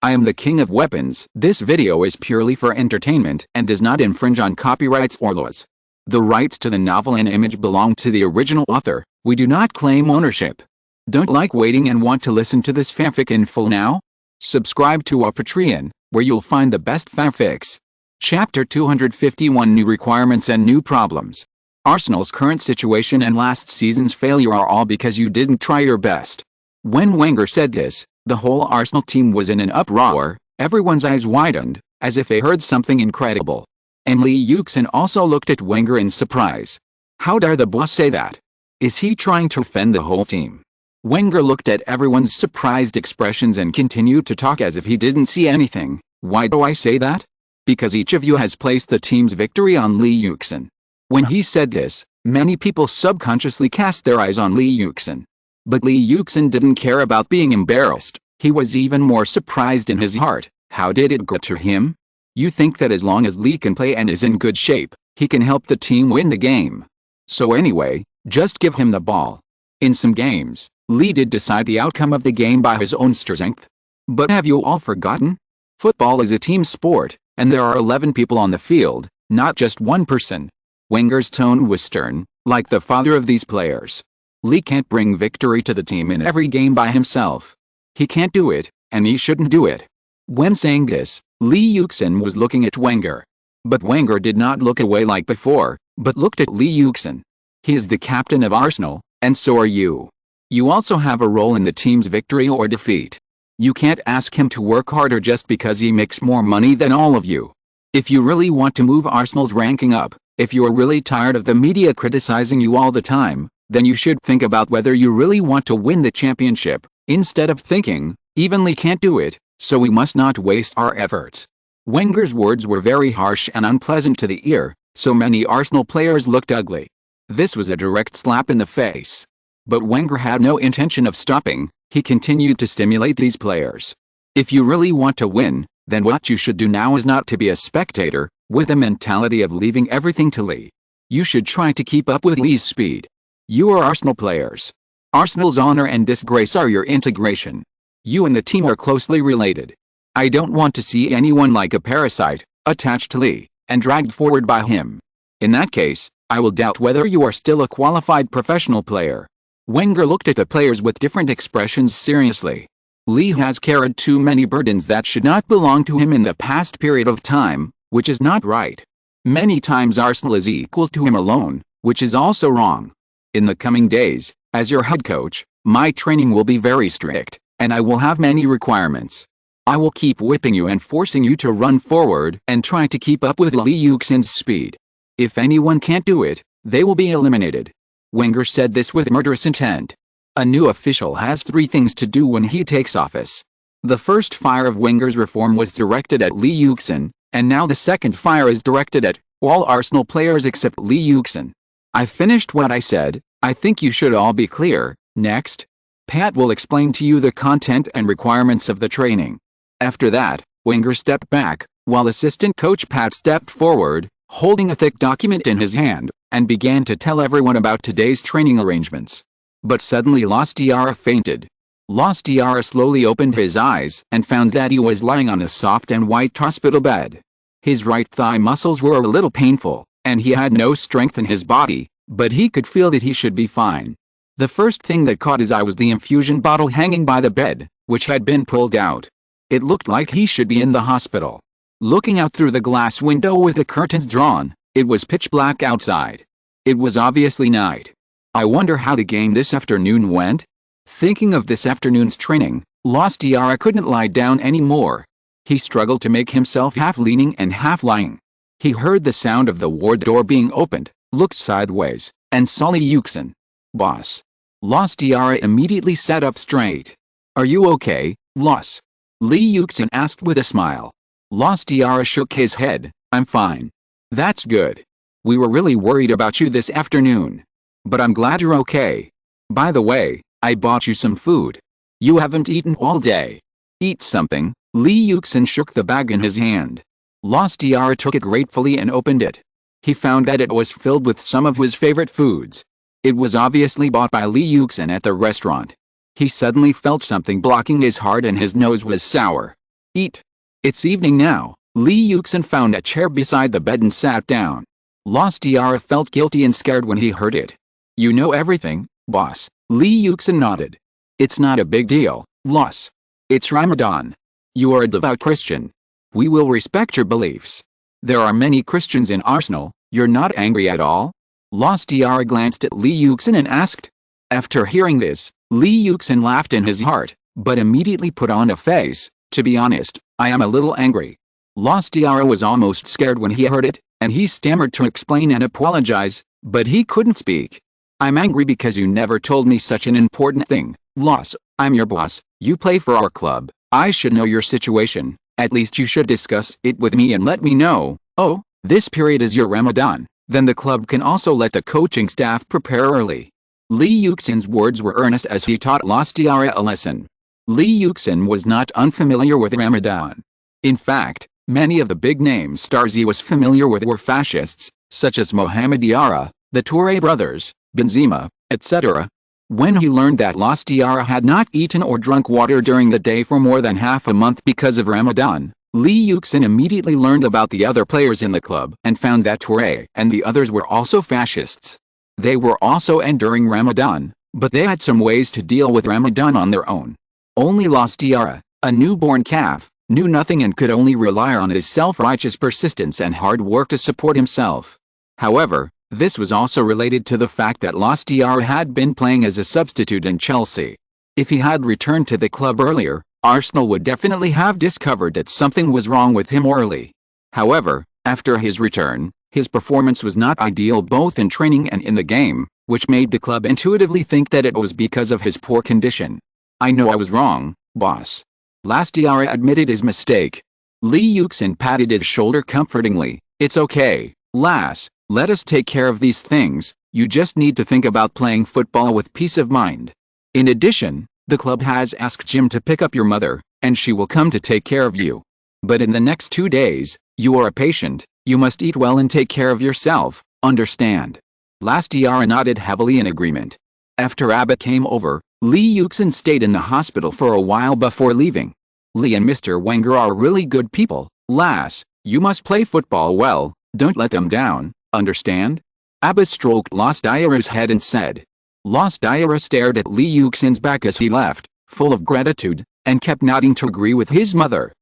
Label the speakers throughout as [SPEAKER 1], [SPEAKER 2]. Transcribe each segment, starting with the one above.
[SPEAKER 1] I am the king of weapons. This video is purely for entertainment and does not infringe on copyrights or laws. The rights to the novel and image belong to the original author. We do not claim ownership. Don't like waiting and want to listen to this fanfic in full now? Subscribe to our Patreon, where you'll find the best fanfics. Chapter 251 New Requirements and New Problems. Arsenal's current situation and last season's failure are all because you didn't try your best. When Wenger said this, the whole Arsenal team was in an uproar. Everyone's eyes widened, as if they heard something incredible. And Yuxin also looked at Wenger in surprise. How dare the boss say that? Is he trying to offend the whole team? Wenger looked at everyone's surprised expressions and continued to talk as if he didn't see anything. Why do I say that? Because each of you has placed the team's victory on Yuxin. When he said this, many people subconsciously cast their eyes on Yuxin. But Yuxin didn't care about being embarrassed. He was even more surprised in his heart. How did it get to him? You think that as long as Lee can play and is in good shape, he can help the team win the game. So anyway, just give him the ball. In some games, Lee did decide the outcome of the game by his own strength. But have you all forgotten? Football is a team sport, and there are 11 people on the field, not just one person. Wenger's tone was stern, like the father of these players. Lee can't bring victory to the team in every game by himself. He can't do it, and he shouldn't do it. When saying this, Yuxin was looking at Wenger. But Wenger did not look away like before, but looked at Yuxin. He is the captain of Arsenal, and so are you. You also have a role in the team's victory or defeat. You can't ask him to work harder just because he makes more money than all of you. If you really want to move Arsenal's ranking up, if you're really tired of the media criticizing you all the time, then you should think about whether you really want to win the championship, instead of thinking, even Lee can't do it, so we must not waste our efforts. Wenger's words were very harsh and unpleasant to the ear, so many Arsenal players looked ugly. This was a direct slap in the face. But Wenger had no intention of stopping. He continued to stimulate these players. If you really want to win, then what you should do now is not to be a spectator, with a mentality of leaving everything to Lee. You should try to keep up with Lee's speed. You are Arsenal players. Arsenal's honor and disgrace are your integration. You and the team are closely related. I don't want to see anyone like a parasite, attached to Lee, and dragged forward by him. In that case, I will doubt whether you are still a qualified professional player. Wenger looked at the players with different expressions seriously. Lee has carried too many burdens that should not belong to him in the past period of time, which is not right. Many times Arsenal is equal to him alone, which is also wrong. In the coming days, as your head coach, my training will be very strict, and I will have many requirements. I will keep whipping you and forcing you to run forward and try to keep up with Yuxin's speed. If anyone can't do it, they will be eliminated. Wenger said this with murderous intent. A new official has 3 things to do when he takes office. The first fire of Wenger's reform was directed at Yuxin, and now the second fire is directed at all Arsenal players except Yuxin. I finished what I said. I think you should all be clear. Next, Pat will explain to you the content and requirements of the training. After that, Wenger stepped back, while assistant coach Pat stepped forward, holding a thick document in his hand, and began to tell everyone about today's training arrangements. But suddenly Diarra fainted. Diarra slowly opened his eyes and found that he was lying on a soft and white hospital bed. His right thigh muscles were a little painful, and he had no strength in his body, but he could feel that he should be fine. The first thing that caught his eye was the infusion bottle hanging by the bed, which had been pulled out. It looked like he should be in the hospital. Looking out through the glass window with the curtains drawn, it was pitch black outside. It was obviously night. I wonder how the game this afternoon went? Thinking of this afternoon's training, Diarra couldn't lie down anymore. He struggled to make himself half leaning and half lying. He heard the sound of the ward door being opened, looked sideways, and saw Yuxin. Boss. Diarra immediately sat up straight. Are you okay, Los? Yuxin asked with a smile. Diarra shook his head. I'm fine. That's good. We were really worried about you this afternoon. But I'm glad you're okay. By the way, I bought you some food. You haven't eaten all day. Eat something. Yuxin shook the bag in his hand. Diarra took it gratefully and opened it. He found that it was filled with some of his favorite foods. It was obviously bought by Yuxin at the restaurant. He suddenly felt something blocking his heart and his nose was sour. Eat. It's evening now. Li Yuxin found a chair beside the bed and sat down. Lost Tiara felt guilty and scared when he heard it. You know everything, boss. Li Yuxin nodded. It's not a big deal, Loss. It's Ramadan. You are a devout Christian. We will respect your beliefs. There are many Christians in Arsenal. You're not angry at all? Lost Tiara glanced at Li Yuxin and asked. After hearing this, Li Yuxin laughed in his heart, but immediately put on a face. To be honest, I am a little angry. Lost Tiara was almost scared when he heard it, and he stammered to explain and apologize, but he couldn't speak. I'm angry because you never told me such an important thing. Loss, I'm your boss, you play for our club, I should know your situation, at least you should discuss it with me and let me know. Oh, this period is your Ramadan, then the club can also let the coaching staff prepare early. Li Yuxin's words were earnest as he taught Lost Tiara a lesson. Li Yuxin was not unfamiliar with Ramadan. In fact, many of the big-name stars he was familiar with were fascists, such as Mohamed Diarra, the Touré brothers, Benzema, etc. When he learned that Lost Tiara had not eaten or drunk water during the day for more than half a month because of Ramadan, Li Yuxin immediately learned about the other players in the club and found that Touré and the others were also fascists. They were also enduring Ramadan, but they had some ways to deal with Ramadan on their own. Only Lost Tiara, a newborn calf, knew nothing and could only rely on his self-righteous persistence and hard work to support himself. However, this was also related to the fact that Lost Tiara had been playing as a substitute in Chelsea. If he had returned to the club earlier, Arsenal would definitely have discovered that something was wrong with him early. However, after his return, his performance was not ideal both in training and in the game, which made the club intuitively think that it was because of his poor condition. I know I was wrong, boss. Lost Tiara admitted his mistake. Li Yuxin patted his shoulder comfortingly. It's okay, lass, let us take care of these things, you just need to think about playing football with peace of mind. In addition, the club has asked Jim to pick up your mother, and she will come to take care of you. But in the next 2 days, you are a patient, you must eat well and take care of yourself, understand? Lost Tiara nodded heavily in agreement. After Abbott came over, Li Yuxin stayed in the hospital for a while before leaving. Li and Mr. Wenger are really good people, lass, you must play football well, don't let them down, understand? Abbott stroked Lost Tiara's head and said. Lost Tiara stared at Li Yuxin's back as he left, full of gratitude, and kept nodding to agree with his mother.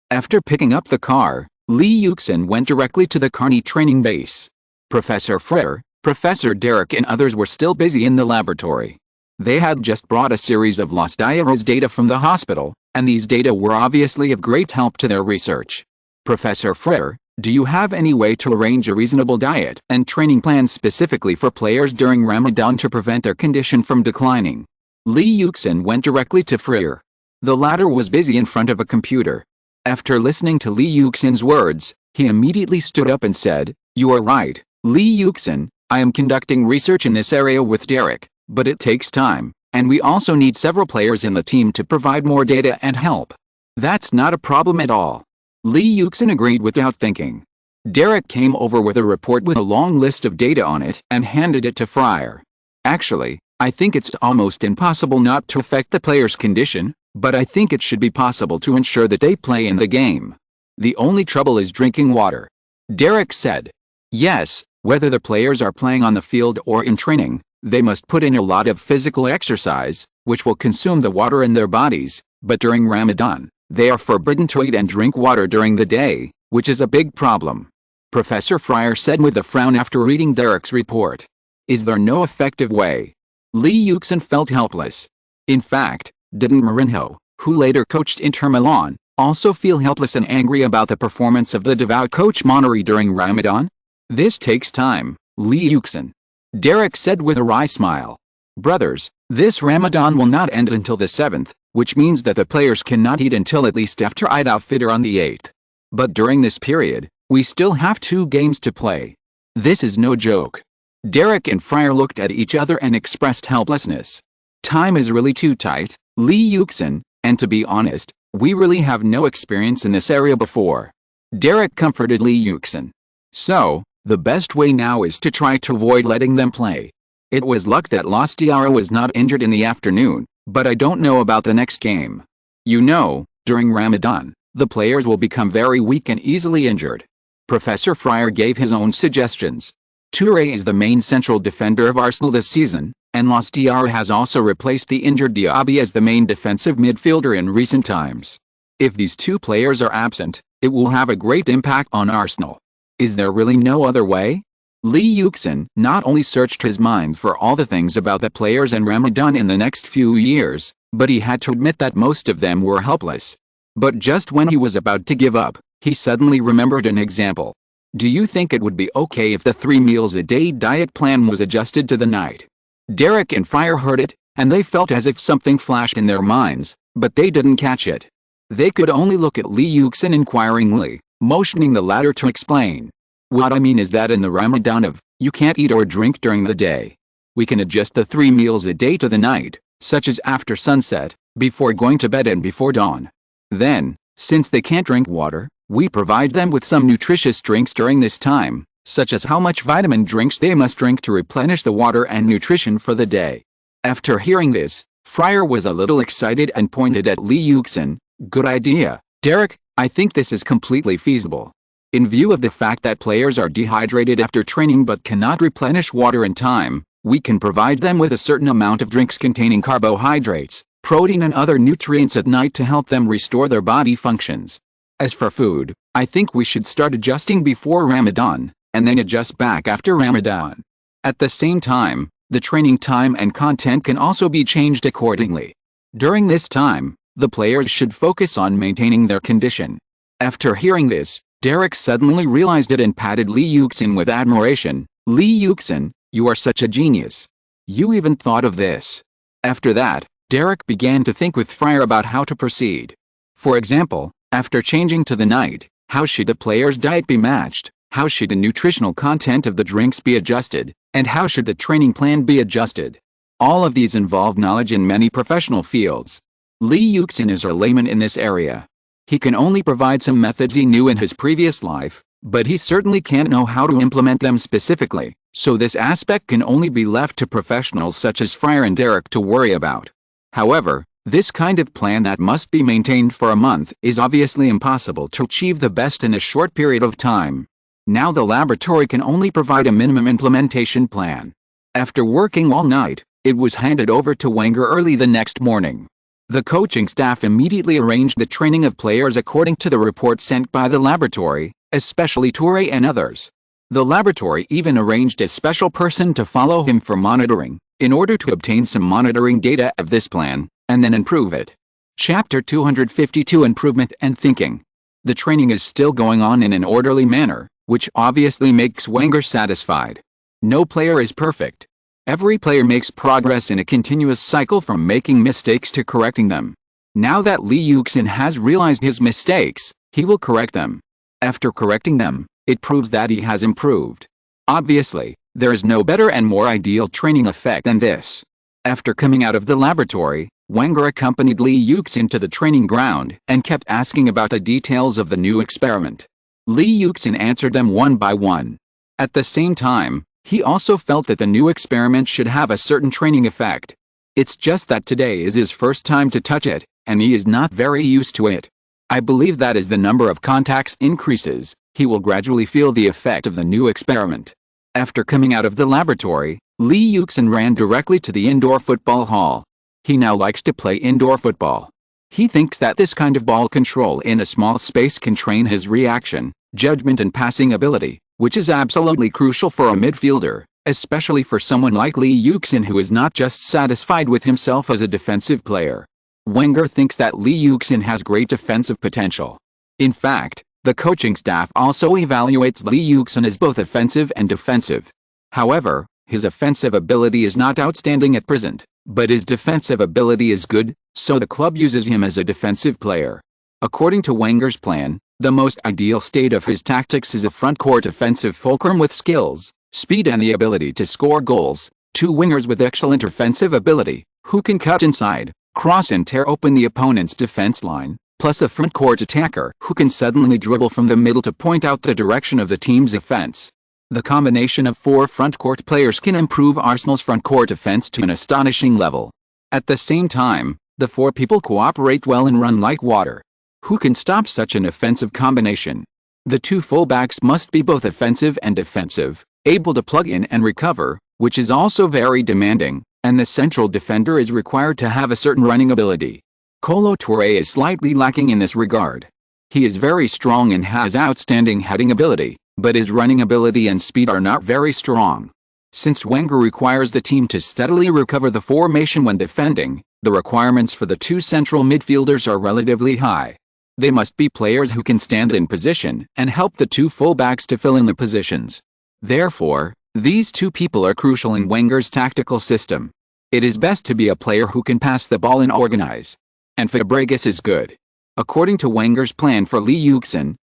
[SPEAKER 1] After picking up the car, Li Yuxin went directly to the Carney training base. Professor Frere, Professor Derek and others were still busy in the laboratory. They had just brought a series of Lost Tiara's data from the hospital, and these data were obviously of great help to their research. Professor Frere, do you have any way to arrange a reasonable diet and training plan specifically for players during Ramadan to prevent their condition from declining? Li Yuxin went directly to Frere. The latter was busy in front of a computer. After listening to Li Yuxin's words, he immediately stood up and said, you are right, Li Yuxin, I am conducting research in this area with Derek, but it takes time, and we also need several players in the team to provide more data and help. That's not a problem at all. Li Yuxin agreed without thinking. Derek came over with a report with a long list of data on it and handed it to Frere. Actually, I think it's almost impossible not to affect the player's condition, but I think it should be possible to ensure that they play in the game. The only trouble is drinking water. Derek said. Yes, whether the players are playing on the field or in training, they must put in a lot of physical exercise, which will consume the water in their bodies, but during Ramadan, they are forbidden to eat and drink water during the day, which is a big problem. Professor Frere said with a frown after reading Derek's report. Is there no effective way? Li Yuxin felt helpless. In fact, didn't Mourinho, who later coached Inter Milan, also feel helpless and angry about the performance of the devout coach Monari during Ramadan? This takes time, Li Yuxin. Derek said with a wry smile. Brothers, this Ramadan will not end until the 7th, which means that the players cannot eat until at least after Eid al-Fitr on the 8th. But during this period, we still have 2 games to play. This is no joke. Derek and Frere looked at each other and expressed helplessness. Time is really too tight, Li Yuxin, and to be honest, we really have no experience in this area before. Derek comforted Li Yuxin. So, the best way now is to try to avoid letting them play. It was luck that Lost Tiara was not injured in the afternoon, but I don't know about the next game. You know, During Ramadan, the players will become very weak and easily injured. Professor Fryer gave his own suggestions. Toure is the main central defender of Arsenal this season, and Loss Diarra has also replaced the injured Diaby as the main defensive midfielder in recent times. If these two players are absent, it will have a great impact on Arsenal. Is there really no other way? Lee Yuxin not only searched his mind for all the things about the players and Ramadan in the next few years, but he had to admit that most of them were helpless. But just when he was about to give up, he suddenly remembered an example. Do you think it would be okay if the 3 meals a day diet plan was adjusted to the night? Derek and Fryer heard it, and they felt as if something flashed in their minds, but they didn't catch it. They could only look at Lee Yuxin inquiringly, motioning the latter to explain. What I mean is that in the Ramadan you can't eat or drink during the day. We can adjust the 3 meals a day to the night, such as after sunset, before going to bed and before dawn. Then, since they can't drink water, we provide them with some nutritious drinks during this time, such as how much vitamin drinks they must drink to replenish the water and nutrition for the day. After hearing this, Fryer was a little excited and pointed at Lee Yuxin. Good idea, Derek, I think this is completely feasible. In view of the fact that players are dehydrated after training but cannot replenish water in time, we can provide them with a certain amount of drinks containing carbohydrates, protein and other nutrients at night to help them restore their body functions. As for food, I think we should start adjusting before Ramadan, and then adjust back after Ramadan. At the same time, the training time and content can also be changed accordingly. During this time, the players should focus on maintaining their condition. After hearing this, Derek suddenly realized it and patted Lee Yuxin with admiration. Lee Yuxin, you are such a genius. You even thought of this. After that, Derek began to think with Fryer about how to proceed. For example, after changing to the night, how should the player's diet be matched? How should the nutritional content of the drinks be adjusted? And how should the training plan be adjusted? All of these involve knowledge in many professional fields. Lee Yuxin is a layman in this area. He can only provide some methods he knew in his previous life, but he certainly can't know how to implement them specifically, so this aspect can only be left to professionals such as Fryer and Derek to worry about. However, this kind of plan that must be maintained for a month is obviously impossible to achieve the best in a short period of time. Now the laboratory can only provide a minimum implementation plan. After working all night, it was handed over to Wenger early the next morning. The coaching staff immediately arranged the training of players according to the report sent by the laboratory, especially Toure and others. The laboratory even arranged a special person to follow him for monitoring, in order to obtain some monitoring data of this plan, and then improve it. Chapter 252 Improvement and Thinking. The training is still going on in an orderly manner, which obviously makes Wenger satisfied. No player is perfect. Every player makes progress in a continuous cycle from making mistakes to correcting them. Now that Lee Yuxin has realized his mistakes, he will correct them. After correcting them, it proves that he has improved. Obviously, there is no better and more ideal training effect than this. After coming out of the laboratory, Wenger accompanied Lee Yuxin to the training ground and kept asking about the details of the new experiment. Lee Yuxin answered them one by one. At the same time, he also felt that the new experiment should have a certain training effect. It's just that today is his first time to touch it, and he is not very used to it. I believe that as the number of contacts increases, he will gradually feel the effect of the new experiment. After coming out of the laboratory, Lee Yuxin ran directly to the indoor football hall. He now likes to play indoor football. He thinks that this kind of ball control in a small space can train his reaction, judgment and passing ability, which is absolutely crucial for a midfielder, especially for someone like Lee Yuxin who is not just satisfied with himself as a defensive player. Wenger thinks that Lee Yuxin has great defensive potential. In fact, the coaching staff also evaluates Lee Yuxin as both offensive and defensive. However, his offensive ability is not outstanding at present, but his defensive ability is good, so the club uses him as a defensive player. According to Wenger's plan, the most ideal state of his tactics is a front-court offensive fulcrum with skills, speed and the ability to score goals, two wingers with excellent offensive ability, who can cut inside, cross and tear open the opponent's defense line, plus a front-court attacker who can suddenly dribble from the middle to point out the direction of the team's offense. The combination of 4 front-court players can improve Arsenal's front-court offense to an astonishing level. At the same time, the 4 people cooperate well and run like water. Who can stop such an offensive combination? The two fullbacks must be both offensive and defensive, able to plug in and recover, which is also very demanding, and the central defender is required to have a certain running ability. Kolo Touré is slightly lacking in this regard. He is very strong and has outstanding heading ability, but his running ability and speed are not very strong. Since Wenger requires the team to steadily recover the formation when defending, the requirements for the two central midfielders are relatively high. They must be players who can stand in position and help the two fullbacks to fill in the positions. Therefore, these two people are crucial in Wenger's tactical system. It is best to be a player who can pass the ball and organize. And Fabregas is good. According to Wenger's plan for Yuxin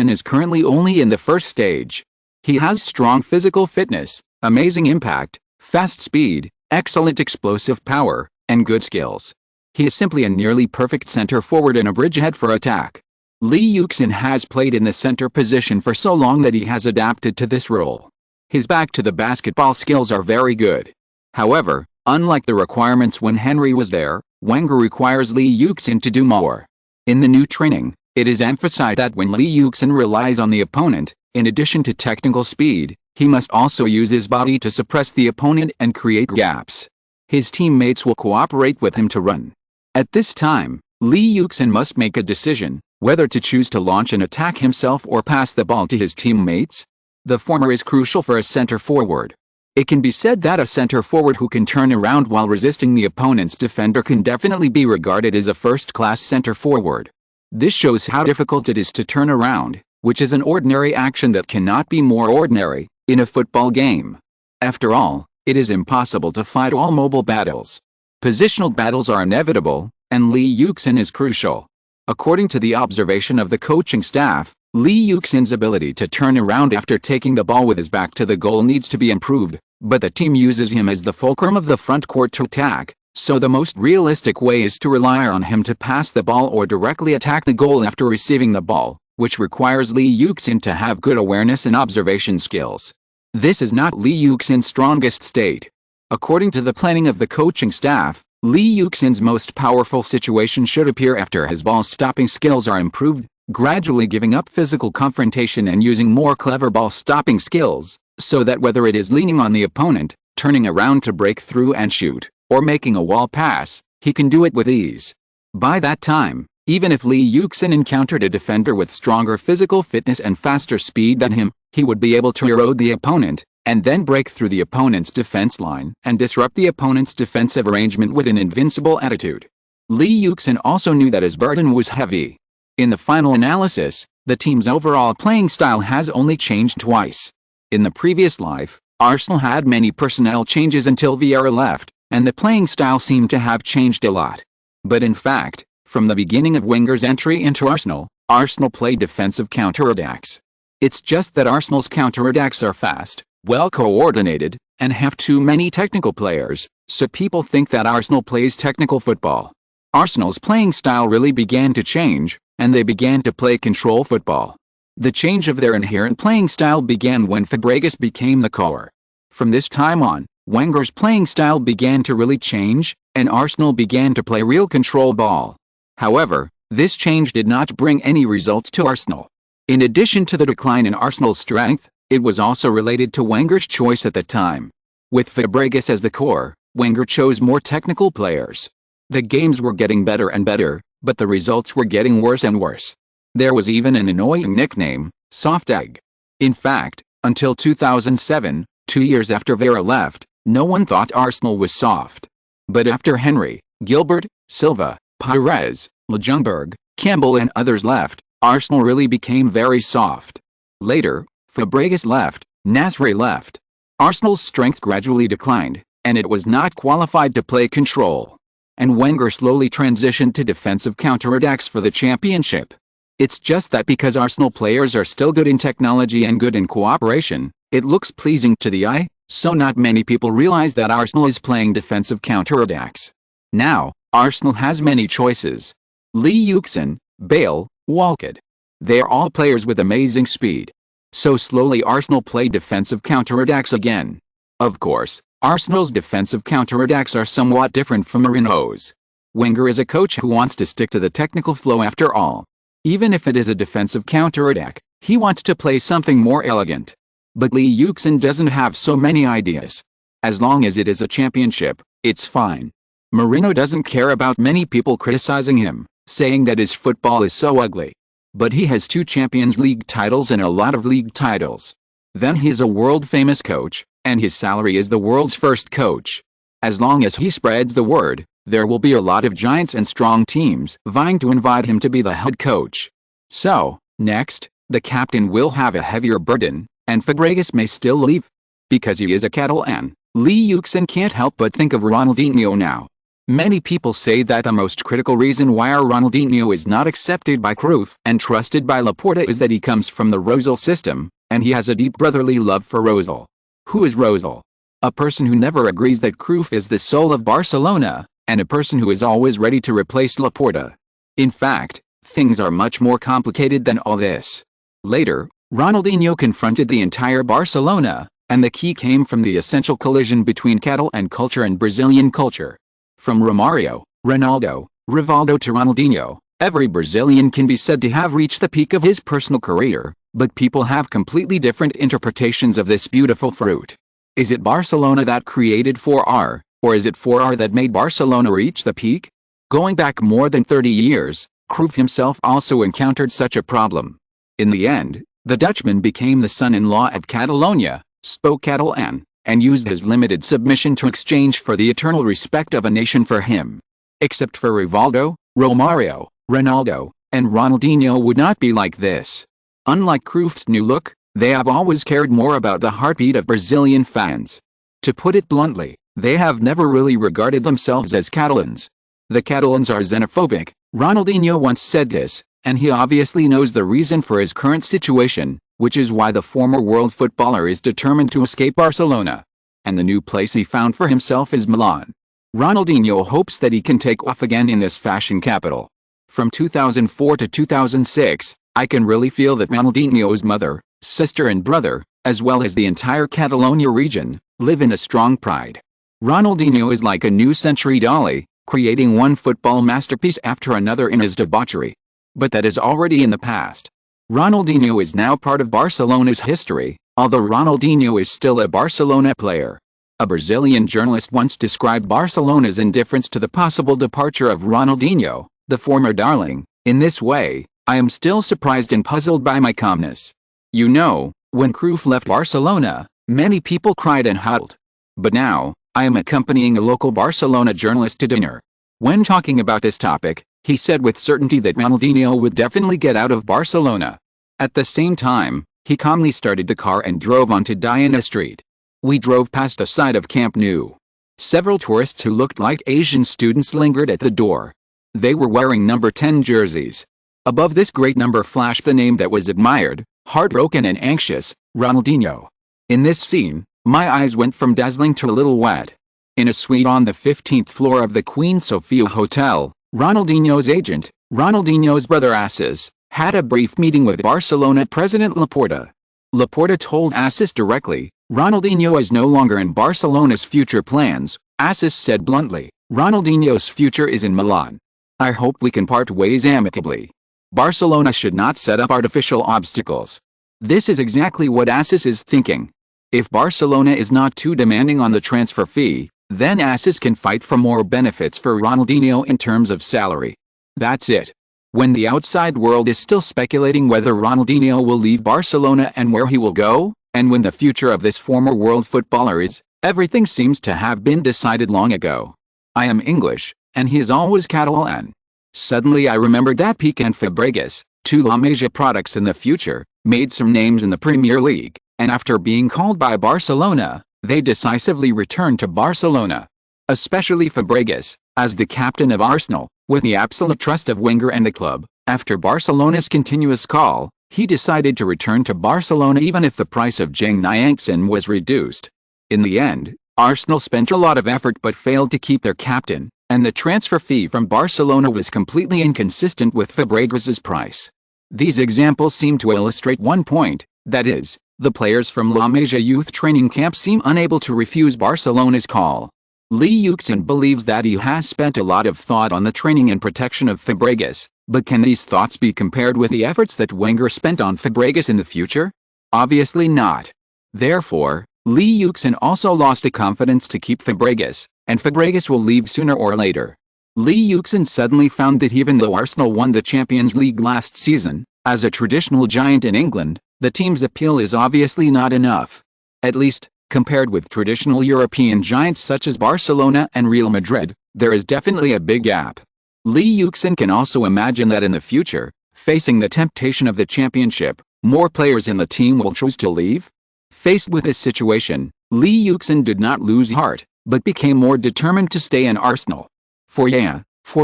[SPEAKER 1] is currently only in the first stage. He has strong physical fitness, amazing impact, fast speed, excellent explosive power, and good skills. He is simply a nearly perfect center forward and a bridgehead for attack. Yuxin has played in the center position for so long that he has adapted to this role. His back to the basketball skills are very good. However, unlike the requirements when Henry was there, Wenger requires Yuxin to do more. In the new training, it is emphasized that when Yuxin relies on the opponent, in addition to technical speed, he must also use his body to suppress the opponent and create gaps. His teammates will cooperate with him to run. At this time, Yuxin must make a decision, whether to choose to launch an attack himself or pass the ball to his teammates. The former is crucial for a center forward. It can be said that a center forward who can turn around while resisting the opponent's defender can definitely be regarded as a first-class center forward. This shows how difficult it is to turn around, which is an ordinary action that cannot be more ordinary, in a football game. After all, it is impossible to fight all mobile battles. Positional battles are inevitable, and Yuxin is crucial. According to the observation of the coaching staff, Yuxin's ability to turn around after taking the ball with his back to the goal needs to be improved, but the team uses him as the fulcrum of the front court to attack, so the most realistic way is to rely on him to pass the ball or directly attack the goal after receiving the ball, which requires Yuxin to have good awareness and observation skills. This is not Yuxin's strongest state. According to the planning of the coaching staff, Yuxin's most powerful situation should appear after his ball-stopping skills are improved, gradually giving up physical confrontation and using more clever ball-stopping skills, so that whether it is leaning on the opponent, turning around to break through and shoot, or making a wall pass, he can do it with ease. By that time, even if Yuxin encountered a defender with stronger physical fitness and faster speed than him, he would be able to erode the opponent, and then break through the opponent's defense line and disrupt the opponent's defensive arrangement with an invincible attitude. Yuxin also knew that his burden was heavy. In the final analysis, the team's overall playing style has only changed twice. In the previous life, Arsenal had many personnel changes until Vieira left, and the playing style seemed to have changed a lot. But in fact, from the beginning of Wenger's entry into Arsenal played defensive counterattacks. It's just that Arsenal's counterattacks are fast, well coordinated, and have too many technical players, so people think that Arsenal plays technical football. Arsenal's playing style really began to change, and they began to play control football. The change of their inherent playing style began when Fabregas became the core. From this time on, Wenger's playing style began to really change, and Arsenal began to play real control ball. However, this change did not bring any results to Arsenal. In addition to the decline in Arsenal's strength, it was also related to Wenger's choice at the time. With Fabregas as the core, Wenger chose more technical players. The games were getting better and better, but the results were getting worse and worse. There was even an annoying nickname, Soft Egg. In fact, until 2007, 2 years after Vieira left, no one thought Arsenal was soft. But after Henry, Gilbert, Silva, Pires, Ljungberg, Campbell and others left, Arsenal really became very soft. Later, Fabregas left, Nasri left. Arsenal's strength gradually declined, and it was not qualified to play control. And Wenger slowly transitioned to defensive counterattacks for the championship. It's just that because Arsenal players are still good in technology and good in cooperation, it looks pleasing to the eye, so not many people realize that Arsenal is playing defensive counterattacks. Now, Arsenal has many choices. Yuxin, Bale, Walcott. They are all players with amazing speed. So slowly Arsenal play defensive counterattacks again. Of course, Arsenal's defensive counterattacks are somewhat different from Mourinho's. Wenger is a coach who wants to stick to the technical flow after all. Even if it is a defensive counterattack, he wants to play something more elegant. But Lee Yuxin doesn't have so many ideas. As long as it is a championship, it's fine. Mourinho doesn't care about many people criticizing him, saying that his football is so ugly. But he has 2 Champions League titles and a lot of league titles. Then he's a world-famous coach, and his salary is the world's first coach. As long as he spreads the word, there will be a lot of giants and strong teams vying to invite him to be the head coach. So, next, the captain will have a heavier burden, and Fabregas may still leave. Because he is a Catalan, Lee Yuxin can't help but think of Ronaldinho now. Many people say that the most critical reason why our Ronaldinho is not accepted by Cruyff and trusted by Laporta is that he comes from the Rosal system, and he has a deep brotherly love for Rosal. Who is Rosal? A person who never agrees that Cruyff is the soul of Barcelona, and a person who is always ready to replace Laporta. In fact, things are much more complicated than all this. Later, Ronaldinho confronted the entire Barcelona, and the key came from the essential collision between Catalan culture and Brazilian culture. From Romario, Ronaldo, Rivaldo to Ronaldinho, every Brazilian can be said to have reached the peak of his personal career, but people have completely different interpretations of this beautiful fruit. Is it Barcelona that created 4R, or is it 4R that made Barcelona reach the peak? Going back more than 30 years, Cruyff himself also encountered such a problem. In the end, the Dutchman became the son-in-law of Catalonia, spoke Catalan, and used his limited submission to exchange for the eternal respect of a nation for him. Except for Rivaldo, Romario, Ronaldo, and Ronaldinho would not be like this. Unlike Cruyff's new look, they have always cared more about the heartbeat of Brazilian fans. To put it bluntly, they have never really regarded themselves as Catalans. The Catalans are xenophobic. Ronaldinho once said this, and he obviously knows the reason for his current situation, which is why the former world footballer is determined to escape Barcelona. And the new place he found for himself is Milan. Ronaldinho hopes that he can take off again in this fashion capital. From 2004 to 2006, I can really feel that Ronaldinho's mother, sister and brother, as well as the entire Catalonia region, live in a strong pride. Ronaldinho is like a new century Dali, creating one football masterpiece after another in his debauchery. But that is already in the past. Ronaldinho is now part of Barcelona's history, although Ronaldinho is still a Barcelona player. A Brazilian journalist once described Barcelona's indifference to the possible departure of Ronaldinho, the former darling, in this way: I am still surprised and puzzled by my calmness. You know, when Cruyff left Barcelona, many people cried and huddled. But now, I am accompanying a local Barcelona journalist to dinner. When talking about this topic, he said with certainty that Ronaldinho would definitely get out of Barcelona. At the same time, he calmly started the car and drove onto Diana Street. We drove past the side of Camp Nou. Several tourists who looked like Asian students lingered at the door. They were wearing number 10 jerseys. Above this great number flashed the name that was admired, heartbroken and anxious, Ronaldinho. In this scene, my eyes went from dazzling to a little wet. In a suite on the 15th floor of the Queen Sofia Hotel, Ronaldinho's agent, Ronaldinho's brother Assis, had a brief meeting with Barcelona president Laporta. Laporta told Assis directly, Ronaldinho is no longer in Barcelona's future plans. Assis said bluntly, Ronaldinho's future is in Milan. I hope we can part ways amicably. Barcelona should not set up artificial obstacles. This is exactly what Assis is thinking. If Barcelona is not too demanding on the transfer fee, then Assis can fight for more benefits for Ronaldinho in terms of salary. That's it. When the outside world is still speculating whether Ronaldinho will leave Barcelona and where he will go, and when the future of this former world footballer is, everything seems to have been decided long ago. I am English, and he is always Catalan. Suddenly I remembered that Pique and Fabregas, 2 La Masia products in the future, made some names in the Premier League, and after being called by Barcelona, they decisively returned to Barcelona. Especially Fabregas, as the captain of Arsenal, with the absolute trust of Wenger and the club. After Barcelona's continuous call, he decided to return to Barcelona even if the price of Yuxin was reduced. In the end, Arsenal spent a lot of effort but failed to keep their captain, and the transfer fee from Barcelona was completely inconsistent with Fabregas's price. These examples seem to illustrate one point, that is, the players from La Masia youth training camp seem unable to refuse Barcelona's call. Lee Yuxin believes that he has spent a lot of thought on the training and protection of Fabregas, but can these thoughts be compared with the efforts that Wenger spent on Fabregas in the future? Obviously not. Therefore, Lee Yuxin also lost the confidence to keep Fabregas, and Fabregas will leave sooner or later. Lee Yuxin suddenly found that even though Arsenal won the Champions League last season, as a traditional giant in England, the team's appeal is obviously not enough. At least, compared with traditional European giants such as Barcelona and Real Madrid, there is definitely a big gap. Lee Yuxin can also imagine that in the future, facing the temptation of the championship, more players in the team will choose to leave. Faced with this situation, Lee Yuxin did not lose heart, but became more determined to stay in Arsenal. For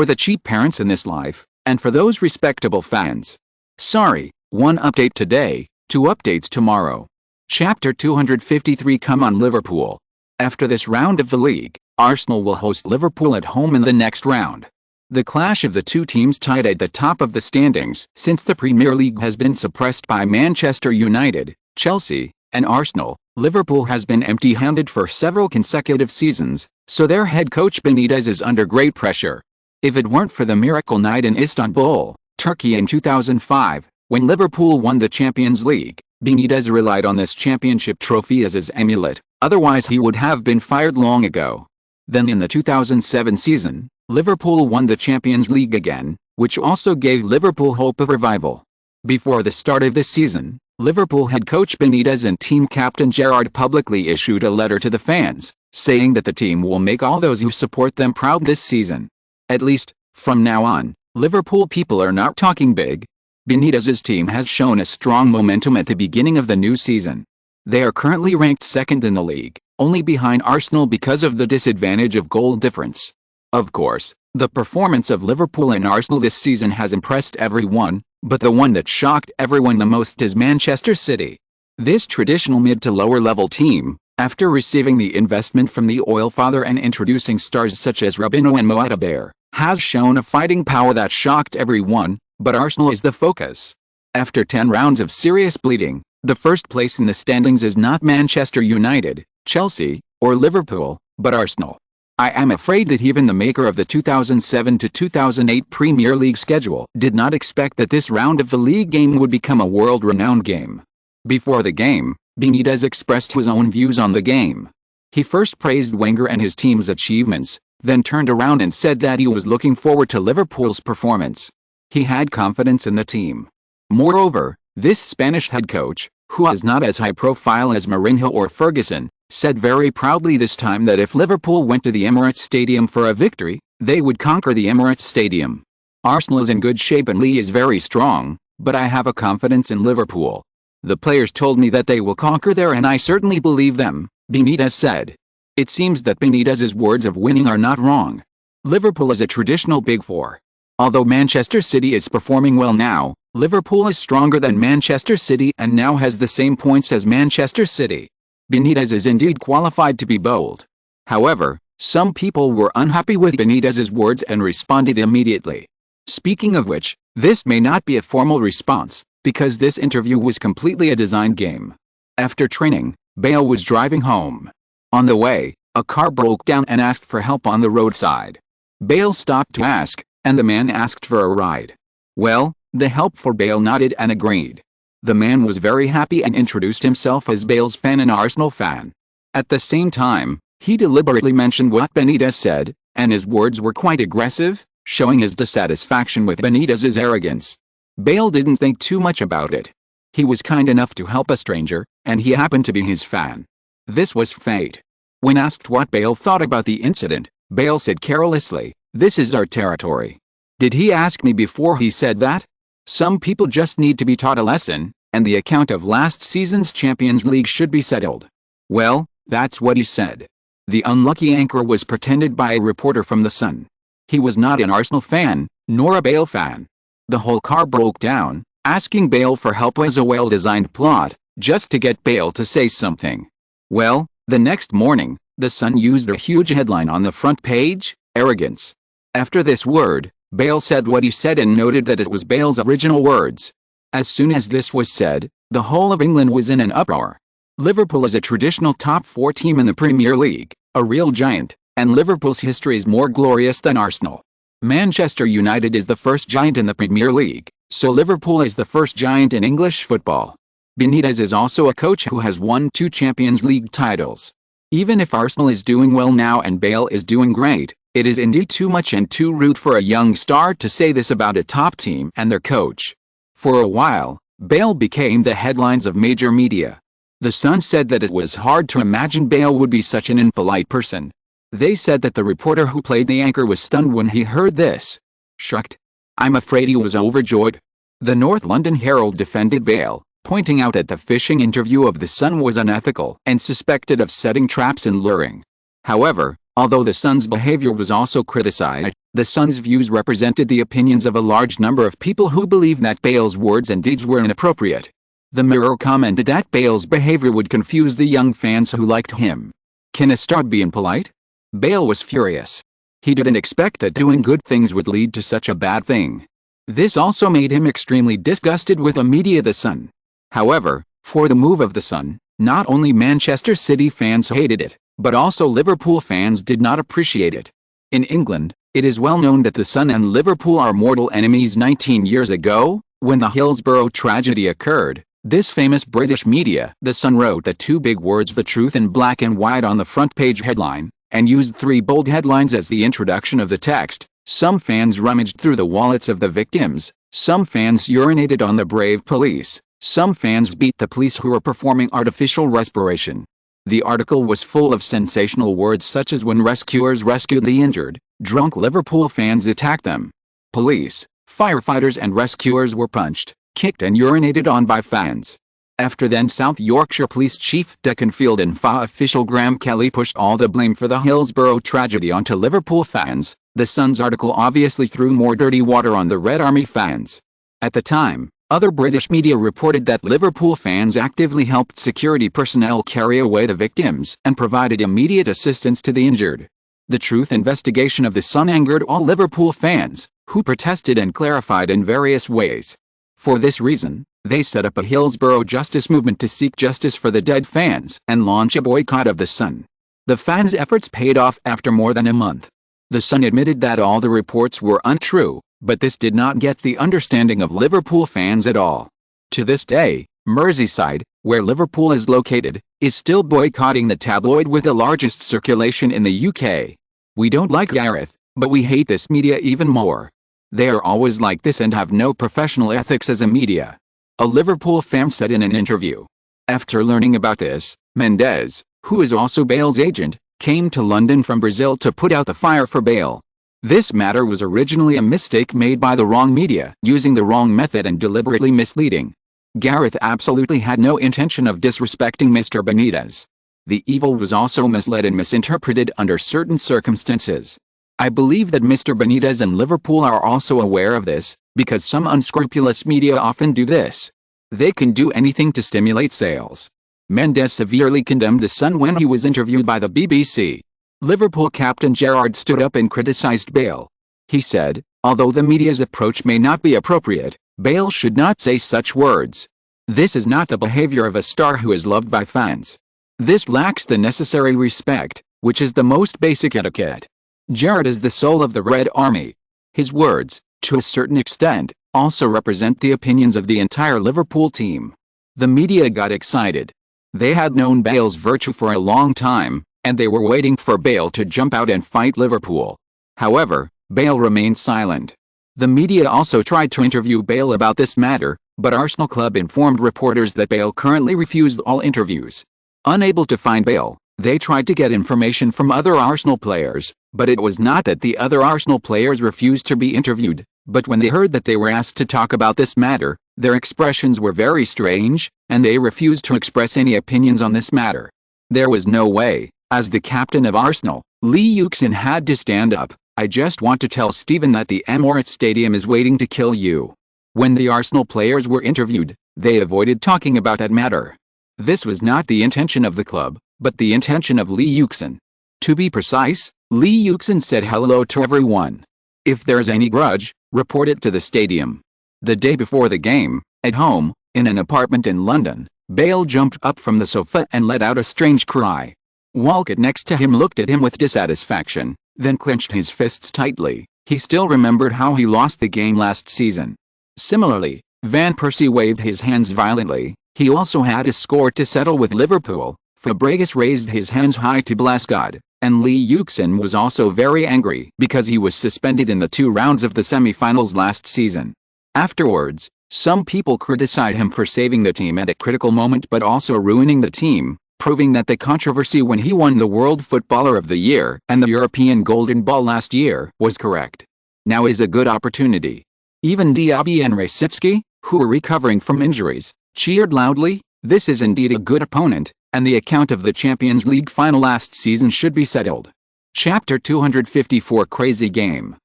[SPEAKER 1] the cheap parents in this life, and for those respectable fans. Sorry, one update today, two updates tomorrow. Chapter 253. Come on Liverpool. After this round of the league, Arsenal will host Liverpool at home in the next round. The clash of the two teams tied at the top of the standings since the Premier League has been suppressed by Manchester United, Chelsea, and Arsenal. Liverpool has been empty-handed for several consecutive seasons, so their head coach Benitez is under great pressure. If it weren't for the miracle night in Istanbul, Turkey in 2005, when Liverpool won the Champions League, Benitez relied on this championship trophy as his amulet, otherwise he would have been fired long ago. Then in the 2007 season, Liverpool won the Champions League again, which also gave Liverpool hope of revival. Before the start of this season, Liverpool head coach Benitez and team captain Gerrard publicly issued a letter to the fans, saying that the team will make all those who support them proud this season. At least, from now on, Liverpool people are not talking big. Benitez's team has shown a strong momentum at the beginning of the new season. They are currently ranked second in the league, only behind Arsenal because of the disadvantage of goal difference. Of course, the performance of Liverpool and Arsenal this season has impressed everyone, but the one that shocked everyone the most is Manchester City. This traditional mid to lower level team, after receiving the investment from the oil father and introducing stars such as Robinho and Moataber, has shown a fighting power that shocked everyone, but Arsenal is the focus. After 10 rounds of serious bleeding, the first place in the standings is not Manchester United, Chelsea, or Liverpool, but Arsenal. I am afraid that even the maker of the 2007 to 2008 Premier League schedule did not expect that this round of the league game would become a world-renowned game. Before the game, Benitez expressed his own views on the game. He first praised Wenger and his team's achievements, then turned around and said that he was looking forward to Liverpool's performance. He had confidence in the team. Moreover, this Spanish head coach, who is not as high profile as Mourinho or Ferguson, said very proudly this time that if Liverpool went to the Emirates Stadium for a victory, they would conquer the Emirates Stadium. Arsenal is in good shape and Lee is very strong, but I have a confidence in Liverpool. The players told me that they will conquer there and I certainly believe them, Benitez said. It seems that Benitez's words of winning are not wrong. Liverpool is a traditional Big Four. Although Manchester City is performing well now, Liverpool is stronger than Manchester City and now has the same points as Manchester City. Benitez is indeed qualified to be bold. However, some people were unhappy with Benitez's words and responded immediately. Speaking of which, this may not be a formal response, because this interview was completely a design game. After training, Bale was driving home. On the way, a car broke down and asked for help on the roadside. Bale stopped to ask, and the man asked for a ride. Well, the helpful Bale nodded and agreed. The man was very happy and introduced himself as Bale's fan and Arsenal fan. At the same time, he deliberately mentioned what Benitez said, and his words were quite aggressive, showing his dissatisfaction with Benitez's arrogance. Bale didn't think too much about it. He was kind enough to help a stranger, and he happened to be his fan. This was fate. When asked what Bale thought about the incident, Bale said carelessly, "This is our territory." Did he ask me before he said that? Some people just need to be taught a lesson, and the account of last season's Champions League should be settled. Well, that's what he said. The unlucky anchor was pretended by a reporter from The Sun. He was not an Arsenal fan, nor a Bale fan. The whole car broke down. Asking Bale for help was a well-designed plot, just to get Bale to say something. Well, the next morning, The Sun used a huge headline on the front page, "Arrogance." After this word, Bale said what he said and noted that it was Bale's original words. As soon as this was said, the whole of England was in an uproar. Liverpool is a traditional top 4 team in the Premier League, a real giant, and Liverpool's history is more glorious than Arsenal. Manchester United is the first giant in the Premier League, so Liverpool is the first giant in English football. Benitez is also a coach who has won 2 Champions League titles. Even if Arsenal is doing well now and Bale is doing great, it is indeed too much and too rude for a young star to say this about a top team and their coach. For a while, Bale became the headlines of major media. The Sun said that it was hard to imagine Bale would be such an impolite person. They said that the reporter who played the anchor was stunned when he heard this. Shocked. I'm afraid he was overjoyed. The North London Herald defended Bale, pointing out that the fishing interview of the Sun was unethical and suspected of setting traps and luring. However, although the Sun's behavior was also criticized, the Sun's views represented the opinions of a large number of people who believed that Bale's words and deeds were inappropriate. The Mirror commented that Bale's behavior would confuse the young fans who liked him. Can a star be impolite? Bale was furious. He didn't expect that doing good things would lead to such a bad thing. This also made him extremely disgusted with the media. The Sun. However, for the move of the Sun, not only Manchester City fans hated it, but also Liverpool fans did not appreciate it. In England, it is well known that the Sun and Liverpool are mortal enemies. 19 years ago, when the Hillsborough tragedy occurred, this famous British media, The Sun, wrote the 2 big words "the truth" in black and white on the front page headline, and used 3 bold headlines as the introduction of the text. Some fans rummaged through the wallets of the victims, some fans urinated on the brave police, some fans beat the police who were performing artificial respiration. The article was full of sensational words such as "when rescuers rescued the injured, drunk Liverpool fans attacked them. Police, firefighters and rescuers were punched, kicked and urinated on by fans." After then, South Yorkshire Police Chief Deconfield and FA official Graham Kelly pushed all the blame for the Hillsborough tragedy onto Liverpool fans. The Sun's article obviously threw more dirty water on the Red Army fans. At the time, other British media reported that Liverpool fans actively helped security personnel carry away the victims and provided immediate assistance to the injured. The truth investigation of the Sun angered all Liverpool fans, who protested and clarified in various ways. For this reason, they set up a Hillsborough Justice movement to seek justice for the dead fans and launch a boycott of the Sun. The fans' efforts paid off after more than a month. The Sun admitted that all the reports were untrue, but this did not get the understanding of Liverpool fans at all. To this day, Merseyside, where Liverpool is located, is still boycotting the tabloid with the largest circulation in the UK. We don't like Gareth, but we hate this media even more. They are always like this and have no professional ethics as a media. A Liverpool fan said in an interview. After learning about this, Mendes, who is also Bale's agent, came to London from Brazil to put out the fire for Bale. This matter was originally a mistake made by the wrong media, using the wrong method and deliberately misleading. Gareth absolutely had no intention of disrespecting Mr. Benitez. The evil was also misled and misinterpreted under certain circumstances. I believe that Mr. Benitez and Liverpool are also aware of this, because some unscrupulous media often do this. They can do anything to stimulate sales. Mendes severely condemned the Sun when he was interviewed by the BBC. Liverpool captain Gerrard stood up and criticised Bale. He said, although the media's approach may not be appropriate, Bale should not say such words. This is not the behaviour of a star who is loved by fans. This lacks the necessary respect, which is the most basic etiquette. Gerrard is the soul of the Red Army. His words, to a certain extent, also represent the opinions of the entire Liverpool team. The media got excited. They had known Bale's virtue for a long time, and they were waiting for Bale to jump out and fight Liverpool. However, Bale remained silent. The media also tried to interview Bale about this matter, but Arsenal Club informed reporters that Bale currently refused all interviews. Unable to find Bale, they tried to get information from other Arsenal players, but it was not that the other Arsenal players refused to be interviewed, but when they heard that they were asked to talk about this matter, their expressions were very strange, and they refused to express any opinions on this matter. There was no way, as the captain of Arsenal, Lee Yuxin had to stand up. I just want to tell Stephen that the Emirates Stadium is waiting to kill you. When the Arsenal players were interviewed, they avoided talking about that matter. This was not the intention of the club, but the intention of Lee Yuxin. To be precise, Lee Yuxin said hello to everyone. If there's any grudge, report it to the stadium. The day before the game, at home, in an apartment in London, Bale jumped up from the sofa and let out a strange cry. Walcott next to him looked at him with dissatisfaction, then clenched his fists tightly. He still remembered how he lost the game last season. Similarly, Van Persie waved his hands violently. He also had a score to settle with Liverpool. Fabregas raised his hands high to bless God, and Lee Yuxin was also very angry because he was suspended in the 2 rounds of the semi-finals last season. Afterwards, some people criticized him for saving the team at a critical moment but also ruining the team, proving that the controversy when he won the World Footballer of the Year and the European Golden Ball last year was correct. Now is a good opportunity. Even Diaby and Rosicki, who were recovering from injuries, cheered loudly. This is indeed a good opponent, and the account of the Champions League final last season should be settled. Chapter 254 Crazy Game.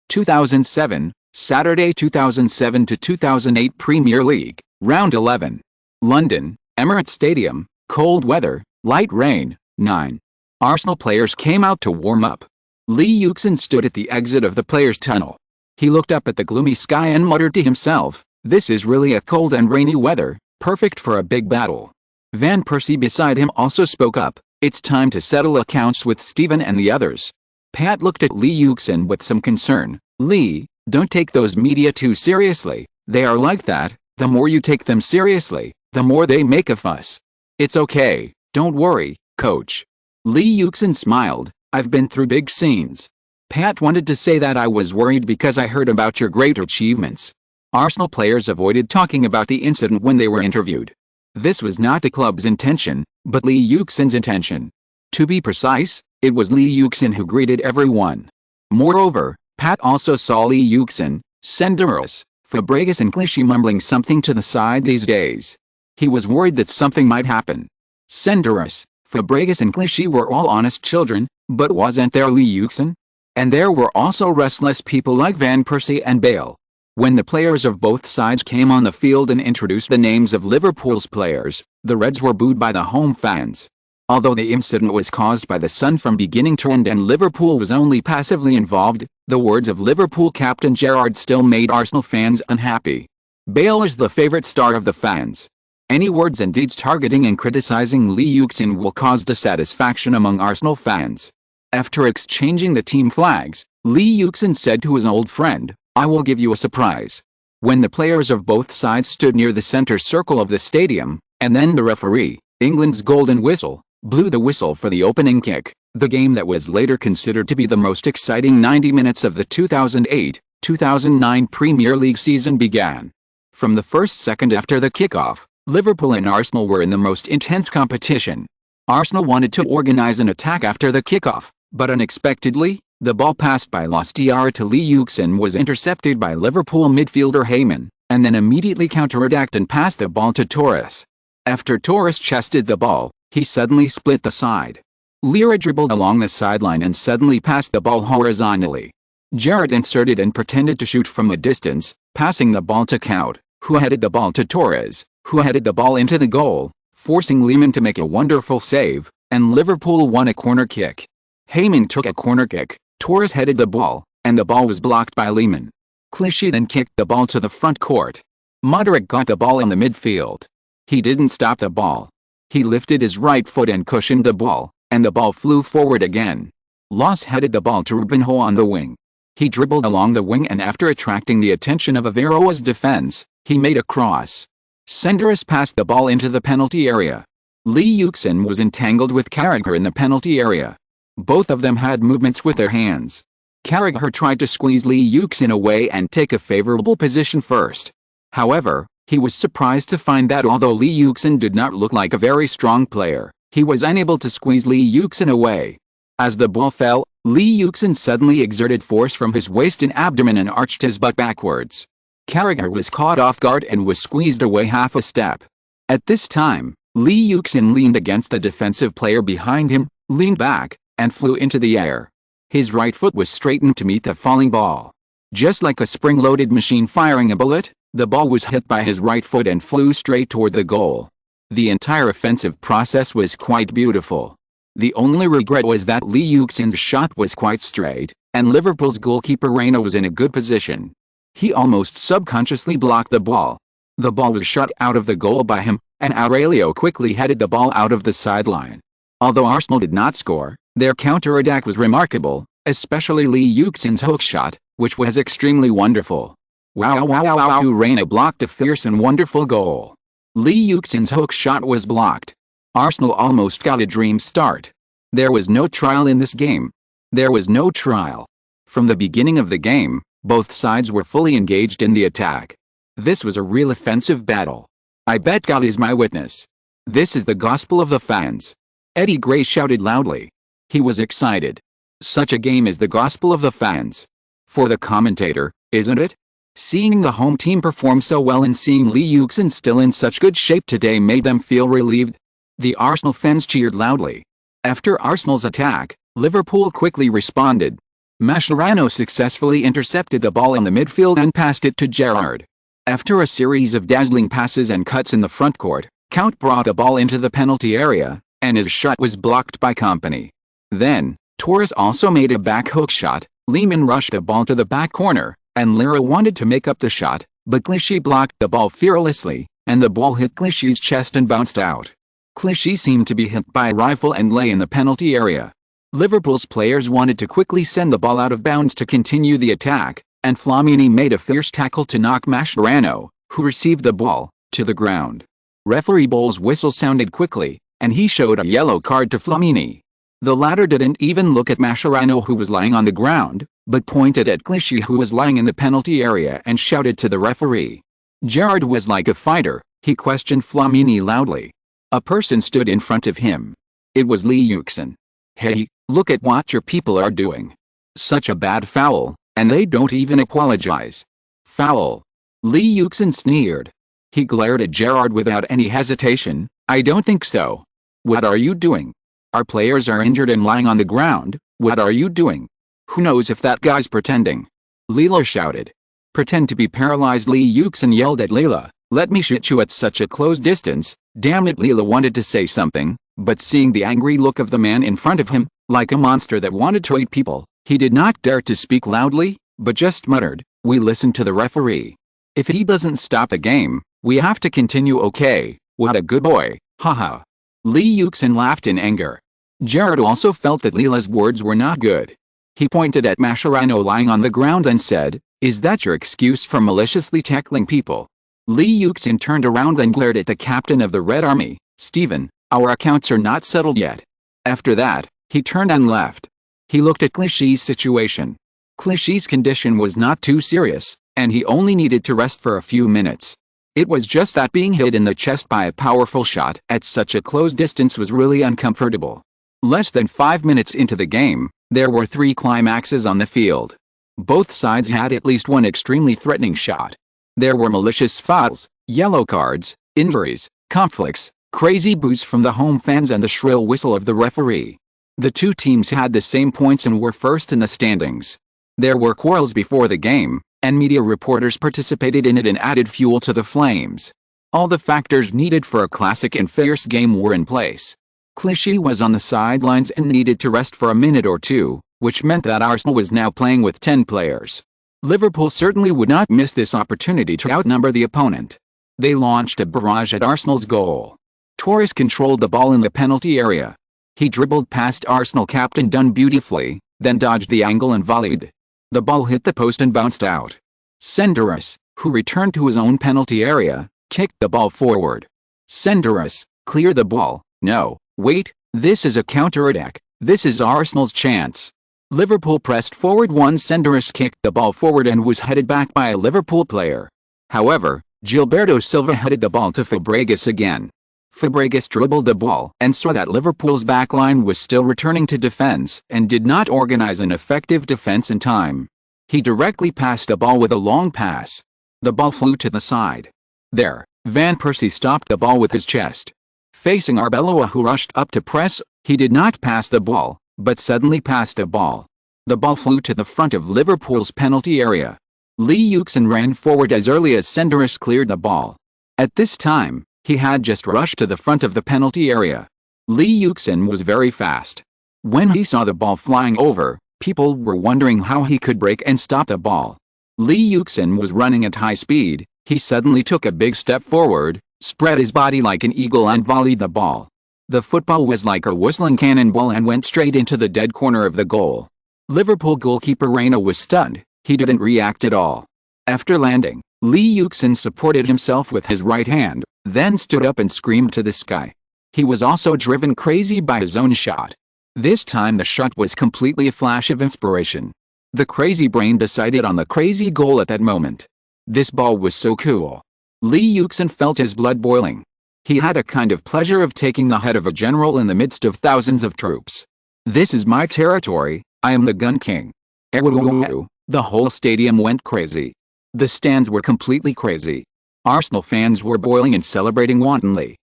[SPEAKER 1] 2007, Saturday 2007 to 2008 Premier League, Round 11. London, Emirates Stadium, cold weather, light rain, 9. Arsenal players came out to warm up. Lee Yuxin stood at the exit of the players' tunnel. He looked up at the gloomy sky and muttered to himself, "This is really a cold and rainy weather, perfect for a big battle." Van Persie beside him also spoke up, "It's time to settle accounts with Steven and the others." Pat looked at Lee Yuxin with some concern. "Lee, don't take those media too seriously. They are like that. The more you take them seriously, the more they make a fuss." "It's okay, don't worry, coach." Lee Yuxin smiled, "I've been through big scenes." Pat wanted to say that I was worried because I heard about your great achievements. Arsenal players avoided talking about the incident when they were interviewed. This was not the club's intention, but Lee Yuxin's intention. To be precise, it was Lee Yuxin who greeted everyone. Moreover, Pat also saw Lee Yuxin, Senderos, Fabregas and Clichy mumbling something to the side these days. He was worried that something might happen. Senderos, Fabregas and Clichy were all honest children, but wasn't there Lee Yuxin? And there were also restless people like Van Persie and Bale. When the players of both sides came on the field and introduced the names of Liverpool's players, the Reds were booed by the home fans. Although the incident was caused by the sun from beginning to end and Liverpool was only passively involved, the words of Liverpool captain Gerrard still made Arsenal fans unhappy. Bale is the favorite star of the fans. Any words and deeds targeting and criticizing Lee Yuxin will cause dissatisfaction among Arsenal fans. After exchanging the team flags, Lee Yuxin said to his old friend, "I will give you a surprise." When the players of both sides stood near the center circle of the stadium, and then the referee, England's golden whistle, blew the whistle for the opening kick, the game that was later considered to be the most exciting 90 minutes of the 2008-2009 Premier League season began. From the first second after the kickoff, Liverpool and Arsenal were in the most intense competition. Arsenal wanted to organize an attack after the kickoff, but unexpectedly, the ball passed by Loss Diarra to Lee Yuxin was intercepted by Liverpool midfielder Heyman, and then immediately counterattacked and passed the ball to Torres. After Torres chested the ball, he suddenly split the side. Lira dribbled along the sideline and suddenly passed the ball horizontally. Gerrard inserted and pretended to shoot from a distance, passing the ball to Cout, who headed the ball to Torres, who headed the ball into the goal, forcing Lehmann to make a wonderful save, and Liverpool won a corner kick. Heyman took a corner kick, Torres headed the ball, and the ball was blocked by Lehmann. Clichy then kicked the ball to the front court. Modric got the ball in the midfield. He didn't stop the ball. He lifted his right foot and cushioned the ball, and the ball flew forward again. Loss headed the ball to Rubinho on the wing. He dribbled along the wing and after attracting the attention of Averoa's defense, he made a cross. Senderos passed the ball into the penalty area. Lee Yuxin was entangled with Carragher in the penalty area. Both of them had movements with their hands. Carragher tried to squeeze Lee Yuxin away and take a favorable position first. However, he was surprised to find that although Lee Yuxin did not look like a very strong player, he was unable to squeeze Lee Yuxin away. As the ball fell, Lee Yuxin suddenly exerted force from his waist and abdomen and arched his butt backwards. Carragher was caught off guard and was squeezed away half a step. At this time, Lee Yuxin leaned against the defensive player behind him, leaned back, and flew into the air. His right foot was straightened to meet the falling ball. Just like a spring-loaded machine firing a bullet, the ball was hit by his right foot and flew straight toward the goal. The entire offensive process was quite beautiful. The only regret was that Lee Yuxin's shot was quite straight, and Liverpool's goalkeeper Reina was in a good position. He almost subconsciously blocked the ball. The ball was shot out of the goal by him, and Aurelio quickly headed the ball out of the sideline. Although Arsenal did not score, their counter-attack was remarkable, especially Lee Yuxin's hook shot, which was extremely wonderful. Wow wow wow wow, Reina blocked a fierce and wonderful goal. Lee Yuxin's hook shot was blocked. Arsenal almost got a dream start. There was no trial in this game. There was no trial. From the beginning of the game, both sides were fully engaged in the attack. This was a real offensive battle. I bet God is my witness. This is the gospel of the fans. Eddie Gray shouted loudly. He was excited. Such a game is the gospel of the fans. For the commentator, isn't it? Seeing the home team perform so well and seeing Lee Yuxin still in such good shape today made them feel relieved. The Arsenal fans cheered loudly. After Arsenal's attack, Liverpool quickly responded. Mascherano successfully intercepted the ball in the midfield and passed it to Gerrard. After a series of dazzling passes and cuts in the front court, Count brought the ball into the penalty area, and his shot was blocked by Kompany. Then, Torres also made a back hook shot. Lehmann rushed the ball to the back corner, and Lira wanted to make up the shot, but Clichy blocked the ball fearlessly, and the ball hit Clichy's chest and bounced out. Clichy seemed to be hit by a rifle and lay in the penalty area. Liverpool's players wanted to quickly send the ball out of bounds to continue the attack, and Flamini made a fierce tackle to knock Mascherano, who received the ball, to the ground. Referee Bowles' whistle sounded quickly, and he showed a yellow card to Flamini. The latter didn't even look at Mascherano, who was lying on the ground, but pointed at Clichy, who was lying in the penalty area, and shouted to the referee. Gerrard was like a fighter. He questioned Flamini loudly. A person stood in front of him. It was Lee Yuxin. Hey, look at what your people are doing. Such a bad foul, and they don't even apologize. Foul. Lee Yuxin sneered. He glared at Gerrard without any hesitation. I don't think so. What are you doing? Our players are injured and lying on the ground. What are you doing? Who knows if that guy's pretending? Leela shouted. Pretend to be paralyzed, Lee Yuxin yelled at Leela. Let me shoot you at such a close distance. Damn it, Leela wanted to say something, but seeing the angry look of the man in front of him, like a monster that wanted to eat people, he did not dare to speak loudly, but just muttered, we listen to the referee. If he doesn't stop the game, we have to continue. Okay, what a good boy, haha. Lee Yuxin laughed in anger. Gerrard also felt that Leela's words were not good. He pointed at Mascherano lying on the ground and said, is that your excuse for maliciously tackling people? Lee Yuxin turned around and glared at the captain of the Red Army. Stephen, our accounts are not settled yet. After that, he turned and left. He looked at Clichy's situation. Clichy's condition was not too serious, and he only needed to rest for a few minutes. It was just that being hit in the chest by a powerful shot at such a close distance was really uncomfortable. Less than 5 minutes into the game, there were 3 climaxes on the field. Both sides had at least one extremely threatening shot. There were malicious fouls, yellow cards, injuries, conflicts, crazy boos from the home fans and the shrill whistle of the referee. The two teams had the same points and were first in the standings. There were quarrels before the game, and media reporters participated in it and added fuel to the flames. All the factors needed for a classic and fierce game were in place. Clichy was on the sidelines and needed to rest for a minute or two, which meant that Arsenal was now playing with 10 players. Liverpool certainly would not miss this opportunity to outnumber the opponent. They launched a barrage at Arsenal's goal. Torres controlled the ball in the penalty area. He dribbled past Arsenal captain Dunn beautifully, then dodged the angle and volleyed. The ball hit the post and bounced out. Senderos, who returned to his own penalty area, kicked the ball forward. Senderos, clear the ball. No, wait, this is a counter-attack. This is Arsenal's chance. Liverpool pressed forward once Senderos kicked the ball forward and was headed back by a Liverpool player. However, Gilberto Silva headed the ball to Fabregas again. Fabregas dribbled the ball and saw that Liverpool's backline was still returning to defense and did not organize an effective defense in time. He directly passed the ball with a long pass. The ball flew to the side. There, Van Persie stopped the ball with his chest. Facing Arbeloa, who rushed up to press, he did not pass the ball, but suddenly passed the ball. The ball flew to the front of Liverpool's penalty area. Lee Yuxin ran forward as early as Senderos cleared the ball. At this time, he had just rushed to the front of the penalty area. Lee Yuxin was very fast. When he saw the ball flying over, people were wondering how he could break and stop the ball. Lee Yuxin was running at high speed. He suddenly took a big step forward, spread his body like an eagle and volleyed the ball. The football was like a whistling cannonball and went straight into the dead corner of the goal. Liverpool goalkeeper Reina was stunned. He didn't react at all. After landing, Lee Yuxin supported himself with his right hand, then stood up and screamed to the sky. He was also driven crazy by his own shot. This time the shot was completely a flash of inspiration. The crazy brain decided on the crazy goal at that moment. This ball was so cool. Lee Yuxin felt his blood boiling. He had a kind of pleasure of taking the head of a general in the midst of thousands of troops. This is my territory, I am the gun king. The whole stadium went crazy. The stands were completely crazy. Arsenal fans were boiling and celebrating wantonly.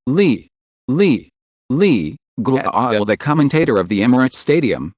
[SPEAKER 1] Lee, the commentator of the Emirates Stadium,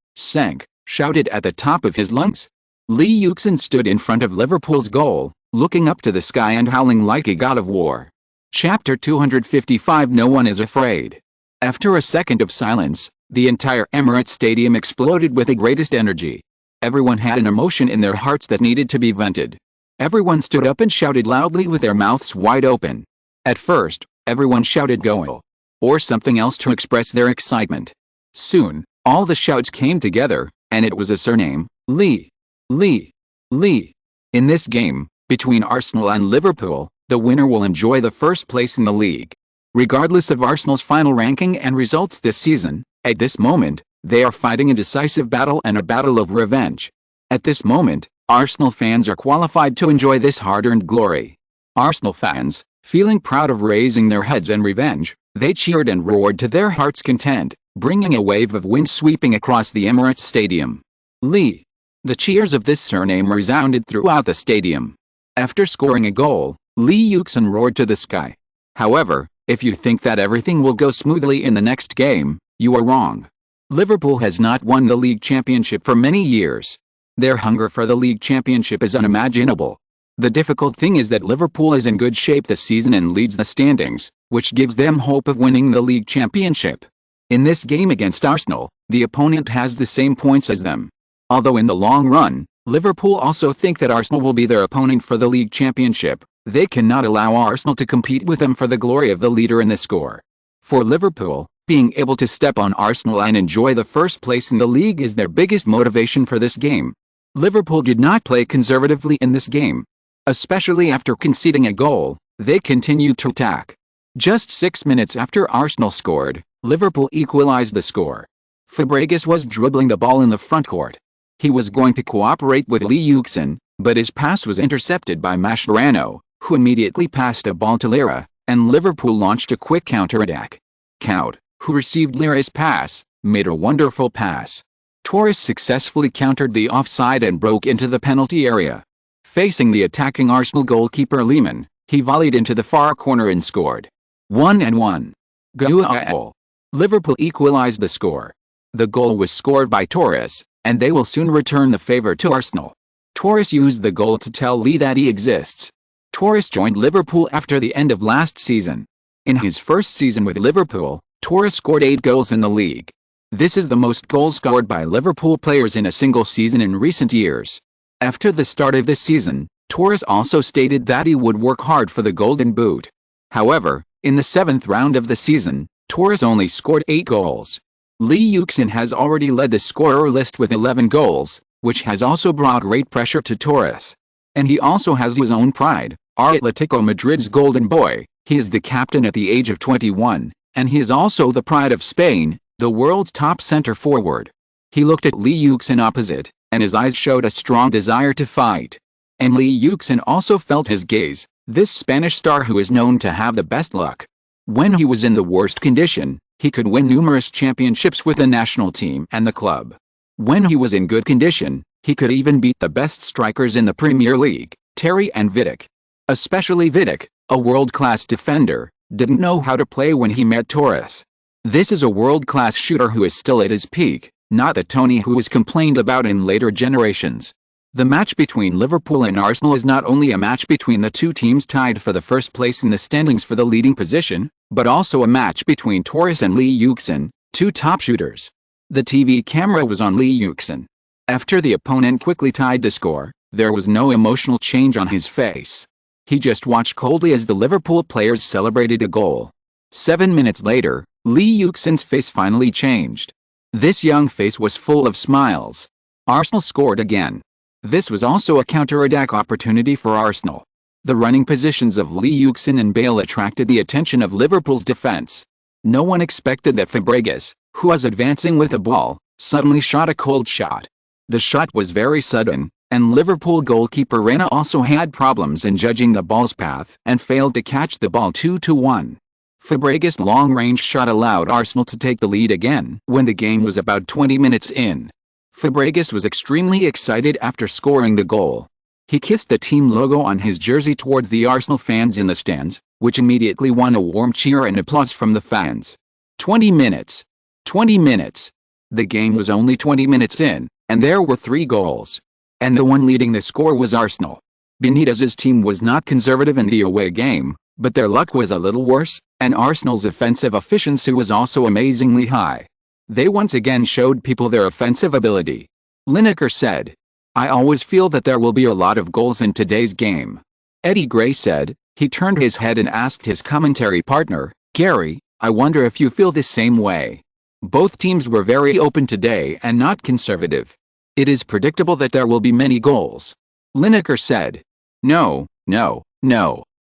[SPEAKER 1] shouted at the top of his lungs. Lee Yuxin stood in front of Liverpool's goal, looking up to the sky and howling like a god of war. Chapter 255 No one is afraid. After a second of silence, the entire Emirates Stadium exploded with the greatest energy. Everyone had an emotion in their hearts that needed to be vented. Everyone stood up and shouted loudly with their mouths wide open. At first, everyone shouted "Go!" or something else to express their excitement. Soon, all the shouts came together, and it was a surname, Lee. In this game, between Arsenal and Liverpool, the winner will enjoy the first place in the league. Regardless of Arsenal's final ranking and results this season, at this moment, they are fighting a decisive battle and a battle of revenge. At this moment, Arsenal fans are qualified to enjoy this hard-earned glory. Arsenal fans, feeling proud of raising their heads and revenge, they cheered and roared to their heart's content, bringing a wave of wind sweeping across the Emirates Stadium. Lee. The cheers of this surname resounded throughout the stadium. After scoring a goal, Lee Yuxin roared to the sky. However, if you think that everything will go smoothly in the next game, you are wrong. Liverpool has not won the league championship for many years. Their hunger for the league championship is unimaginable. The difficult thing is that Liverpool is in good shape this season and leads the standings, which gives them hope of winning the league championship. In this game against Arsenal, the opponent has the same points as them. Although in the long run, Liverpool also think that Arsenal will be their opponent for the league championship, they cannot allow Arsenal to compete with them for the glory of the leader in the score. For Liverpool, being able to step on Arsenal and enjoy the first place in the league is their biggest motivation for this game. Liverpool did not play conservatively in this game. Especially after conceding a goal, they continued to attack. Just 6 minutes after Arsenal scored, Liverpool equalized the score. Fabregas was dribbling the ball in the front court. He was going to cooperate with Lee Yuxin, but his pass was intercepted by Mascherano, who immediately passed a ball to Lira, and Liverpool launched a quick counter-attack. Caud, who received Lira's pass, made a wonderful pass. Torres successfully countered the offside and broke into the penalty area. Facing the attacking Arsenal goalkeeper Lehmann, he volleyed into the far corner and scored. 1-1. Goal. Liverpool equalized the score. The goal was scored by Torres, and they will soon return the favor to Arsenal. Torres used the goal to tell Lee that he exists. Torres joined Liverpool after the end of last season. In his first season with Liverpool, Torres scored 8 goals in the league. This is the most goals scored by Liverpool players in a single season in recent years. After the start of this season, Torres also stated that he would work hard for the Golden Boot. However, in the 7th round of the season, Torres only scored 8 goals. Lee Yuxin has already led the scorer list with 11 goals, which has also brought great pressure to Torres. And he also has his own pride, Atletico Madrid's golden boy. He is the captain at the age of 21, and he is also the pride of Spain, the world's top center forward. He looked at Lee Yuxin opposite, and his eyes showed a strong desire to fight. And Lee Yuxin also felt his gaze, this Spanish star who is known to have the best luck. When he was in the worst condition, he could win numerous championships with the national team and the club. When he was in good condition, he could even beat the best strikers in the Premier League, Terry and Vidic. Especially Vidic, a world-class defender, didn't know how to play when he met Torres. This is a world-class shooter who is still at his peak, not the Tony who was complained about in later generations. The match between Liverpool and Arsenal is not only a match between the two teams tied for the first place in the standings for the leading position, but also a match between Torres and Lee Yuxin, two top shooters. The TV camera was on Lee Yuxin. After the opponent quickly tied the score, there was no emotional change on his face. He just watched coldly as the Liverpool players celebrated a goal. 7 minutes later, Lee Yuxin's face finally changed. This young face was full of smiles. Arsenal scored again. This was also a counter-attack opportunity for Arsenal. The running positions of Lee Yuxin and Bale attracted the attention of Liverpool's defense. No one expected that Fabregas, who was advancing with the ball, suddenly shot a cold shot. The shot was very sudden, and Liverpool goalkeeper Reina also had problems in judging the ball's path and failed to catch the ball 2-1. Fabregas' long-range shot allowed Arsenal to take the lead again when the game was about 20 minutes in. Fabregas was extremely excited after scoring the goal. He kissed the team logo on his jersey towards the Arsenal fans in the stands, which immediately won a warm cheer and applause from the fans. 20 minutes. 20 minutes. The game was only 20 minutes in, and there were 3 goals. And the one leading the score was Arsenal. Benitez's team was not conservative in the away game, but their luck was a little worse, and Arsenal's offensive efficiency was also amazingly high. They once again showed people their offensive ability. Lineker said, "I always feel that there will be a lot of goals in today's game." Eddie Gray said, he turned his head and asked his commentary partner, "Gary, I wonder if you feel the same way." Both teams were very open today and not conservative. "It is predictable that there will be many goals." Lineker said. No.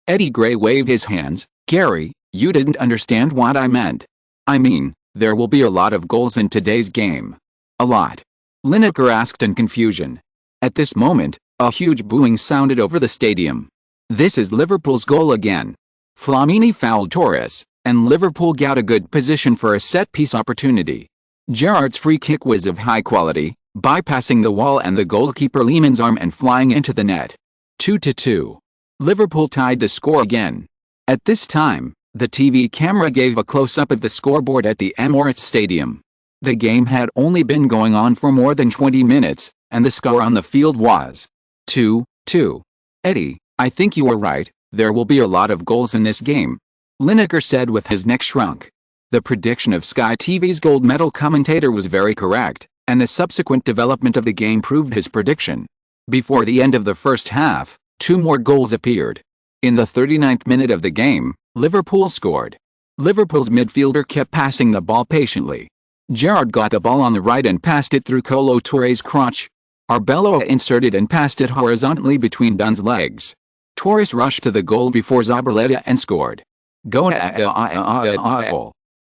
[SPEAKER 1] Eddie Gray waved his hands. "Gary, you didn't understand what I meant. I mean, there will be a lot of goals in today's game." "A lot?" Lineker asked in confusion. At this moment, a huge booing sounded over the stadium. This is Liverpool's goal again. Flamini fouled Torres, and Liverpool got a good position for a set-piece opportunity. Gerrard's free kick was of high quality, bypassing the wall and the goalkeeper Lehmann's arm and flying into the net. 2-2. Liverpool tied the score again. At this time, the TV camera gave a close-up of the scoreboard at the Emirates Stadium. The game had only been going on for more than 20 minutes, and the score on the field was 2-2. "Eddie, I think you are right, there will be a lot of goals in this game," Lineker said with his neck shrunk. The prediction of Sky TV's gold medal commentator was very correct, and the subsequent development of the game proved his prediction. Before the end of the first half, 2 more goals appeared. In the 39th minute of the game, Liverpool scored. Liverpool's midfielder kept passing the ball patiently. Gerrard got the ball on the right and passed it through Kolo Touré's crotch. Arbeloa inserted and passed it horizontally between Dunn's legs. Torres rushed to the goal before Zabaleta and scored.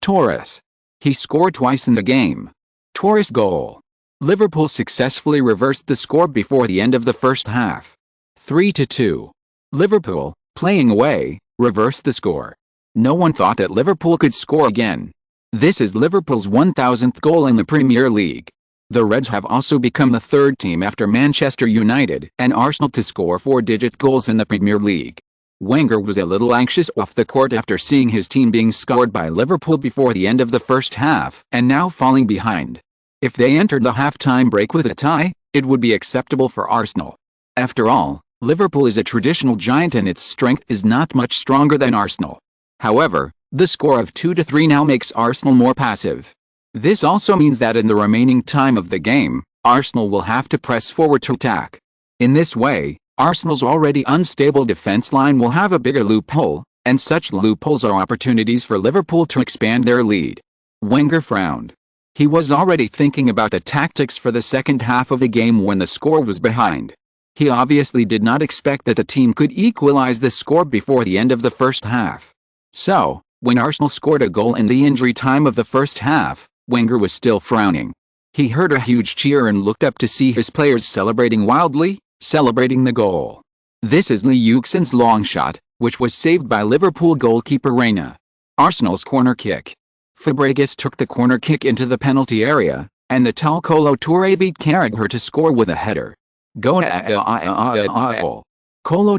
[SPEAKER 1] Torres. He scored twice in the game. Torres goal. Liverpool successfully reversed the score before the end of the first half. 3-2. Liverpool, playing away, reversed the score. No one thought that Liverpool could score again. This is Liverpool's 1,000th goal in the Premier League. The Reds have also become the 3rd team after Manchester United and Arsenal to score 4-digit goals in the Premier League. Wenger was a little anxious off the court after seeing his team being scored by Liverpool before the end of the first half and now falling behind. If they entered the half-time break with a tie, it would be acceptable for Arsenal. After all, Liverpool is a traditional giant and its strength is not much stronger than Arsenal. However, the score of 2-3 now makes Arsenal more passive. This also means that in the remaining time of the game, Arsenal will have to press forward to attack. In this way, Arsenal's already unstable defense line will have a bigger loophole, and such loopholes are opportunities for Liverpool to expand their lead. Wenger frowned. He was already thinking about the tactics for the second half of the game when the score was behind. He obviously did not expect that the team could equalize the score before the end of the first half. So, when Arsenal scored a goal in the injury time of the first half, Wenger was still frowning. He heard a huge cheer and looked up to see his players celebrating wildly, celebrating the goal. This is Lee Yuxin's long shot, which was saved by Liverpool goalkeeper Reina. Arsenal's corner kick. Fabregas took the corner kick into the penalty area, and the tall Kolo Touré beat Carragher to score with a header. Kolo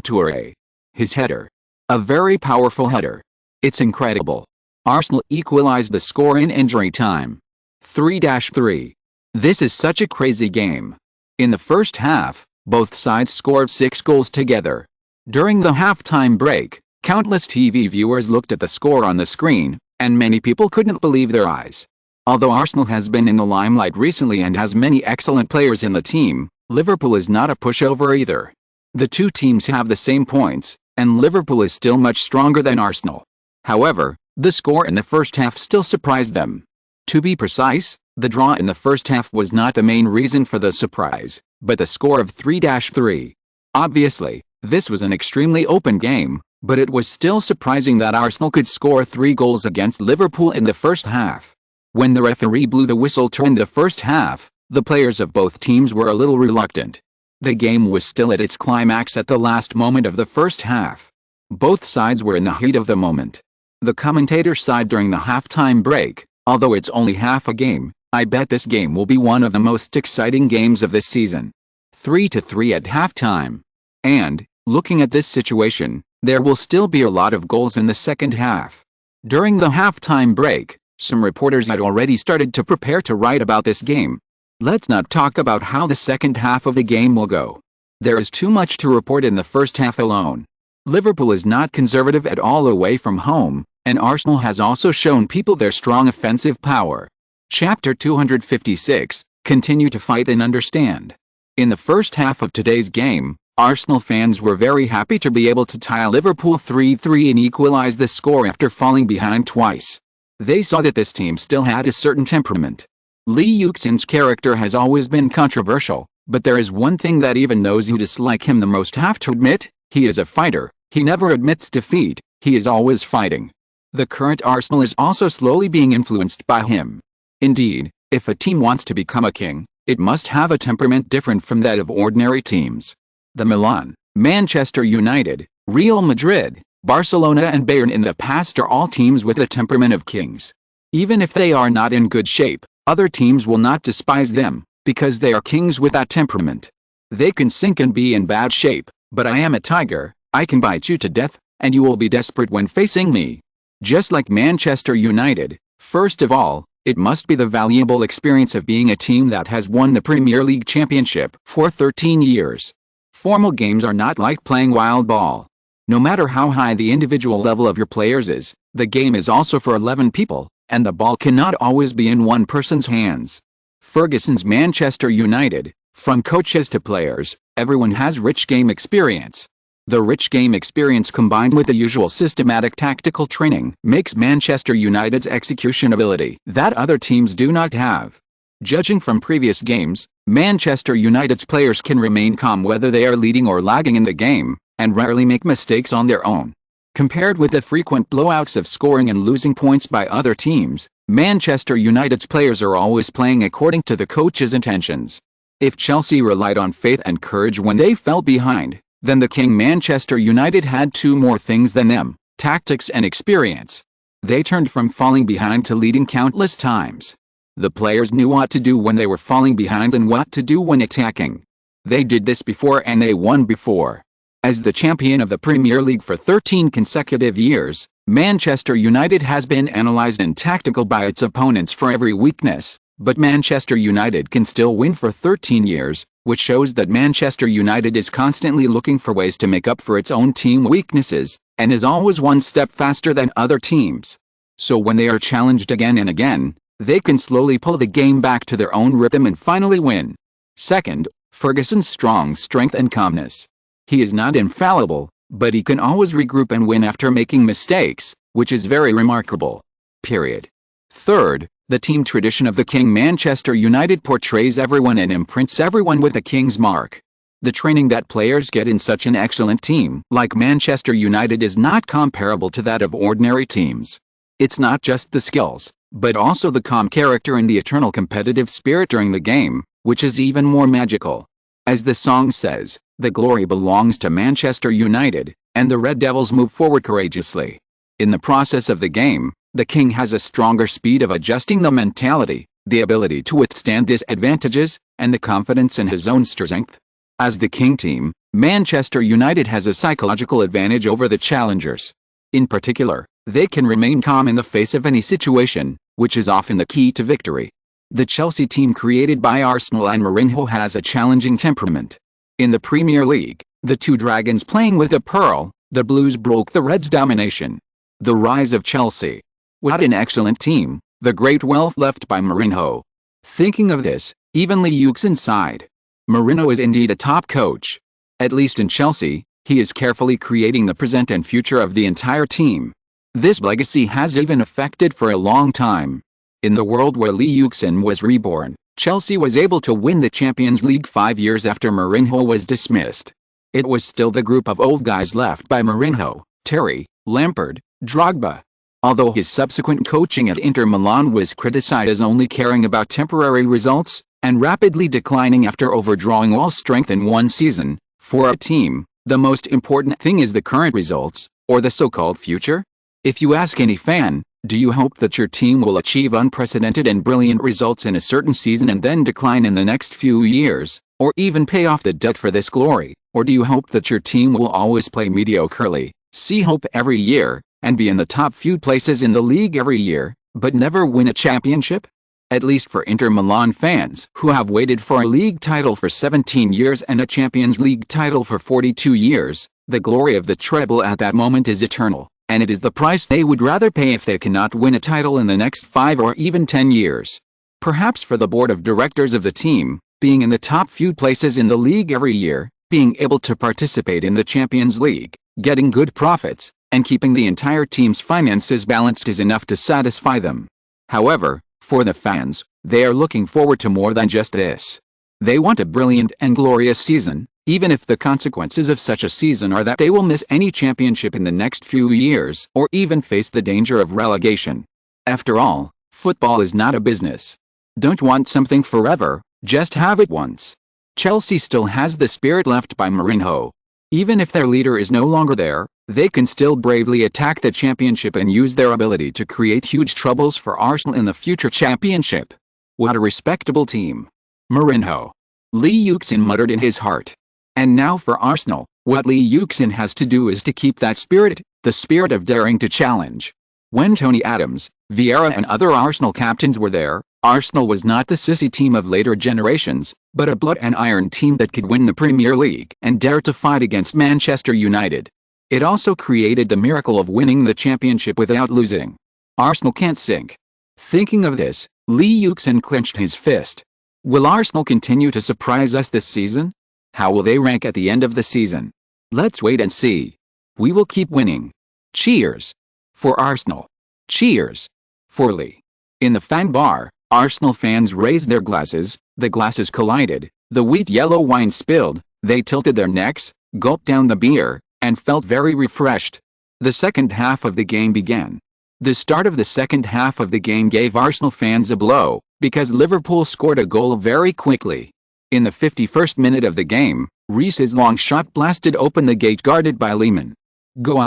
[SPEAKER 1] Touré. His header. A very powerful header. It's incredible. Arsenal equalized the score in injury time. 3-3. This is such a crazy game. In the first half, both sides scored 6 goals together. During the halftime break, countless TV viewers looked at the score on the screen, and many people couldn't believe their eyes. Although Arsenal has been in the limelight recently and has many excellent players in the team, Liverpool is not a pushover either. The two teams have the same points, and Liverpool is still much stronger than Arsenal. However, the score in the first half still surprised them. To be precise, the draw in the first half was not the main reason for the surprise, but the score of 3-3. Obviously, this was an extremely open game, but it was still surprising that Arsenal could score 3 goals against Liverpool in the first half. When the referee blew the whistle to end the first half, the players of both teams were a little reluctant. The game was still at its climax at the last moment of the first half. Both sides were in the heat of the moment. The commentator sighed during the halftime break, "Although it's only half a game, I bet this game will be one of the most exciting games of this season." 3-3 at halftime. And, looking at this situation, there will still be a lot of goals in the second half. During the halftime break, some reporters had already started to prepare to write about this game. Let's not talk about how the second half of the game will go. There is too much to report in the first half alone. Liverpool is not conservative at all away from home, and Arsenal has also shown people their strong offensive power. Chapter 256, Continue to Fight and Understand. In the first half of today's game, Arsenal fans were very happy to be able to tie Liverpool 3-3 and equalize the score after falling behind twice. They saw that this team still had a certain temperament. Lee Yuxin's character has always been controversial, but there is one thing that even those who dislike him the most have to admit: he is a fighter. He never admits defeat, he is always fighting. The current Arsenal is also slowly being influenced by him. Indeed, if a team wants to become a king, it must have a temperament different from that of ordinary teams. The Milan, Manchester United, Real Madrid, Barcelona and Bayern in the past are all teams with the temperament of kings. Even if they are not in good shape, other teams will not despise them, because they are kings with that temperament. They can sink and be in bad shape, but I am a tiger. I can bite you to death, and you will be desperate when facing me. Just like Manchester United, first of all, it must be the valuable experience of being a team that has won the Premier League championship for 13 years. Formal games are not like playing wild ball. No matter how high the individual level of your players is, the game is also for 11 people, and the ball cannot always be in one person's hands. Ferguson's Manchester United, from coaches to players, everyone has rich game experience. The rich game experience combined with the usual systematic tactical training makes Manchester United's execution ability that other teams do not have. Judging from previous games, Manchester United's players can remain calm whether they are leading or lagging in the game, and rarely make mistakes on their own. Compared with the frequent blowouts of scoring and losing points by other teams, Manchester United's players are always playing according to the coach's intentions. If Chelsea relied on faith and courage when they fell behind, then the king Manchester United had 2 more things than them: tactics and experience. They turned from falling behind to leading countless times. The players knew what to do when they were falling behind and what to do when attacking. They did this before and they won before. As the champion of the Premier League for 13 consecutive years, Manchester United has been analyzed and tactical by its opponents for every weakness, but Manchester United can still win for 13 years, which shows that Manchester United is constantly looking for ways to make up for its own team weaknesses, and is always one step faster than other teams. So when they are challenged again and again, they can slowly pull the game back to their own rhythm and finally win. Second, Ferguson's strong strength and calmness. He is not infallible, but he can always regroup and win after making mistakes, which is very remarkable. Period. Third, the team tradition of the king Manchester United portrays everyone and imprints everyone with the king's mark. The training that players get in such an excellent team like Manchester United is not comparable to that of ordinary teams. It's not just the skills, but also the calm character and the eternal competitive spirit during the game, which is even more magical. As the song says, the glory belongs to Manchester United, and the Red Devils move forward courageously. In the process of the game, the king has a stronger speed of adjusting the mentality, the ability to withstand disadvantages, and the confidence in his own strength. As the king team, Manchester United has a psychological advantage over the challengers. In particular, they can remain calm in the face of any situation, which is often the key to victory. The Chelsea team created by Arsenal and Mourinho has a challenging temperament. In the Premier League, the 2 dragons playing with a pearl, the Blues broke the Reds' domination. The rise of Chelsea. What an excellent team, the great wealth left by Mourinho. Thinking of this, even Lee Yuxin sighed. Mourinho is indeed a top coach. At least in Chelsea, he is carefully creating the present and future of the entire team. This legacy has even affected for a long time. In the world where Yuxin was reborn, Chelsea was able to win the Champions League 5 years after Mourinho was dismissed. It was still the group of old guys left by Mourinho, Terry, Lampard, Drogba. Although his subsequent coaching at Inter Milan was criticized as only caring about temporary results, and rapidly declining after overdrawing all strength in one season, for a team, the most important thing is the current results, or the so-called future. If you ask any fan, do you hope that your team will achieve unprecedented and brilliant results in a certain season and then decline in the next few years, or even pay off the debt for this glory, or do you hope that your team will always play mediocrely, see hope every year, and be in the top few places in the league every year, but never win a championship? At least for Inter Milan fans who have waited for a league title for 17 years and a Champions League title for 42 years, the glory of the treble at that moment is eternal, and it is the price they would rather pay if they cannot win a title in the next 5 or even 10 years. Perhaps for the board of directors of the team, being in the top few places in the league every year, being able to participate in the Champions League, getting good profits, and keeping the entire team's finances balanced is enough to satisfy them. However, for the fans, they are looking forward to more than just this. They want a brilliant and glorious season, even if the consequences of such a season are that they will miss any championship in the next few years or even face the danger of relegation. After all, football is not a business. Don't want something forever, just have it once. Chelsea still has the spirit left by Mourinho. Even if their leader is no longer there, they can still bravely attack the championship and use their ability to create huge troubles for Arsenal in the future championship. What a respectable team. Mourinho. Yuxin muttered in his heart. And now for Arsenal, what Yuxin has to do is to keep that spirit, the spirit of daring to challenge. When Tony Adams, Vieira and other Arsenal captains were there, Arsenal was not the sissy team of later generations, but a blood and iron team that could win the Premier League and dare to fight against Manchester United. It also created the miracle of winning the championship without losing. Arsenal can't sink. Thinking of this, Yuxin clenched his fist. Will Arsenal continue to surprise us this season? How will they rank at the end of the season? Let's wait and see. We will keep winning. Cheers. For Arsenal. Cheers. For Lee. In the fan bar, Arsenal fans raised their glasses, the glasses collided, the wheat yellow wine spilled, they tilted their necks, gulped down the beer, and felt very refreshed. The second half of the game began. The start of the second half of the game gave Arsenal fans a blow, because Liverpool scored a goal very quickly. In the 51st minute of the game, Reece's long shot blasted open the gate guarded by Lehmann. Goal.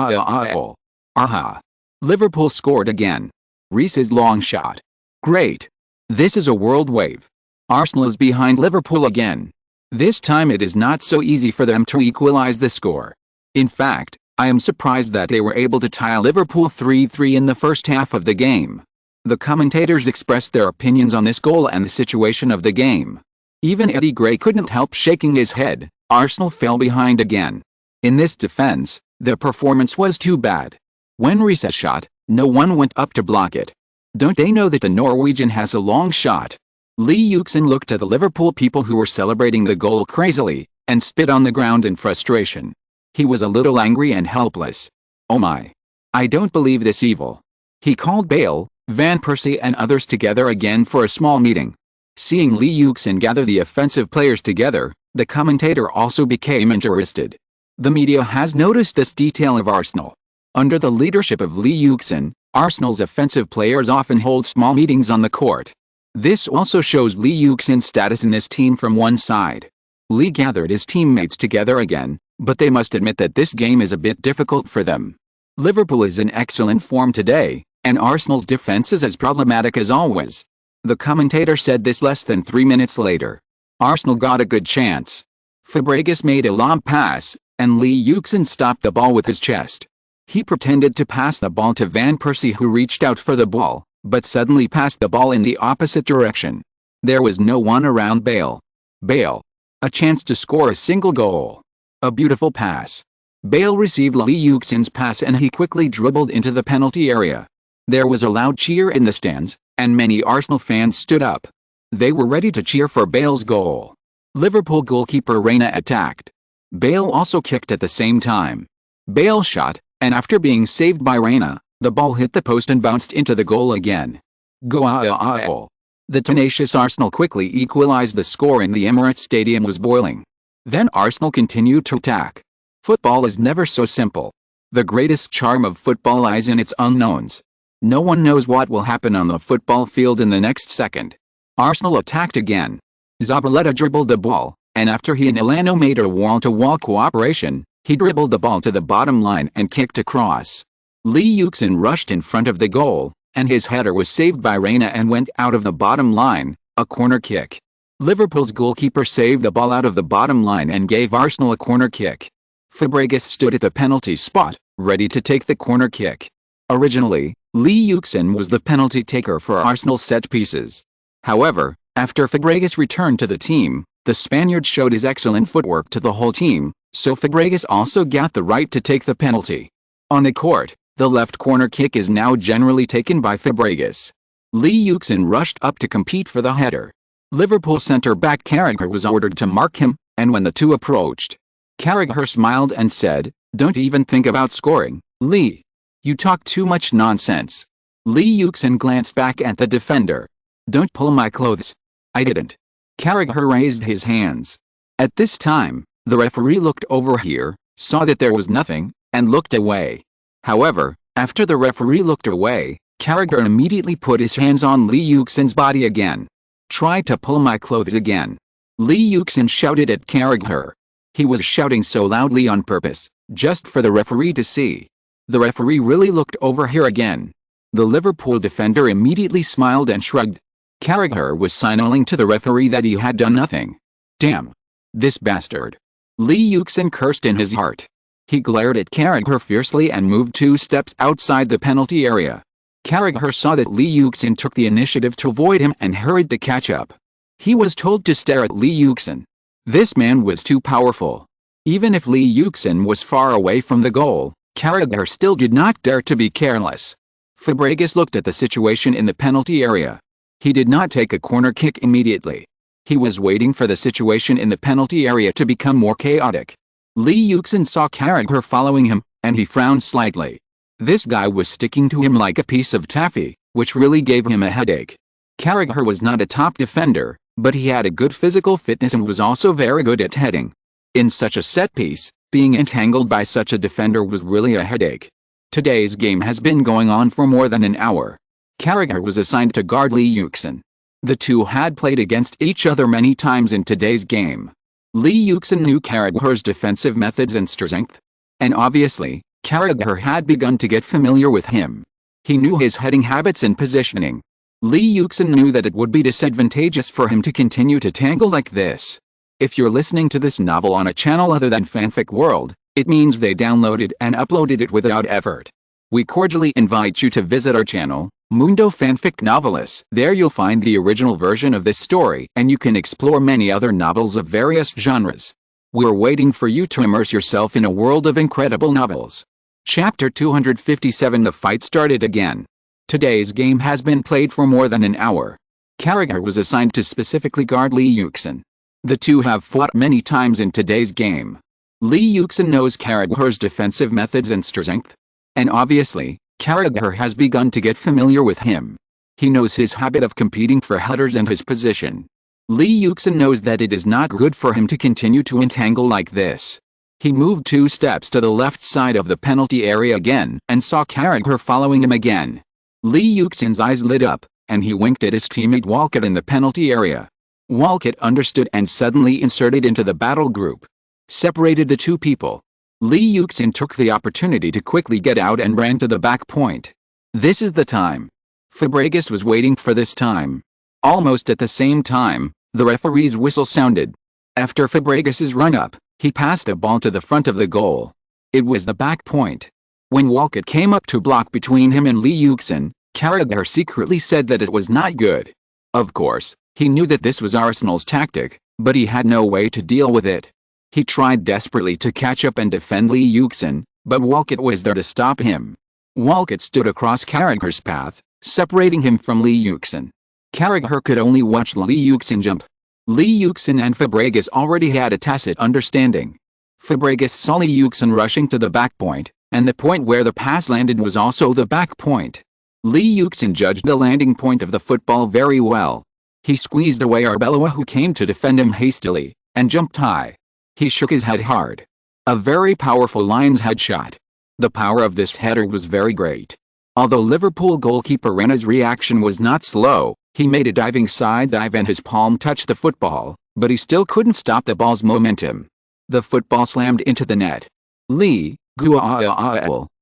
[SPEAKER 1] Aha. Liverpool scored again. Reece's long shot. Great. This is a world wave. Arsenal is behind Liverpool again. This time it is not so easy for them to equalize the score. In fact, I am surprised that they were able to tie Liverpool 3-3 in the first half of the game. The commentators expressed their opinions on this goal and the situation of the game. Even Eddie Gray couldn't help shaking his head. Arsenal fell behind again. In this defense, their performance was too bad. When Reece shot, no one went up to block it. Don't they know that the Norwegian has a long shot? Yuxin looked at the Liverpool people who were celebrating the goal crazily, and spit on the ground in frustration. He was a little angry and helpless. Oh my. I don't believe this evil. He called Bale, Van Persie and others together again for a small meeting. Seeing Yuxin gather the offensive players together, the commentator also became interested. The media has noticed this detail of Arsenal. Under the leadership of Yuxin, Arsenal's offensive players often hold small meetings on the court. This also shows Yuxin's status in this team from one side. Lee gathered his teammates together again, but they must admit that this game is a bit difficult for them. Liverpool is in excellent form today, and Arsenal's defense is as problematic as always. The commentator said this less than 3 minutes later. Arsenal got a good chance. Fabregas made a lob pass, and Yuxin stopped the ball with his chest. He pretended to pass the ball to Van Persie, who reached out for the ball, but suddenly passed the ball in the opposite direction. There was no one around Bale. Bale. A chance to score a single goal. A beautiful pass. Bale received Yuxin's pass and he quickly dribbled into the penalty area. There was a loud cheer in the stands, and many Arsenal fans stood up. They were ready to cheer for Bale's goal. Liverpool goalkeeper Reina attacked. Bale also kicked at the same time. Bale shot, and after being saved by Reina, The ball hit the post and bounced into the goal again. Goal! The tenacious Arsenal quickly equalized the score and the Emirates Stadium was boiling. Then Arsenal continued to attack. Football is never so simple. The greatest charm of football lies in its unknowns. No one knows what will happen on the football field in the next second. Arsenal attacked again. Zabaleta dribbled the ball, and after he and Elano made a wall-to-wall cooperation, he dribbled the ball to the bottom line and kicked across. Lee Yuxin rushed in front of the goal, and his header was saved by Reina and went out of the bottom line, a corner kick. Liverpool's goalkeeper saved the ball out of the bottom line and gave Arsenal a corner kick. Fabregas stood at the penalty spot, ready to take the corner kick. Originally, Lee Yuxin was the penalty taker for Arsenal's set pieces. However, after Fabregas returned to the team, the Spaniard showed his excellent footwork to the whole team, so Fabregas also got the right to take the penalty. On the court, the left corner kick is now generally taken by Fabregas. Lee Yuxin rushed up to compete for the header. Liverpool centre-back Carragher was ordered to mark him, and when the two approached, Carragher smiled and said, "Don't even think about scoring, Lee. You talk too much nonsense." Lee Yuxin glanced back at the defender. "Don't pull my clothes." "I didn't." Carragher raised his hands. At this time, the referee looked over here, saw that there was nothing, and looked away. However, after the referee looked away, Carragher immediately put his hands on Lee Yuxin's body again. "Try to pull my clothes again." Lee Yuxin shouted at Carragher. He was shouting so loudly on purpose, just for the referee to see. The referee really looked over here again. The Liverpool defender immediately smiled and shrugged. Carragher was signaling to the referee that he had done nothing. "Damn! This bastard!" Lee Yuxin cursed in his heart. He glared at Carragher fiercely and moved 2 steps outside the penalty area. Carragher saw that Lee Yuxin took the initiative to avoid him and hurried to catch up. He was told to stare at Lee Yuxin. This man was too powerful. Even if Lee Yuxin was far away from the goal, Carragher still did not dare to be careless. Fabregas looked at the situation in the penalty area. He did not take a corner kick immediately. He was waiting for the situation in the penalty area to become more chaotic. Lee Yuxin saw Carragher following him, and he frowned slightly. This guy was sticking to him like a piece of taffy, which really gave him a headache. Carragher was not a top defender, but he had a good physical fitness and was also very good at heading. In such a set piece, being entangled by such a defender was really a headache. Today's game has been going on for more than an hour. Carragher was assigned to guard Lee Yuxin. The two had played against each other many times in today's game. Lee Yuxin knew Carragher's defensive methods and strength. And obviously, Carragher had begun to get familiar with him. He knew his heading habits and positioning. Lee Yuxin knew that it would be disadvantageous for him to continue to tangle like this. If you're listening to this novel on a channel other than Fanfic World, it means they downloaded and uploaded it without effort. We cordially invite you to visit our channel, Mundo Fanfic Novelis. There you'll find the original version of this story and you can explore many other novels of various genres. We're waiting for you to immerse yourself in a world of incredible novels. Chapter 257. The fight started again. Today's game has been played for more than an hour. Carragher was assigned to specifically guard Lee Yuxin. The two have fought many times in today's game. Lee Yuxin knows Carragher's defensive methods and strength. And obviously, Carragher has begun to get familiar with him. He knows his habit of competing for headers and his position. Lee Yuxin knows that it is not good for him to continue to entangle like this. He moved 2 steps to the left side of the penalty area again and saw Carragher following him again. Lee Yuxin's eyes lit up, and he winked at his teammate Walcott in the penalty area. Walcott understood and suddenly inserted into the battle group. Separated the two people. Lee Yuxin took the opportunity to quickly get out and ran to the back point. This is the time. Fabregas was waiting for this time. Almost at the same time, the referee's whistle sounded. After Fabregas's run-up, he passed a ball to the front of the goal. It was the back point. When Walcott came up to block between him and Lee Yuxin, Carragher secretly said that it was not good. Of course, he knew that this was Arsenal's tactic, but he had no way to deal with it. He tried desperately to catch up and defend Lee Yuxin, but Walcott was there to stop him. Walcott stood across Carragher's path, separating him from Lee Yuxin. Carragher could only watch Lee Yuxin jump. Lee Yuxin and Fabregas already had a tacit understanding. Fabregas saw Lee Yuxin rushing to the back point, and the point where the pass landed was also the back point. Lee Yuxin judged the landing point of the football very well. He squeezed away Arbeloa, who came to defend him hastily, and jumped high. He shook his head hard. A very powerful lion's head shot. The power of this header was very great. Although Liverpool goalkeeper Rena's reaction was not slow, he made a diving side dive and his palm touched the football, but he still couldn't stop the ball's momentum. The football slammed into the net. Lee,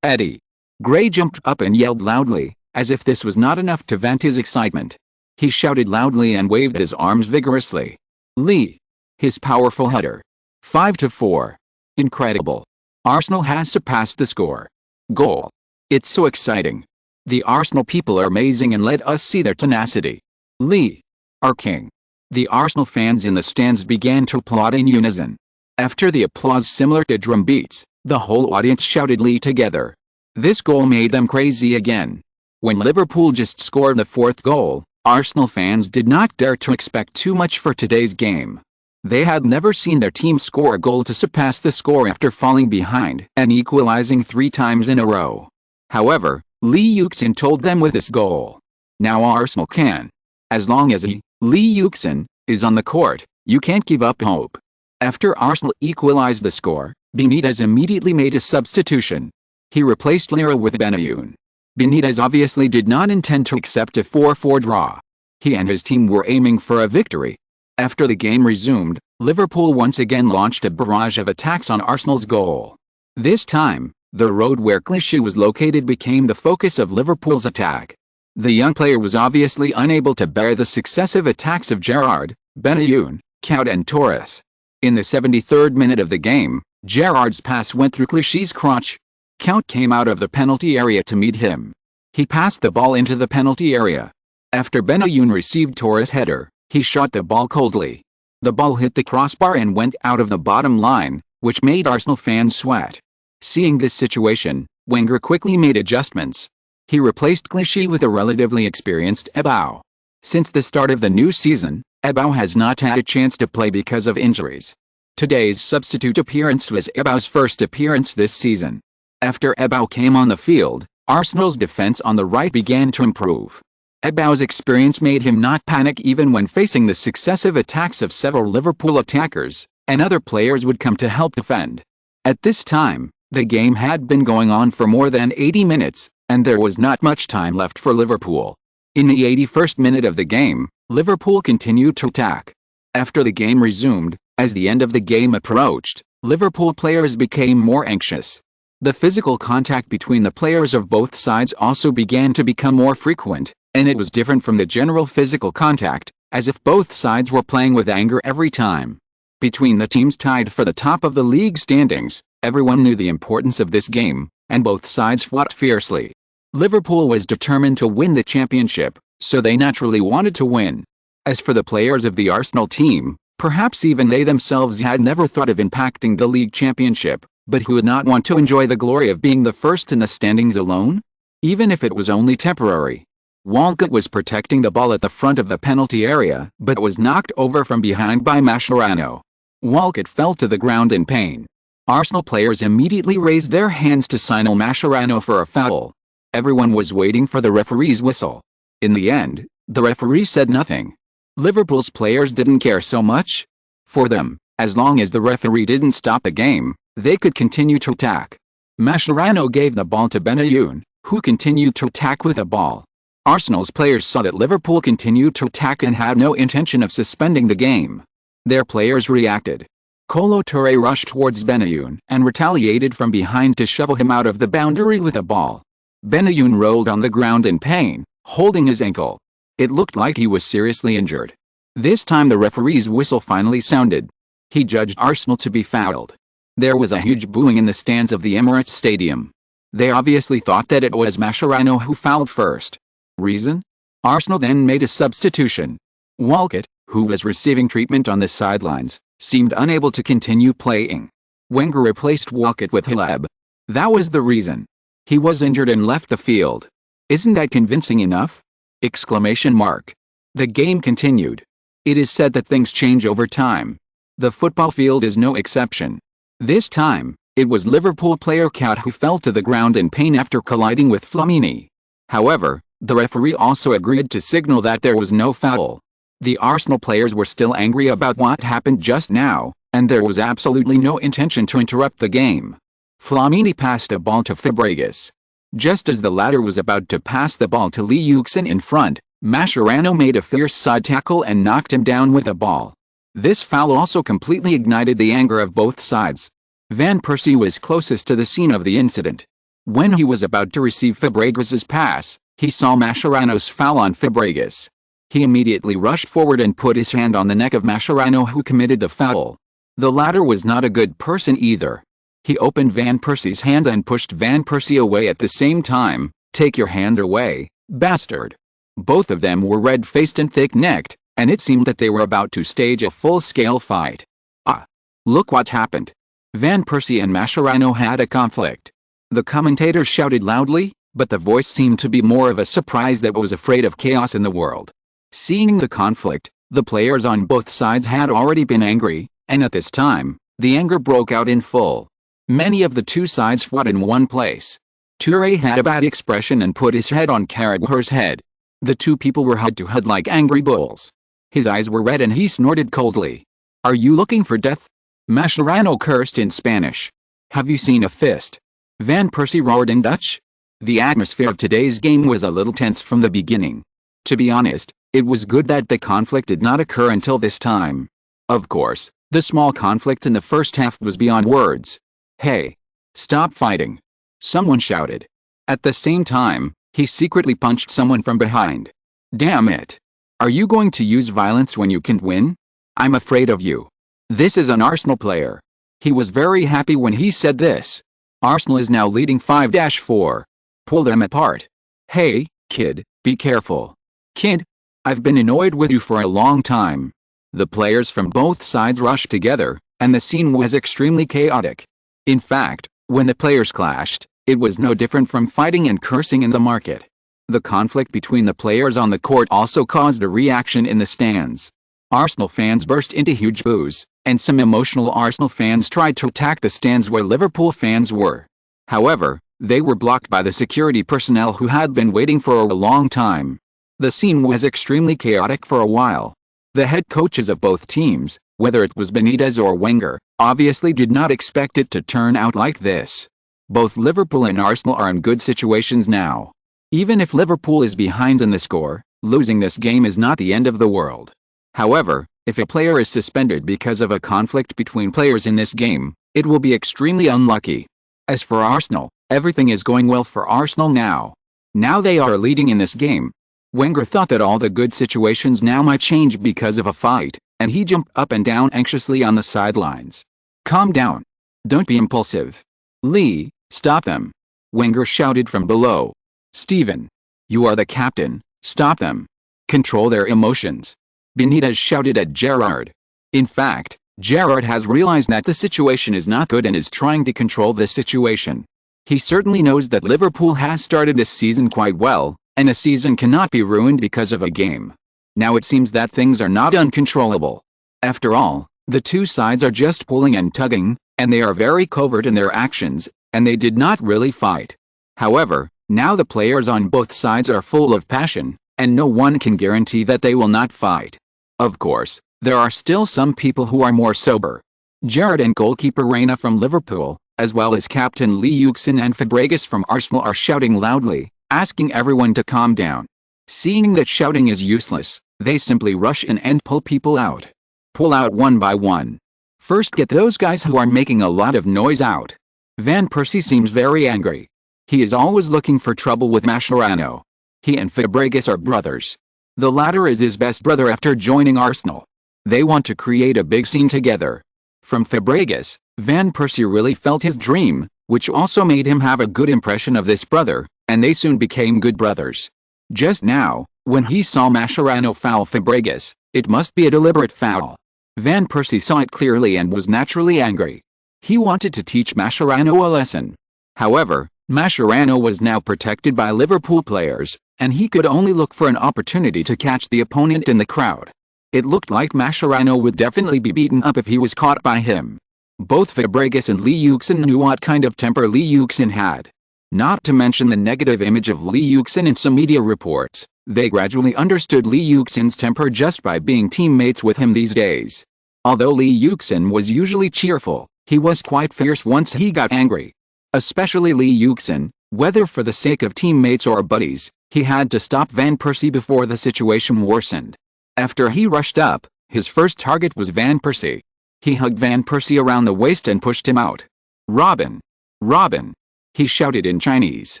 [SPEAKER 1] Eddie. Gray jumped up and yelled loudly, as if this was not enough to vent his excitement. He shouted loudly and waved his arms vigorously. Lee. His powerful header. 5-4. Incredible. Arsenal has surpassed the score. Goal. It's so exciting. The Arsenal people are amazing and let us see their tenacity. Lee. Our king. The Arsenal fans in the stands began to applaud in unison. After the applause similar to drum beats, the whole audience shouted Lee together. This goal made them crazy again. When Liverpool just scored the fourth goal, Arsenal fans did not dare to expect too much for today's game. They had never seen their team score a goal to surpass the score after falling behind and equalizing 3 times in a row. However, Lee Yuxin told them with this goal. Now Arsenal can. As long as Lee Yuxin, is on the court, you can't give up hope. After Arsenal equalized the score, Benitez immediately made a substitution. He replaced Lira with Benayoun. Benitez obviously did not intend to accept a 4-4 draw. He and his team were aiming for a victory. After the game resumed, Liverpool once again launched a barrage of attacks on Arsenal's goal. This time, the road where Clichy was located became the focus of Liverpool's attack. The young player was obviously unable to bear the successive attacks of Gerrard, Benayoun, Cout and Torres. In the 73rd minute of the game, Gerrard's pass went through Clichy's crotch. Cout came out of the penalty area to meet him. He passed the ball into the penalty area. After Benayoun received Torres' header, he shot the ball coldly. The ball hit the crossbar and went out of the bottom line, which made Arsenal fans sweat. Seeing this situation, Wenger quickly made adjustments. He replaced Clichy with a relatively experienced Ebou. Since the start of the new season, Ebou has not had a chance to play because of injuries. Today's substitute appearance was Ebou's first appearance this season. After Ebou came on the field, Arsenal's defense on the right began to improve. Ebou's experience made him not panic even when facing the successive attacks of several Liverpool attackers, and other players would come to help defend. At this time, the game had been going on for more than 80 minutes, and there was not much time left for Liverpool. In the 81st minute of the game, Liverpool continued to attack. After the game resumed, as the end of the game approached, Liverpool players became more anxious. The physical contact between the players of both sides also began to become more frequent, and it was different from the general physical contact, as if both sides were playing with anger every time. Between the teams tied for the top of the league standings, everyone knew the importance of this game, and both sides fought fiercely. Liverpool was determined to win the championship, so they naturally wanted to win. As for the players of the Arsenal team, perhaps even they themselves had never thought of impacting the league championship, but who would not want to enjoy the glory of being the first in the standings alone? Even if it was only temporary. Walcott was protecting the ball at the front of the penalty area, but was knocked over from behind by Mascherano. Walcott fell to the ground in pain. Arsenal players immediately raised their hands to signal Mascherano for a foul. Everyone was waiting for the referee's whistle. In the end, the referee said nothing. Liverpool's players didn't care so much. For them, as long as the referee didn't stop the game, they could continue to attack. Mascherano gave the ball to Benayoun, who continued to attack with the ball. Arsenal's players saw that Liverpool continued to attack and had no intention of suspending the game. Their players reacted. Kolo Touré rushed towards Benayoun and retaliated from behind to shovel him out of the boundary with a ball. Benayoun rolled on the ground in pain, holding his ankle. It looked like he was seriously injured. This time the referee's whistle finally sounded. He judged Arsenal to be fouled. There was a huge booing in the stands of the Emirates Stadium. They obviously thought that it was Mascherano who fouled first. Reason? Arsenal then made a substitution. Walcott, who was receiving treatment on the sidelines, seemed unable to continue playing. Wenger replaced Walcott with Haleb. That was the reason. He was injured and left the field. Isn't that convincing enough? Exclamation mark. The game continued. It is said that things change over time. The football field is no exception. This time, It was Liverpool player Cat who fell to the ground in pain after colliding with Flamini. However, the referee also agreed to signal that there was no foul. The Arsenal players were still angry about what happened just now, and there was absolutely no intention to interrupt the game. Flamini passed a ball to Fabregas. Just as the latter was about to pass the ball to Yuxin in front, Mascherano made a fierce side tackle and knocked him down with a ball. This foul also completely ignited the anger of both sides. Van Persie was closest to the scene of the incident. When he was about to receive Fabregas's pass, he saw Mascherano's foul on Fabregas. He immediately rushed forward and put his hand on the neck of Mascherano, who committed the foul. The latter was not a good person either. He opened Van Persie's hand and pushed Van Persie away at the same time. "Take your hands away, bastard." Both of them were red-faced and thick-necked, and it seemed that they were about to stage a full-scale fight. Ah! Look what happened. Van Persie and Mascherano had a conflict. The commentators shouted loudly, but the voice seemed to be more of a surprise that was afraid of chaos in the world. Seeing the conflict, the players on both sides had already been angry, and at this time, the anger broke out in full. Many of the two sides fought in one place. Toure had a bad expression and put his head on Carragher's head. The two people were head-to-head like angry bulls. His eyes were red and he snorted coldly. "Are you looking for death?" Mascherano cursed in Spanish. "Have you seen a fist?" Van Persie roared in Dutch. The atmosphere of today's game was a little tense from the beginning. To be honest, it was good that the conflict did not occur until this time. Of course, the small conflict in the first half was beyond words. "Hey! Stop fighting!" someone shouted. At the same time, he secretly punched someone from behind. "Damn it! Are you going to use violence when you can't win? I'm afraid of you." This is an Arsenal player. He was very happy when he said this. Arsenal is now leading 5-4. Pull them apart. "Hey, kid, be careful." "Kid? I've been annoyed with you for a long time." The players from both sides rushed together, and the scene was extremely chaotic. In fact, when the players clashed, it was no different from fighting and cursing in the market. The conflict between the players on the court also caused a reaction in the stands. Arsenal fans burst into huge boos, and some emotional Arsenal fans tried to attack the stands where Liverpool fans were. However, they were blocked by the security personnel who had been waiting for a long time. The scene was extremely chaotic for a while. The head coaches of both teams, whether it was Benitez or Wenger, obviously did not expect it to turn out like this. Both Liverpool and Arsenal are in good situations now. Even if Liverpool is behind in the score, losing this game is not the end of the world. However, if a player is suspended because of a conflict between players in this game, it will be extremely unlucky. As for Arsenal, everything is going well for Arsenal now. Now they are leading in this game. Wenger thought that all the good situations now might change because of a fight, and he jumped up and down anxiously on the sidelines. "Calm down. Don't be impulsive. Lee, stop them." Wenger shouted from below. "Steven, you are the captain, stop them. Control their emotions." Benitez shouted at Gerrard. In fact, Gerrard has realized that the situation is not good and is trying to control the situation. He certainly knows that Liverpool has started this season quite well, and a season cannot be ruined because of a game. Now it seems that things are not uncontrollable. After all, the two sides are just pulling and tugging, and they are very covert in their actions, and they did not really fight. However, now the players on both sides are full of passion, and no one can guarantee that they will not fight. Of course, there are still some people who are more sober. Gerrard and goalkeeper Reina from Liverpool, as well as captain Yuxin and Fabregas from Arsenal are shouting loudly, asking everyone to calm down. Seeing that shouting is useless, they simply rush in and pull people out. Pull out one by one. First get those guys who are making a lot of noise out. Van Persie seems very angry. He is always looking for trouble with Mascherano. He and Fabregas are brothers. The latter is his best brother after joining Arsenal. They want to create a big scene together. From Fabregas, Van Persie really felt his dream, which also made him have a good impression of this brother, and they soon became good brothers. Just now, when he saw Mascherano foul Fabregas, it must be a deliberate foul. Van Persie saw it clearly and was naturally angry. He wanted to teach Mascherano a lesson. However, Mascherano was now protected by Liverpool players, and he could only look for an opportunity to catch the opponent in the crowd. It looked like Mascherano would definitely be beaten up if he was caught by him. Both Fabregas and Li Yuxin knew what kind of temper Li Yuxin had. Not to mention the negative image of Li Yuxin in some media reports, they gradually understood Li Yuxin's temper just by being teammates with him these days. Although Li Yuxin was usually cheerful, he was quite fierce once he got angry. Especially Li Yuxin, whether for the sake of teammates or buddies, he had to stop Van Persie before the situation worsened. After he rushed up, his first target was Van Persie. He hugged Van Persie around the waist and pushed him out. "Robin! Robin!" he shouted in Chinese.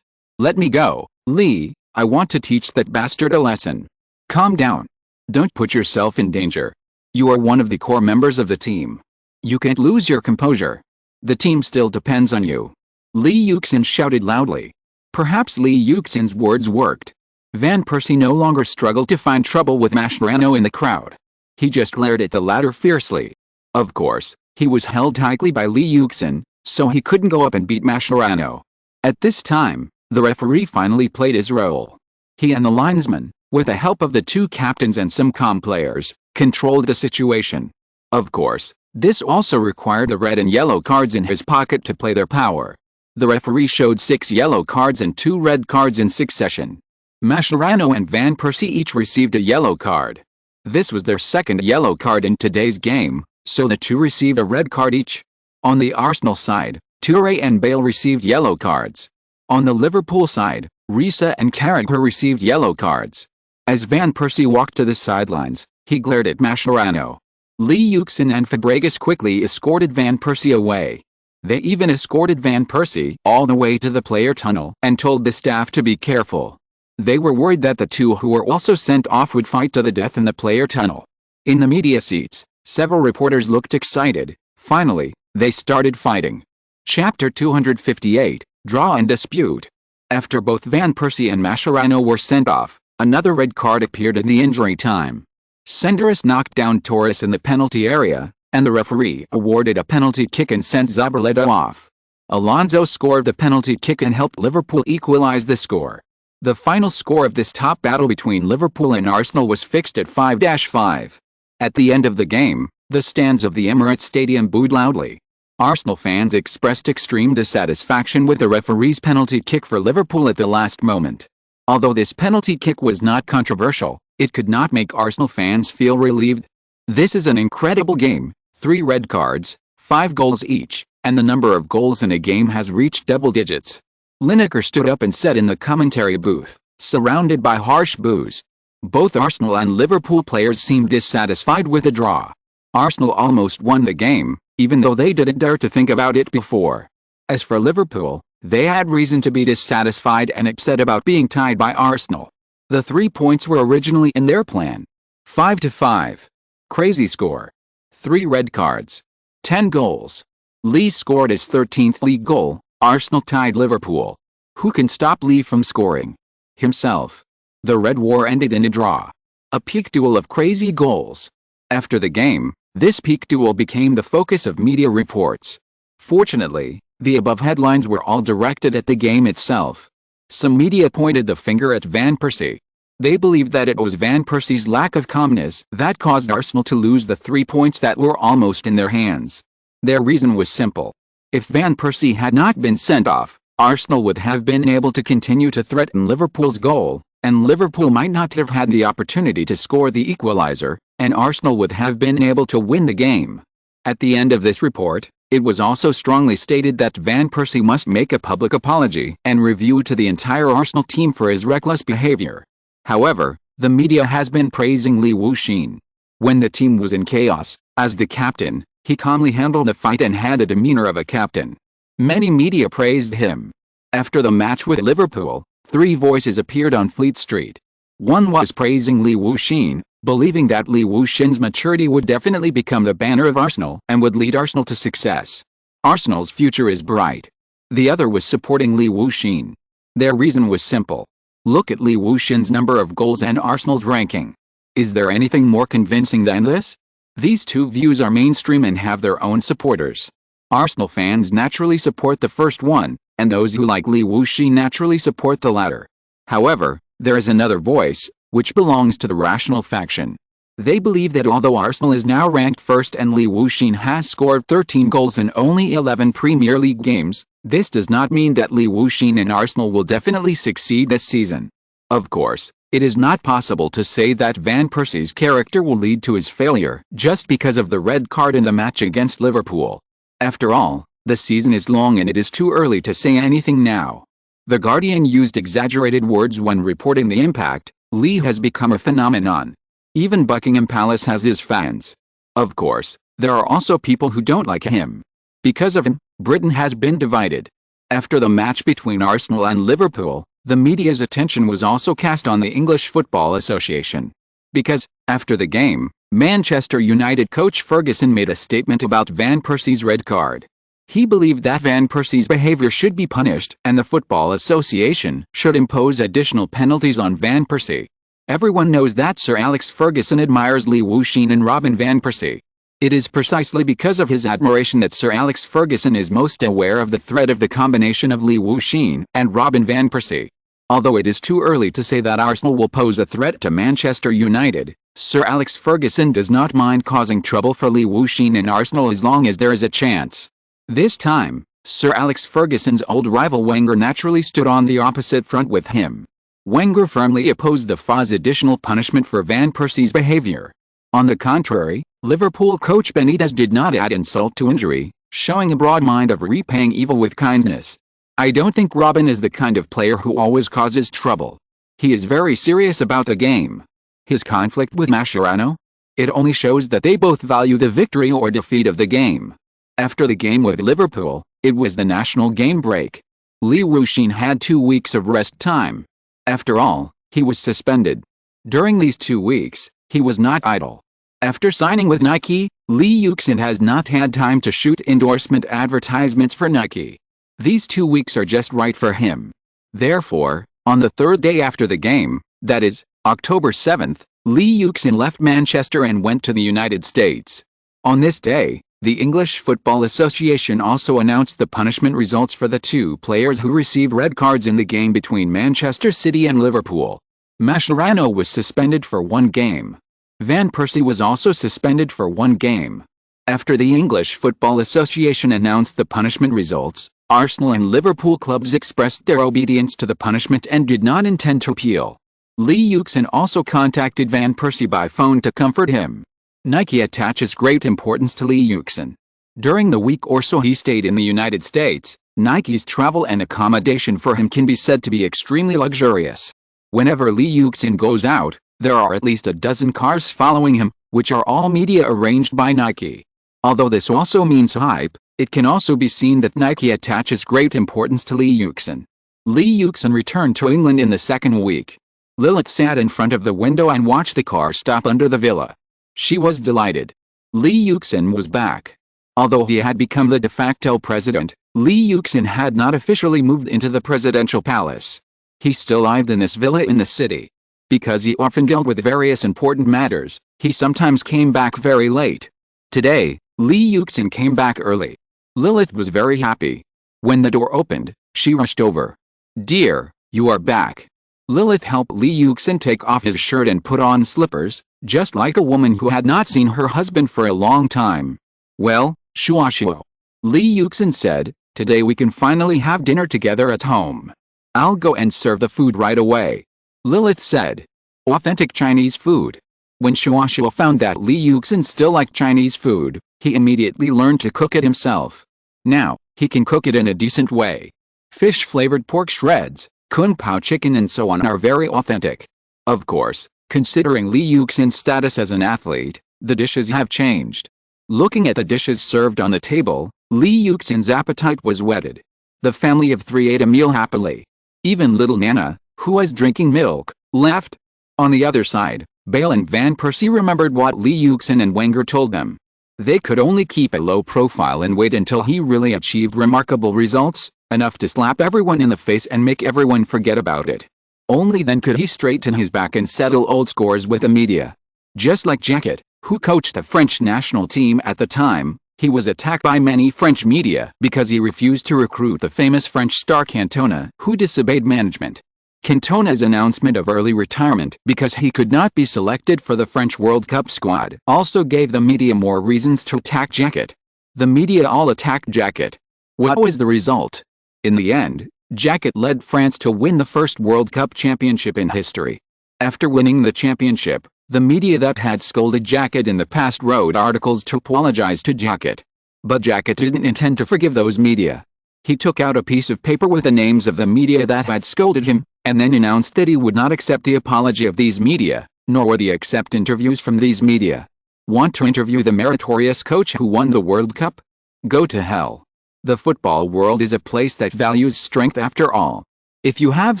[SPEAKER 1] "Let me go, Li, I want to teach that bastard a lesson. Calm down. Don't put yourself in danger. You are one of the core members of the team. You can't lose your composure. The team still depends on you." Li Yuxin shouted loudly. Perhaps Li Yuxin's words worked. Van Persie no longer struggled to find trouble with Mascherano in the crowd. He just glared at the latter fiercely. Of course, he was held tightly by Li Yuxin, so he couldn't go up and beat Mascherano. At this time, the referee finally played his role. He and the linesman, with the help of the two captains and some calm players, controlled the situation. Of course, this also required the red and yellow cards in his pocket to play their power. The referee showed 6 yellow cards and 2 red cards in succession. Mascherano and Van Persie each received a yellow card. This was their second yellow card in today's game, so the two received a red card each. On the Arsenal side, Toure and Bale received yellow cards. On the Liverpool side, Risa and Carragher received yellow cards. As Van Persie walked to the sidelines, he glared at Mascherano. Li Yuxin and Fabregas quickly escorted Van Persie away. They even escorted Van Persie all the way to the player tunnel and told the staff to be careful. They were worried that the two who were also sent off would fight to the death in the player tunnel. In the media seats, several reporters looked excited. Finally, they started fighting. Chapter 258, Draw and Dispute. After both Van Persie and Mascherano were sent off, another red card appeared in the injury time. Senderos knocked down Torres in the penalty area, and the referee awarded a penalty kick and sent Zabaleta off. Alonso scored the penalty kick and helped Liverpool equalize the score. The final score of this top battle between Liverpool and Arsenal was fixed at 5-5. At the end of the game, the stands of the Emirates Stadium booed loudly. Arsenal fans expressed extreme dissatisfaction with the referee's penalty kick for Liverpool at the last moment. Although this penalty kick was not controversial, it could not make Arsenal fans feel relieved. This is an incredible game, 3 red cards, 5 goals each, and the number of goals in a game has reached double digits. Lineker stood up and said in the commentary booth, surrounded by harsh boos. Both Arsenal and Liverpool players seemed dissatisfied with the draw. Arsenal almost won the game, even though they didn't dare to think about it before. As for Liverpool, they had reason to be dissatisfied and upset about being tied by Arsenal. The 3 points were originally in their plan. 5-5. Crazy score. 3 red cards. 10 goals. Lee scored his 13th league goal. Arsenal tied Liverpool. Who can stop Lee from scoring? Himself. The Red War ended in a draw. A peak duel of crazy goals. After the game, this peak duel became the focus of media reports. Fortunately, the above headlines were all directed at the game itself. Some media pointed the finger at Van Persie. They believed that it was Van Persie's lack of calmness that caused Arsenal to lose the 3 points that were almost in their hands. Their reason was simple. If Van Persie had not been sent off, Arsenal would have been able to continue to threaten Liverpool's goal, and Liverpool might not have had the opportunity to score the equalizer, and Arsenal would have been able to win the game. At the end of this report, it was also strongly stated that Van Persie must make a public apology and review to the entire Arsenal team for his reckless behavior. However, the media has been praising Li Yuxin. When the team was in chaos, as the captain, he calmly handled the fight and had the demeanor of a captain. Many media praised him. After the match with Liverpool, 3 voices appeared on Fleet Street. One was praising Li Yuxin, believing that Li Yuxin's maturity would definitely become the banner of Arsenal and would lead Arsenal to success. Arsenal's future is bright. The other was supporting Li Yuxin. Their reason was simple. Look at Li Yuxin's number of goals and Arsenal's ranking. Is there anything more convincing than this? These 2 views are mainstream and have their own supporters. Arsenal fans naturally support the first one, and those who like Li Yuxin naturally support the latter. However, there is another voice, which belongs to the rational faction. They believe that although Arsenal is now ranked first and Li Wuxin has scored 13 goals in only 11 Premier League games, this does not mean that Li Wuxin and Arsenal will definitely succeed this season. Of course, it is not possible to say that Van Persie's character will lead to his failure just because of the red card in the match against Liverpool. After all, the season is long and it is too early to say anything now. The Guardian used exaggerated words when reporting the impact. Lee has become a phenomenon. Even Buckingham Palace has his fans. Of course, there are also people who don't like him. Because of him, Britain has been divided. After the match between Arsenal and Liverpool, the media's attention was also cast on the English Football Association. Because, after the game, Manchester United coach Ferguson made a statement about Van Persie's red card. He believed that Van Persie's behavior should be punished and the Football Association should impose additional penalties on Van Persie. Everyone knows that Sir Alex Ferguson admires Li Wuxin and Robin Van Persie. It is precisely because of his admiration that Sir Alex Ferguson is most aware of the threat of the combination of Li Wuxin and Robin Van Persie. Although it is too early to say that Arsenal will pose a threat to Manchester United, Sir Alex Ferguson does not mind causing trouble for Li Wuxin and Arsenal as long as there is a chance. This time, Sir Alex Ferguson's old rival Wenger naturally stood on the opposite front with him. Wenger firmly opposed the FA's additional punishment for Van Persie's behavior. On the contrary, Liverpool coach Benitez did not add insult to injury, showing a broad mind of repaying evil with kindness. I don't think Robin is the kind of player who always causes trouble. He is very serious about the game. His conflict with Mascherano? It only shows that they both value the victory or defeat of the game. After the game with Liverpool, it was the national game break. Li Wuxin had 2 weeks of rest time. After all, he was suspended. During these 2 weeks, he was not idle. After signing with Nike, Li Yuxin has not had time to shoot endorsement advertisements for Nike. These 2 weeks are just right for him. Therefore, on the third day after the game, that is, October 7th, Li Yuxin left Manchester and went to the United States. On this day, the English Football Association also announced the punishment results for the 2 players who received red cards in the game between Manchester City and Liverpool. Mascherano was suspended for 1 game. Van Persie was also suspended for 1 game. After the English Football Association announced the punishment results, Arsenal and Liverpool clubs expressed their obedience to the punishment and did not intend to appeal. Li Yuxin also contacted Van Persie by phone to comfort him. Nike attaches great importance to Li Yuxin. During the week or so he stayed in the United States, Nike's travel and accommodation for him can be said to be extremely luxurious. Whenever Li Yuxin goes out, there are at least a dozen cars following him, which are all media arranged by Nike. Although this also means hype, it can also be seen that Nike attaches great importance to Li Yuxin. Li Yuxin returned to England in the 2nd week. Lilith sat in front of the window and watched the car stop under the villa. She was delighted. Li Yuxin was back. Although he had become the de facto president, Li Yuxin had not officially moved into the presidential palace. He still lived in this villa in the city. Because he often dealt with various important matters, he sometimes came back very late. Today, Li Yuxin came back early. Lilith was very happy. When the door opened, she rushed over. "Dear, you are back." Lilith helped Li Yuxin take off his shirt and put on slippers, just like a woman who had not seen her husband for a long time. "Well, Shuo," Li Yuxin said, "today we can finally have dinner together at home. I'll go and serve the food right away." Lilith said, "Authentic Chinese food." When Shuo found that Li Yuxin still liked Chinese food, he immediately learned to cook it himself. Now, he can cook it in a decent way. Fish-flavored pork shreds, kung pao chicken and so on are very authentic. Of course, considering Li Yuxin's status as an athlete, the dishes have changed. Looking at the dishes served on the table, Li Yuxin's appetite was whetted. The family of 3 ate a meal happily. Even little Nana, who was drinking milk, laughed. On the other side, Bale and Van Persie remembered what Li Yuxin and Wenger told them. They could only keep a low profile and wait until he really achieved remarkable results, enough to slap everyone in the face and make everyone forget about it. Only then could he straighten his back and settle old scores with the media. Just like Jacquet, who coached the French national team at the time, he was attacked by many French media because he refused to recruit the famous French star Cantona, who disobeyed management. Cantona's announcement of early retirement because he could not be selected for the French World Cup squad also gave the media more reasons to attack Jacket. The media all attacked Jacket. What was the result? In the end, Jacket led France to win the first World Cup championship in history. After winning the championship, the media that had scolded Jacket in the past wrote articles to apologize to Jacket. But Jacket didn't intend to forgive those media. He took out a piece of paper with the names of the media that had scolded him, and then announced that he would not accept the apology of these media, nor would he accept interviews from these media. Want to interview the meritorious coach who won the World Cup? Go to hell. The football world is a place that values strength after all. If you have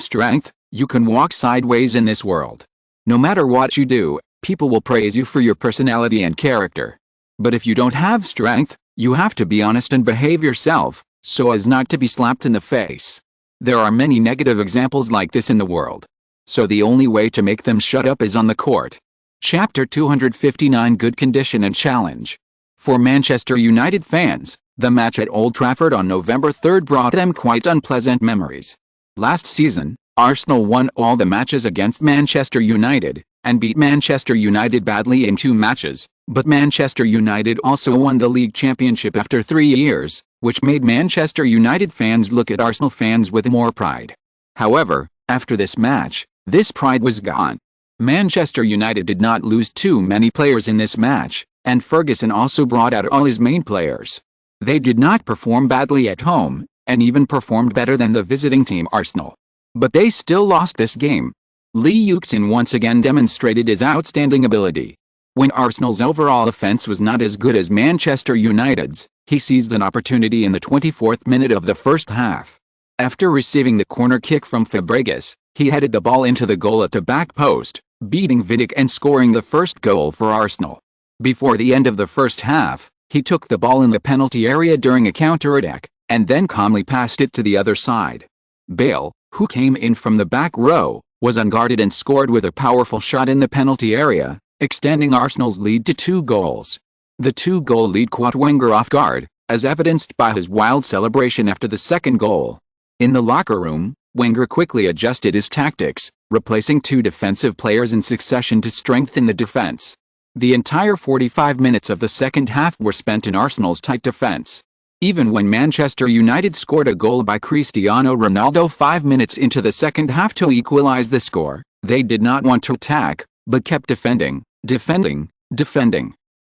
[SPEAKER 1] strength, you can walk sideways in this world. No matter what you do, people will praise you for your personality and character. But if you don't have strength, you have to be honest and behave yourself, so as not to be slapped in the face. There are many negative examples like this in the world. So the only way to make them shut up is on the court. Chapter 259 Good Condition and Challenge. For Manchester United fans, the match at Old Trafford on November 3 brought them quite unpleasant memories. Last season, Arsenal won all the matches against Manchester United, and beat Manchester United badly in 2 matches, but Manchester United also won the league championship after 3 years, which made Manchester United fans look at Arsenal fans with more pride. However, after this match, this pride was gone. Manchester United did not lose too many players in this match, and Ferguson also brought out all his main players. They did not perform badly at home, and even performed better than the visiting team Arsenal. But they still lost this game. Lee Yuxin once again demonstrated his outstanding ability. When Arsenal's overall offense was not as good as Manchester United's, he seized an opportunity in the 24th minute of the first half. After receiving the corner kick from Fabregas, he headed the ball into the goal at the back post, beating Vidic and scoring the first goal for Arsenal. Before the end of the first half, he took the ball in the penalty area during a counter-attack, and then calmly passed it to the other side. Bale, who came in from the back row, was unguarded and scored with a powerful shot in the penalty area, extending Arsenal's lead to 2 goals. The 2-goal lead caught Wenger off guard, as evidenced by his wild celebration after the second goal. In the locker room, Wenger quickly adjusted his tactics, replacing 2 defensive players in succession to strengthen the defense. The entire 45 minutes of the second half were spent in Arsenal's tight defense. Even when Manchester United scored a goal by Cristiano Ronaldo 5 minutes into the second half to equalize the score, they did not want to attack, but kept defending.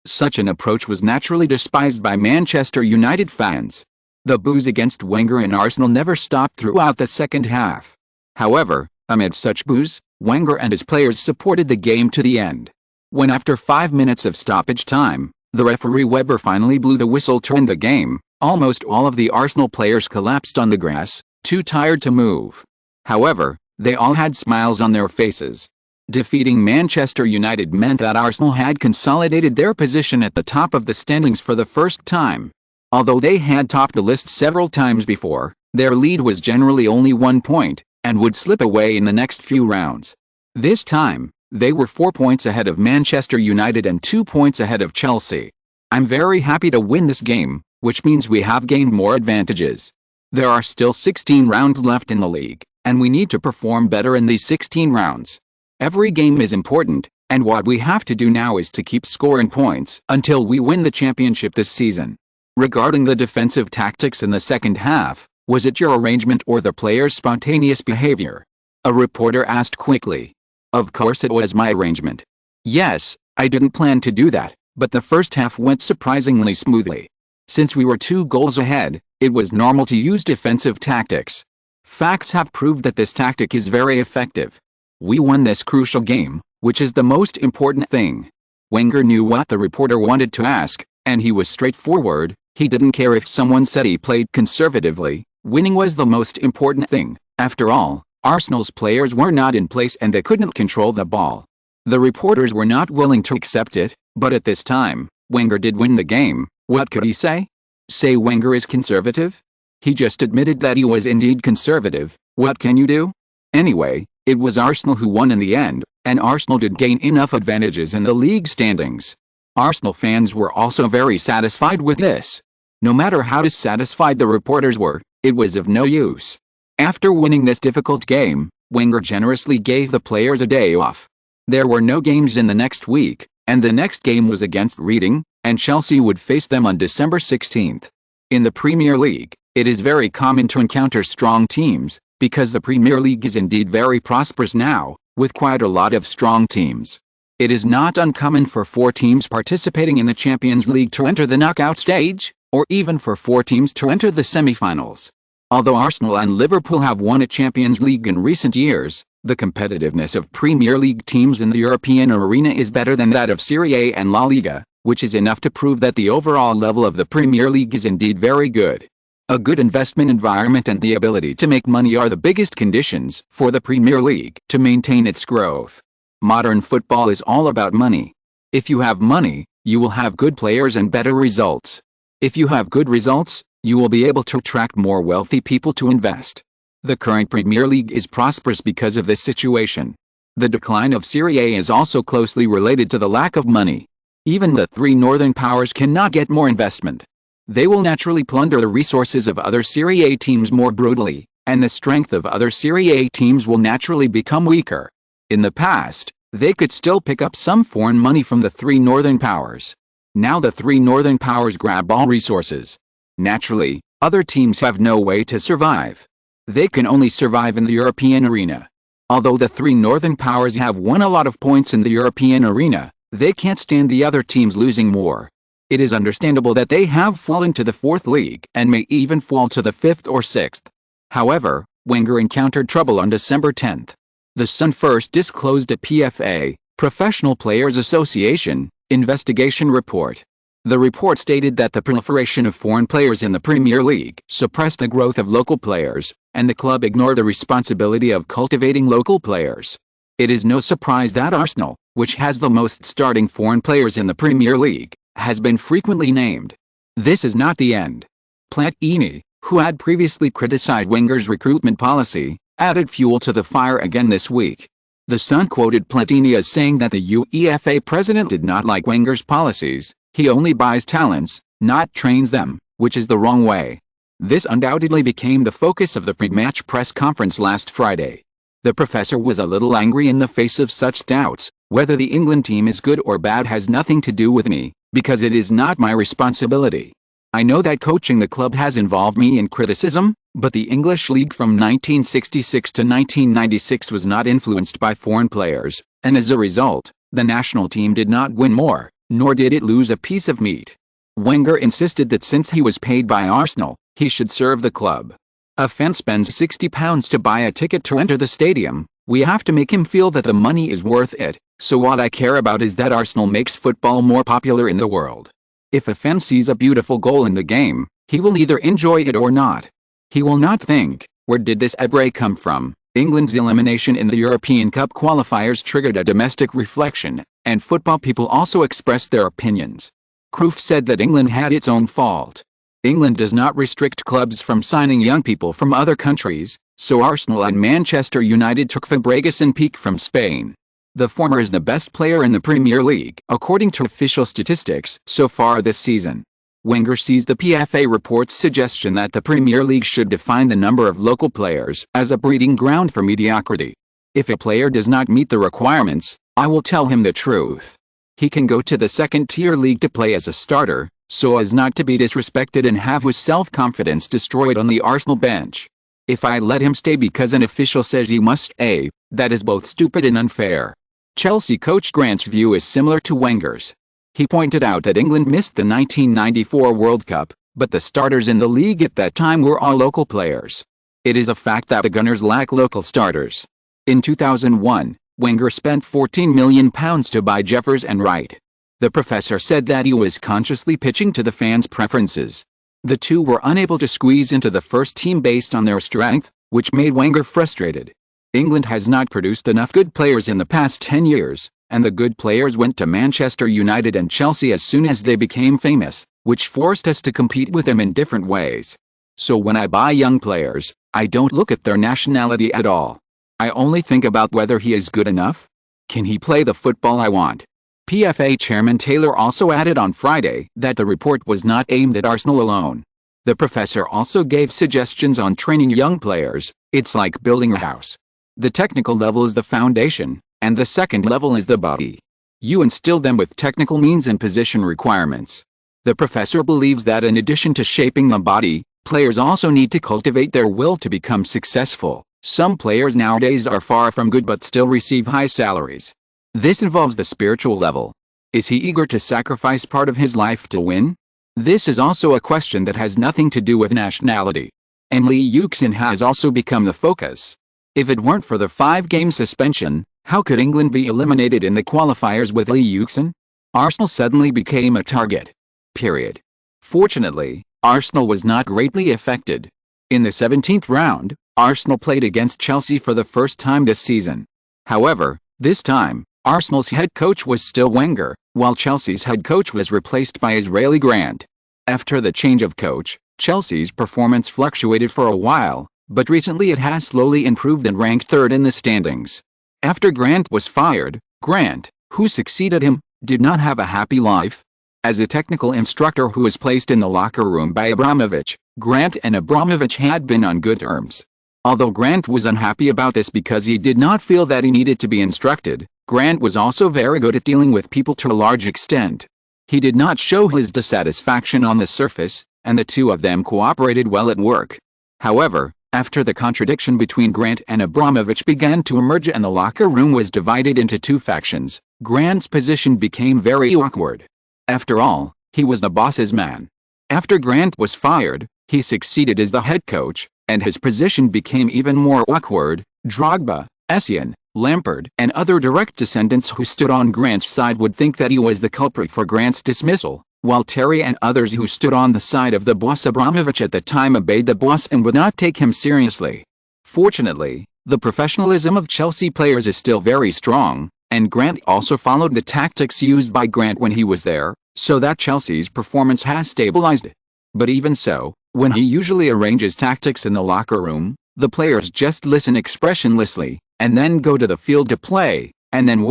[SPEAKER 1] Such an approach was naturally despised by Manchester United fans. The boos against Wenger and Arsenal never stopped throughout the second half. However, amid such boos, Wenger and his players supported the game to the end. When after 5 minutes of stoppage time, the referee Weber finally blew the whistle to end the game, almost all of the Arsenal players collapsed on the grass, too tired to move. However, they all had smiles on their faces. Defeating Manchester United meant that Arsenal had consolidated their position at the top of the standings for the first time. Although they had topped the list several times before, their lead was generally only 1 point, and would slip away in the next few rounds. This time, they were 4 points ahead of Manchester United and 2 points ahead of Chelsea. I'm very happy to win this game, which means we have gained more advantages. There are still 16 rounds left in the league, and we need to perform better in these 16 rounds. Every game is important, and what we have to do now is to keep scoring points until we win the championship this season. Regarding the defensive tactics in the second half, was it your arrangement or the players' spontaneous behavior? A reporter asked quickly. Of course it was my arrangement. Yes, I didn't plan to do that, but the first half went surprisingly smoothly. Since we were 2 goals ahead, it was normal to use defensive tactics. Facts have proved that this tactic is very effective. We won this crucial game, which is the most important thing. Wenger knew what the reporter wanted to ask, and he was straightforward. He didn't care if someone said he played conservatively. Winning was the most important thing. After all, Arsenal's players were not in place and they couldn't control the ball. The reporters were not willing to accept it, but at this time, Wenger did win the game. What could he say? Say Wenger is conservative? He just admitted that he was indeed conservative. What can you do? Anyway, it was Arsenal who won in the end, and Arsenal did gain enough advantages in the league standings. Arsenal fans were also very satisfied with this. No matter how dissatisfied the reporters were, it was of no use. After winning this difficult game, Wenger generously gave the players a day off. There were no games in the next week, and the next game was against Reading, and Chelsea would face them on December 16th. In the Premier League, it is very common to encounter strong teams, because the Premier League is indeed very prosperous now, with quite a lot of strong teams. It is not uncommon for 4 teams participating in the Champions League to enter the knockout stage, or even for 4 teams to enter the semi-finals. Although Arsenal and Liverpool have won a Champions League in recent years, the competitiveness of Premier League teams in the European arena is better than that of Serie A and La Liga, which is enough to prove that the overall level of the Premier League is indeed very good. A good investment environment and the ability to make money are the biggest conditions for the Premier League to maintain its growth. Modern football is all about money. If you have money, you will have good players and better results. If you have good results, you will be able to attract more wealthy people to invest. The current Premier League is prosperous because of this situation. The decline of Serie A is also closely related to the lack of money. Even the 3 northern powers cannot get more investment. They will naturally plunder the resources of other Serie A teams more brutally, and the strength of other Serie A teams will naturally become weaker. In the past, they could still pick up some foreign money from the 3 northern powers. Now the 3 northern powers grab all resources. Naturally, other teams have no way to survive. They can only survive in the European arena. Although the 3 northern powers have won a lot of points in the European arena, they can't stand the other teams losing more. It is understandable that they have fallen to the 4th league and may even fall to the 5th or 6th. However, Wenger encountered trouble on December 10th. The Sun first disclosed a PFA, Professional Players Association, investigation report. The report stated that the proliferation of foreign players in the Premier League suppressed the growth of local players, and the club ignored the responsibility of cultivating local players. It is no surprise that Arsenal, which has the most starting foreign players in the Premier League, has been frequently named. This is not the end. Platini, who had previously criticized Wenger's recruitment policy, added fuel to the fire again this week. The Sun quoted Platini as saying that the UEFA president did not like Wenger's policies. He only buys talents, not trains them, which is the wrong way. This undoubtedly became the focus of the pre-match press conference last Friday. The professor was a little angry in the face of such doubts. Whether the England team is good or bad has nothing to do with me, because it is not my responsibility. I know that coaching the club has involved me in criticism, but the English League from 1966 to 1996 was not influenced by foreign players, and as a result, the national team did not win more, nor did it lose a piece of meat. Wenger insisted that since he was paid by Arsenal, he should serve the club. A fan spends £60 to buy a ticket to enter the stadium. We have to make him feel that the money is worth it, so what I care about is that Arsenal makes football more popular in the world. If a fan sees a beautiful goal in the game, he will either enjoy it or not. He will not think, where did this break come from? England's elimination in the European Cup qualifiers triggered a domestic reflection, and football people also expressed their opinions. Cruyff said that England had its own fault. England does not restrict clubs from signing young people from other countries, so Arsenal and Manchester United took Fabregas and Pique from Spain. The former is the best player in the Premier League, according to official statistics, so far this season. Wenger sees the PFA report's suggestion that the Premier League should define the number of local players as a breeding ground for mediocrity. If a player does not meet the requirements, I will tell him the truth. He can go to the second-tier league to play as a starter, so as not to be disrespected and have his self-confidence destroyed on the Arsenal bench. If I let him stay because an official says he must stay, that is both stupid and unfair. Chelsea coach Grant's view is similar to Wenger's. He pointed out that England missed the 1994 World Cup, but the starters in the league at that time were all local players. It is a fact that the Gunners lack local starters. In 2001, Wenger spent £14 million to buy Jeffers and Wright. The professor said that he was consciously pitching to the fans' preferences. The two were unable to squeeze into the first team based on their strength, which made Wenger frustrated. England has not produced enough good players in the past 10 years, and the good players went to Manchester United and Chelsea as soon as they became famous, which forced us to compete with them in different ways. So when I buy young players, I don't look at their nationality at all. I only think about whether he is good enough. Can he play the football I want? PFA Chairman Taylor also added on Friday that the report was not aimed at Arsenal alone. The professor also gave suggestions on training young players. It's like building a house. The technical level is the foundation, and the second level is the body. You instill them with technical means and position requirements. The professor believes that in addition to shaping the body, players also need to cultivate their will to become successful. Some players nowadays are far from good but still receive high salaries. This involves the spiritual level. Is he eager to sacrifice part of his life to win? This is also a question that has nothing to do with nationality. And Yuxin has also become the focus. If it weren't for the 5-game suspension, how could England be eliminated in the qualifiers with Yuxin? Arsenal suddenly became a target. Period. Fortunately, Arsenal was not greatly affected. In the 17th round, Arsenal played against Chelsea for the first time this season. However, this time, Arsenal's head coach was still Wenger, while Chelsea's head coach was replaced by Israeli Grant. After the change of coach, Chelsea's performance fluctuated for a while, but recently it has slowly improved and ranked third in the standings. After Grant was fired, Grant, who succeeded him, did not have a happy life. As a technical instructor who was placed in the locker room by Abramovich, Grant and Abramovich had been on good terms. Although Grant was unhappy about this because he did not feel that he needed to be instructed, Grant was also very good at dealing with people to a large extent. He did not show his dissatisfaction on the surface, and the two of them cooperated well at work. However, after the contradiction between Grant and Abramovich began to emerge and the locker room was divided into two factions, Grant's position became very awkward. After all, he was the boss's man. After Grant was fired, he succeeded as the head coach, and his position became even more awkward. Drogba, Essien, Lampard, and other direct descendants who stood on Grant's side would think that he was the culprit for Grant's dismissal, while Terry and others who stood on the side of the boss Abramovich at the time obeyed the boss and would not take him seriously. Fortunately, the professionalism of Chelsea players is still very strong, and Grant also followed the tactics used by Grant when he was there, so that Chelsea's performance has stabilized. But even so, when he usually arranges tactics in the locker room, the players just listen expressionlessly, and then go to the field to play, and then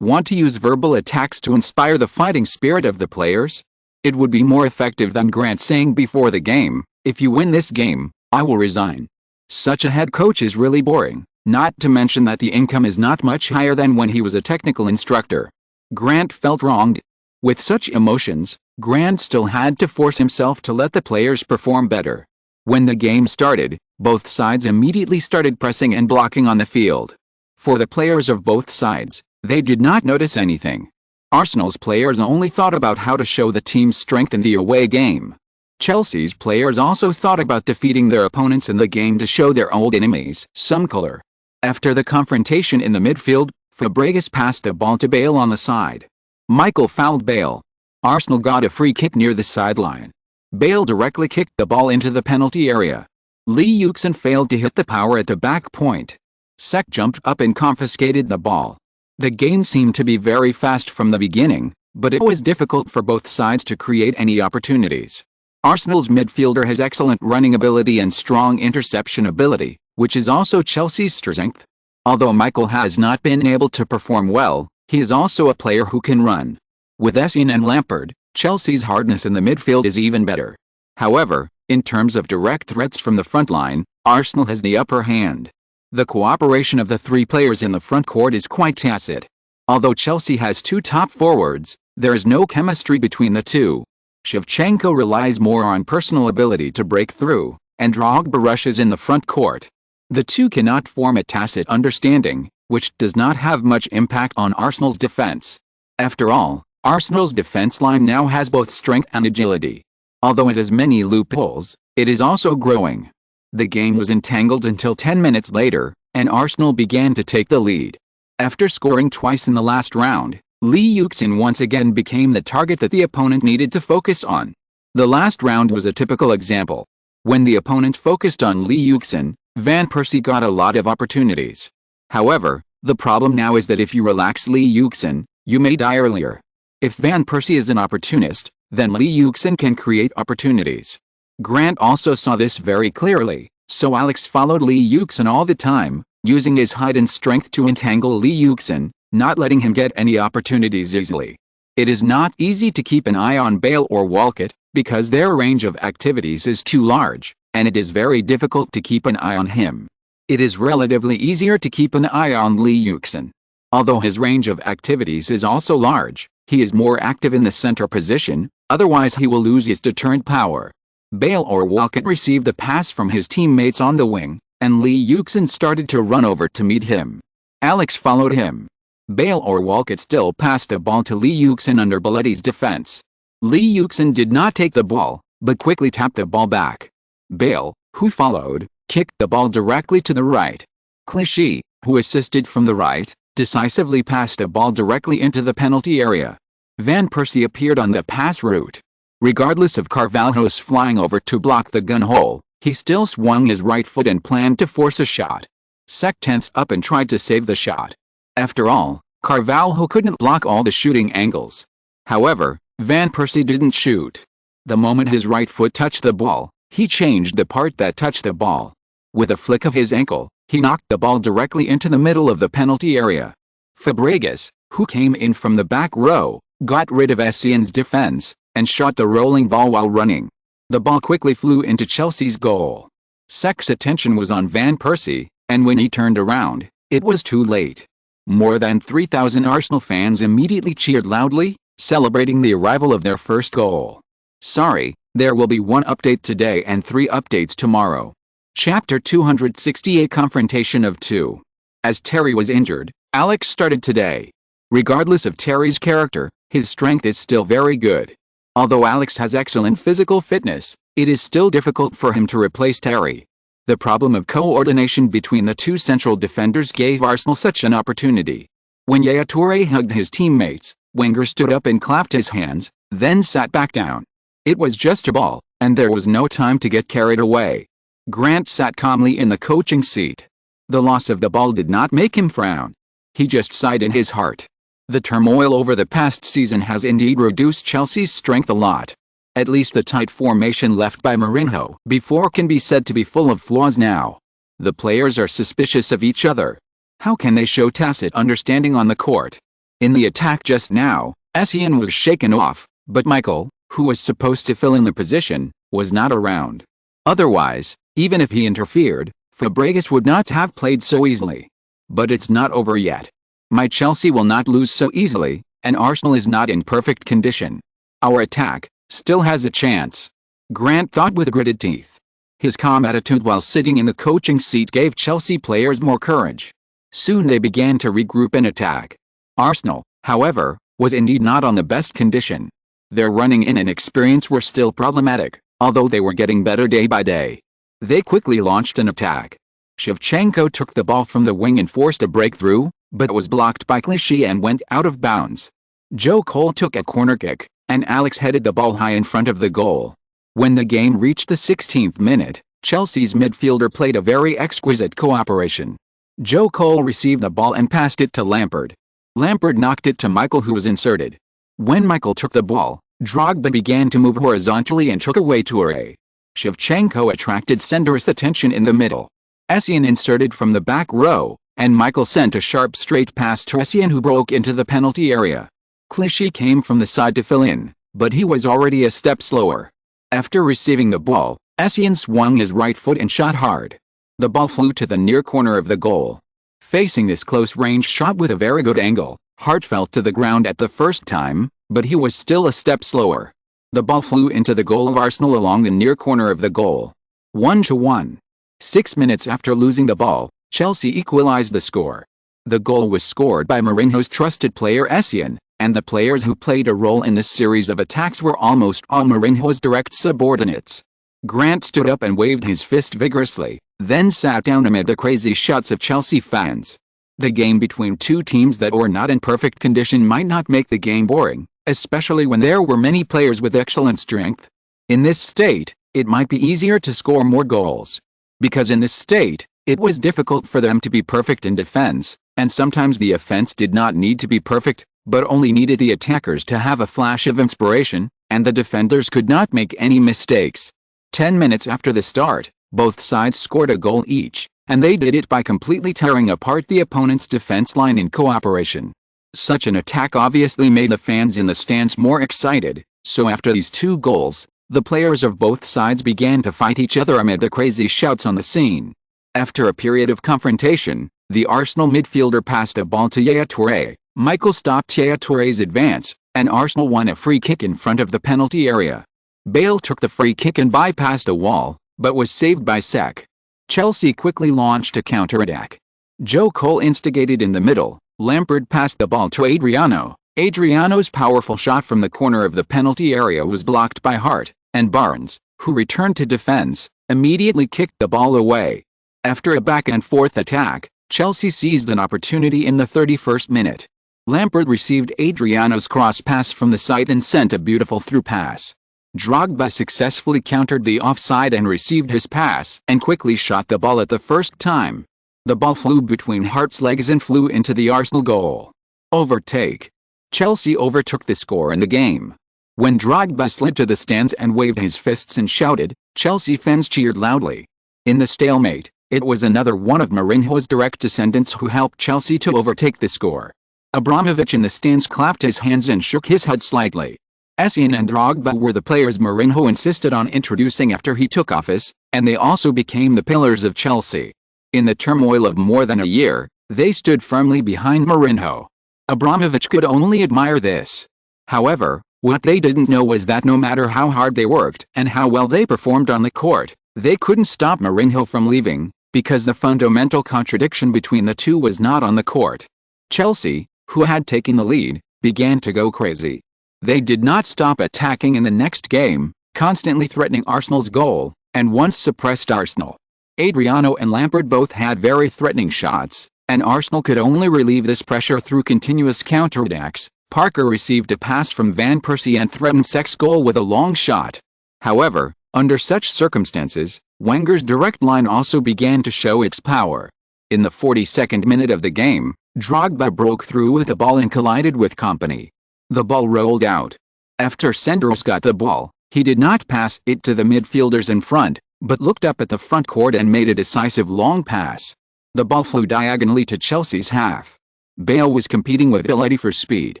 [SPEAKER 1] want to use verbal attacks to inspire the fighting spirit of the players? It would be more effective than Grant saying before the game, "If you win this game, I will resign." Such a head coach is really boring, not to mention that the income is not much higher than when he was a technical instructor. Grant felt wronged. With such emotions, Grant still had to force himself to let the players perform better. When the game started, both sides immediately started pressing and blocking on the field. For the players of both sides, they did not notice anything. Arsenal's players only thought about how to show the team's strength in the away game. Chelsea's players also thought about defeating their opponents in the game to show their old enemies some color. After the confrontation in the midfield, Fabregas passed the ball to Bale on the side. Michael fouled Bale. Arsenal got a free kick near the sideline. Bale directly kicked the ball into the penalty area. Yuxin failed to hit the power at the back point. Sek jumped up and confiscated the ball. The game seemed to be very fast from the beginning, but it was difficult for both sides to create any opportunities. Arsenal's midfielder has excellent running ability and strong interception ability, which is also Chelsea's strength. Although Michael has not been able to perform well, he is also a player who can run. With Essien and Lampard, Chelsea's hardness in the midfield is even better. However, in terms of direct threats from the front line, Arsenal has the upper hand. The cooperation of the three players in the front court is quite tacit. Although Chelsea has two top forwards, there is no chemistry between the two. Shevchenko relies more on personal ability to break through, and Drogba rushes in the front court. The two cannot form a tacit understanding, which does not have much impact on Arsenal's defense. After all, Arsenal's defense line now has both strength and agility. Although it has many loopholes, it is also growing. The game was entangled until 10 minutes later, and Arsenal began to take the lead. After scoring twice in the last round, Yuxin once again became the target that the opponent needed to focus on. The last round was a typical example. When the opponent focused on Yuxin, Van Persie got a lot of opportunities. However, the problem now is that if you relax Yuxin, you may die earlier. If Van Persie is an opportunist, then Yuxin can create opportunities. Grant also saw this very clearly, so Alex followed Yuxin all the time, using his height and strength to entangle Yuxin, not letting him get any opportunities easily. It is not easy to keep an eye on Bale or Walcott, because their range of activities is too large, and it is very difficult to keep an eye on him. It is relatively easier to keep an eye on Lee Yuxin. Although his range of activities is also large, he is more active in the center position, otherwise he will lose his deterrent power. Bale or Walcott received a pass from his teammates on the wing, and Lee Yuxin started to run over to meet him. Alex followed him. Bale or Walcott still passed the ball to Lee Yuxin under Belletti's defense. Lee Yuxin did not take the ball, but quickly tapped the ball back. Bale, who followed, kicked the ball directly to the right. Clichy, who assisted from the right, decisively passed the ball directly into the penalty area. Van Persie appeared on the pass route. Regardless of Carvalho's flying over to block the gun hole, he still swung his right foot and planned to force a shot. Sek tensed up and tried to save the shot. After all, Carvalho couldn't block all the shooting angles. However, Van Persie didn't shoot. The moment his right foot touched the ball, he changed the part that touched the ball. With a flick of his ankle, he knocked the ball directly into the middle of the penalty area. Fabregas, who came in from the back row, got rid of SYNOPSIS' defense, and shot the rolling ball while running. The ball quickly flew into Chelsea's goal. Sek's attention was on Van Persie, and when he turned around, it was too late. More than 3,000 Arsenal fans immediately cheered loudly, celebrating the arrival of their first goal. Sorry, there will be one update today and 3 updates tomorrow. Chapter 268 Confrontation of 2. As Terry was injured, Alex started today. Regardless of Terry's character, his strength is still very good. Although Alex has excellent physical fitness, it is still difficult for him to replace Terry. The problem of coordination between the two central defenders gave Arsenal such an opportunity. When Yaya Toure hugged his teammates, Wenger stood up and clapped his hands, then sat back down. It was just a ball, and there was no time to get carried away. Grant sat calmly in the coaching seat. The loss of the ball did not make him frown. He just sighed in his heart. The turmoil over the past season has indeed reduced Chelsea's strength a lot. At least the tight formation left by Mourinho before can be said to be full of flaws now. The players are suspicious of each other. How can they show tacit understanding on the court? In the attack just now, Essien was shaken off, but Michael, who was supposed to fill in the position, was not around. Otherwise, even if he interfered, Fabregas would not have played so easily. But it's not over yet. My Chelsea will not lose so easily, and Arsenal is not in perfect condition. Our attack still has a chance. Grant thought with gritted teeth. His calm attitude while sitting in the coaching seat gave Chelsea players more courage. Soon they began to regroup and attack. Arsenal, however, was indeed not on the best condition. Their running in and experience were still problematic, although they were getting better day by day. They quickly launched an attack. Shevchenko took the ball from the wing and forced a breakthrough, but was blocked by Clichy and went out of bounds. Joe Cole took a corner kick, and Alex headed the ball high in front of the goal. When the game reached the 16th minute, Chelsea's midfielder played a very exquisite cooperation. Joe Cole received the ball and passed it to Lampard. Lampard knocked it to Michael, who was inserted. When Michael took the ball, Drogba began to move horizontally and took away Toure. Shevchenko attracted Senderos' attention in the middle. Essien inserted from the back row, and Michael sent a sharp straight pass to Essien, who broke into the penalty area. Clichy came from the side to fill in, but he was already a step slower. After receiving the ball, Essien swung his right foot and shot hard. The ball flew to the near corner of the goal. Facing this close-range shot with a very good angle, Hart fell to the ground at the first time, but he was still a step slower. The ball flew into the goal of Arsenal along the near corner of the goal. 1-1. 6 minutes after losing the ball, Chelsea equalized the score. The goal was scored by Mourinho's trusted player Essien, and the players who played a role in this series of attacks were almost all Mourinho's direct subordinates. Grant stood up and waved his fist vigorously, then sat down amid the crazy shouts of Chelsea fans. The game between two teams that were not in perfect condition might not make the game boring, especially when there were many players with excellent strength. In this state, it might be easier to score more goals. Because in this state, it was difficult for them to be perfect in defense, and sometimes the offense did not need to be perfect, but only needed the attackers to have a flash of inspiration, and the defenders could not make any mistakes. 10 minutes after the start, both sides scored a goal each, and they did it by completely tearing apart the opponent's defense line in cooperation. Such an attack obviously made the fans in the stands more excited, so after these 2 goals, the players of both sides began to fight each other amid the crazy shouts on the scene. After a period of confrontation, the Arsenal midfielder passed a ball to Yaya Toure. Michael stopped Yaya Toure's advance, and Arsenal won a free kick in front of the penalty area. Bale took the free kick and bypassed a wall, but was saved by Sek. Chelsea quickly launched a counter-attack. Joe Cole instigated in the middle. Lampard passed the ball to Adriano. Adriano's powerful shot from the corner of the penalty area was blocked by Hart, and Barnes, who returned to defense, immediately kicked the ball away. After a back-and-forth attack, Chelsea seized an opportunity in the 31st minute. Lampard received Adriano's cross pass from the side and sent a beautiful through pass. Drogba successfully countered the offside and received his pass and quickly shot the ball at the first time. The ball flew between Hart's legs and flew into the Arsenal goal. Overtake. Chelsea overtook the score in the game. When Drogba slid to the stands and waved his fists and shouted, Chelsea fans cheered loudly. In the stalemate, it was another one of Mourinho's direct descendants who helped Chelsea to overtake the score. Abramovich in the stands clapped his hands and shook his head slightly. Essien and Drogba were the players Mourinho insisted on introducing after he took office, and they also became the pillars of Chelsea. In the turmoil of more than a year, they stood firmly behind Mourinho. Abramovich could only admire this. However, what they didn't know was that no matter how hard they worked and how well they performed on the court, they couldn't stop Mourinho from leaving, because the fundamental contradiction between the two was not on the court. Chelsea, who had taken the lead, began to go crazy. They did not stop attacking in the next game, constantly threatening Arsenal's goal, and once suppressed Arsenal. Adriano and Lampard both had very threatening shots, and Arsenal could only relieve this pressure through continuous counterattacks. Parker received a pass from Van Persie and threatened Sek's goal with a long shot. However, under such circumstances, Wenger's direct line also began to show its power. In the 42nd minute of the game, Drogba broke through with the ball and collided with Kompany. The ball rolled out. After Senderos got the ball, he did not pass it to the midfielders in front, but looked up at the front court and made a decisive long pass. The ball flew diagonally to Chelsea's half. Bale was competing with Belletti for speed.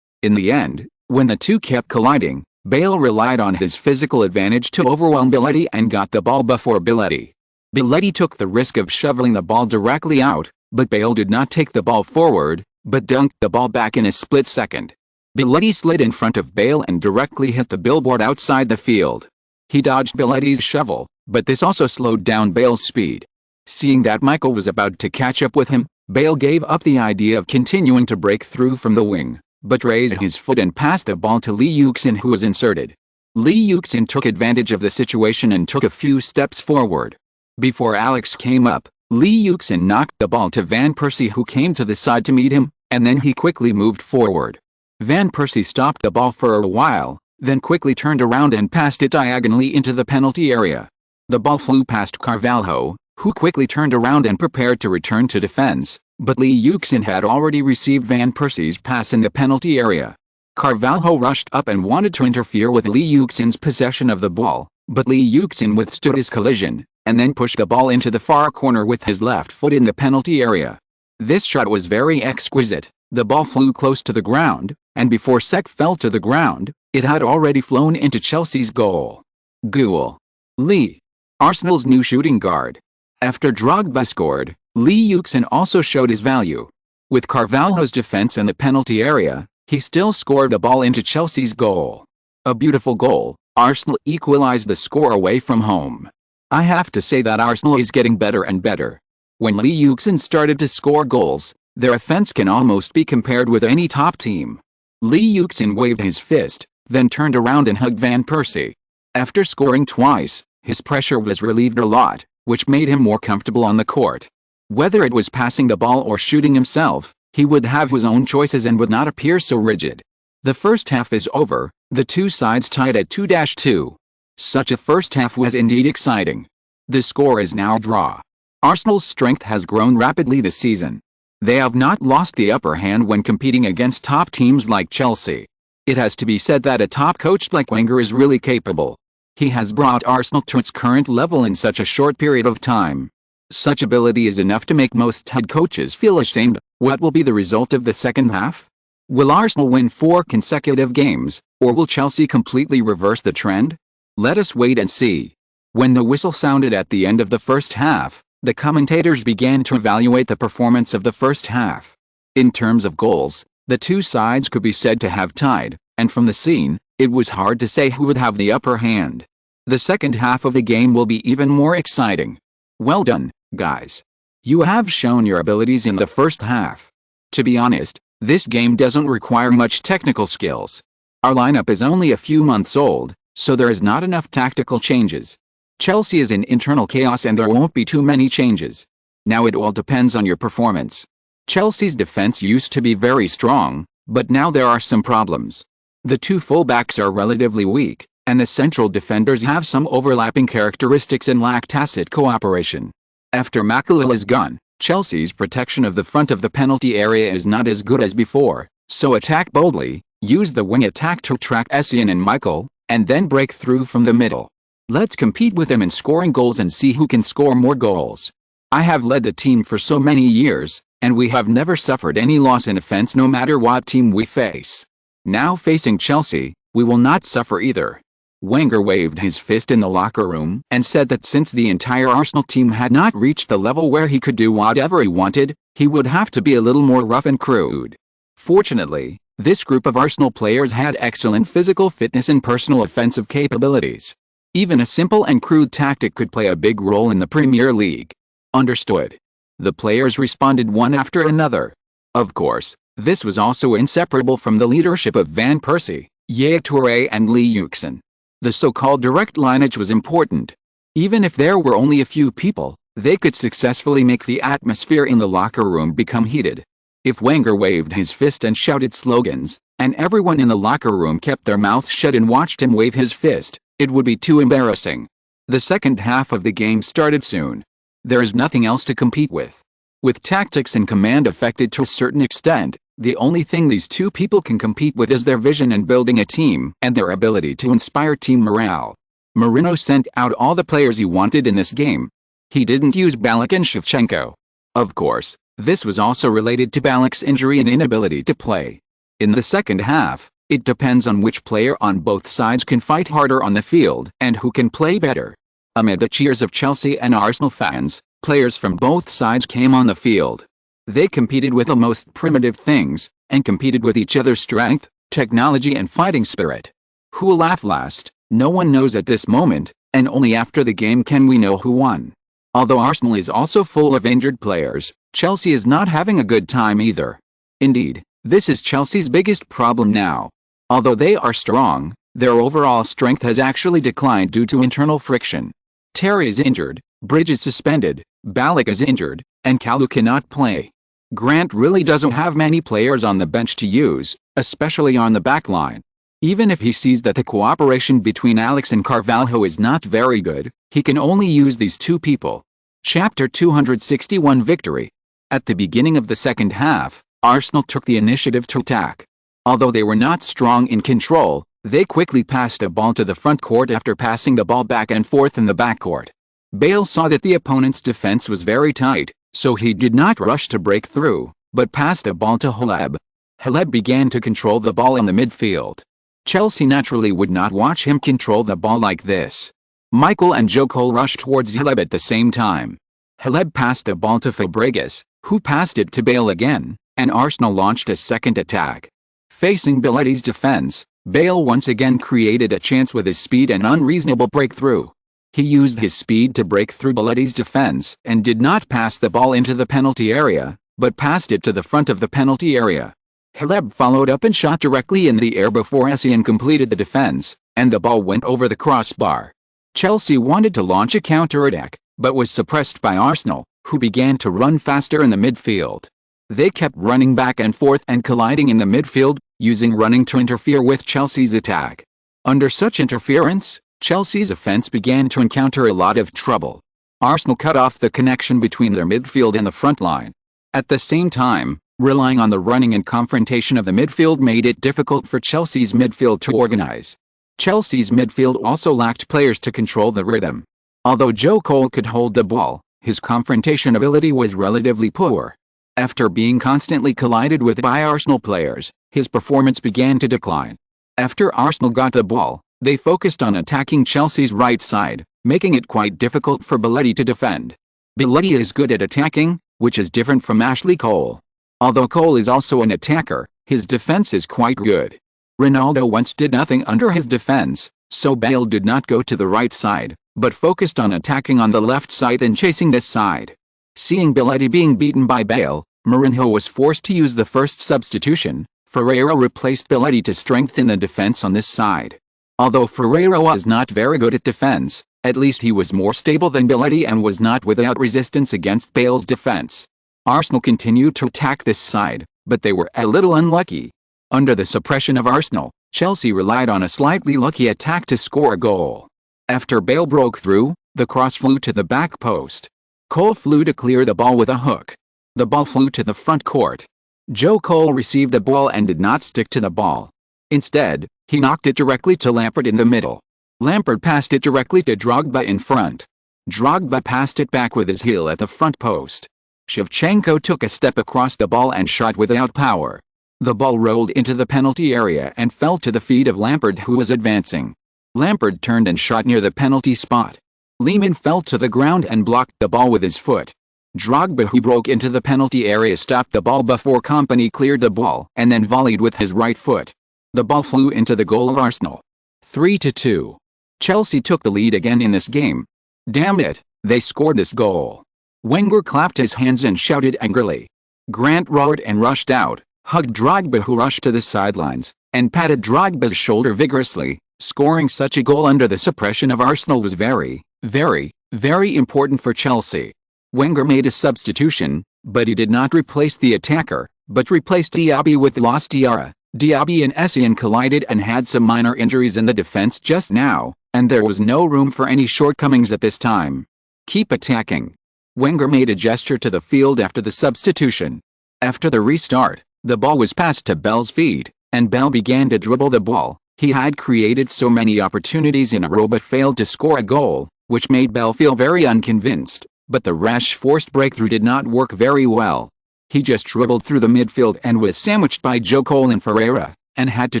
[SPEAKER 1] In the end, when the two kept colliding, Bale relied on his physical advantage to overwhelm Belletti and got the ball before Belletti. Belletti took the risk of shoveling the ball directly out, but Bale did not take the ball forward, but dunked the ball back in a split second. Belletti slid in front of Bale and directly hit the billboard outside the field. He dodged Belletti's shovel, but this also slowed down Bale's speed. Seeing that Michael was about to catch up with him, Bale gave up the idea of continuing to break through from the wing, but raised his foot and passed the ball to Lee Yuxin, who was inserted. Lee Yuxin took advantage of the situation and took a few steps forward. Before Alex came up, Lee Yuxin knocked the ball to Van Persie, who came to the side to meet him, and then he quickly moved forward. Van Persie stopped the ball for a while, then quickly turned around and passed it diagonally into the penalty area. The ball flew past Carvalho, who quickly turned around and prepared to return to defense, but Lee Yuxin had already received Van Persie's pass in the penalty area. Carvalho rushed up and wanted to interfere with Lee Yuxin's possession of the ball, but Lee Yuxin withstood his collision, and then pushed the ball into the far corner with his left foot in the penalty area. This shot was very exquisite. The ball flew close to the ground, and before Sek fell to the ground, it had already flown into Chelsea's goal. Goal. Lee. Arsenal's new shooting guard. After Drogba scored, Lee Yuxin also showed his value. With Carvalho's defense in the penalty area, he still scored the ball into Chelsea's goal. A beautiful goal. Arsenal equalized the score away from home. I have to say that Arsenal is getting better and better. When Lee Yuxin started to score goals, their offense can almost be compared with any top team. Lee Yuxin waved his fist, then turned around and hugged Van Persie. After scoring twice, his pressure was relieved a lot, which made him more comfortable on the court. Whether it was passing the ball or shooting himself, he would have his own choices and would not appear so rigid. The first half is over, the two sides tied at 2-2. Such a first half was indeed exciting. The score is now draw. Arsenal's strength has grown rapidly this season. They have not lost the upper hand when competing against top teams like Chelsea. It has to be said that a top coach like Wenger is really capable. He has brought Arsenal to its current level in such a short period of time. Such ability is enough to make most head coaches feel ashamed. What will be the result of the second half? Will Arsenal win 4 consecutive games, or will Chelsea completely reverse the trend? Let us wait and see. When the whistle sounded at the end of the first half, The commentators began to evaluate the performance of the first half. In terms of goals, the two sides could be said to have tied, and from the scene, it was hard to say who would have the upper hand. The second half of the game will be even more exciting. Well done, guys. You have shown your abilities in the first half. To be honest, this game doesn't require much technical skills. Our lineup is only a few months old, so there is not enough tactical changes. Chelsea is in internal chaos and there won't be too many changes. Now it all depends on your performance. Chelsea's defense used to be very strong, but now there are some problems. The two fullbacks are relatively weak, and the central defenders have some overlapping characteristics and lack tacit cooperation. After Makalil is gone, Chelsea's protection of the front of the penalty area is not as good as before, so attack boldly, use the wing attack to track Essien and Michael, and then break through from the middle. Let's compete with them in scoring goals and see who can score more goals. I have led the team for so many years, and we have never suffered any loss in offense no matter what team we face. Now facing Chelsea, we will not suffer either. Wenger waved his fist in the locker room and said that since the entire Arsenal team had not reached the level where he could do whatever he wanted, he would have to be a little more rough and crude. Fortunately, this group of Arsenal players had excellent physical fitness and personal offensive capabilities. Even a simple and crude tactic could play a big role in the Premier League. Understood. The players responded one after another. Of course, this was also inseparable from the leadership of Van Persie, Yaya Toure and Lee Yuxin. The so-called direct lineage was important. Even if there were only a few people, they could successfully make the atmosphere in the locker room become heated. If Wenger waved his fist and shouted slogans, and everyone in the locker room kept their mouths shut and watched him wave his fist, it would be too embarrassing. The second half of the game started soon. There is nothing else to compete with. With tactics and command affected to a certain extent, the only thing these two people can compete with is their vision in building a team and their ability to inspire team morale. Mourinho sent out all the players he wanted in this game. He didn't use Ballack and Shevchenko. Of course, this was also related to Ballack's injury and inability to play. In the second half, it depends on which player on both sides can fight harder on the field and who can play better. Amid the cheers of Chelsea and Arsenal fans, players from both sides came on the field. They competed with the most primitive things, and competed with each other's strength, technology and fighting spirit. Who will laugh last? No one knows at this moment, and only after the game can we know who won. Although Arsenal is also full of injured players, Chelsea is not having a good time either. Indeed, this is Chelsea's biggest problem now. Although they are strong, their overall strength has actually declined due to internal friction. Terry is injured, Bridge is suspended, Ballack is injured, and Kalu cannot play. Grant really doesn't have many players on the bench to use, especially on the back line. Even if he sees that the cooperation between Alex and Carvalho is not very good, he can only use these two people. Chapter 261 Victory. At the beginning of the second half, Arsenal took the initiative to attack. Although they were not strong in control, they quickly passed a ball to the front court after passing the ball back and forth in the backcourt. Bale saw that the opponent's defense was very tight, so he did not rush to break through, but passed a ball to Haleb. Haleb began to control the ball in the midfield. Chelsea naturally would not watch him control the ball like this. Michael and Joe Cole rushed towards Haleb at the same time. Haleb passed the ball to Fabregas, who passed it to Bale again, and Arsenal launched a second attack. Facing Belletti's defense, Bale once again created a chance with his speed and unreasonable breakthrough. He used his speed to break through Belletti's defense and did not pass the ball into the penalty area, but passed it to the front of the penalty area. Haleb followed up and shot directly in the air before Essien completed the defense, and the ball went over the crossbar. Chelsea wanted to launch a counter-attack, but was suppressed by Arsenal, who began to run faster in the midfield. They kept running back and forth and colliding in the midfield, using running to interfere with Chelsea's attack. Under such interference, Chelsea's offense began to encounter a lot of trouble. Arsenal cut off the connection between their midfield and the front line. At the same time, relying on the running and confrontation of the midfield made it difficult for Chelsea's midfield to organize. Chelsea's midfield also lacked players to control the rhythm. Although Joe Cole could hold the ball, his confrontation ability was relatively poor. After being constantly collided with by Arsenal players, his performance began to decline. After Arsenal got the ball, they focused on attacking Chelsea's right side, making it quite difficult for Belletti to defend. Belletti is good at attacking, which is different from Ashley Cole. Although Cole is also an attacker, his defense is quite good. Ronaldo once did nothing under his defense, so Bale did not go to the right side, but focused on attacking on the left side and chasing this side. Seeing Belletti being beaten by Bale, Mourinho was forced to use the first substitution. Ferreira replaced Belletti to strengthen the defense on this side. Although Ferreira was not very good at defense, at least he was more stable than Belletti and was not without resistance against Bale's defense. Arsenal continued to attack this side, but they were a little unlucky. Under the suppression of Arsenal, Chelsea relied on a slightly lucky attack to score a goal. After Bale broke through, the cross flew to the back post. Cole flew to clear the ball with a hook. The ball flew to the front court. Joe Cole received the ball and did not stick to the ball. Instead, he knocked it directly to Lampard in the middle. Lampard passed it directly to Drogba in front. Drogba passed it back with his heel at the front post. Shevchenko took a step across the ball and shot without power. The ball rolled into the penalty area and fell to the feet of Lampard, who was advancing. Lampard turned and shot near the penalty spot. Lehmann fell to the ground and blocked the ball with his foot. Drogba, who broke into the penalty area, stopped the ball before Kompany cleared the ball and then volleyed with his right foot. The ball flew into the goal of Arsenal. 3-2. Chelsea took the lead again in this game. Damn it, they scored this goal. Wenger clapped his hands and shouted angrily. Grant roared and rushed out, hugged Drogba, who rushed to the sidelines, and patted Drogba's shoulder vigorously. Scoring such a goal under the suppression of Arsenal was very, very, very important for Chelsea. Wenger made a substitution, but he did not replace the attacker, but replaced Diaby with Loss Diarra. Diaby and Essien collided and had some minor injuries in the defense just now, and there was no room for any shortcomings at this time. Keep attacking. Wenger made a gesture to the field after the substitution. After the restart, the ball was passed to Bell's feet, and Bell began to dribble the ball. He had created so many opportunities in a row but failed to score a goal, which made Bell feel very unconvinced, but the rash forced breakthrough did not work very well. He just dribbled through the midfield and was sandwiched by Joe Cole and Ferreira, and had to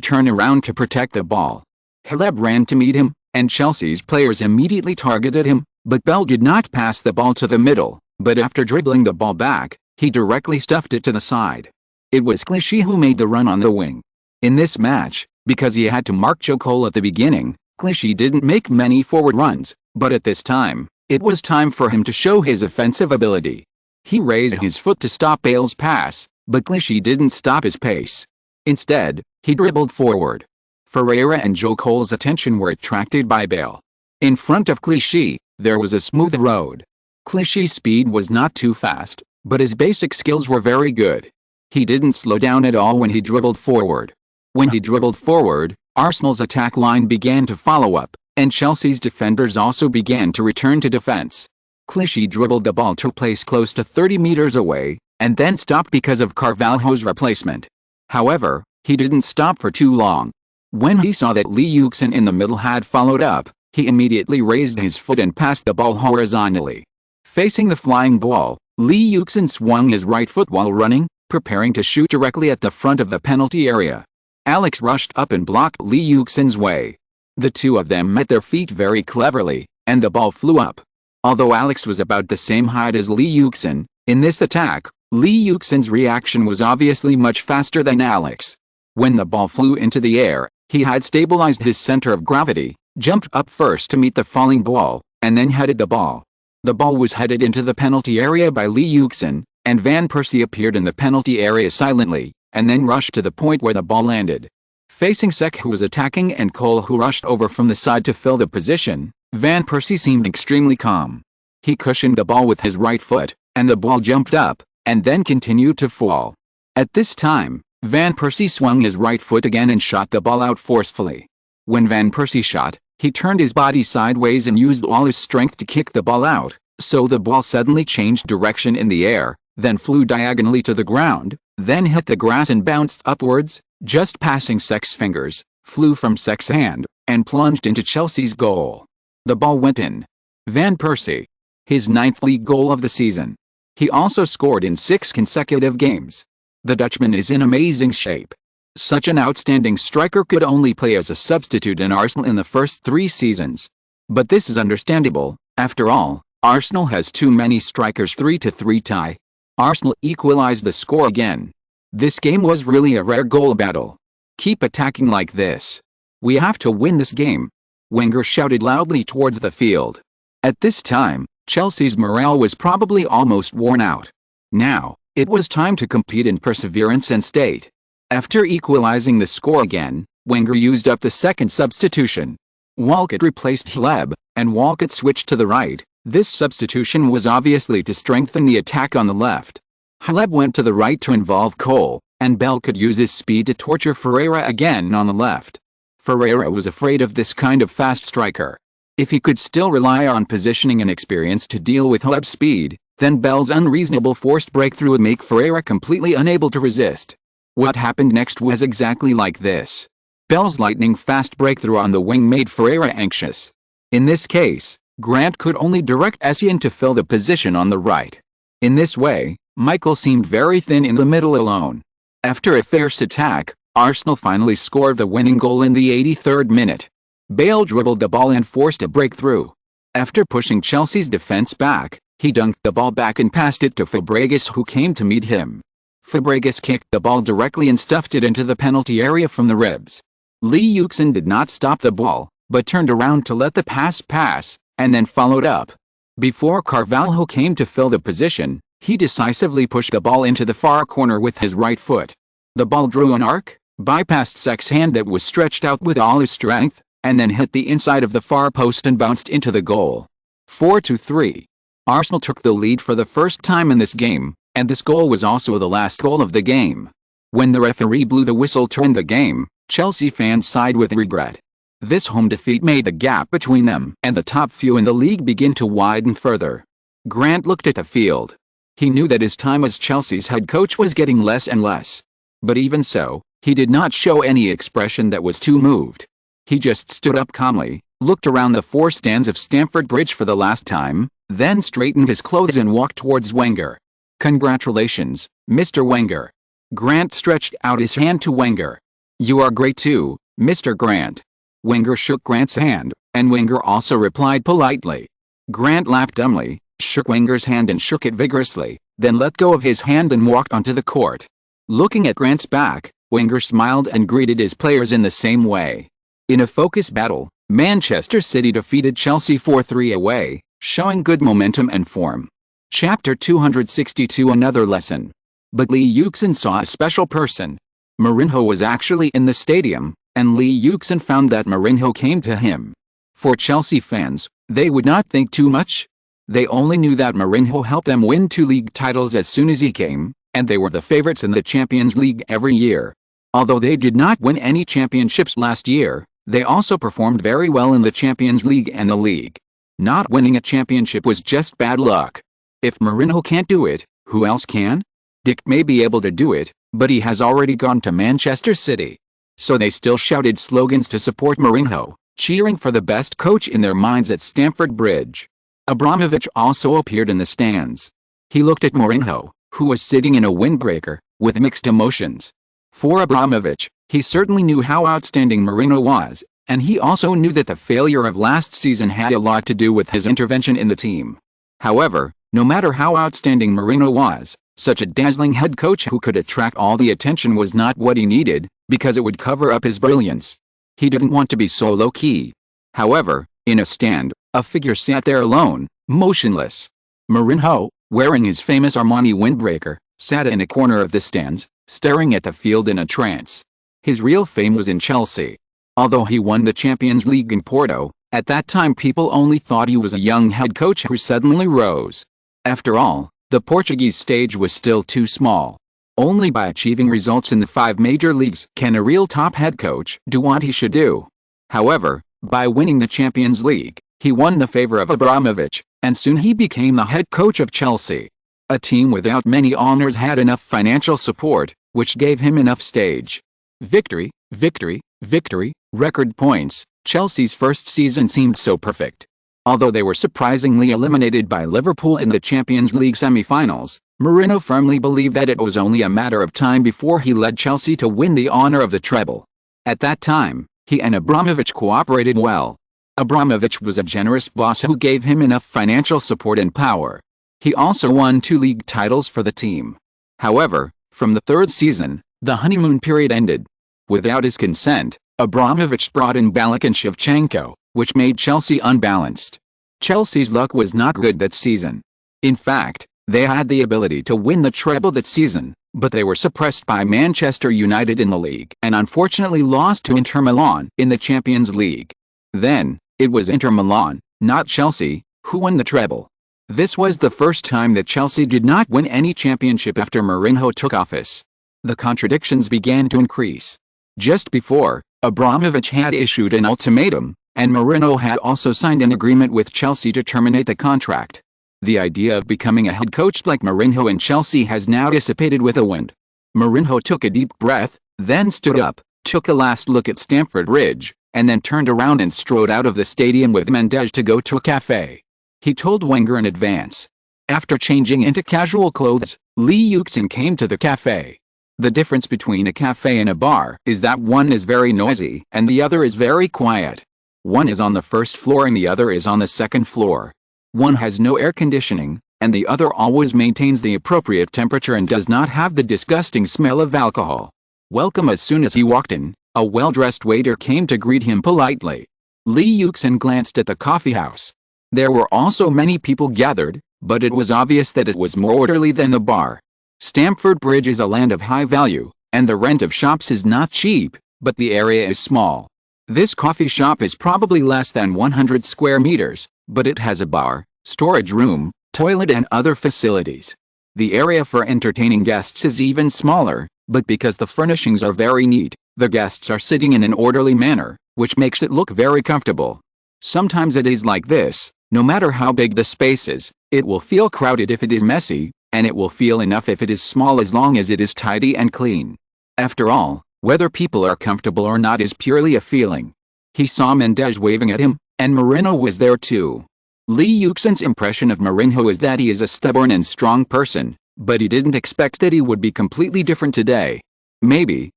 [SPEAKER 1] turn around to protect the ball. Haleb ran to meet him, and Chelsea's players immediately targeted him, but Bell did not pass the ball to the middle, but after dribbling the ball back, he directly stuffed it to the side. It was Clichy who made the run on the wing. In this match, because he had to mark Joe Cole at the beginning, Clichy didn't make many forward runs, but at this time, it was time for him to show his offensive ability. He raised his foot to stop Bale's pass, but Clichy didn't stop his pace. Instead, he dribbled forward. Ferreira and Joe Cole's attention were attracted by Bale. In front of Clichy, there was a smooth road. Clichy's speed was not too fast, but his basic skills were very good. He didn't slow down at all when he dribbled forward. When he dribbled forward, Arsenal's attack line began to follow up, and Chelsea's defenders also began to return to defense. Clichy dribbled the ball to a place close to 30 meters away, and then stopped because of Carvalho's replacement. However, he didn't stop for too long. When he saw that Lee Yuxin in the middle had followed up, he immediately raised his foot and passed the ball horizontally. Facing the flying ball, Lee Yuxin swung his right foot while running, preparing to shoot directly at the front of the penalty area. Alex rushed up and blocked Lee Yuxin's way. The two of them met their feet very cleverly, and the ball flew up. Although Alex was about the same height as Lee Yuxin, in this attack, Lee Yuxin's reaction was obviously much faster than Alex. When the ball flew into the air, he had stabilized his center of gravity, jumped up first to meet the falling ball, and then headed the ball. The ball was headed into the penalty area by Lee Yuxin, and Van Persie appeared in the penalty area silently, and then rushed to the point where the ball landed. Facing Cech, who was attacking, and Cole, who rushed over from the side to fill the position, Van Persie seemed extremely calm. He cushioned the ball with his right foot, and the ball jumped up, and then continued to fall. At this time, Van Persie swung his right foot again and shot the ball out forcefully. When Van Persie shot, he turned his body sideways and used all his strength to kick the ball out, so the ball suddenly changed direction in the air, then flew diagonally to the ground, then hit the grass and bounced upwards, just passing Cech's fingers, flew from Cech's hand, and plunged into Chelsea's goal. The ball went in. Van Persie. His 9th league goal of the season. He also scored in 6 consecutive games. The Dutchman is in amazing shape. Such an outstanding striker could only play as a substitute in Arsenal in the first 3 seasons. But this is understandable, after all, Arsenal has too many strikers. 3-3 tie. Arsenal equalized the score again. This game was really a rare goal battle. Keep attacking like this. We have to win this game. Wenger shouted loudly towards the field. At this time, Chelsea's morale was probably almost worn out. Now, it was time to compete in perseverance and state. After equalizing the score again, Wenger used up the second substitution. Walcott replaced Hleb, and Walcott switched to the right. This substitution was obviously to strengthen the attack on the left. Hleb went to the right to involve Cole, and Bell could use his speed to torture Ferreira again on the left. Ferreira was afraid of this kind of fast striker. If he could still rely on positioning and experience to deal with Hleb's speed, then Bell's unreasonable forced breakthrough would make Ferreira completely unable to resist. What happened next was exactly like this. Bell's lightning-fast breakthrough on the wing made Ferreira anxious. In this case, Grant could only direct Essien to fill the position on the right. In this way, Michael seemed very thin in the middle alone. After a fierce attack, Arsenal finally scored the winning goal in the 83rd minute. Bale dribbled the ball and forced a breakthrough. After pushing Chelsea's defense back, he dunked the ball back and passed it to Fabregas, who came to meet him. Fabregas kicked the ball directly and stuffed it into the penalty area from the ribs. Lee Yuxin did not stop the ball, but turned around to let the pass, and then followed up. Before Carvalho came to fill the position, he decisively pushed the ball into the far corner with his right foot. The ball drew an arc, bypassed Sek's hand that was stretched out with all his strength, and then hit the inside of the far post and bounced into the goal. 4-3. Arsenal took the lead for the first time in this game, and this goal was also the last goal of the game. When the referee blew the whistle to end the game, Chelsea fans sighed with regret. This home defeat made the gap between them and the top few in the league begin to widen further. Grant looked at the field. He knew that his time as Chelsea's head coach was getting less and less. But even so, he did not show any expression that was too moved. He just stood up calmly, looked around the four stands of Stamford Bridge for the last time, then straightened his clothes and walked towards Wenger. "Congratulations, Mr. Wenger." Grant stretched out his hand to Wenger. "You are great too, Mr. Grant." Wenger shook Grant's hand, and Wenger also replied politely. Grant laughed dumbly, shook Wenger's hand and shook it vigorously, then let go of his hand and walked onto the court. Looking at Grant's back, Wenger smiled and greeted his players in the same way. In a focus battle, Manchester City defeated Chelsea 4-3 away, showing good momentum and form. Chapter 262. Another lesson. But Lee Yuxin saw a special person. Mourinho was actually in the stadium, and Lee Yuxin found that Mourinho came to him. For Chelsea fans, they would not think too much. They only knew that Mourinho helped them win 2 league titles as soon as he came, and they were the favorites in the Champions League every year. Although they did not win any championships last year, they also performed very well in the Champions League and the league. Not winning a championship was just bad luck. If Mourinho can't do it, who else can? Dick may be able to do it, but he has already gone to Manchester City. So they still shouted slogans to support Mourinho, cheering for the best coach in their minds at Stamford Bridge. Abramovich also appeared in the stands. He looked at Mourinho, who was sitting in a windbreaker, with mixed emotions. For Abramovich, he certainly knew how outstanding Mourinho was, and he also knew that the failure of last season had a lot to do with his intervention in the team. However, no matter how outstanding Mourinho was, such a dazzling head coach who could attract all the attention was not what he needed, because it would cover up his brilliance. He didn't want to be so low-key. However, in a stand, a figure sat there alone, motionless. Mourinho, wearing his famous Armani windbreaker, sat in a corner of the stands, staring at the field in a trance. His real fame was in Chelsea. Although he won the Champions League in Porto, at that time people only thought he was a young head coach who suddenly rose. After all, the Portuguese stage was still too small. Only by achieving results in the 5 major leagues can a real top head coach do what he should do. However, by winning the Champions League, he won the favor of Abramovich, and soon he became the head coach of Chelsea. A team without many honors had enough financial support, which gave him enough stage. Victory, victory, victory, record points. Chelsea's first season seemed so perfect. Although they were surprisingly eliminated by Liverpool in the Champions League semi-finals, Mourinho firmly believed that it was only a matter of time before he led Chelsea to win the honor of the treble. At that time, he and Abramovich cooperated well. Abramovich was a generous boss who gave him enough financial support and power. He also won 2 league titles for the team. However, from the 3rd season, the honeymoon period ended. Without his consent, Abramovich brought in Ballack and Shevchenko, which made Chelsea unbalanced. Chelsea's luck was not good that season. In fact, they had the ability to win the treble that season, but they were suppressed by Manchester United in the league and unfortunately lost to Inter Milan in the Champions League. Then, it was Inter Milan, not Chelsea, who won the treble. This was the first time that Chelsea did not win any championship after Mourinho took office. The contradictions began to increase. Just before, Abramovich had issued an ultimatum, and Mourinho had also signed an agreement with Chelsea to terminate the contract. The idea of becoming a head coach like Mourinho in Chelsea has now dissipated with a wind. Mourinho took a deep breath, then stood up, took a last look at Stamford Bridge, and then turned around and strode out of the stadium with Mendes to go to a cafe. He told Wenger in advance. After changing into casual clothes, Lee Yuxin came to the cafe. The difference between a cafe and a bar is that one is very noisy and the other is very quiet. One is on the first floor and the other is on the second floor. One has no air conditioning, and the other always maintains the appropriate temperature and does not have the disgusting smell of alcohol. Welcome. As soon as he walked in, a well-dressed waiter came to greet him politely. Lee Yuxin glanced at the coffeehouse. There were also many people gathered, but it was obvious that it was more orderly than the bar. Stamford Bridge is a land of high value, and the rent of shops is not cheap, but the area is small. This coffee shop is probably less than 100 square meters, but it has a bar, storage room, toilet and other facilities. The area for entertaining guests is even smaller, but because the furnishings are very neat, the guests are sitting in an orderly manner, which makes it look very comfortable. Sometimes it is like this: no matter how big the space is, it will feel crowded if it is messy, and it will feel enough if it is small as long as it is tidy and clean. After all, whether people are comfortable or not is purely a feeling. He saw Mendes waving at him, and Mourinho was there too. Lee Yuxin's impression of Mourinho is that he is a stubborn and strong person, but he didn't expect that he would be completely different today. Maybe,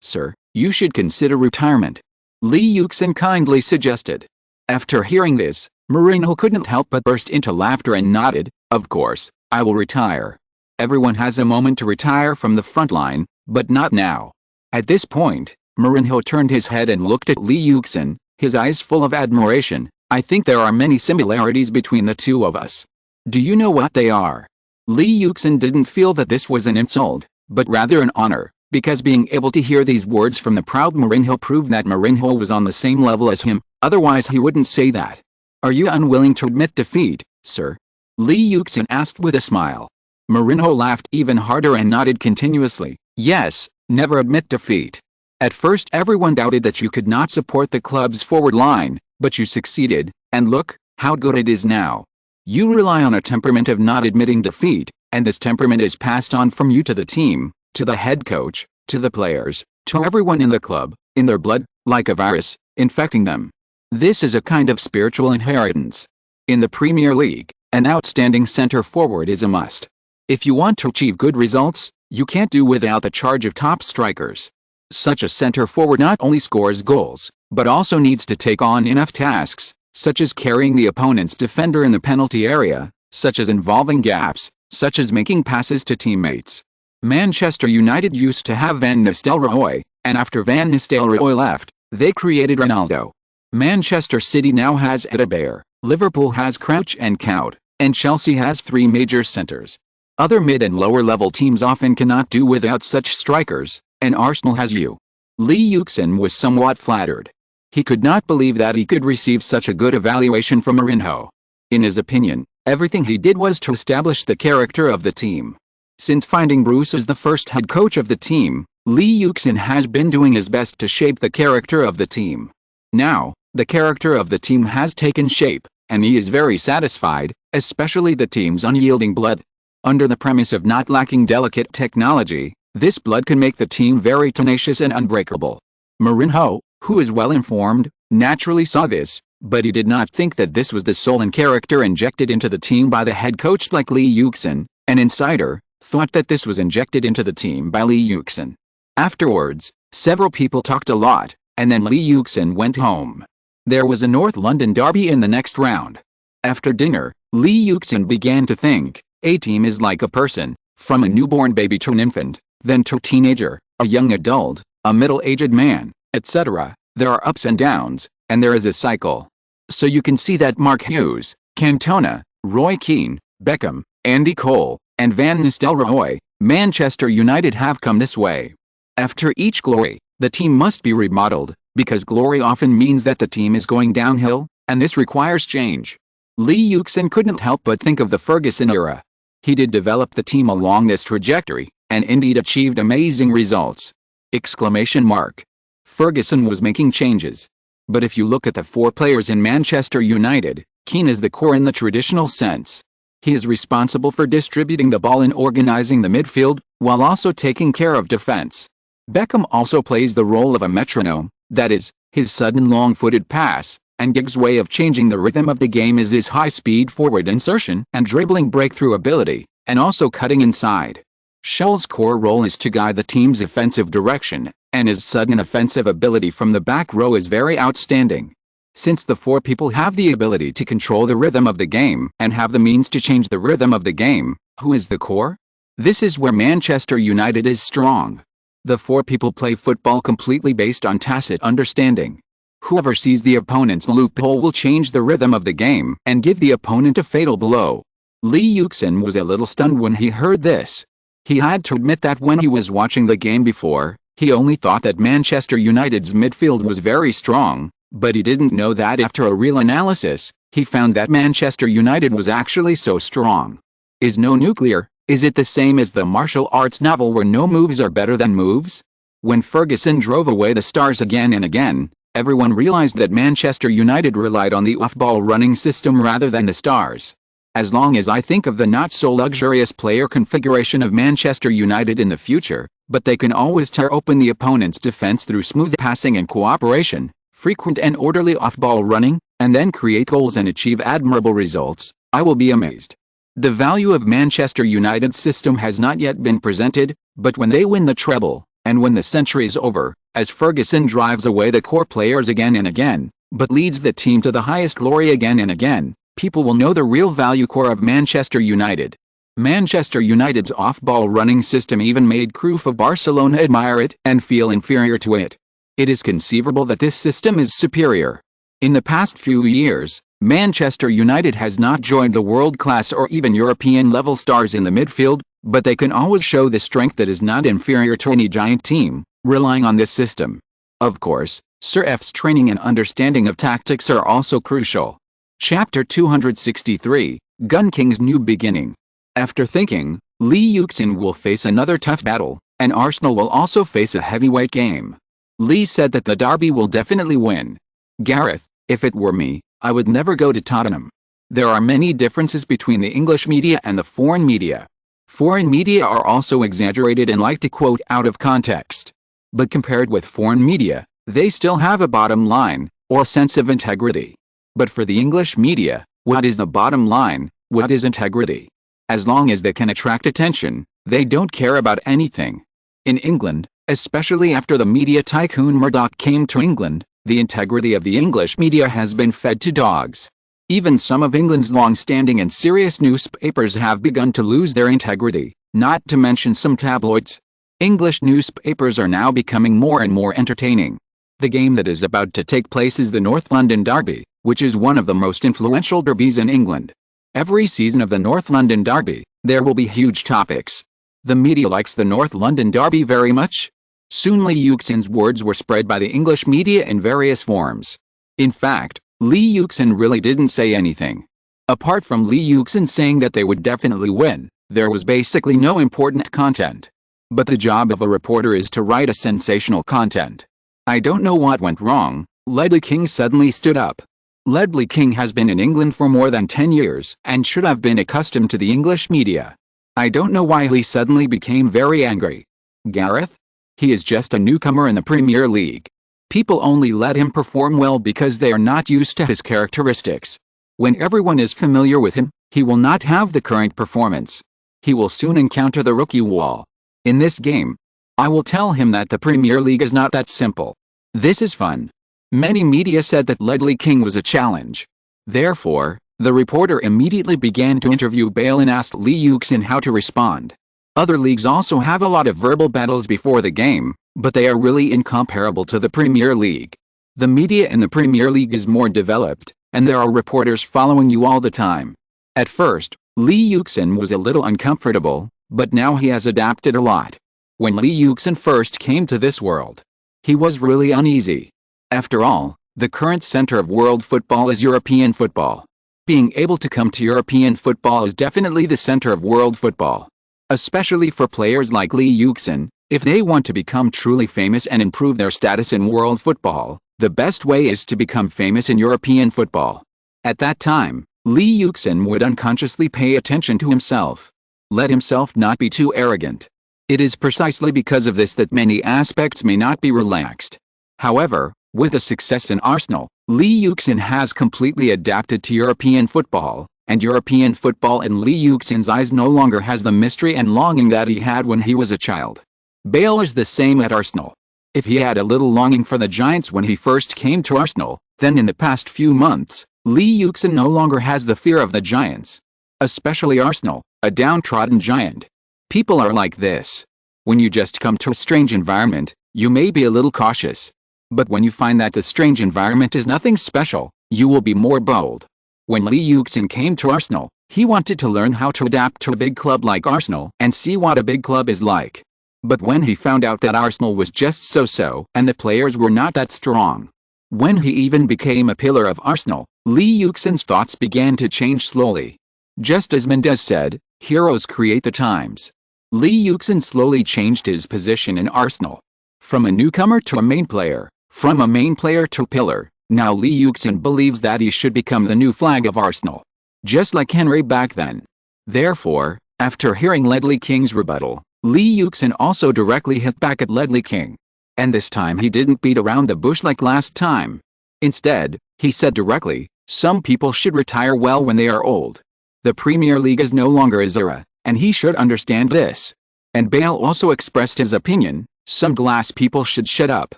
[SPEAKER 1] sir, you should consider retirement. Lee Yuxin kindly suggested. After hearing this, Mourinho couldn't help but burst into laughter and nodded. Of course, I will retire. Everyone has a moment to retire from the front line, but not now. At this point, Mourinho turned his head and looked at Lee Yuxin, his eyes full of admiration. I think there are many similarities between the two of us. Do you know what they are? Lee Yuxin didn't feel that this was an insult, but rather an honor, because being able to hear these words from the proud Mourinho proved that Mourinho was on the same level as him, otherwise he wouldn't say that. Are you unwilling to admit defeat, sir? Lee Yuxin asked with a smile. Mourinho laughed even harder and nodded continuously. Yes, never admit defeat. At first everyone doubted that you could not support the club's forward line, but you succeeded, and look how good it is now. You rely on a temperament of not admitting defeat, and this temperament is passed on from you to the team, to the head coach, to the players, to everyone in the club, in their blood, like a virus, infecting them. This is a kind of spiritual inheritance. In the Premier League, an outstanding center forward is a must. If you want to achieve good results, you can't do without the charge of top strikers. Such a center forward not only scores goals, but also needs to take on enough tasks, such as carrying the opponent's defender in the penalty area, such as involving gaps, such as making passes to teammates. Manchester United used to have Van Nistelrooy, and after Van Nistelrooy left, they created Ronaldo. Manchester City now has Adebayor, Liverpool has Crouch and Cout, and Chelsea has 3 major centers. Other mid and lower level teams often cannot do without such strikers, and Arsenal has you. Lee Yuxin was somewhat flattered. He could not believe that he could receive such a good evaluation from Mourinho. In his opinion, everything he did was to establish the character of the team. Since finding Bruce as the first head coach of the team, Lee Yuxin has been doing his best to shape the character of the team. Now, the character of the team has taken shape, and he is very satisfied, especially the team's unyielding blood. Under the premise of not lacking delicate technology, this blood can make the team very tenacious and unbreakable. Mourinho, who is well informed, naturally saw this, but he did not think that this was the soul and character injected into the team by the head coach like Lee Yuxin. An insider thought that this was injected into the team by Lee Yuxin. Afterwards, several people talked a lot, and then Lee Yuxin went home. There was a North London derby in the next round. After dinner, Lee Yuxin began to think, a team is like a person, from a newborn baby to an infant, then to a teenager, a young adult, a middle-aged man, etc. There are ups and downs, and there is a cycle. So you can see that Mark Hughes, Cantona, Roy Keane, Beckham, Andy Cole, and Van Nistelrooy, Manchester United have come this way. After each glory, the team must be remodeled, because glory often means that the team is going downhill, and this requires change. Lee Yuxin couldn't help but think of the Ferguson era. He did develop the team along this trajectory, and indeed achieved amazing results. Exclamation mark. Ferguson was making changes. But if you look at the four players in Manchester United, Keane is the core in the traditional sense. He is responsible for distributing the ball and organizing the midfield, while also taking care of defense. Beckham also plays the role of a metronome, that is, his sudden long-footed pass, and Giggs' way of changing the rhythm of the game is his high-speed forward insertion and dribbling breakthrough ability, and also cutting inside. Scholl's core role is to guide the team's offensive direction, and his sudden offensive ability from the back row is very outstanding. Since the four people have the ability to control the rhythm of the game and have the means to change the rhythm of the game, who is the core? This is where Manchester United is strong. The four people play football completely based on tacit understanding. Whoever sees the opponent's loophole will change the rhythm of the game and give the opponent a fatal blow. Lee Yuxin was a little stunned when he heard this. He had to admit that when he was watching the game before, he only thought that Manchester United's midfield was very strong, but he didn't know that after a real analysis, he found that Manchester United was actually so strong. Is no nuclear? Is it the same as the martial arts novel where no moves are better than moves? When Ferguson drove away the stars again and again, everyone realized that Manchester United relied on the off-ball running system rather than the stars. As long as I think of the not-so-luxurious player configuration of Manchester United in the future, but they can always tear open the opponent's defense through smooth passing and cooperation, frequent and orderly off-ball running, and then create goals and achieve admirable results, I will be amazed. The value of Manchester United's system has not yet been presented, but when they win the treble, and when the century is over, as Ferguson drives away the core players again and again, but leads the team to the highest glory again and again, people will know the real value core of Manchester United. Manchester United's off-ball running system even made Cruyff of Barcelona admire it and feel inferior to it. It is conceivable that this system is superior. In the past few years, Manchester United has not joined the world-class or even European-level stars in the midfield, but they can always show the strength that is not inferior to any giant team, relying on this system. Of course, Sir F's training and understanding of tactics are also crucial. Chapter 263, Gun King's New Beginning. After thinking, Lee Yuxin will face another tough battle, and Arsenal will also face a heavyweight game. Lee said that the derby will definitely win. Gareth, if it were me, I would never go to Tottenham. There are many differences between the English media and the foreign media. Foreign media are also exaggerated and like to quote out of context. But compared with foreign media, they still have a bottom line, or sense of integrity. But for the English media, what is the bottom line? What is integrity? As long as they can attract attention, they don't care about anything. In England, especially after the media tycoon Murdoch came to England, the integrity of the English media has been fed to dogs. Even some of England's long-standing and serious newspapers have begun to lose their integrity, not to mention some tabloids. English newspapers are now becoming more and more entertaining. The game that is about to take place is the North London Derby, which is one of the most influential derbies in England. Every season of the North London Derby, there will be huge topics. The media likes the North London Derby very much. Soon Lee Yuxin's words were spread by the English media in various forms. In fact, Lee Yuxin really didn't say anything. Apart from Lee Yuxin saying that they would definitely win, there was basically no important content. But the job of a reporter is to write a sensational content. I don't know what went wrong. Ledley King suddenly stood up. Ledley King has been in England for more than 10 years and should have been accustomed to the English media. I don't know why he suddenly became very angry. Gareth? He is just a newcomer in the Premier League. People only let him perform well because they are not used to his characteristics. When everyone is familiar with him, he will not have the current performance. He will soon encounter the rookie wall. In this game, I will tell him that the Premier League is not that simple. This is fun. Many media said that Ledley King was a challenge. Therefore, the reporter immediately began to interview Bale and asked Lee Yuxin how to respond. Other leagues also have a lot of verbal battles before the game, but they are really incomparable to the Premier League. The media in the Premier League is more developed, and there are reporters following you all the time. At first, Lee Yuxin was a little uncomfortable, but now he has adapted a lot. When Lee Yuxin first came to this world, he was really uneasy. After all, the current center of world football is European football. Being able to come to European football is definitely the center of world football. Especially for players like Lee Yuxin, if they want to become truly famous and improve their status in world football, the best way is to become famous in European football. At that time, Lee Yuxin would unconsciously pay attention to himself. Let himself not be too arrogant. It is precisely because of this that many aspects may not be relaxed. However, with a success in Arsenal, Lee Yuxin has completely adapted to European football, and European football in Lee Yuxin's eyes no longer has the mystery and longing that he had when he was a child. Bale is the same at Arsenal. If he had a little longing for the Giants when he first came to Arsenal, then in the past few months, Lee Yuxin no longer has the fear of the Giants. Especially Arsenal, a downtrodden giant. People are like this. When you just come to a strange environment, you may be a little cautious. But when you find that the strange environment is nothing special, you will be more bold. When Lee Yuxin came to Arsenal, he wanted to learn how to adapt to a big club like Arsenal and see what a big club is like. But when he found out that Arsenal was just so-so and the players were not that strong, when he even became a pillar of Arsenal, Lee Yuxin's thoughts began to change slowly. Just as Mendes said, heroes create the times. Lee Yuxin slowly changed his position in Arsenal. From a newcomer to a main player, from a main player to pillar, now Lee Yuxin believes that he should become the new flag of Arsenal. Just like Henry back then. Therefore, after hearing Ledley King's rebuttal, Lee Yuxin also directly hit back at Ledley King. And this time he didn't beat around the bush like last time. Instead, he said directly, some people should retire well when they are old. The Premier League is no longer his era, and he should understand this. And Bale also expressed his opinion, some glass people should shut up.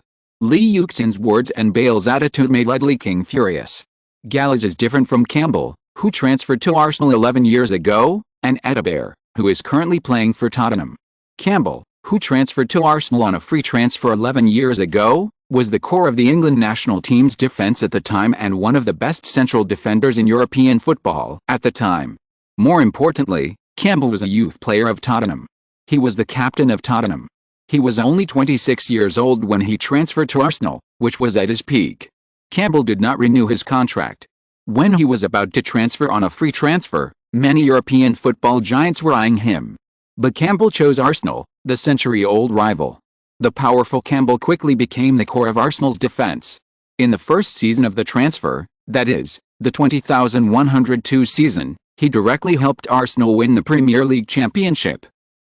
[SPEAKER 1] Lee Yuxin's words and Bale's attitude made Ledley King furious. Gallas is different from Campbell, who transferred to Arsenal 11 years ago, and Adaber, who is currently playing for Tottenham. Campbell, who transferred to Arsenal on a free transfer 11 years ago, was the core of the England national team's defence at the time and one of the best central defenders in European football at the time. More importantly, Campbell was a youth player of Tottenham. He was the captain of Tottenham. He was only 26 years old when he transferred to Arsenal, which was at his peak. Campbell did not renew his contract. When he was about to transfer on a free transfer, many European football giants were eyeing him. But Campbell chose Arsenal, the century-old rival. The powerful Campbell quickly became the core of Arsenal's defence. In the first season of the transfer, that is, the 20,102 season, he directly helped Arsenal win the Premier League Championship,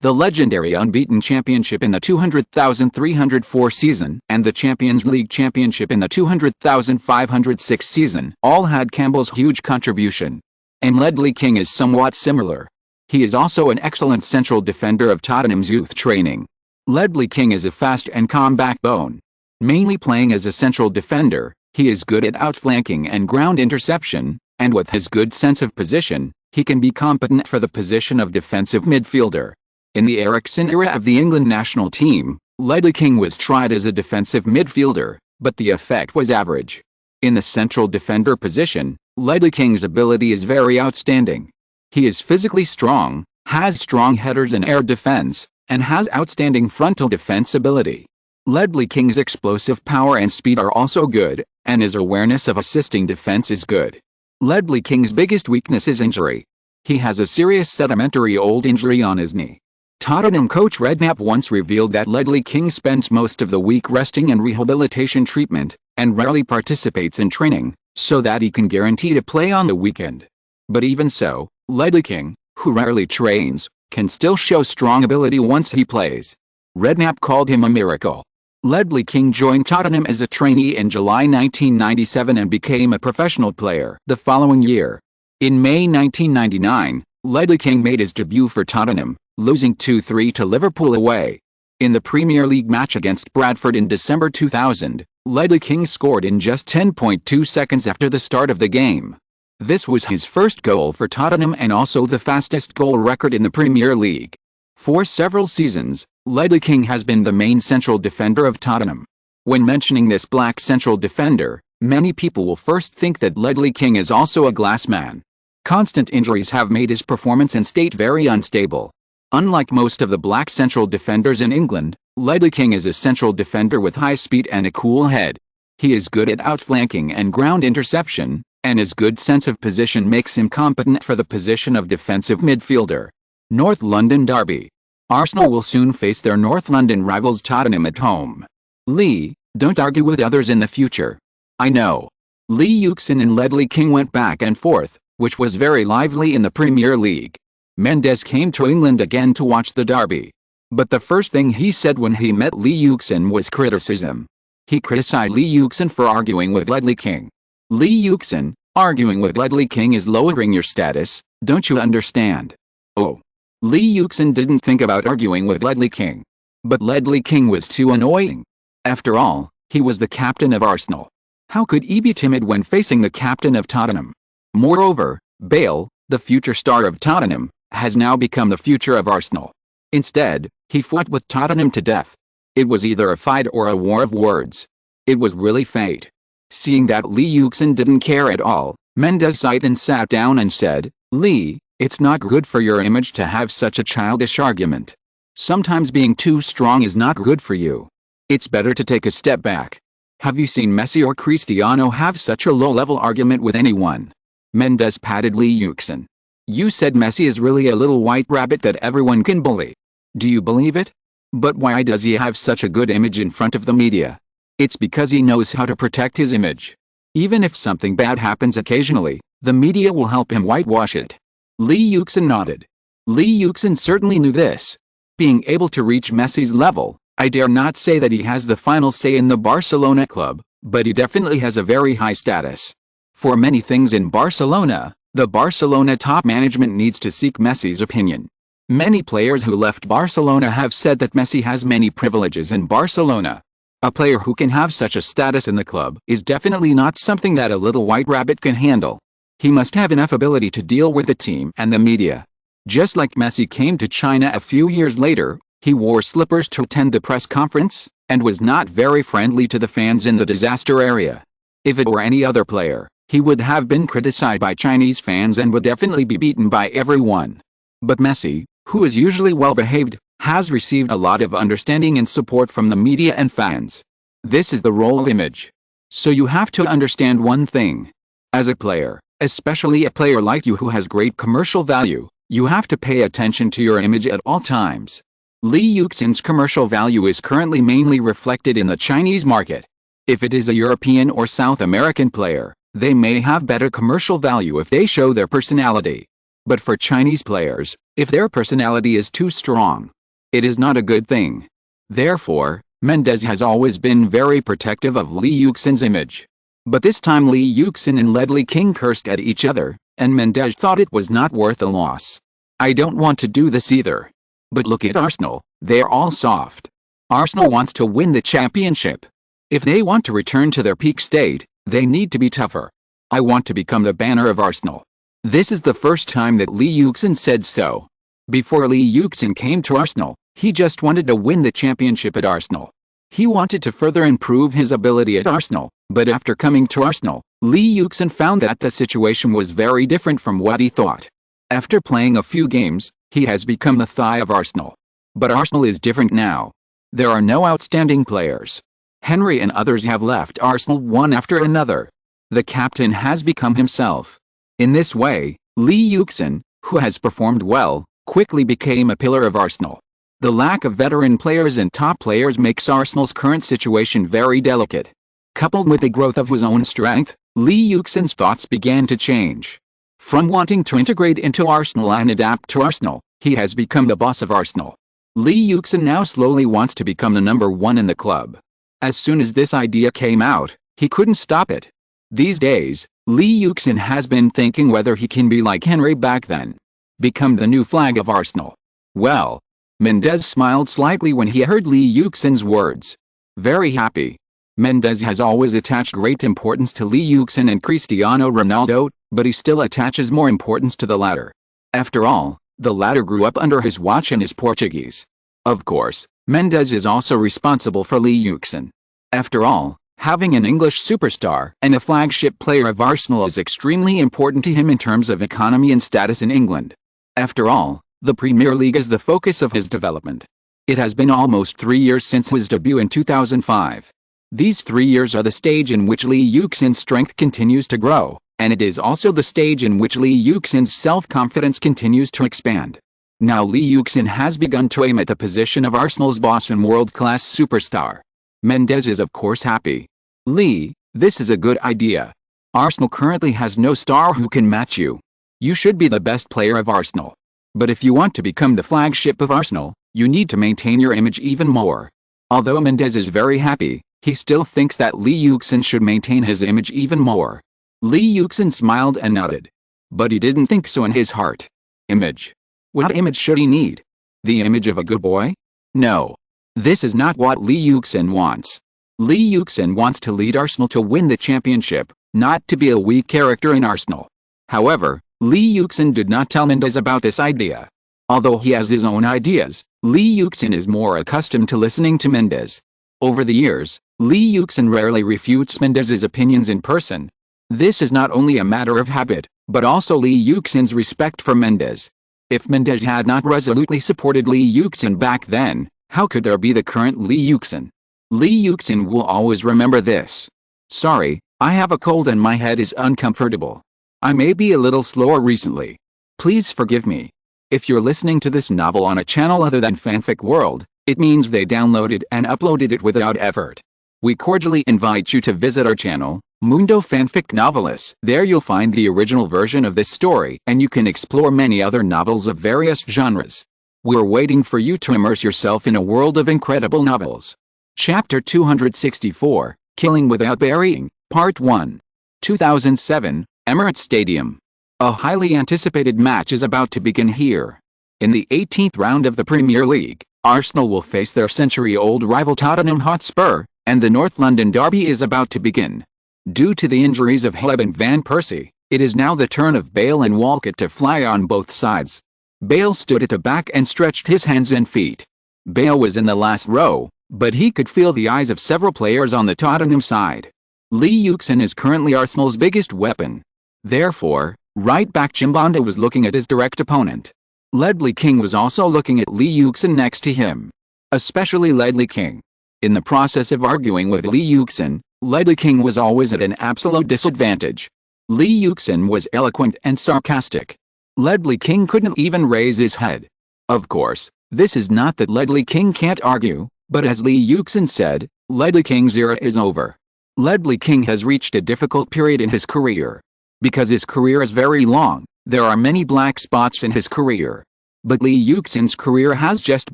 [SPEAKER 1] the legendary unbeaten championship in the 200,304 season, and the Champions League Championship in the 200,506 season, all had Campbell's huge contribution. And Ledley King is somewhat similar. He is also an excellent central defender of Tottenham's youth training. Ledley King is a fast and calm backbone. Mainly playing as a central defender, he is good at outflanking and ground interception, and with his good sense of position, he can be competent for the position of defensive midfielder. In the Eriksson era of the England national team, Ledley King was tried as a defensive midfielder, but the effect was average. In the central defender position, Ledley King's ability is very outstanding. He is physically strong, has strong headers and air defense, and has outstanding frontal defense ability. Ledley King's explosive power and speed are also good, and his awareness of assisting defense is good. Ledley King's biggest weakness is injury. He has a serious sedimentary old injury on his knee. Tottenham coach Redknapp once revealed that Ledley King spends most of the week resting and rehabilitation treatment, and rarely participates in training, so that he can guarantee to play on the weekend. But even so, Ledley King, who rarely trains, can still show strong ability once he plays. Redknapp called him a miracle. Ledley King joined Tottenham as a trainee in July 1997 and became a professional player the following year. In May 1999, Ledley King made his debut for Tottenham, losing 2-3 to Liverpool away. In the Premier League match against Bradford in December 2000, Ledley King scored in just 10.2 seconds after the start of the game. This was his first goal for Tottenham and also the fastest goal record in the Premier League. For several seasons, Ledley King has been the main central defender of Tottenham. When mentioning this black central defender, many people will first think that Ledley King is also a glass man. Constant injuries have made his performance and state very unstable. Unlike most of the black central defenders in England, Ledley King is a central defender with high speed and a cool head. He is good at outflanking and ground interception, and his good sense of position makes him competent for the position of defensive midfielder. North London derby. Arsenal will soon face their North London rivals Tottenham at home. Lee, don't argue with others in the future. I know. Lee Yuxin and Ledley King went back and forth, which was very lively in the Premier League. Mendes came to England again to watch the derby. But the first thing he said when he met Lee Yuxin was criticism. He criticized Lee Yuxin for arguing with Ledley King. Lee Yuxin, arguing with Ledley King is lowering your status, don't you understand? Oh. Lee Yuxin didn't think about arguing with Ledley King. But Ledley King was too annoying. After all, he was the captain of Arsenal. How could he be timid when facing the captain of Tottenham? Moreover, Bale, the future star of Tottenham, has now become the future of Arsenal. Instead, he fought with Tottenham to death. It was either a fight or a war of words. It was really fate. Seeing that Lee Yuxin didn't care at all, Mendes sighed and sat down and said, "Lee, it's not good for your image to have such a childish argument. Sometimes being too strong is not good for you. It's better to take a step back. Have you seen Messi or Cristiano have such a low-level argument with anyone?" Mendes patted Lee Yuxin. "You said Messi is really a little white rabbit that everyone can bully. Do you believe it? But why does he have such a good image in front of the media? It's because he knows how to protect his image. Even if something bad happens occasionally, the media will help him whitewash it." Lee Yuxin nodded. Lee Yuxin certainly knew this. Being able to reach Messi's level, I dare not say that he has the final say in the Barcelona club, but he definitely has a very high status. For many things in Barcelona, the Barcelona top management needs to seek Messi's opinion. Many players who left Barcelona have said that Messi has many privileges in Barcelona. A player who can have such a status in the club is definitely not something that a little white rabbit can handle. He must have enough ability to deal with the team and the media. Just like Messi came to China a few years later, he wore slippers to attend the press conference, and was not very friendly to the fans in the disaster area. If it were any other player, he would have been criticized by Chinese fans and would definitely be beaten by everyone. But Messi, who is usually well behaved, has received a lot of understanding and support from the media and fans. This is the role of image. So you have to understand one thing. As a player, especially a player like you who has great commercial value, you have to pay attention to your image at all times. Lee Yuxin's commercial value is currently mainly reflected in the Chinese market. If it is a European or South American player, they may have better commercial value if they show their personality. But for Chinese players, if their personality is too strong, it is not a good thing. Therefore, Mendes has always been very protective of Lee Yuxin's image. But this time Lee Yuxin and Ledley King cursed at each other, and Mendes thought it was not worth the loss. I don't want to do this either. But look at Arsenal, they're all soft. Arsenal wants to win the championship. If they want to return to their peak state, they need to be tougher. I want to become the banner of Arsenal. This is the first time that Lee Yuxin said so. Before Lee Yuxin came to Arsenal, he just wanted to win the championship at Arsenal. He wanted to further improve his ability at Arsenal, but after coming to Arsenal, Lee Yuxin found that the situation was very different from what he thought. After playing a few games, he has become the thigh of Arsenal. But Arsenal is different now. There are no outstanding players. Henry and others have left Arsenal one after another. The captain has become himself. In this way, Lee Yuxin, who has performed well, quickly became a pillar of Arsenal. The lack of veteran players and top players makes Arsenal's current situation very delicate. Coupled with the growth of his own strength, Lee Yuxin's thoughts began to change. From wanting to integrate into Arsenal and adapt to Arsenal, he has become the boss of Arsenal. Lee Yuxin now slowly wants to become the number one in the club. As soon as this idea came out, he couldn't stop it. These days, Lee Yuxin has been thinking whether he can be like Henry back then. Become the new flag of Arsenal. Well, Mendes smiled slightly when he heard Lee Yuxin's words. Very happy. Mendes has always attached great importance to Lee Yuxin and Cristiano Ronaldo, but he still attaches more importance to the latter. After all, the latter grew up under his watch and is Portuguese. Of course, Mendes is also responsible for Lee Yuxin. After all, having an English superstar and a flagship player of Arsenal is extremely important to him in terms of economy and status in England. After all, the Premier League is the focus of his development. It has been almost 3 years since his debut in 2005. These 3 years are the stage in which Lee Yuxin's strength continues to grow, and it is also the stage in which Lee Yuxin's self-confidence continues to expand. Now Lee Yuxin has begun to aim at the position of Arsenal's boss and world-class superstar. Mendes is of course happy. Lee, this is a good idea. Arsenal currently has no star who can match you. You should be the best player of Arsenal. But if you want to become the flagship of Arsenal, you need to maintain your image even more. Although Mendes is very happy, he still thinks that Lee Yuxin should maintain his image even more. Lee Yuxin smiled and nodded. But he didn't think so in his heart. Image. What image should he need? The image of a good boy? No. This is not what Lee Yuxin wants. Lee Yuxin wants to lead Arsenal to win the championship, not to be a weak character in Arsenal. However, Lee Yuxin did not tell Mendes about this idea. Although he has his own ideas, Lee Yuxin is more accustomed to listening to Mendes. Over the years, Lee Yuxin rarely refutes Mendes's opinions in person. This is not only a matter of habit, but also Lee Yuxin's respect for Mendes. If Mendes had not resolutely supported Lee Yuxin back then, how could there be the current Lee Yuxin? Lee Yuxin will always remember this. Sorry, I have a cold and my head is uncomfortable. I may be a little slower recently. Please forgive me. If you're listening to this novel on a channel other than Fanfic World, it means they downloaded and uploaded it without effort. We cordially invite you to visit our channel, Mundo Fanfic Novelis. There you'll find the original version of this story and you can explore many other novels of various genres. We're waiting for you to immerse yourself in a world of incredible novels. Chapter 264, Killing Without Burying, Part 1. 2007, Emirates Stadium. A highly anticipated match is about to begin here. In the 18th round of the Premier League, Arsenal will face their century-old rival Tottenham Hotspur, and the North London derby is about to begin. Due to the injuries of Hleb and Van Persie, it is now the turn of Bale and Walcott to fly on both sides. Bale stood at the back and stretched his hands and feet. Bale was in the last row, but he could feel the eyes of several players on the Tottenham side. Lee Yuxin is currently Arsenal's biggest weapon. Therefore, right-back Chimbonda was looking at his direct opponent. Ledley King was also looking at Lee Yuxin next to him. Especially Ledley King. In the process of arguing with Lee Yuxin, Ledley King was always at an absolute disadvantage. Lee Yuxin was eloquent and sarcastic. Ledley King couldn't even raise his head. Of course, this is not that Ledley King can't argue, but as Lee Yuxin said, Ledley King's era is over. Ledley King has reached a difficult period in his career. Because his career is very long, there are many black spots in his career. But Lee Yuxin's career has just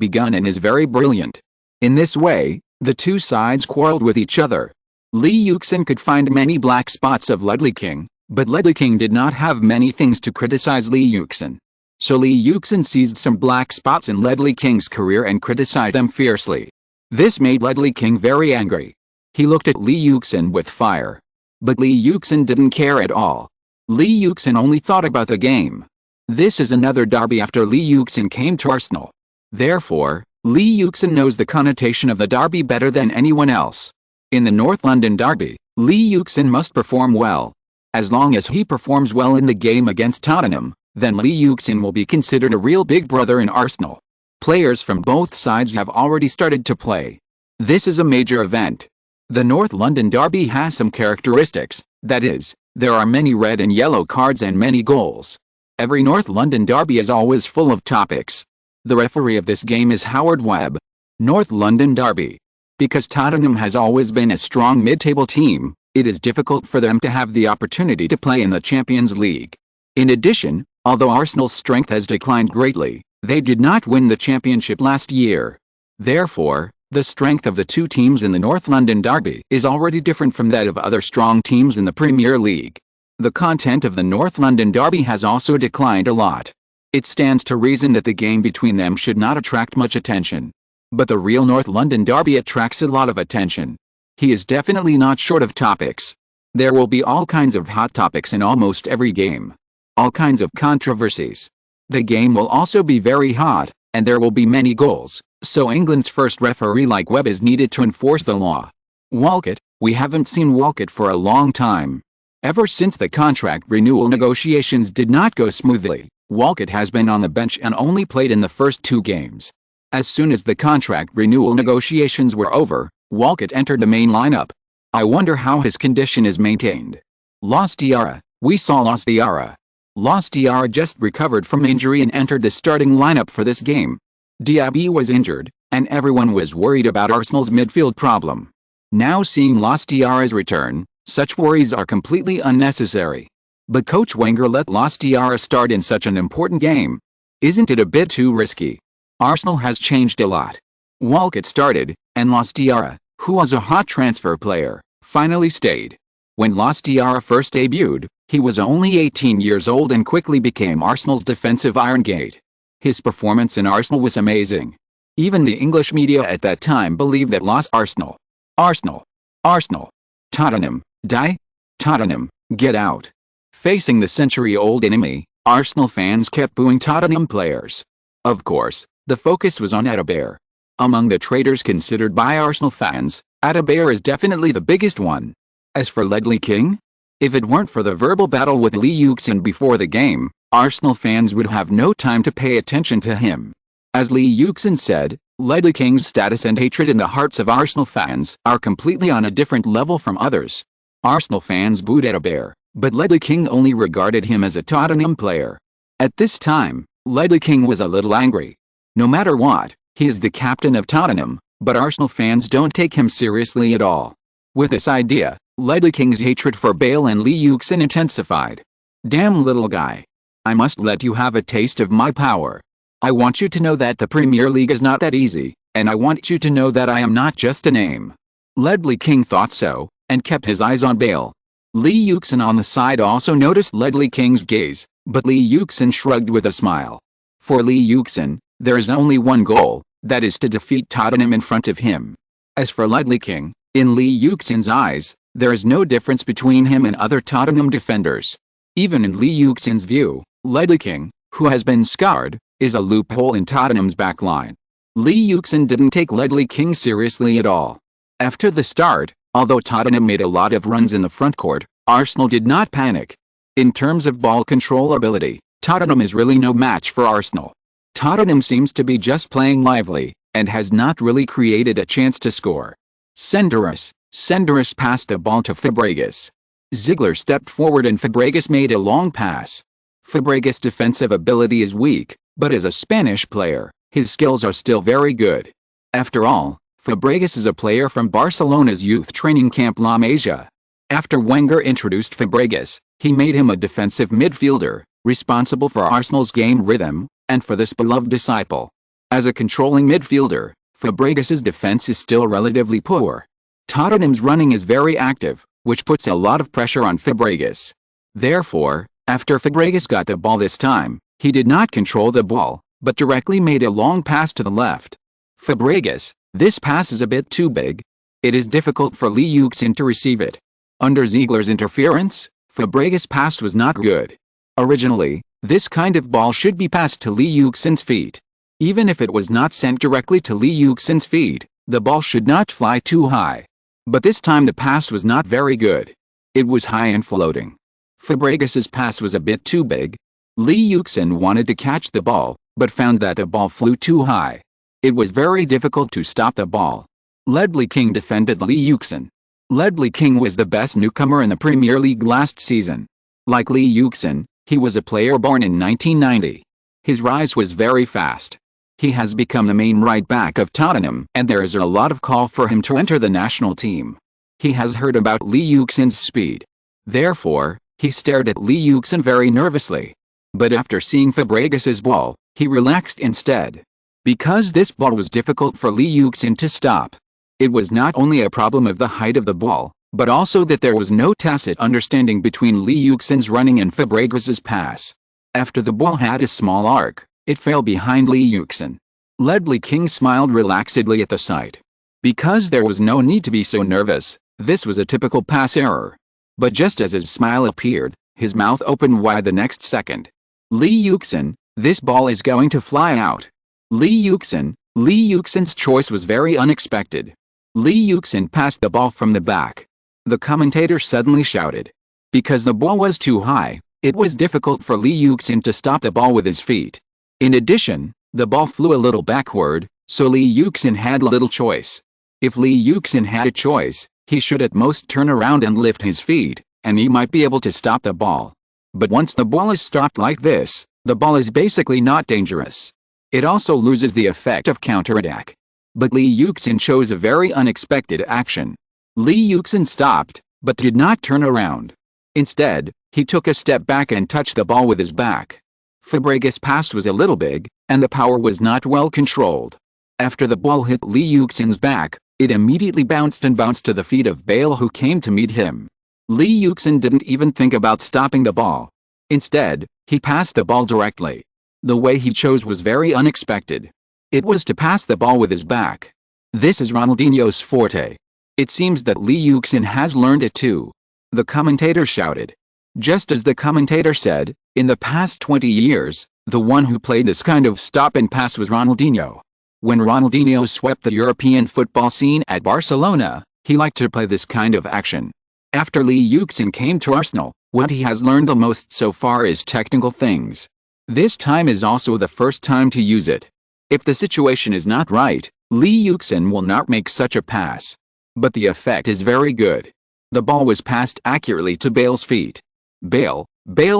[SPEAKER 1] begun and is very brilliant. In this way, the two sides quarreled with each other. Lee Yuxin could find many black spots of Ledley King, but Ledley King did not have many things to criticize Lee Yuxin. So Lee Yuxin seized some black spots in Ledley King's career and criticized them fiercely. This made Ledley King very angry. He looked at Lee Yuxin with fire. But Lee Yuxin didn't care at all. Lee Yuxin only thought about the game. This is another derby after Lee Yuxin came to Arsenal. Therefore, Lee Yuxin knows the connotation of the derby better than anyone else. In the North London derby, Lee Yuxin must perform well. As long as he performs well in the game against Tottenham, then Lee Yuxin will be considered a real big brother in Arsenal. Players from both sides have already started to play. This is a major event. The North London derby has some characteristics, that is, there are many red and yellow cards and many goals. Every North London derby is always full of topics. The referee of this game is Howard Webb. North London derby. Because Tottenham has always been a strong mid-table team, it is difficult for them to have the opportunity to play in the Champions League. In addition, although Arsenal's strength has declined greatly, they did not win the championship last year. Therefore, the strength of the two teams in the North London derby is already different from that of other strong teams in the Premier League. The content of the North London derby has also declined a lot. It stands to reason that the game between them should not attract much attention. But the real North London derby attracts a lot of attention. He is definitely not short of topics. There will be all kinds of hot topics in almost every game. All kinds of controversies. The game will also be very hot, and there will be many goals, so England's first referee like Webb is needed to enforce the law. Walcott, we haven't seen Walcott for a long time. Ever since the contract renewal negotiations did not go smoothly, Walcott has been on the bench and only played in the first 2 games. As soon as the contract renewal negotiations were over, Walcott entered the main lineup. I wonder how his condition is maintained. Lost Diarra, we saw Lost Diarra. Lost Diarra just recovered from injury and entered the starting lineup for this game. Diaby was injured, and everyone was worried about Arsenal's midfield problem. Now seeing Lost Diarra's return, such worries are completely unnecessary. But Coach Wenger let Lost Diarra start in such an important game. Isn't it a bit too risky? Arsenal has changed a lot. Walcott started, and Lost Diarra, who was a hot transfer player, finally stayed. When Lost Diarra first debuted, he was only 18 years old and quickly became Arsenal's defensive iron gate. His performance in Arsenal was amazing. Even the English media at that time believed that Lost Arsenal. Arsenal. Arsenal. Tottenham, die. Tottenham, get out. Facing the century-old enemy, Arsenal fans kept booing Tottenham players. Of course, the focus was on Adebayor. Among the traitors considered by Arsenal fans, Adebayor is definitely the biggest one. As for Ledley King? If it weren't for the verbal battle with Lee Yuxin before the game, Arsenal fans would have no time to pay attention to him. As Lee Yuxin said, Ledley King's status and hatred in the hearts of Arsenal fans are completely on a different level from others. Arsenal fans booed Adebayor, but Ledley King only regarded him as a Tottenham player. At this time, Ledley King was a little angry. No matter what, he is the captain of Tottenham, but Arsenal fans don't take him seriously at all. With this idea, Ledley King's hatred for Bale and Lee Yuxin intensified. Damn little guy. I must let you have a taste of my power. I want you to know that the Premier League is not that easy, and I want you to know that I am not just a name. Ledley King thought so, and kept his eyes on Bale. Lee Yuxin on the side also noticed Ledley King's gaze, but Lee Yuxin shrugged with a smile. For Lee Yuxin, there is only one goal, that is to defeat Tottenham in front of him. As for Ledley King, in Lee Yuxin's eyes, there is no difference between him and other Tottenham defenders. Even in Lee Yuxin's view, Ledley King, who has been scarred, is a loophole in Tottenham's backline. Lee Yuxin didn't take Ledley King seriously at all. After the start, although Tottenham made a lot of runs in the front court, Arsenal did not panic. In terms of ball control ability, Tottenham is really no match for Arsenal. Tottenham seems to be just playing lively, and has not really created a chance to score. Senderos passed the ball to Fabregas. Ziegler stepped forward and Fabregas made a long pass. Fabregas' defensive ability is weak, but as a Spanish player, his skills are still very good. After all, Fabregas is a player from Barcelona's youth training camp La Masia. After Wenger introduced Fabregas, he made him a defensive midfielder, responsible for Arsenal's game rhythm, and for this beloved disciple. As a controlling midfielder, Fabregas' defense is still relatively poor. Tottenham's running is very active, which puts a lot of pressure on Fabregas. Therefore, after Fabregas got the ball this time, he did not control the ball, but directly made a long pass to the left. Fabregas, this pass is a bit too big. It is difficult for Lee Yuxin to receive it. Under Ziegler's interference, Fabregas' pass was not good. Originally, this kind of ball should be passed to Lee Yuxin's feet. Even if it was not sent directly to Lee Yuxin's feet, the ball should not fly too high. But this time the pass was not very good. It was high and floating. Fabregas' pass was a bit too big. Lee Yuxin wanted to catch the ball, but found that the ball flew too high. It was very difficult to stop the ball. Ledley King defended Lee Yuxin. Ledley King was the best newcomer in the Premier League last season. Like Lee Yuxin, he was a player born in 1990. His rise was very fast. He has become the main right back of Tottenham, and there is a lot of call for him to enter the national team. He has heard about Lee Yuxin's speed. Therefore, he stared at Lee Yuxin very nervously. But after seeing Fabregas' ball, he relaxed instead. Because this ball was difficult for Lee Yuxin to stop. It was not only a problem of the height of the ball, but also that there was no tacit understanding between Lee Yuxin's running and Fabregas' pass. After the ball had a small arc, it fell behind Lee Yuxin. Ledley King smiled relaxedly at the sight. Because there was no need to be so nervous, this was a typical pass error. But just as his smile appeared, his mouth opened wide the next second. Lee Yuxin, this ball is going to fly out. Lee Yuxin's choice was very unexpected. Lee Yuxin passed the ball from the back. The commentator suddenly shouted. Because the ball was too high, it was difficult for Lee Yuxin to stop the ball with his feet. In addition, the ball flew a little backward, so Lee Yuxin had little choice. If Lee Yuxin had a choice, he should at most turn around and lift his feet, and he might be able to stop the ball. But once the ball is stopped like this, the ball is basically not dangerous. It also loses the effect of counterattack. But Lee Yuxin chose a very unexpected action. Lee Yuxin stopped, but did not turn around. Instead, he took a step back and touched the ball with his back. Fabregas' pass was a little big, and the power was not well controlled. After the ball hit Lee Yuxin's back, it immediately bounced to the feet of Bale, who came to meet him. Lee Yuxin didn't even think about stopping the ball. Instead, he passed the ball directly. The way he chose was very unexpected. It was to pass the ball with his back. This is Ronaldinho's forte. It seems that Lee Yuxin has learned it too. The commentator shouted. Just as the commentator said, in the past 20 years, the one who played this kind of stop and pass was Ronaldinho. When Ronaldinho swept the European football scene at Barcelona, he liked to play this kind of action. After Lee Yuxin came to Arsenal, what he has learned the most so far is technical things. This time is also the first time to use it. If the situation is not right, Lee Yuxin will not make such a pass. But the effect is very good. The ball was passed accurately to Bale's feet. Bale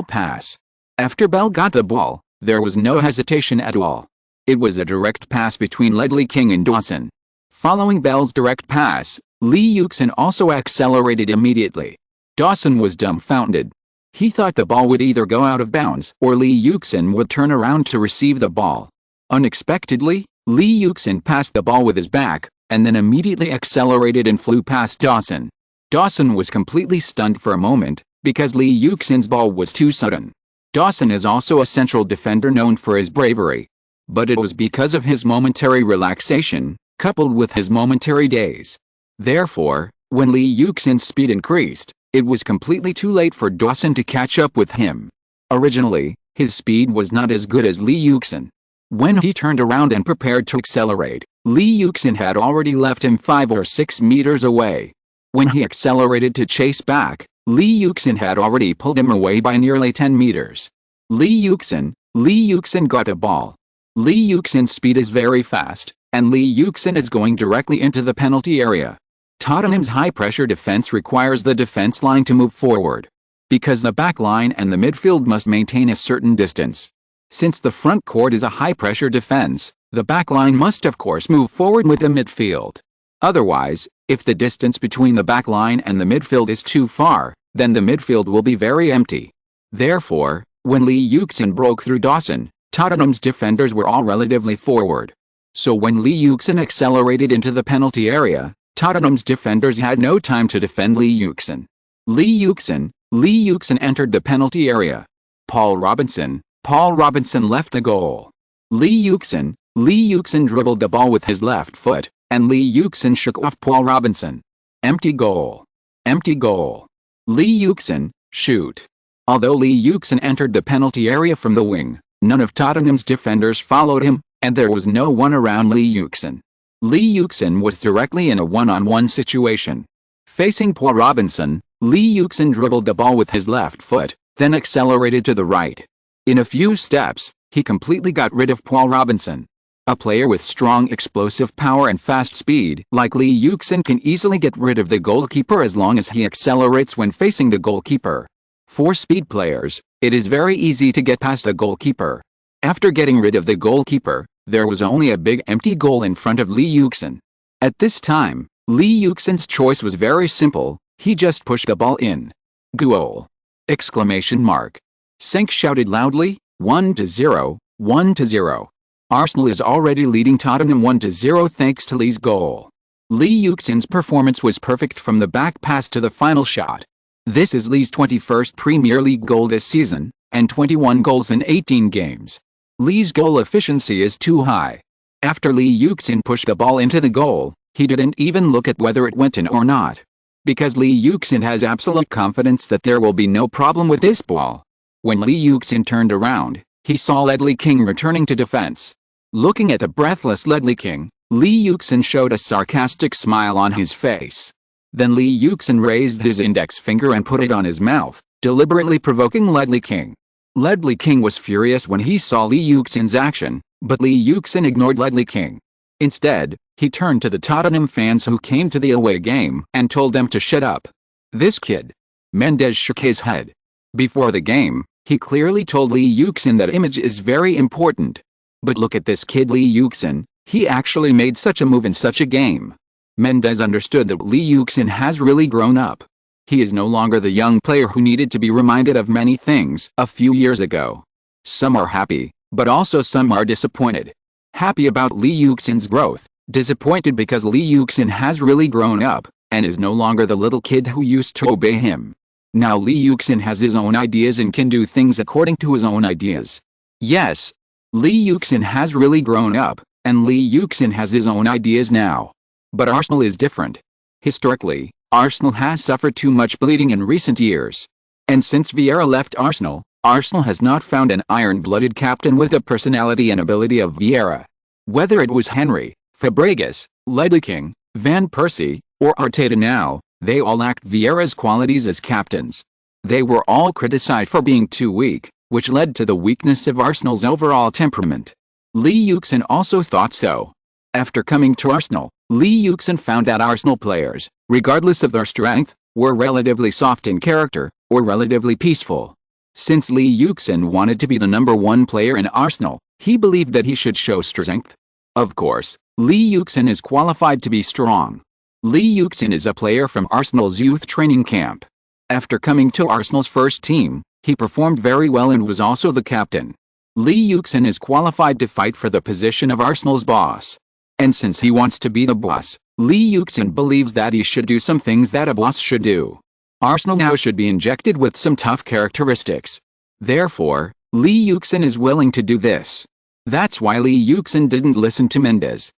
[SPEAKER 1] pass. After Bale got the ball, there was no hesitation at all. It was a direct pass between Ledley King and Dawson. Following Bale's direct pass, Lee Yuxin also accelerated immediately. Dawson was dumbfounded. He thought the ball would either go out of bounds or Lee Yuxin would turn around to receive the ball. Unexpectedly, Lee Yuxin passed the ball with his back, and then immediately accelerated and flew past Dawson. Dawson was completely stunned for a moment, because Lee Yuxin's ball was too sudden. Dawson is also a central defender known for his bravery. But it was because of his momentary relaxation, coupled with his momentary daze. Therefore, when Lee Yuxin's speed increased, it was completely too late for Dawson to catch up with him. Originally, his speed was not as good as Lee Yuxin. When he turned around and prepared to accelerate, Lee Yuxin had already left him 5 or 6 meters away. When he accelerated to chase back, Lee Yuxin had already pulled him away by nearly 10 meters. Lee Yuxin got a ball. Lee Yuxin's speed is very fast, and Lee Yuxin is going directly into the penalty area. Tottenham's high-pressure defense requires the defense line to move forward. Because the back line and the midfield must maintain a certain distance. Since the front court is a high-pressure defense, the back line must of course move forward with the midfield. Otherwise, if the distance between the back line and the midfield is too far, then the midfield will be very empty. Therefore, when Lee Yuxin broke through Dawson, Tottenham's defenders were all relatively forward. So when Lee Yuxin accelerated into the penalty area, Tottenham's defenders had no time to defend Lee Yuxin. Lee Yuxin entered the penalty area. Paul Robinson left the goal. Lee Yuxin dribbled the ball with his left foot, and Lee Yuxin shook off Paul Robinson. Empty goal. Lee Yuxin, shoot. Although Lee Yuxin entered the penalty area from the wing, none of Tottenham's defenders followed him, and there was no one around Lee Yuxin. Lee Yuxin was directly in a one-on-one situation. Facing Paul Robinson, Lee Yuxin dribbled the ball with his left foot, then accelerated to the right. In a few steps, he completely got rid of Paul Robinson. A player with strong explosive power and fast speed like Lee Yuxin can easily get rid of the goalkeeper as long as he accelerates when facing the goalkeeper. For speed players, it is very easy to get past the goalkeeper. After getting rid of the goalkeeper, there was only a big empty goal in front of Lee Yuxin. At this time, Lee Yuxin's choice was very simple, he just pushed the ball in. Goal! Exclamation mark. Cenk shouted loudly, 1-0, 1-0. Arsenal is already leading Tottenham 1-0 thanks to Lee's goal. Lee Yuxin's performance was perfect from the back pass to the final shot. This is Lee's 21st Premier League goal this season, and 21 goals in 18 games. Lee's goal efficiency is too high. After Lee Yuxin pushed the ball into the goal, He didn't even look at whether it went in or not. Because Li Yuxin has absolute confidence that there will be no problem with this ball. When Li Yuxin turned around, he saw Ledley King returning to defense. Looking at the breathless Ledley King, Li Yuxin showed a sarcastic smile on his face. Then Li Yuxin raised his index finger and put it on his mouth, deliberately provoking Ledley King. Ledley King was furious when he saw Li Yuxin's action, but Li Yuxin ignored Ledley King. Instead, he turned to the Tottenham fans who came to the away game and told them to shut up. This kid. Mendes shook his head. Before the game, he clearly told Li Yuxin that image is very important. But look at this kid Li Yuxin, he actually made such a move in such a game. Mendes understood that Li Yuxin has really grown up. He is no longer the young player who needed to be reminded of many things a few years ago. Some are happy, but also some are disappointed. Happy about Li Yuxin's growth, disappointed because Li Yuxin has really grown up, and is no longer the little kid who used to obey him. Now Li Yuxin has his own ideas and can do things according to his own ideas. Yes, Li Yuxin has really grown up, and Li Yuxin has his own ideas now. But Arsenal is different. Historically, Arsenal has suffered too much bleeding in recent years. And since Vieira left Arsenal, Arsenal has not found an iron-blooded captain with the personality and ability of Vieira. Whether it was Henry, Fabregas, Ledley King, Van Persie, or Arteta now, they all lacked Vieira's qualities as captains. They were all criticized for being too weak, which led to the weakness of Arsenal's overall temperament. Li Yuxin also thought so. After coming to Arsenal, Li Yuxin found that Arsenal players, regardless of their strength, were relatively soft in character, or relatively peaceful. Since Li Yuxin wanted to be the #1 player in Arsenal, he believed that he should show strength. Of course, Li Yuxin is qualified to be strong. Li Yuxin is a player from Arsenal's youth training camp. After coming to Arsenal's first team, he performed very well and was also the captain. Li Yuxin is qualified to fight for the position of Arsenal's boss. And since he wants to be the boss, Li Yuxin believes that he should do some things that a boss should do. Arsenal now should be injected with some tough characteristics. Therefore, Li Yuxin is willing to do this. That's why Li Yuxin didn't listen to Mendes.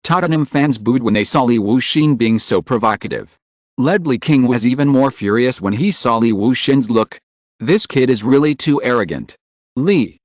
[SPEAKER 1] Tottenham fans booed when they saw Li Yuxin being so provocative. Ledley King was even more furious when he saw Li Yuxin's look. This kid is really too arrogant. Li.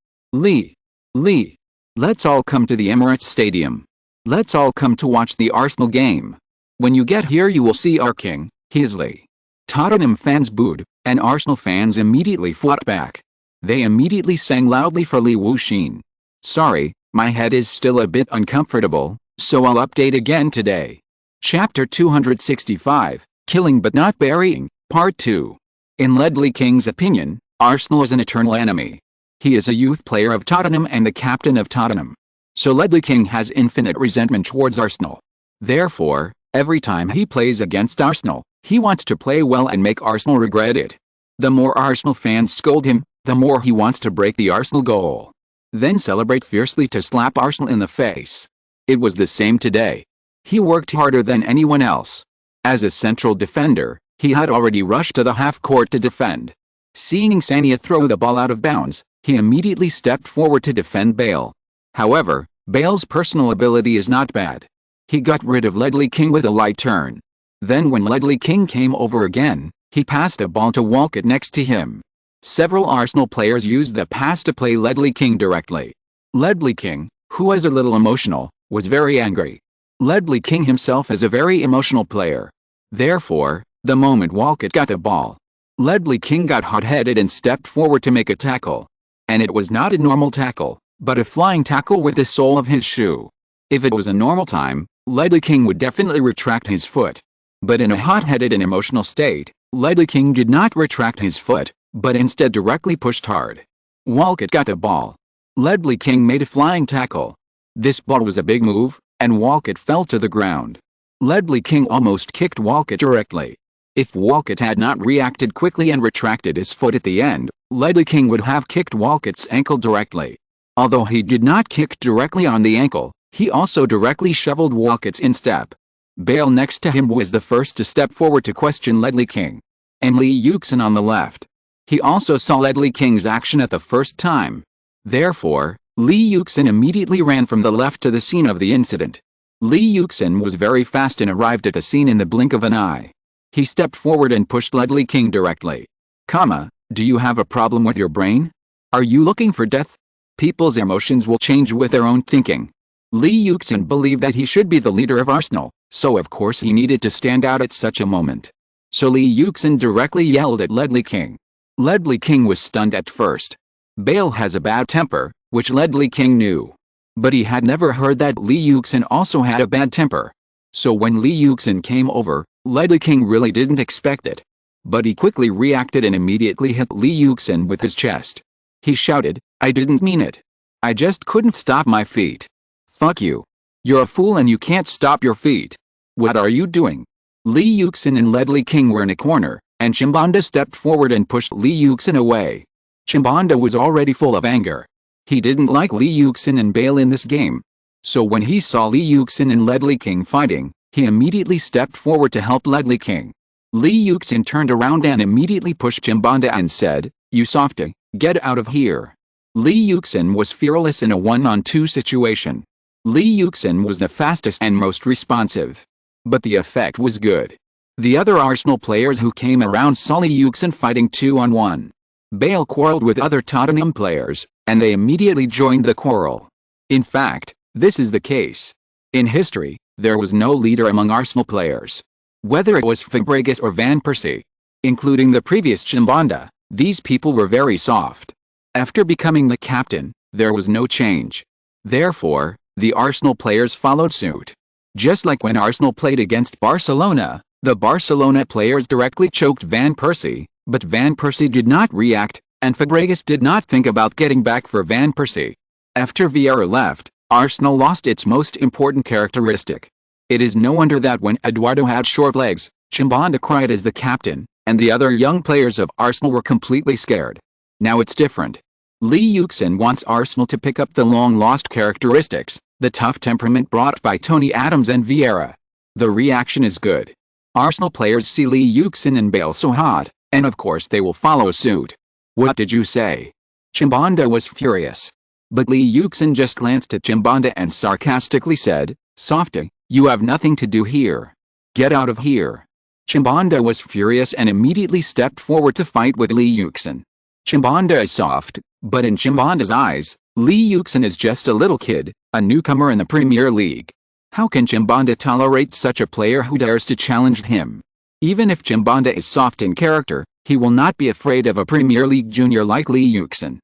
[SPEAKER 1] Let's all come to the Emirates Stadium. Let's all come to watch the Arsenal game. When you get here you will see our king, he is Li. Tottenham fans booed, and Arsenal fans immediately fought back. They immediately sang loudly for Li Yuxin. Sorry, my head is still a bit uncomfortable, so I'll update again today. Chapter 265, Killing but Not Burying, Part 2. In Ledley King's opinion, Arsenal is an eternal enemy. He is a youth player of Tottenham and the captain of Tottenham. So Ledley King has infinite resentment towards Arsenal. Therefore, every time he plays against Arsenal, he wants to play well and make Arsenal regret it. The more Arsenal fans scold him, the more he wants to break the Arsenal goal. Then celebrate fiercely to slap Arsenal in the face. It was the same today. He worked harder than anyone else. As a central defender, he had already rushed to the half-court to defend. Seeing Sania throw the ball out of bounds, he immediately stepped forward to defend Bale. However, Bale's personal ability is not bad. He got rid of Ledley King with a light turn. Then when Ledley King came over again, he passed a ball to Walcott next to him. Several Arsenal players used the pass to play Ledley King directly. Ledley King, who was a little emotional, was very angry. Ledley King himself is a very emotional player. Therefore, the moment Walcott got the ball, Ledley King got hot-headed and stepped forward to make a tackle. And it was not a normal tackle, but a flying tackle with the sole of his shoe. If it was a normal time, Ledley King would definitely retract his foot. But in a hot-headed and emotional state, Ledley King did not retract his foot, but instead directly pushed hard. Walcott got the ball. Ledley King made a flying tackle. This ball was a big move, and Walcott fell to the ground. Ledley King almost kicked Walcott directly. If Walcott had not reacted quickly and retracted his foot at the end, Ledley King would have kicked Walcott's ankle directly. Although he did not kick directly on the ankle, he also directly shoveled Walcott's instep. Bale next to him was the first to step forward to question Ledley King. And Li Yuxin on the left. He also saw Ledley King's action at the first time. Therefore, Li Yuxin immediately ran from the left to the scene of the incident. Li Yuxin was very fast and arrived at the scene in the blink of an eye. He stepped forward and pushed Ledley King directly. Do you have a problem with your brain? Are you looking for death? People's emotions will change with their own thinking. Li Yuxin believed that he should be the leader of Arsenal, so of course he needed to stand out at such a moment. So Li Yuxin directly yelled at Ledley King. Ledley King was stunned at first. Bale has a bad temper, which Ledley King knew. But he had never heard that Li Yuxin also had a bad temper. So when Li Yuxin came over, Ledley King really didn't expect it. But he quickly reacted and immediately hit Li Yuxin with his chest. He shouted, "I didn't mean it. I just couldn't stop my feet. Fuck you. You're a fool and you can't stop your feet. What are you doing?" Li Yuxin and Ledley King were in a corner, and Chimbanda stepped forward and pushed Li Yuxin away. Chimbanda was already full of anger. He didn't like Li Yuxin and Bale in this game. So when he saw Li Yuxin and Ledley King fighting, he immediately stepped forward to help Ledley King. Li Yuxin turned around and immediately pushed Chimbanda and said, "You softy, get out of here." Li Yuxin was fearless in a one-on-two situation. Li Yuxin was the fastest and most responsive. But the effect was good. The other Arsenal players who came around saw Li Yuxin fighting 2-on-1. Bale quarreled with other Tottenham players, and they immediately joined the quarrel. In fact, this is the case. In history, there was no leader among Arsenal players. Whether it was Fabregas or Van Persie, including the previous Chimbanda, these people were very soft. After becoming the captain, there was no change. Therefore, the Arsenal players followed suit. Just like when Arsenal played against Barcelona, the Barcelona players directly choked Van Persie, but Van Persie did not react, and Fabregas did not think about getting back for Van Persie. After Vieira left, Arsenal lost its most important characteristic. It is no wonder that when Eduardo had short legs, Chimbanda cried as the captain, and the other young players of Arsenal were completely scared. Now it's different. Li Yuxin wants Arsenal to pick up the long-lost characteristics, the tough temperament brought by Tony Adams and Vieira. The reaction is good. Arsenal players see Li Yuxin and Bale so hot, and of course they will follow suit. "What did you say?" Chimbanda was furious. But Li Yuxin just glanced at Chimbanda and sarcastically said, "Softy, you have nothing to do here. Get out of here." Chimbanda was furious and immediately stepped forward to fight with Li Yuxin. Chimbanda is soft, but in Chimbanda's eyes, Li Yuxin is just a little kid, a newcomer in the Premier League. How can Chimbanda tolerate such a player who dares to challenge him? Even if Chimbanda is soft in character, he will not be afraid of a Premier League junior like Li Yuxin.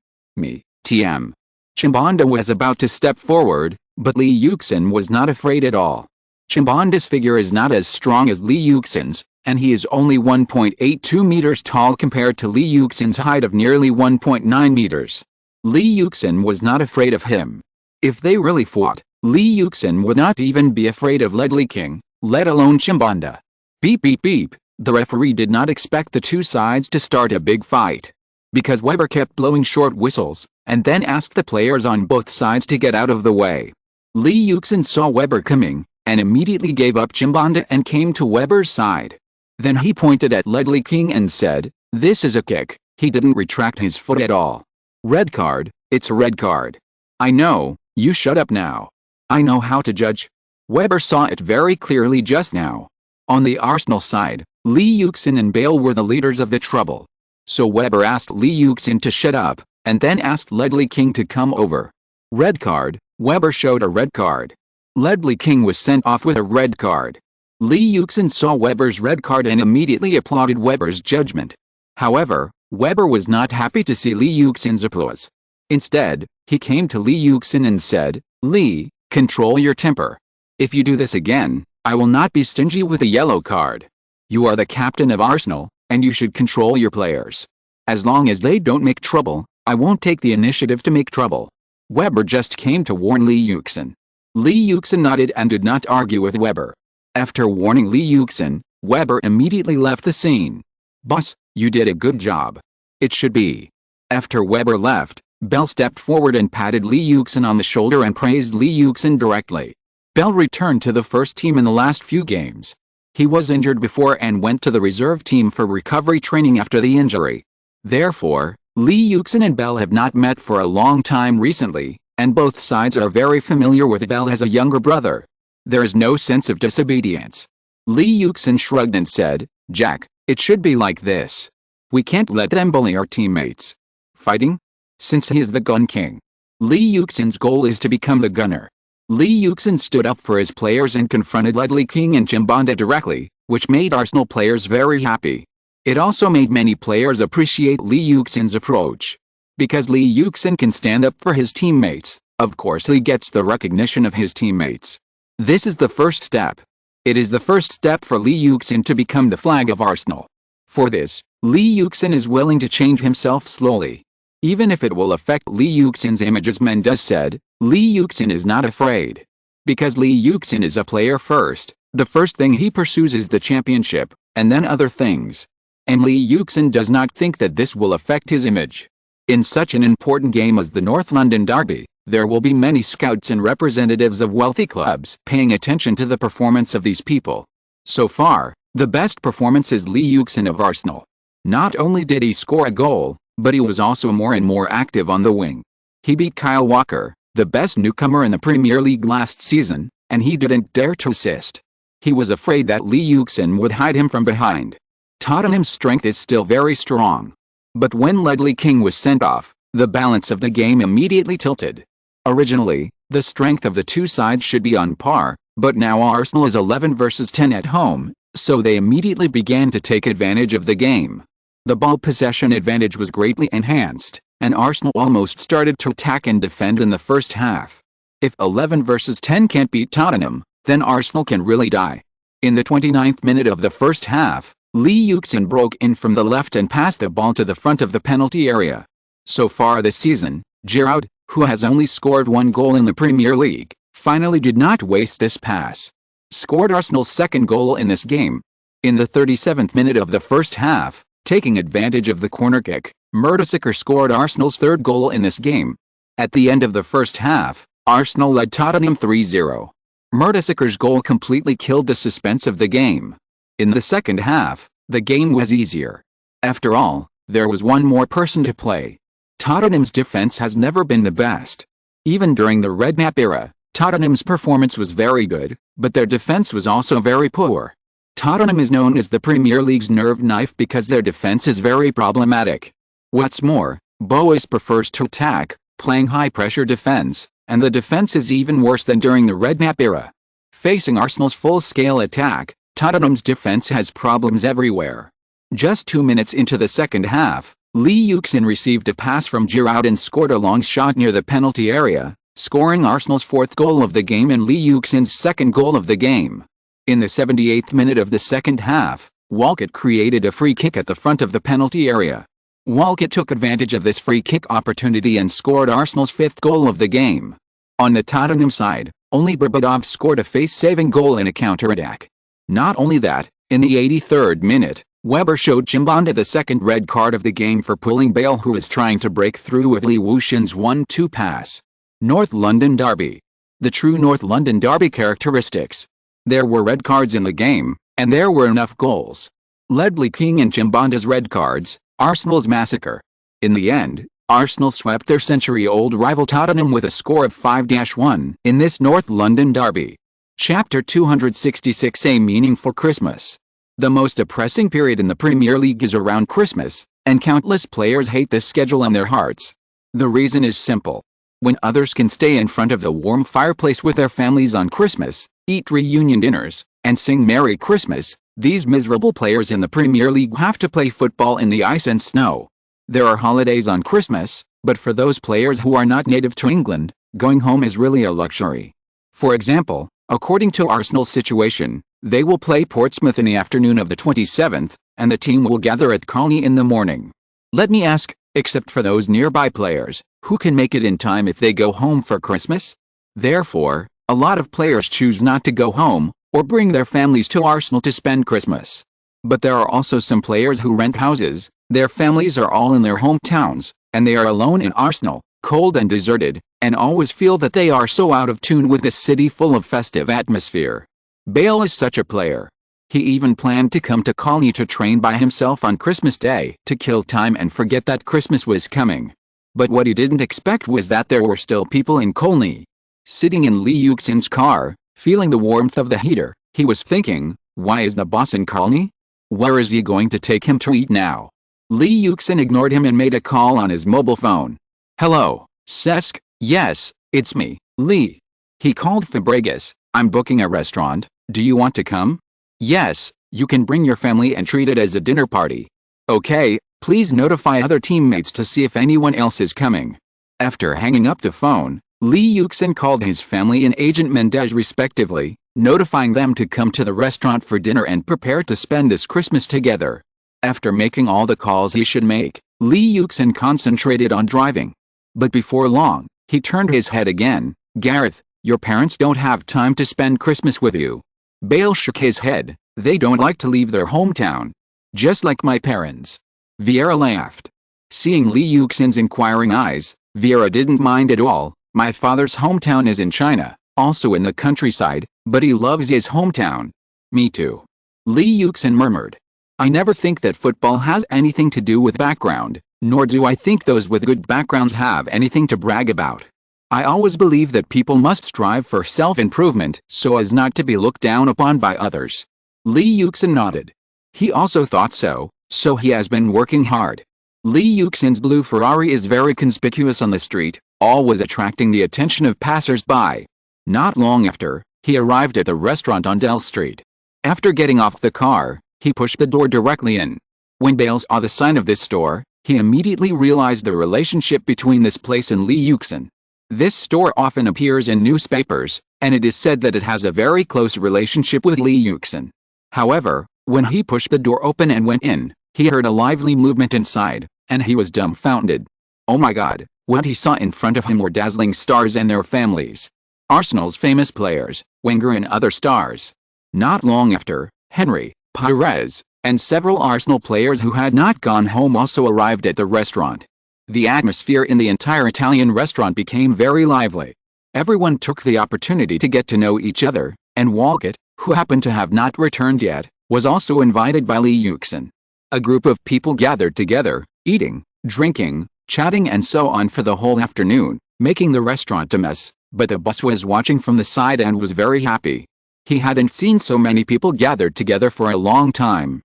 [SPEAKER 1] TM. Chimbanda was about to step forward, but Li Yuxin was not afraid at all. Chimbanda's figure is not as strong as Li Yuxin's, and he is only 1.82 meters tall compared to Li Yuxin's height of nearly 1.9 meters. Li Yuxin was not afraid of him. If they really fought, Li Yuxin would not even be afraid of Ledley King, let alone Chimbanda. Beep beep beep, the referee did not expect the two sides to start a big fight. Because Weber kept blowing short whistles, and then asked the players on both sides to get out of the way. Li Yuxin saw Weber coming, and immediately gave up Chimbanda and came to Weber's side. Then he pointed at Ledley King and said, "This is a kick." He didn't retract his foot at all. "Red card, it's a red card." "I know, you shut up now. I know how to judge." Weber saw it very clearly just now. On the Arsenal side, Li Yuxin and Bale were the leaders of the trouble. So Weber asked Li Yuxin to shut up, and then asked Ledley King to come over. Red card, Weber showed a red card. Ledley King was sent off with a red card. Li Yuxin saw Weber's red card and immediately applauded Weber's judgment. However, Weber was not happy to see Li Yuxin's applause. Instead, he came to Li Yuxin and said, "Li, control your temper. If you do this again, I will not be stingy with a yellow card. You are the captain of Arsenal, and you should control your players. As long as they don't make trouble, I won't take the initiative to make trouble." Weber just came to warn Li Yuxin. Li Yuxin nodded and did not argue with Weber. After warning Li Yuxin, Weber immediately left the scene. "Boss, you did a good job. It should be." After Weber left, Bell stepped forward and patted Li Yuxin on the shoulder and praised Li Yuxin directly. Bell returned to the first team in the last few games. He was injured before and went to the reserve team for recovery training after the injury. Therefore, Li Yuxin and Bell have not met for a long time recently, and both sides are very familiar with Bell as a younger brother. There is no sense of disobedience. Lee Yuxin shrugged and said, "Jack, it should be like this. We can't let them bully our teammates." Fighting? Since he is the gun king, Lee Yuxin's goal is to become the gunner. Lee Yuxin stood up for his players and confronted Dazzling King and Chimbonda directly, which made Arsenal players very happy. It also made many players appreciate Lee Yuxin's approach. Because Lee Yuxin can stand up for his teammates, of course he gets the recognition of his teammates. This is the first step. It is the first step for Lee Yuxin to become the flag of Arsenal. For this, Lee Yuxin is willing to change himself slowly. Even if it will affect Lee Yuxin's image, as Mendes said, Lee Yuxin is not afraid. Because Lee Yuxin is a player first, the first thing he pursues is the championship, and then other things. And Lee Yuxin does not think that this will affect his image. In such an important game as the North London Derby, there will be many scouts and representatives of wealthy clubs paying attention to the performance of these people. So far, the best performance is Lee Yuxin of Arsenal. Not only did he score a goal, but he was also more and more active on the wing. He beat Kyle Walker, the best newcomer in the Premier League last season, and he didn't dare to assist. He was afraid that Lee Yuxin would hide him from behind. Tottenham's strength is still very strong. But when Dazzling King was sent off, the balance of the game immediately tilted. Originally, the strength of the two sides should be on par, but now Arsenal is 11 versus 10 at home, so they immediately began to take advantage of the game. The ball possession advantage was greatly enhanced, and Arsenal almost started to attack and defend in the first half. If 11 versus 10 can't beat Tottenham, then Arsenal can really die. In the 29th minute of the first half, Lee Yuxin broke in from the left and passed the ball to the front of the penalty area. So far this season, Giroud, who has only scored one goal in the Premier League, finally did not waste this pass. Scored Arsenal's second goal in this game. In the 37th minute of the first half, taking advantage of the corner kick, Mertesacker scored Arsenal's third goal in this game. At the end of the first half, Arsenal led Tottenham 3-0. Mertesacker's goal completely killed the suspense of the game. In the second half, the game was easier. After all, there was one more person to play. Tottenham's defense has never been the best. Even during the Redknapp era, Tottenham's performance was very good, but their defense was also very poor. Tottenham is known as the Premier League's nerve knife because their defense is very problematic. What's more, Boas prefers to attack, playing high-pressure defense, and the defense is even worse than during the Redknapp era. Facing Arsenal's full-scale attack, Tottenham's defense has problems everywhere. Just 2 minutes into the second half, Lee Yuxin received a pass from Giroud and scored a long shot near the penalty area, scoring Arsenal's fourth goal of the game and Lee Yuxin's second goal of the game. In the 78th minute of the second half, Walcott created a free kick at the front of the penalty area. Walcott took advantage of this free kick opportunity and scored Arsenal's fifth goal of the game. On the Tottenham side, only Berbatov scored a face-saving goal in a counter-attack. Not only that, in the 83rd minute, Weber showed Chimbonda the second red card of the game for pulling Bale, who was trying to break through with Lee Yuxin's 1-2 pass. North London Derby. The true North London Derby characteristics. There were red cards in the game, and there were enough goals. Dazzling King and Chimbonda's red cards, Arsenal's massacre. In the end, Arsenal swept their century-old rival Tottenham with a score of 5-1 in this North London Derby. Chapter 266. A meaningful Christmas. The most depressing period in the Premier League is around Christmas, and countless players hate this schedule in their hearts. The reason is simple. When others can stay in front of the warm fireplace with their families on Christmas, eat reunion dinners, and sing Merry Christmas, these miserable players in the Premier League have to play football in the ice and snow. There are holidays on Christmas, but for those players who are not native to England, going home is really a luxury. For example, according to Arsenal's situation, they will play Portsmouth in the afternoon of the 27th, and the team will gather at Colney in the morning. Let me ask, except for those nearby players, who can make it in time if they go home for Christmas? Therefore, a lot of players choose not to go home, or bring their families to Arsenal to spend Christmas. But there are also some players who rent houses, their families are all in their hometowns, and they are alone in Arsenal, cold and deserted, and always feel that they are so out of tune with this city full of festive atmosphere. Bale is such a player. He even planned to come to Colney to train by himself on Christmas Day to kill time and forget that Christmas was coming. But what he didn't expect was that there were still people in Colney. Sitting in Lee Yuxin's car, feeling the warmth of the heater, he was thinking, why is the boss in Colney? Where is he going to take him to eat now? Lee Yuxin ignored him and made a call on his mobile phone. Hello, Sesk, yes, it's me, Lee. He called Fabregas. I'm booking a restaurant, do you want to come? Yes, you can bring your family and treat it as a dinner party. Okay, please notify other teammates to see if anyone else is coming. After hanging up the phone, Lee Yuxin called his family and Agent Mendez respectively, notifying them to come to the restaurant for dinner and prepare to spend this Christmas together. After making all the calls he should make, Lee Yuxin concentrated on driving. But before long, he turned his head again. Gareth, your parents don't have time to spend Christmas with you. Bale shook his head. They don't like to leave their hometown. Just like my parents. Vieira laughed. Seeing Lee Yuxin's inquiring eyes, Vieira didn't mind at all. My father's hometown is in China, also in the countryside, but he loves his hometown. Me too. Lee Yuxin murmured. I never think that football has anything to do with background, nor do I think those with good backgrounds have anything to brag about. I always believe that people must strive for self-improvement so as not to be looked down upon by others. Lee Yuxin nodded. He also thought so he has been working hard. Lee Yuxin's blue Ferrari is very conspicuous on the street, always attracting the attention of passers-by. Not long after, he arrived at the restaurant on Dell Street. After getting off the car, he pushed the door directly in. When Bale saw the sign of this store, he immediately realized the relationship between this place and Lee Yuxin. This store often appears in newspapers, and it is said that it has a very close relationship with Lee Yuxin. However, when he pushed the door open and went in, he heard a lively movement inside, and he was dumbfounded. Oh my God, what he saw in front of him were dazzling stars and their families. Arsenal's famous players, Wenger and other stars. Not long after, Henry, Pires, and several Arsenal players who had not gone home also arrived at the restaurant. The atmosphere in the entire Italian restaurant became very lively. Everyone took the opportunity to get to know each other, and Walcott, who happened to have not returned yet, was also invited by Lee Yuxin. A group of people gathered together, eating, drinking, chatting and so on for the whole afternoon, making the restaurant a mess, but the boss was watching from the side and was very happy. He hadn't seen so many people gathered together for a long time.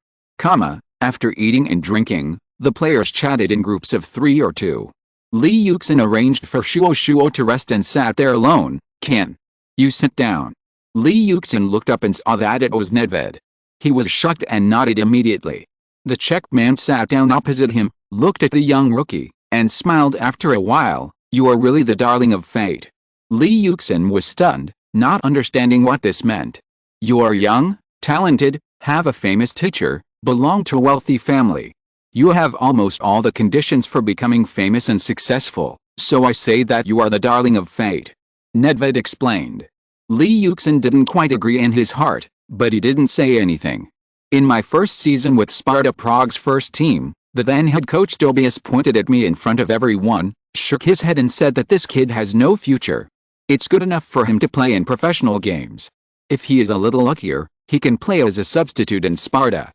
[SPEAKER 1] After eating and drinking, the players chatted in groups of 3 or 2. Lee Yuxin arranged for Shuo to rest and sat there alone. Can you sit down? Lee Yuxin looked up and saw that it was Nedved. He was shocked and nodded immediately. The Czech man sat down opposite him, looked at the young rookie, and smiled after a while. You are really the darling of fate. Lee Yuxin was stunned, not understanding what this meant. You are young, talented, have a famous teacher, belong to a wealthy family. You have almost all the conditions for becoming famous and successful, so I say that you are the darling of fate. Nedved explained. Lee Yuxin didn't quite agree in his heart, but he didn't say anything. In my first season with Sparta Prague's first team, the then head coach Tobias pointed at me in front of everyone, shook his head and said that this kid has no future. It's good enough for him to play in professional games. If he is a little luckier, he can play as a substitute in Sparta.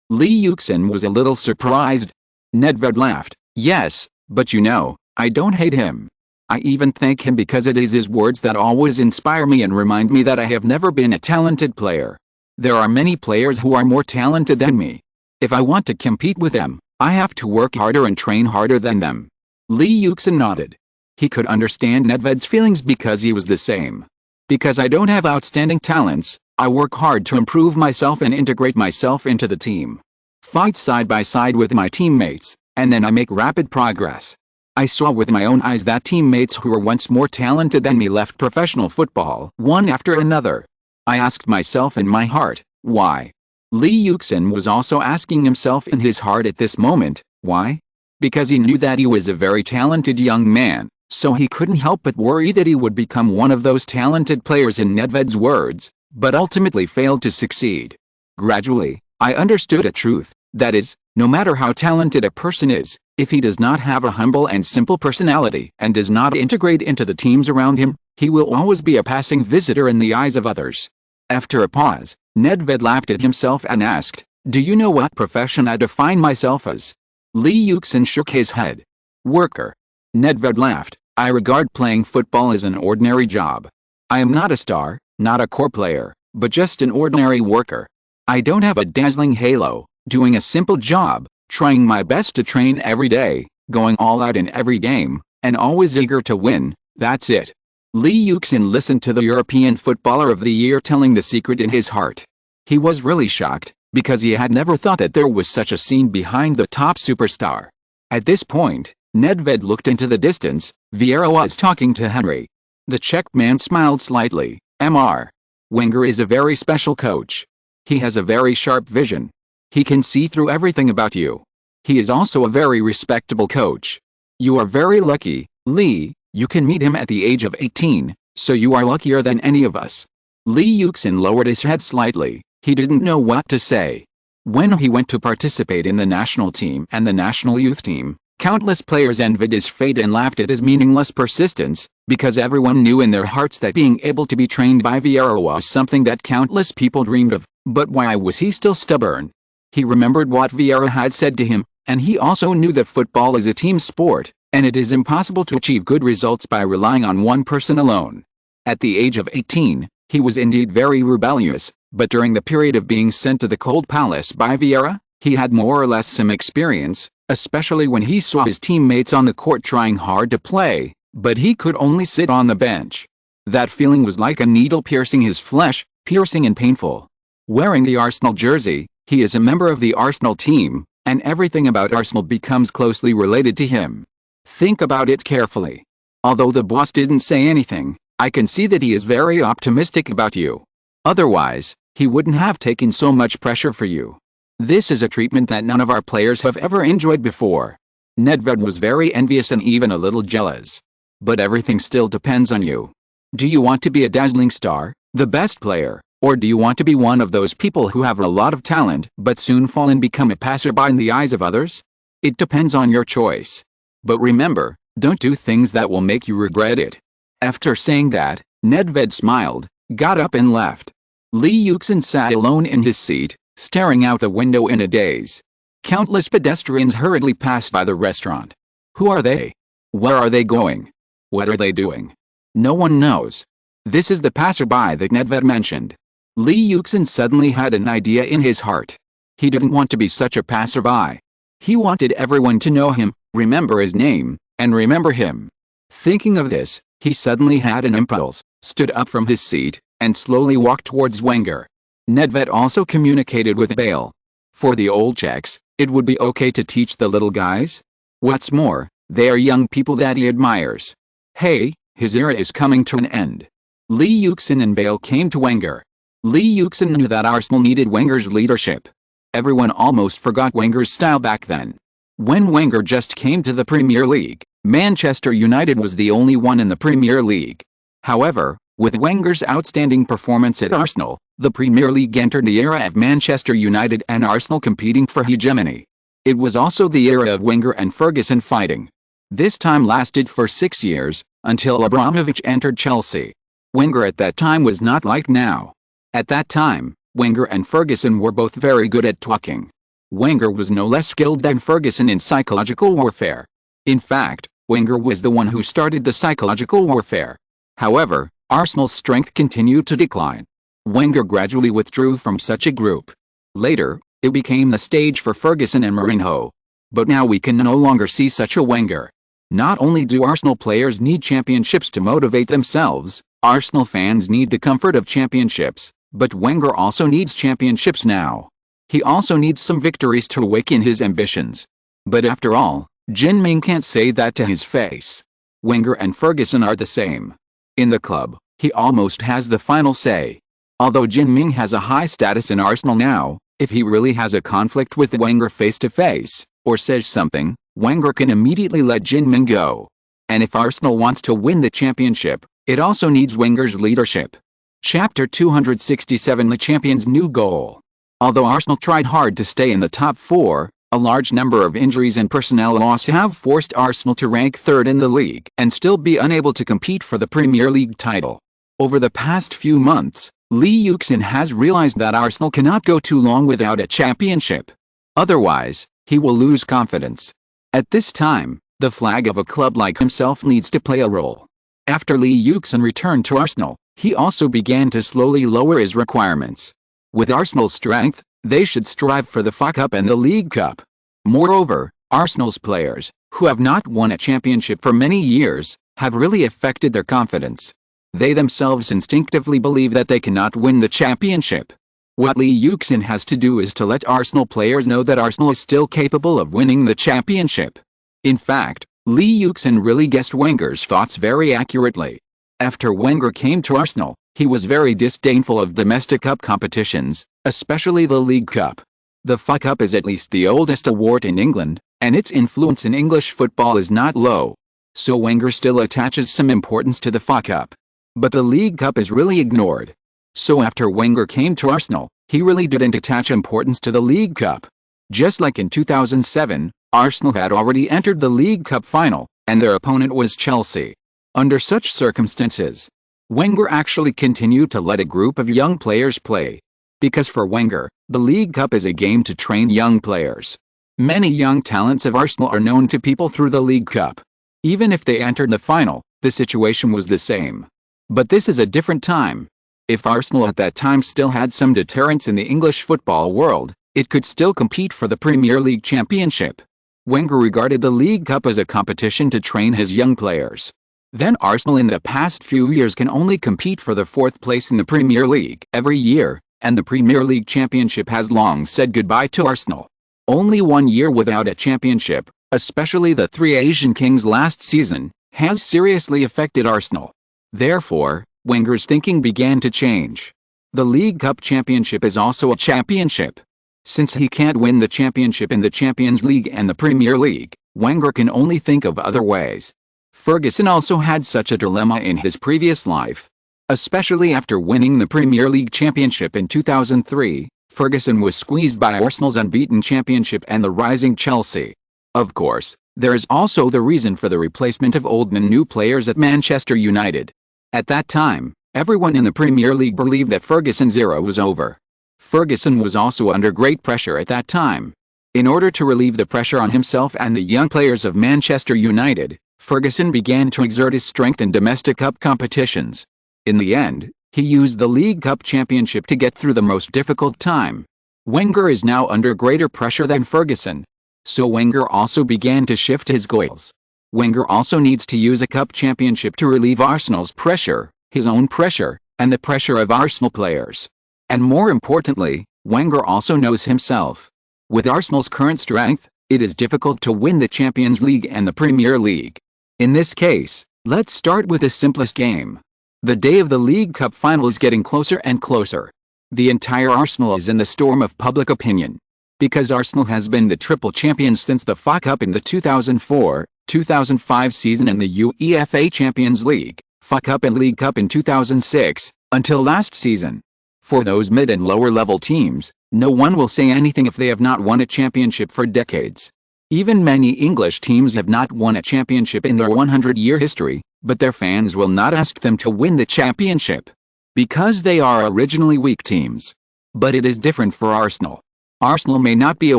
[SPEAKER 1] Lee Yuxin was a little surprised. Nedved laughed. Yes, but you know, I don't hate him. I even thank him because it is his words that always inspire me and remind me that I have never been a talented player. There are many players who are more talented than me. If I want to compete with them, I have to work harder and train harder than them. Lee Yuxin nodded. He could understand Nedved's feelings because he was the same. Because I don't have outstanding talents, I work hard to improve myself and integrate myself into the team. Fight side by side with my teammates, and then I make rapid progress. I saw with my own eyes that teammates who were once more talented than me left professional football one after another. I asked myself in my heart, why? Lee Yuxin was also asking himself in his heart at this moment, why? Because he knew that he was a very talented young man, so he couldn't help but worry that he would become one of those talented players in Nedved's words, but ultimately failed to succeed. Gradually, I understood a truth, that is, no matter how talented a person is, if he does not have a humble and simple personality and does not integrate into the teams around him, he will always be a passing visitor in the eyes of others. After a pause, Nedved laughed at himself and asked, do you know what profession I define myself as? Lee Yuxin shook his head. Worker. Nedved laughed. I regard playing football as an ordinary job. I am not a star, not a core player, but just an ordinary worker. I don't have a dazzling halo, doing a simple job, trying my best to train every day, going all out in every game, and always eager to win. That's it. Lee Yuxin listened to the European Footballer of the Year telling the secret in his heart. He was really shocked, because he had never thought that there was such a scene behind the top superstar. At this point, Nedved looked into the distance. Vieira was talking to Henry. The Czech man smiled slightly. Mr. Wenger is a very special coach. He has a very sharp vision. He can see through everything about you. He is also a very respectable coach. You are very lucky, Lee. You can meet him at the age of 18, so you are luckier than any of us. Lee Yuxin lowered his head slightly. He didn't know what to say. When he went to participate in the national team and the national youth team, countless players envied his fate and laughed at his meaningless persistence, because everyone knew in their hearts that being able to be trained by Vieira was something that countless people dreamed of. But why was he still stubborn? He remembered what Vieira had said to him, and he also knew that football is a team sport, and it is impossible to achieve good results by relying on one person alone. At the age of 18, he was indeed very rebellious, but during the period of being sent to the cold palace by Vieira, he had more or less some experience, especially when he saw his teammates on the court trying hard to play, but he could only sit on the bench. That feeling was like a needle piercing his flesh, piercing and painful. Wearing the Arsenal jersey, he is a member of the Arsenal team, and everything about Arsenal becomes closely related to him. Think about it carefully. Although the boss didn't say anything, I can see that he is very optimistic about you. Otherwise, he wouldn't have taken so much pressure for you. This is a treatment that none of our players have ever enjoyed before. Nedved was very envious and even a little jealous. But everything still depends on you. Do you want to be a dazzling star, the best player, or do you want to be one of those people who have a lot of talent but soon fall and become a passerby in the eyes of others? It depends on your choice. But remember, don't do things that will make you regret it. After saying that, Nedved smiled, got up and left. Lee Yuxin sat alone in his seat, staring out the window in a daze. Countless pedestrians hurriedly passed by the restaurant. Who are they? Where are they going? What are they doing? No one knows. This is the passerby that Nedved mentioned. Lee Yuxin suddenly had an idea in his heart. He didn't want to be such a passerby. He wanted everyone to know him, remember his name, and remember him. Thinking of this, he suddenly had an impulse, stood up from his seat, and slowly walked towards Wenger. Nedved also communicated with Bale. For the old Czechs, it would be okay to teach the little guys. What's more, they are young people that he admires. Hey, his era is coming to an end. Lee Yuxin and Bale came to Wenger. Lee Yuxin knew that Arsenal needed Wenger's leadership. Everyone almost forgot Wenger's style back then. When Wenger just came to the Premier League, Manchester United was the only one in the Premier League. However, with Wenger's outstanding performance at Arsenal, the Premier League entered the era of Manchester United and Arsenal competing for hegemony. It was also the era of Wenger and Ferguson fighting. This time lasted for 6 years, until Abramovich entered Chelsea. Wenger at that time was not like now. At that time, Wenger and Ferguson were both very good at talking. Wenger was no less skilled than Ferguson in psychological warfare. In fact, Wenger was the one who started the psychological warfare. However, Arsenal's strength continued to decline. Wenger gradually withdrew from such a group. Later, it became the stage for Ferguson and Mourinho. But now we can no longer see such a Wenger. Not only do Arsenal players need championships to motivate themselves, Arsenal fans need the comfort of championships, but Wenger also needs championships now. He also needs some victories to awaken his ambitions. But after all, Jinming can't say that to his face. Wenger and Ferguson are the same. In the club, he almost has the final say. Although Jinming has a high status in Arsenal now, if he really has a conflict with Wenger face to face, or says something, Wenger can immediately let Jinming go. And if Arsenal wants to win the championship, it also needs Wenger's leadership. Chapter 267: The Champion's New Goal. Although Arsenal tried hard to stay in the top 4, a large number of injuries and personnel loss have forced Arsenal to rank 3rd in the league and still be unable to compete for the Premier League title. Over the past few months, Lee Yuxin has realized that Arsenal cannot go too long without a championship. Otherwise, he will lose confidence. At this time, The flag of a club like himself needs to play a role. After Lee Yuxin returned to Arsenal, he also began to slowly lower his requirements. With Arsenal's strength, they should strive for the FA Cup and the League Cup. Moreover, Arsenal's players, who have not won a championship for many years, have really affected their confidence. They themselves instinctively believe that they cannot win the championship. What Lee Yuxin has to do is to let Arsenal players know that Arsenal is still capable of winning the championship. In fact, Lee Yuxin really guessed Wenger's thoughts very accurately. After Wenger came to Arsenal, he was very disdainful of domestic cup competitions, especially the League Cup. The FA Cup is at least the oldest award in England, and its influence in English football is not low. So Wenger still attaches some importance to the FA Cup. But the League Cup is really ignored. So after Wenger came to Arsenal, he really didn't attach importance to the League Cup. Just like in 2007, Arsenal had already entered the League Cup final, and their opponent was Chelsea. Under such circumstances, Wenger actually continued to let a group of young players play. Because for Wenger, the League Cup is a game to train young players. Many young talents of Arsenal are known to people through the League Cup. Even if they entered the final, the situation was the same. But this is a different time. If Arsenal at that time still had some deterrence in the English football world, it could still compete for the Premier League championship. Wenger regarded the League Cup as a competition to train his young players. Then Arsenal in the past few years can only compete for the 4th place in the Premier League every year, and the Premier League championship has long said goodbye to Arsenal. Only 1 year without a championship, especially the 3 Asian Kings last season, has seriously affected Arsenal. Therefore, Wenger's thinking began to change. The League Cup championship is also a championship. Since he can't win the championship in the Champions League and the Premier League, Wenger can only think of other ways. Ferguson also had such a dilemma in his previous life. Especially after winning the Premier League championship in 2003, Ferguson was squeezed by Arsenal's unbeaten championship and the rising Chelsea. Of course, there is also the reason for the replacement of old and new players at Manchester United. At that time, everyone in the Premier League believed that Ferguson's era was over. Ferguson was also under great pressure at that time. In order to relieve the pressure on himself and the young players of Manchester United, Ferguson began to exert his strength in domestic cup competitions. In the end, he used the League Cup championship to get through the most difficult time. Wenger is now under greater pressure than Ferguson. So Wenger also began to shift his goals. Wenger also needs to use a cup championship to relieve Arsenal's pressure, his own pressure, and the pressure of Arsenal players. And more importantly, Wenger also knows himself. With Arsenal's current strength, it is difficult to win the Champions League and the Premier League. In this case, let's start with the simplest game. The day of the League Cup final is getting closer and closer. The entire Arsenal is in the storm of public opinion. Because Arsenal has been the triple champions since the FA Cup in the 2004-2005 season and the UEFA Champions League, FA Cup and League Cup in 2006, until last season. For those mid and lower level teams, no one will say anything if they have not won a championship for decades. Even many English teams have not won a championship in their 100-year history, but their fans will not ask them to win the championship. Because they are originally weak teams. But it is different for Arsenal. Arsenal may not be a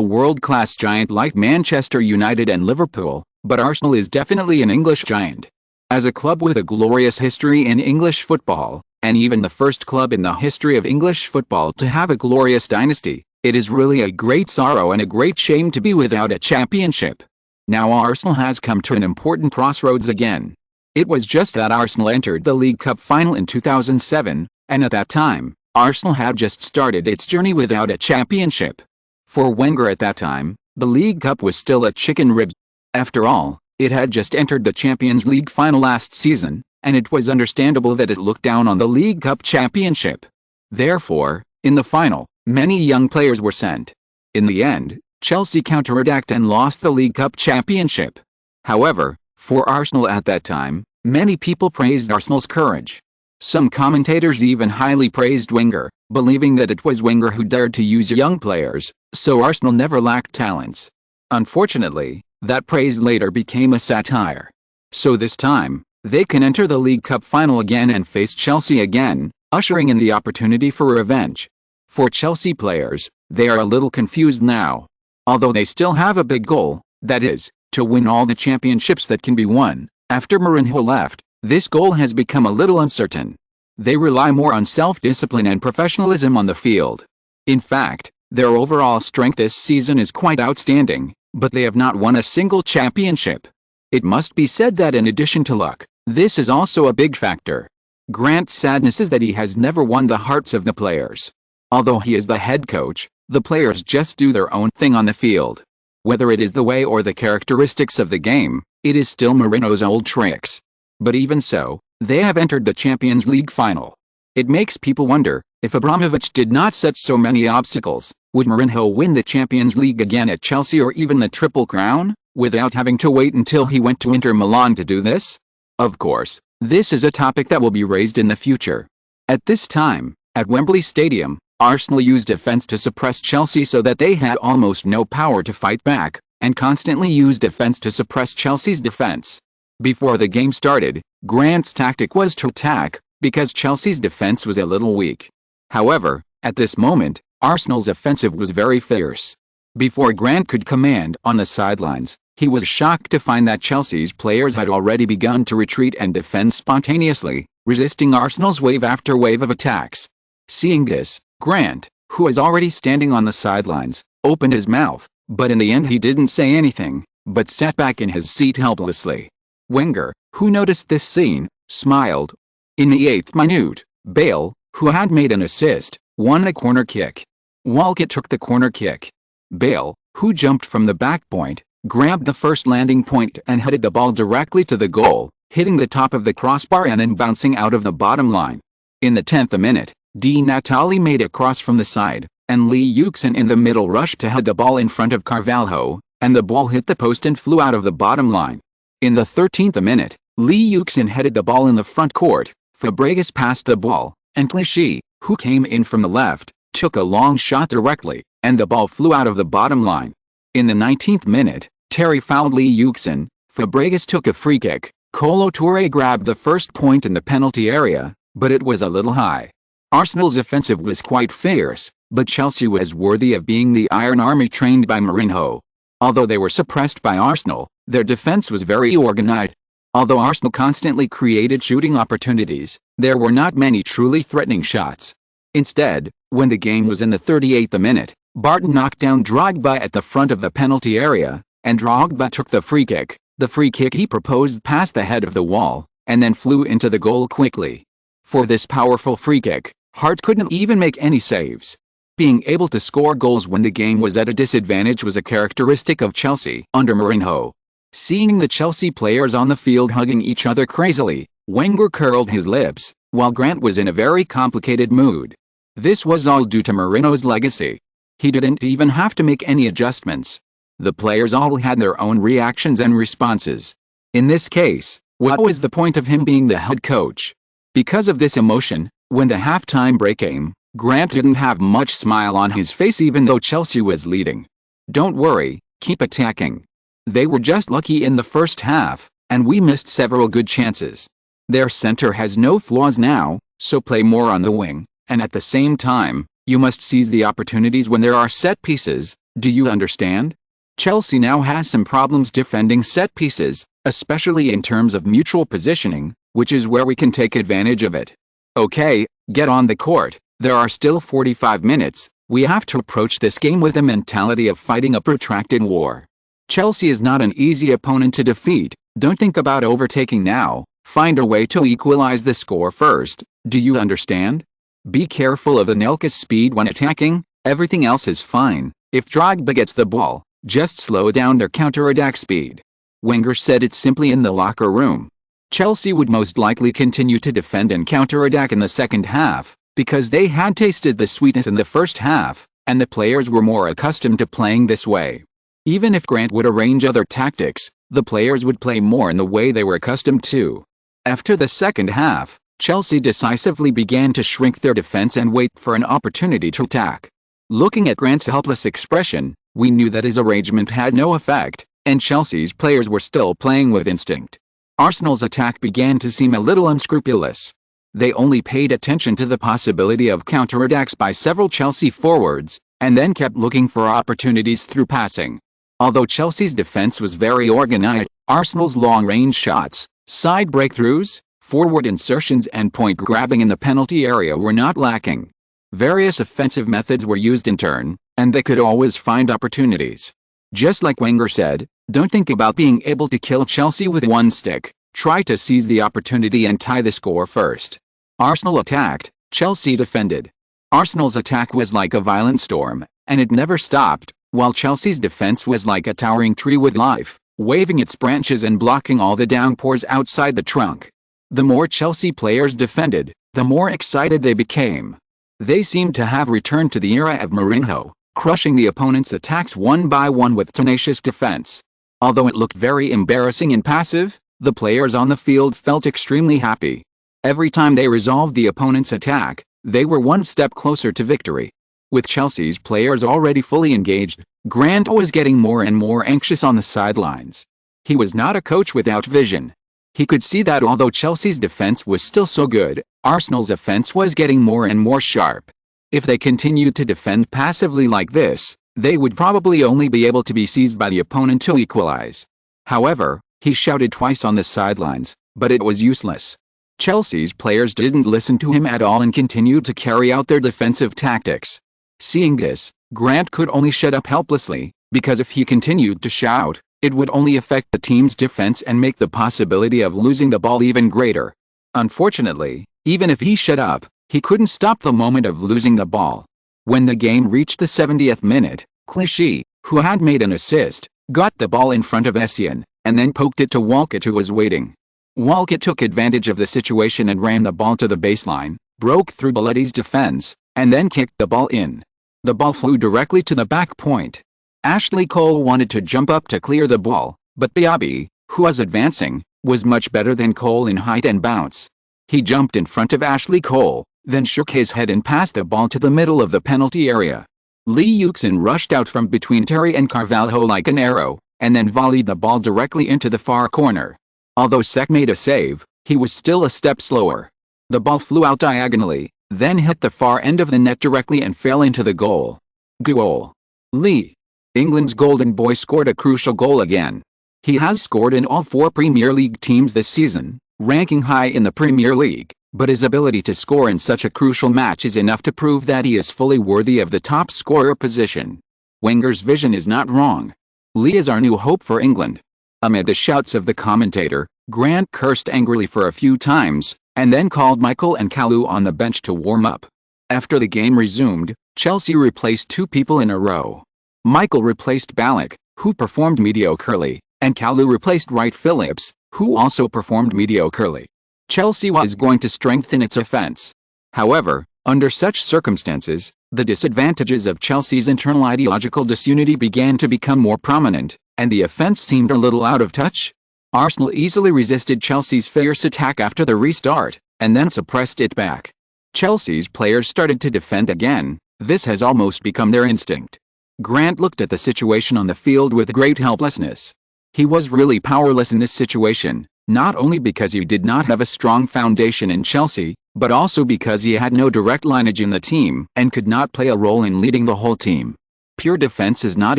[SPEAKER 1] world-class giant like Manchester United and Liverpool, but Arsenal is definitely an English giant. As a club with a glorious history in English football, and even the first club in the history of English football to have a glorious dynasty, it is really a great sorrow and a great shame to be without a championship. Now Arsenal has come to an important crossroads again. It was just that Arsenal entered the League Cup final in 2007, and at that time, Arsenal had just started its journey without a championship. For Wenger at that time, the League Cup was still a chicken ribs. After all, it had just entered the Champions League final last season, and it was understandable that it looked down on the League Cup championship. Therefore, in the final, many young players were sent. In the end, Chelsea counterattacked and lost the League Cup championship. However, for Arsenal at that time, many people praised Arsenal's courage. Some commentators even highly praised Wenger, believing that it was Wenger who dared to use young players, so Arsenal never lacked talents. Unfortunately, that praise later became a satire. So this time, they can enter the League Cup final again and face Chelsea again, ushering in the opportunity for revenge. For Chelsea players, they are a little confused now. Although they still have a big goal, that is, to win all the championships that can be won. After Mourinho left, this goal has become a little uncertain. They rely more on self-discipline and professionalism on the field. In fact, their overall strength this season is quite outstanding, but they have not won a single championship. It must be said that in addition to luck, this is also a big factor. Grant's sadness is that he has never won the hearts of the players. Although he is the head coach, the players just do their own thing on the field. Whether it is the way or the characteristics of the game, it is still Mourinho's old tricks. But even so, they have entered the Champions League final. It makes people wonder, if Abramovich did not set so many obstacles, would Mourinho win the Champions League again at Chelsea or even the Triple Crown, without having to wait until he went to Inter Milan to do this? Of course, this is a topic that will be raised in the future. At this time, at Wembley Stadium, Arsenal used defense to suppress Chelsea so that they had almost no power to fight back, and constantly used defense to suppress Chelsea's defense. Before the game started, Grant's tactic was to attack, because Chelsea's defense was a little weak. However, at this moment, Arsenal's offensive was very fierce. Before Grant could command on the sidelines, he was shocked to find that Chelsea's players had already begun to retreat and defend spontaneously, resisting Arsenal's wave after wave of attacks. Seeing this, Grant, who was already standing on the sidelines, opened his mouth, but in the end he didn't say anything, but sat back in his seat helplessly. Wenger, who noticed this scene, smiled. In the 8th minute, Bale, who had made an assist, won a corner kick. Walcott took the corner kick. Bale, who jumped from the back point, grabbed the first landing point and headed the ball directly to the goal, hitting the top of the crossbar and then bouncing out of the bottom line. In the 10th minute, Di Natale made a cross from the side, and Lee Yuxin in the middle rushed to head the ball in front of Carvalho, and the ball hit the post and flew out of the bottom line. In the 13th minute, Lee Yuxin headed the ball in the front court, Fabregas passed the ball, and Clichy, who came in from the left, took a long shot directly, and the ball flew out of the bottom line. In the 19th minute, Terry fouled Lee Yuxin, Fabregas took a free kick, Kolo Touré grabbed the first point in the penalty area, but it was a little high. Arsenal's offensive was quite fierce, but Chelsea was worthy of being the Iron Army trained by Mourinho. Although they were suppressed by Arsenal, their defense was very organized. Although Arsenal constantly created shooting opportunities, there were not many truly threatening shots. Instead, when the game was in the 38th minute, Barton knocked down Drogba at the front of the penalty area, and Drogba took the free kick. The free kick he proposed passed the head of the wall, and then flew into the goal quickly. For this powerful free kick, Hart couldn't even make any saves. Being able to score goals when the game was at a disadvantage was a characteristic of Chelsea under Mourinho. Seeing the Chelsea players on the field hugging each other crazily, Wenger curled his lips, while Grant was in a very complicated mood. This was all due to Mourinho's legacy. He didn't even have to make any adjustments. The players all had their own reactions and responses. In this case, what was the point of him being the head coach? Because of this emotion, when the halftime break came, Grant didn't have much smile on his face even though Chelsea was leading. "Don't worry, keep attacking. They were just lucky in the first half, and we missed several good chances. Their center has no flaws now, so play more on the wing, and at the same time, you must seize the opportunities when there are set pieces, do you understand? Chelsea now has some problems defending set pieces, especially in terms of mutual positioning, which is where we can take advantage of it. Okay, get on the court, there are still 45 minutes, we have to approach this game with the mentality of fighting a protracted war. Chelsea is not an easy opponent to defeat, don't think about overtaking now, find a way to equalize the score first, do you understand? Be careful of Anelka's speed when attacking, everything else is fine, if Drogba gets the ball, just slow down their counter-attack speed." Wenger said it simply in the locker room. Chelsea would most likely continue to defend and counter-attack in the second half, because they had tasted the sweetness in the first half, and the players were more accustomed to playing this way. Even if Grant would arrange other tactics, the players would play more in the way they were accustomed to. After the second half, Chelsea decisively began to shrink their defense and wait for an opportunity to attack. Looking at Grant's helpless expression, we knew that his arrangement had no effect, and Chelsea's players were still playing with instinct. Arsenal's attack began to seem a little unscrupulous. They only paid attention to the possibility of counterattacks by several Chelsea forwards, and then kept looking for opportunities through passing. Although Chelsea's defense was very organized, Arsenal's long-range shots, side breakthroughs, forward insertions and point grabbing in the penalty area were not lacking. Various offensive methods were used in turn, and they could always find opportunities. Just like Wenger said, don't think about being able to kill Chelsea with one stick, try to seize the opportunity and tie the score first. Arsenal attacked, Chelsea defended. Arsenal's attack was like a violent storm, and it never stopped, while Chelsea's defense was like a towering tree with life, waving its branches and blocking all the downpours outside the trunk. The more Chelsea players defended, the more excited they became. They seemed to have returned to the era of Mourinho, crushing the opponent's attacks one by one with tenacious defense. Although it looked very embarrassing and passive, the players on the field felt extremely happy. Every time they resolved the opponent's attack, they were one step closer to victory. With Chelsea's players already fully engaged, Grant was getting more and more anxious on the sidelines. He was not a coach without vision. He could see that although Chelsea's defense was still so good, Arsenal's offense was getting more and more sharp. If they continued to defend passively like this, they would probably only be able to be seized by the opponent to equalize. However, he shouted twice on the sidelines, but it was useless. Chelsea's players didn't listen to him at all and continued to carry out their defensive tactics. Seeing this, Grant could only shut up helplessly, because if he continued to shout, it would only affect the team's defense and make the possibility of losing the ball even greater. Unfortunately, even if he shut up, he couldn't stop the moment of losing the ball. When the game reached the 70th minute, Clichy, who had made an assist, got the ball in front of Essien, and then poked it to Walcott, who was waiting. Walcott took advantage of the situation and ran the ball to the baseline, broke through Balletti's defense, and then kicked the ball in. The ball flew directly to the back point. Ashley Cole wanted to jump up to clear the ball, but Diaby, who was advancing, was much better than Cole in height and bounce. He jumped in front of Ashley Cole, then shook his head and passed the ball to the middle of the penalty area. Lee Yuxin rushed out from between Terry and Carvalho like an arrow, and then volleyed the ball directly into the far corner. Although Sek made a save, he was still a step slower. The ball flew out diagonally, then hit the far end of the net directly and fell into the goal. Goal. Lee. England's golden boy scored a crucial goal again. He has scored in all 4 Premier League teams this season, ranking high in the Premier League, but his ability to score in such a crucial match is enough to prove that he is fully worthy of the top scorer position. Wenger's vision is not wrong. Lee is our new hope for England. Amid the shouts of the commentator, Grant cursed angrily for a few times, and then called Michael and Kalou on the bench to warm up. After the game resumed, Chelsea replaced 2 people in a row. Michael replaced Ballack, who performed mediocrely, and Kalou replaced Wright Phillips, who also performed mediocrely. Chelsea was going to strengthen its offense. However, under such circumstances, the disadvantages of Chelsea's internal ideological disunity began to become more prominent, and the offense seemed a little out of touch. Arsenal easily resisted Chelsea's fierce attack after the restart, and then suppressed it back. Chelsea's players started to defend again. This has almost become their instinct. Grant looked at the situation on the field with great helplessness. He was really powerless in this situation, not only because he did not have a strong foundation in Chelsea, but also because he had no direct lineage in the team and could not play a role in leading the whole team. Pure defense is not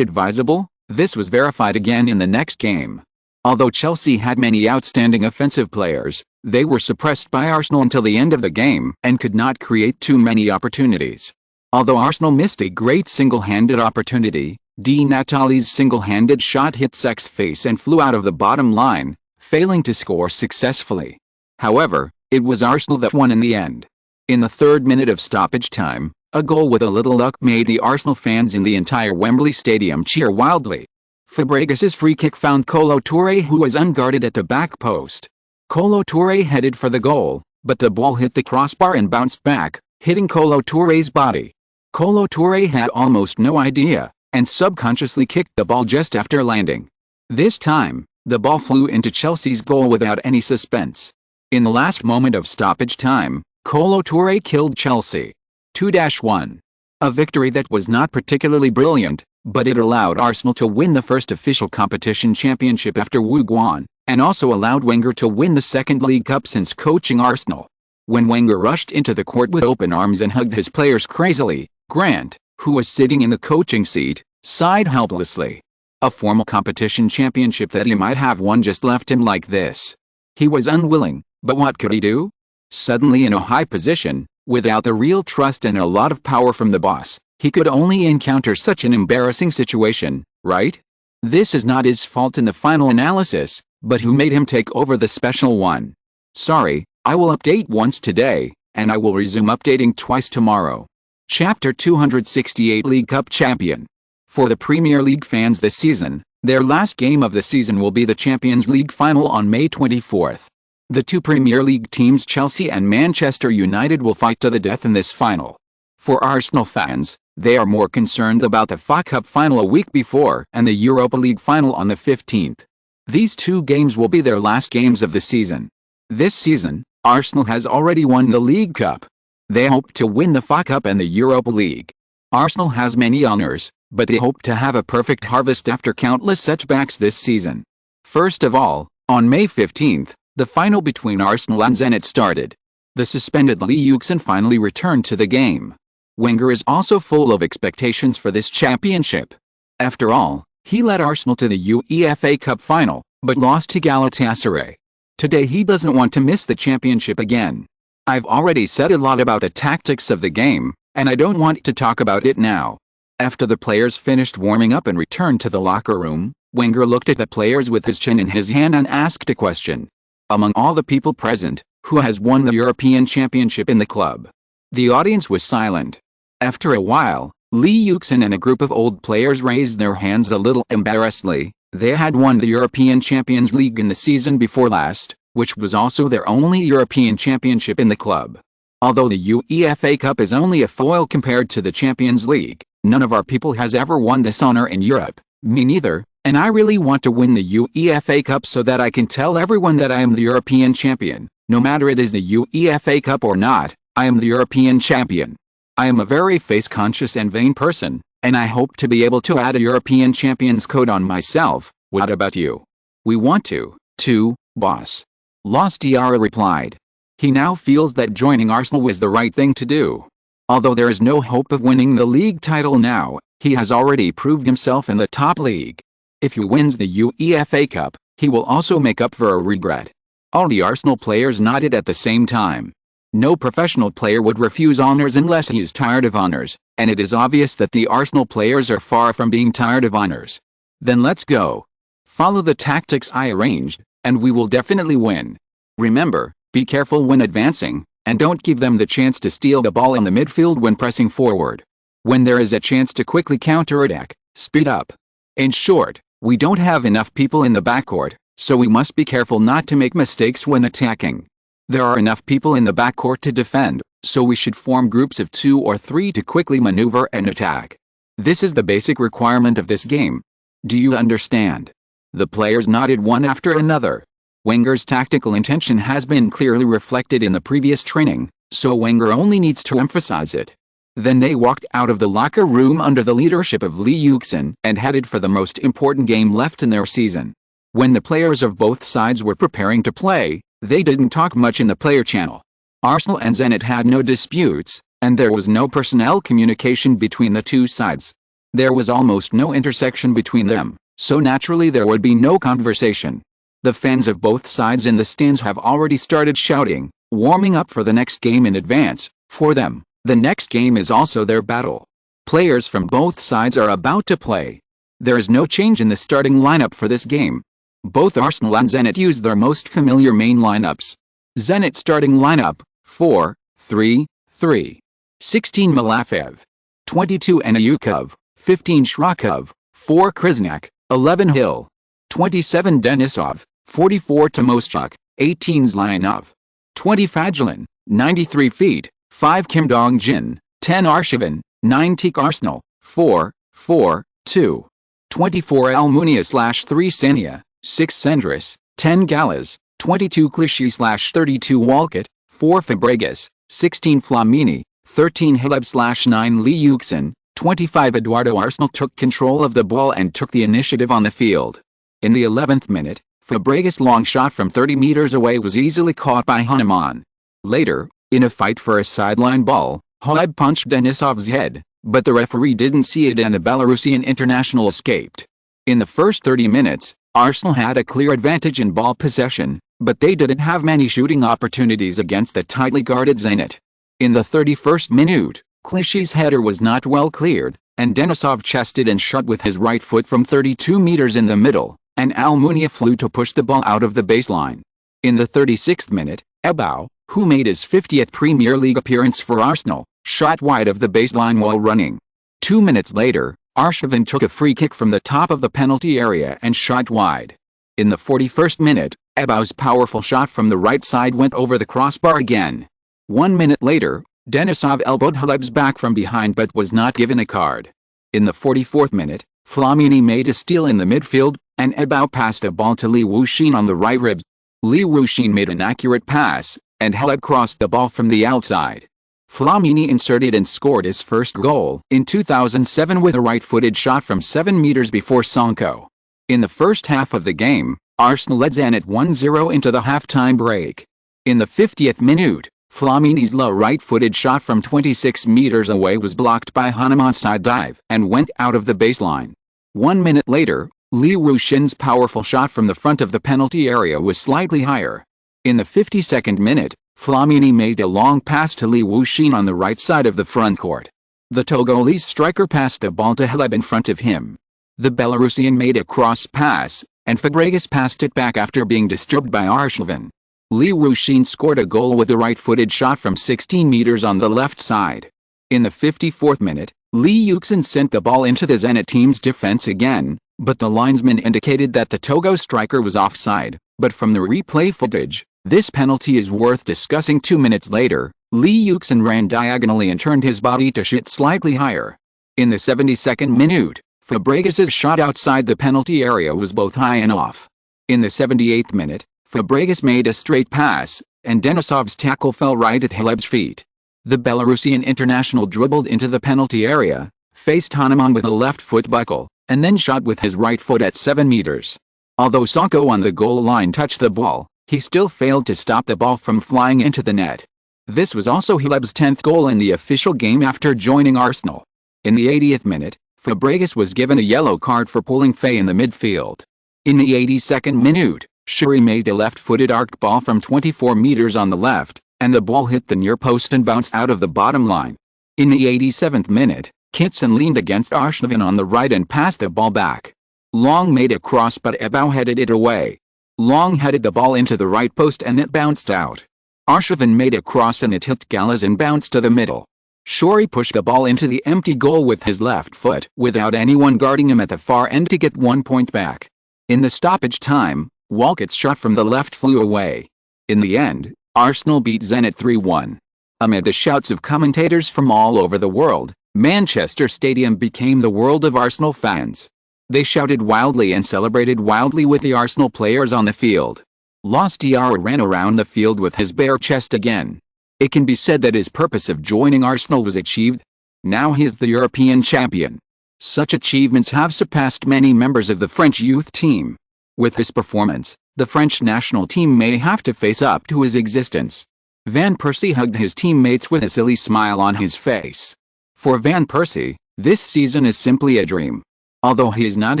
[SPEAKER 1] advisable. This was verified again in the next game. Although Chelsea had many outstanding offensive players, they were suppressed by Arsenal until the end of the game and could not create too many opportunities. Although Arsenal missed a great single-handed opportunity, Di Natale's single-handed shot hit Sek's face and flew out of the bottom line, failing to score successfully. However, it was Arsenal that won in the end. In the 3rd minute of stoppage time, a goal with a little luck made the Arsenal fans in the entire Wembley Stadium cheer wildly. Fabregas's free kick found Kolo Touré, who was unguarded at the back post. Kolo Touré headed for the goal, but the ball hit the crossbar and bounced back, hitting Kolo Touré's body. Kolo Touré had almost no idea, and subconsciously kicked the ball just after landing. This time, the ball flew into Chelsea's goal without any suspense. In the last moment of stoppage time, Kolo Touré killed Chelsea. 2-1. A victory that was not particularly brilliant, but it allowed Arsenal to win the first official competition championship after Wu Guan, and also allowed Wenger to win the 2nd League Cup since coaching Arsenal. When Wenger rushed into the court with open arms and hugged his players crazily, Grant, who was sitting in the coaching seat, sighed helplessly. A formal competition championship that he might have won just left him like this. He was unwilling, but what could he do? Suddenly in a high position, without the real trust and a lot of power from the boss, he could only encounter such an embarrassing situation, right? This is not his fault in the final analysis, but who made him take over the special one? Sorry, I will update once today, and I will resume updating twice tomorrow. Chapter 268 League Cup Champion. For the Premier League fans this season, their last game of the season will be the Champions League final on May 24th. The two Premier League teams Chelsea and Manchester United will fight to the death in this final. For Arsenal fans, they are more concerned about the FA Cup final a week before and the Europa League final on the 15th. These two games will be their last games of the season. This season, Arsenal has already won the League Cup. They hope to win the FA Cup and the Europa League. Arsenal has many honours, but they hope to have a perfect harvest after countless setbacks this season. First of all, on May 15th, the final between Arsenal and Zenit started. The suspended Yuxin finally returned to the game. Wenger is also full of expectations for this championship. After all, he led Arsenal to the UEFA Cup final, but lost to Galatasaray. Today he doesn't want to miss the championship again. I've already said a lot about the tactics of the game, and I don't want to talk about it now. After the players finished warming up and returned to the locker room, Wenger looked at the players with his chin in his hand and asked a question. Among all the people present, who has won the European Championship in the club? The audience was silent. After a while, Yuxin and a group of old players raised their hands a little embarrassedly. They had won the European Champions League in the season before last, which was also their only European Championship in the club. Although the UEFA Cup is only a foil compared to the Champions League, none of our people has ever won this honor in Europe. Me neither. And I really want to win the UEFA Cup so that I can tell everyone that I am the European champion. No matter it is the UEFA Cup or not, I am the European champion. I am a very face-conscious and vain person, and I hope to be able to add a European champion's code on myself. What about you? We want to, too, boss. Los Diarra replied. He now feels that joining Arsenal was the right thing to do. Although there is no hope of winning the league title now, he has already proved himself in the top league. If he wins the UEFA Cup, he will also make up for a regret. All the Arsenal players nodded at the same time. No professional player would refuse honours unless he is tired of honours, and it is obvious that the Arsenal players are far from being tired of honours. Then let's go. Follow the tactics I arranged, and we will definitely win. Remember, be careful when advancing, and don't give them the chance to steal the ball in the midfield when pressing forward. When there is a chance to quickly counterattack, speed up. In short, we don't have enough people in the backcourt, so we must be careful not to make mistakes when attacking. There are enough people in the backcourt to defend, so we should form groups of 2 or 3 to quickly maneuver and attack. This is the basic requirement of this game. Do you understand? The players nodded one after another. Wenger's tactical intention has been clearly reflected in the previous training, so Wenger only needs to emphasize it. Then they walked out of the locker room under the leadership of Yuxin and headed for the most important game left in their season. When the players of both sides were preparing to play, they didn't talk much in the player channel. Arsenal and Zenit had no disputes, and there was no personnel communication between the two sides. There was almost no intersection between them, so naturally there would be no conversation. The fans of both sides in the stands have already started shouting, warming up for the next game in advance. For them, the next game is also their battle. Players from both sides are about to play. There is no change in the starting lineup for this game. Both Arsenal and Zenit use their most familiar main lineups. Zenit starting lineup, 4-3-3. 16 Malafev. 22 Anayukov, 15 Shrakov, 4 Krasniak, 11 Hill. 27 Denisov, 44 Tomoschuk, 18 Zlyanov. 20 Fadjian, 93 feet, 5 Kim Dong-jin, 10 Arshavin, 9 Teak Arsenal, 4-4-2. 24 Almunia/3 Sania, 6 Sendris, 10 Galas, 22 Clichy/32 Walcott, 4 Fabregas, 16 Flamini, 13 Hileb/9 Yuxin, 25 Eduardo. Arsenal took control of the ball and took the initiative on the field. In the 11th minute, Fabregas' long shot from 30 meters away was easily caught by Hanuman. Later, in a fight for a sideline ball, Hileb punched Denisov's head, but the referee didn't see it and the Belarusian international escaped. In the first 30 minutes, Arsenal had a clear advantage in ball possession, but they didn't have many shooting opportunities against the tightly guarded Zenit. In the 31st minute, Clichy's header was not well cleared, and Denisov chested and shot with his right foot from 32 meters in the middle, and Almunia flew to push the ball out of the baseline. In the 36th minute, Ebou, who made his 50th Premier League appearance for Arsenal, shot wide of the baseline while running. 2 minutes later, Arshavin took a free kick from the top of the penalty area and shot wide. In the 41st minute, Ebou's powerful shot from the right side went over the crossbar again. 1 minute later, Denisov elbowed Haleb's back from behind but was not given a card. In the 44th minute, Flamini made a steal in the midfield, and Ebou passed a ball to Li Wuxin on the right ribs. Li Wuxin made an accurate pass, and Haleb crossed the ball from the outside. Flamini inserted and scored his first goal in 2007 with a right-footed shot from 7 meters before Sonko. In the first half of the game, Arsenal led Zenit 1-0 into the half-time break. In the 50th minute, Flamini's low right-footed shot from 26 meters away was blocked by Hanuman's side dive and went out of the baseline. 1 minute later, Li Wuxin's powerful shot from the front of the penalty area was slightly higher. In the 52nd minute, Flamini made a long pass to Li Wuxin on the right side of the front court. The Togolese striker passed the ball to Haleb in front of him. The Belarusian made a cross pass, and Fabregas passed it back after being disturbed by Arshavin. Li Wuxin scored a goal with a right-footed shot from 16 meters on the left side. In the 54th minute, Li Yuxin sent the ball into the Zenit team's defense again, but the linesman indicated that the Togo striker was offside. But from the replay footage, this penalty is worth discussing. 2 minutes later, Li Yuxin ran diagonally and turned his body to shoot slightly higher. In the 72nd minute, Fabregas's shot outside the penalty area was both high and off. In the 78th minute, Fabregas made a straight pass, and Denisov's tackle fell right at Haleb's feet. The Belarusian international dribbled into the penalty area, faced Hanuman with a left foot buckle, and then shot with his right foot at 7 meters. Although Sonko on the goal line touched the ball, he still failed to stop the ball from flying into the net. This was also Haleb's 10th goal in the official game after joining Arsenal. In the 80th minute, Fabregas was given a yellow card for pulling Faye in the midfield. In the 82nd minute, Shuri made a left-footed arced ball from 24 meters on the left, and the ball hit the near post and bounced out of the bottom line. In the 87th minute, Kitson leaned against Arshavin on the right and passed the ball back. Long made a cross but Ebou headed it away. Long headed the ball into the right post and it bounced out. Arshavin made a cross and it hit Gallas and bounced to the middle. Shuri pushed the ball into the empty goal with his left foot without anyone guarding him at the far end to get 1 point back. In the stoppage time, Walcott's shot from the left flew away. In the end, Arsenal beat Zenit 3-1. Amid the shouts of commentators from all over the world, Manchester Stadium became the world of Arsenal fans. They shouted wildly and celebrated wildly with the Arsenal players on the field. Loss Diarra ran around the field with his bare chest again. It can be said that his purpose of joining Arsenal was achieved. Now he is the European champion. Such achievements have surpassed many members of the French youth team. With this performance, the French national team may have to face up to his existence. Van Persie hugged his teammates with a silly smile on his face. For Van Persie, this season is simply a dream. Although he is not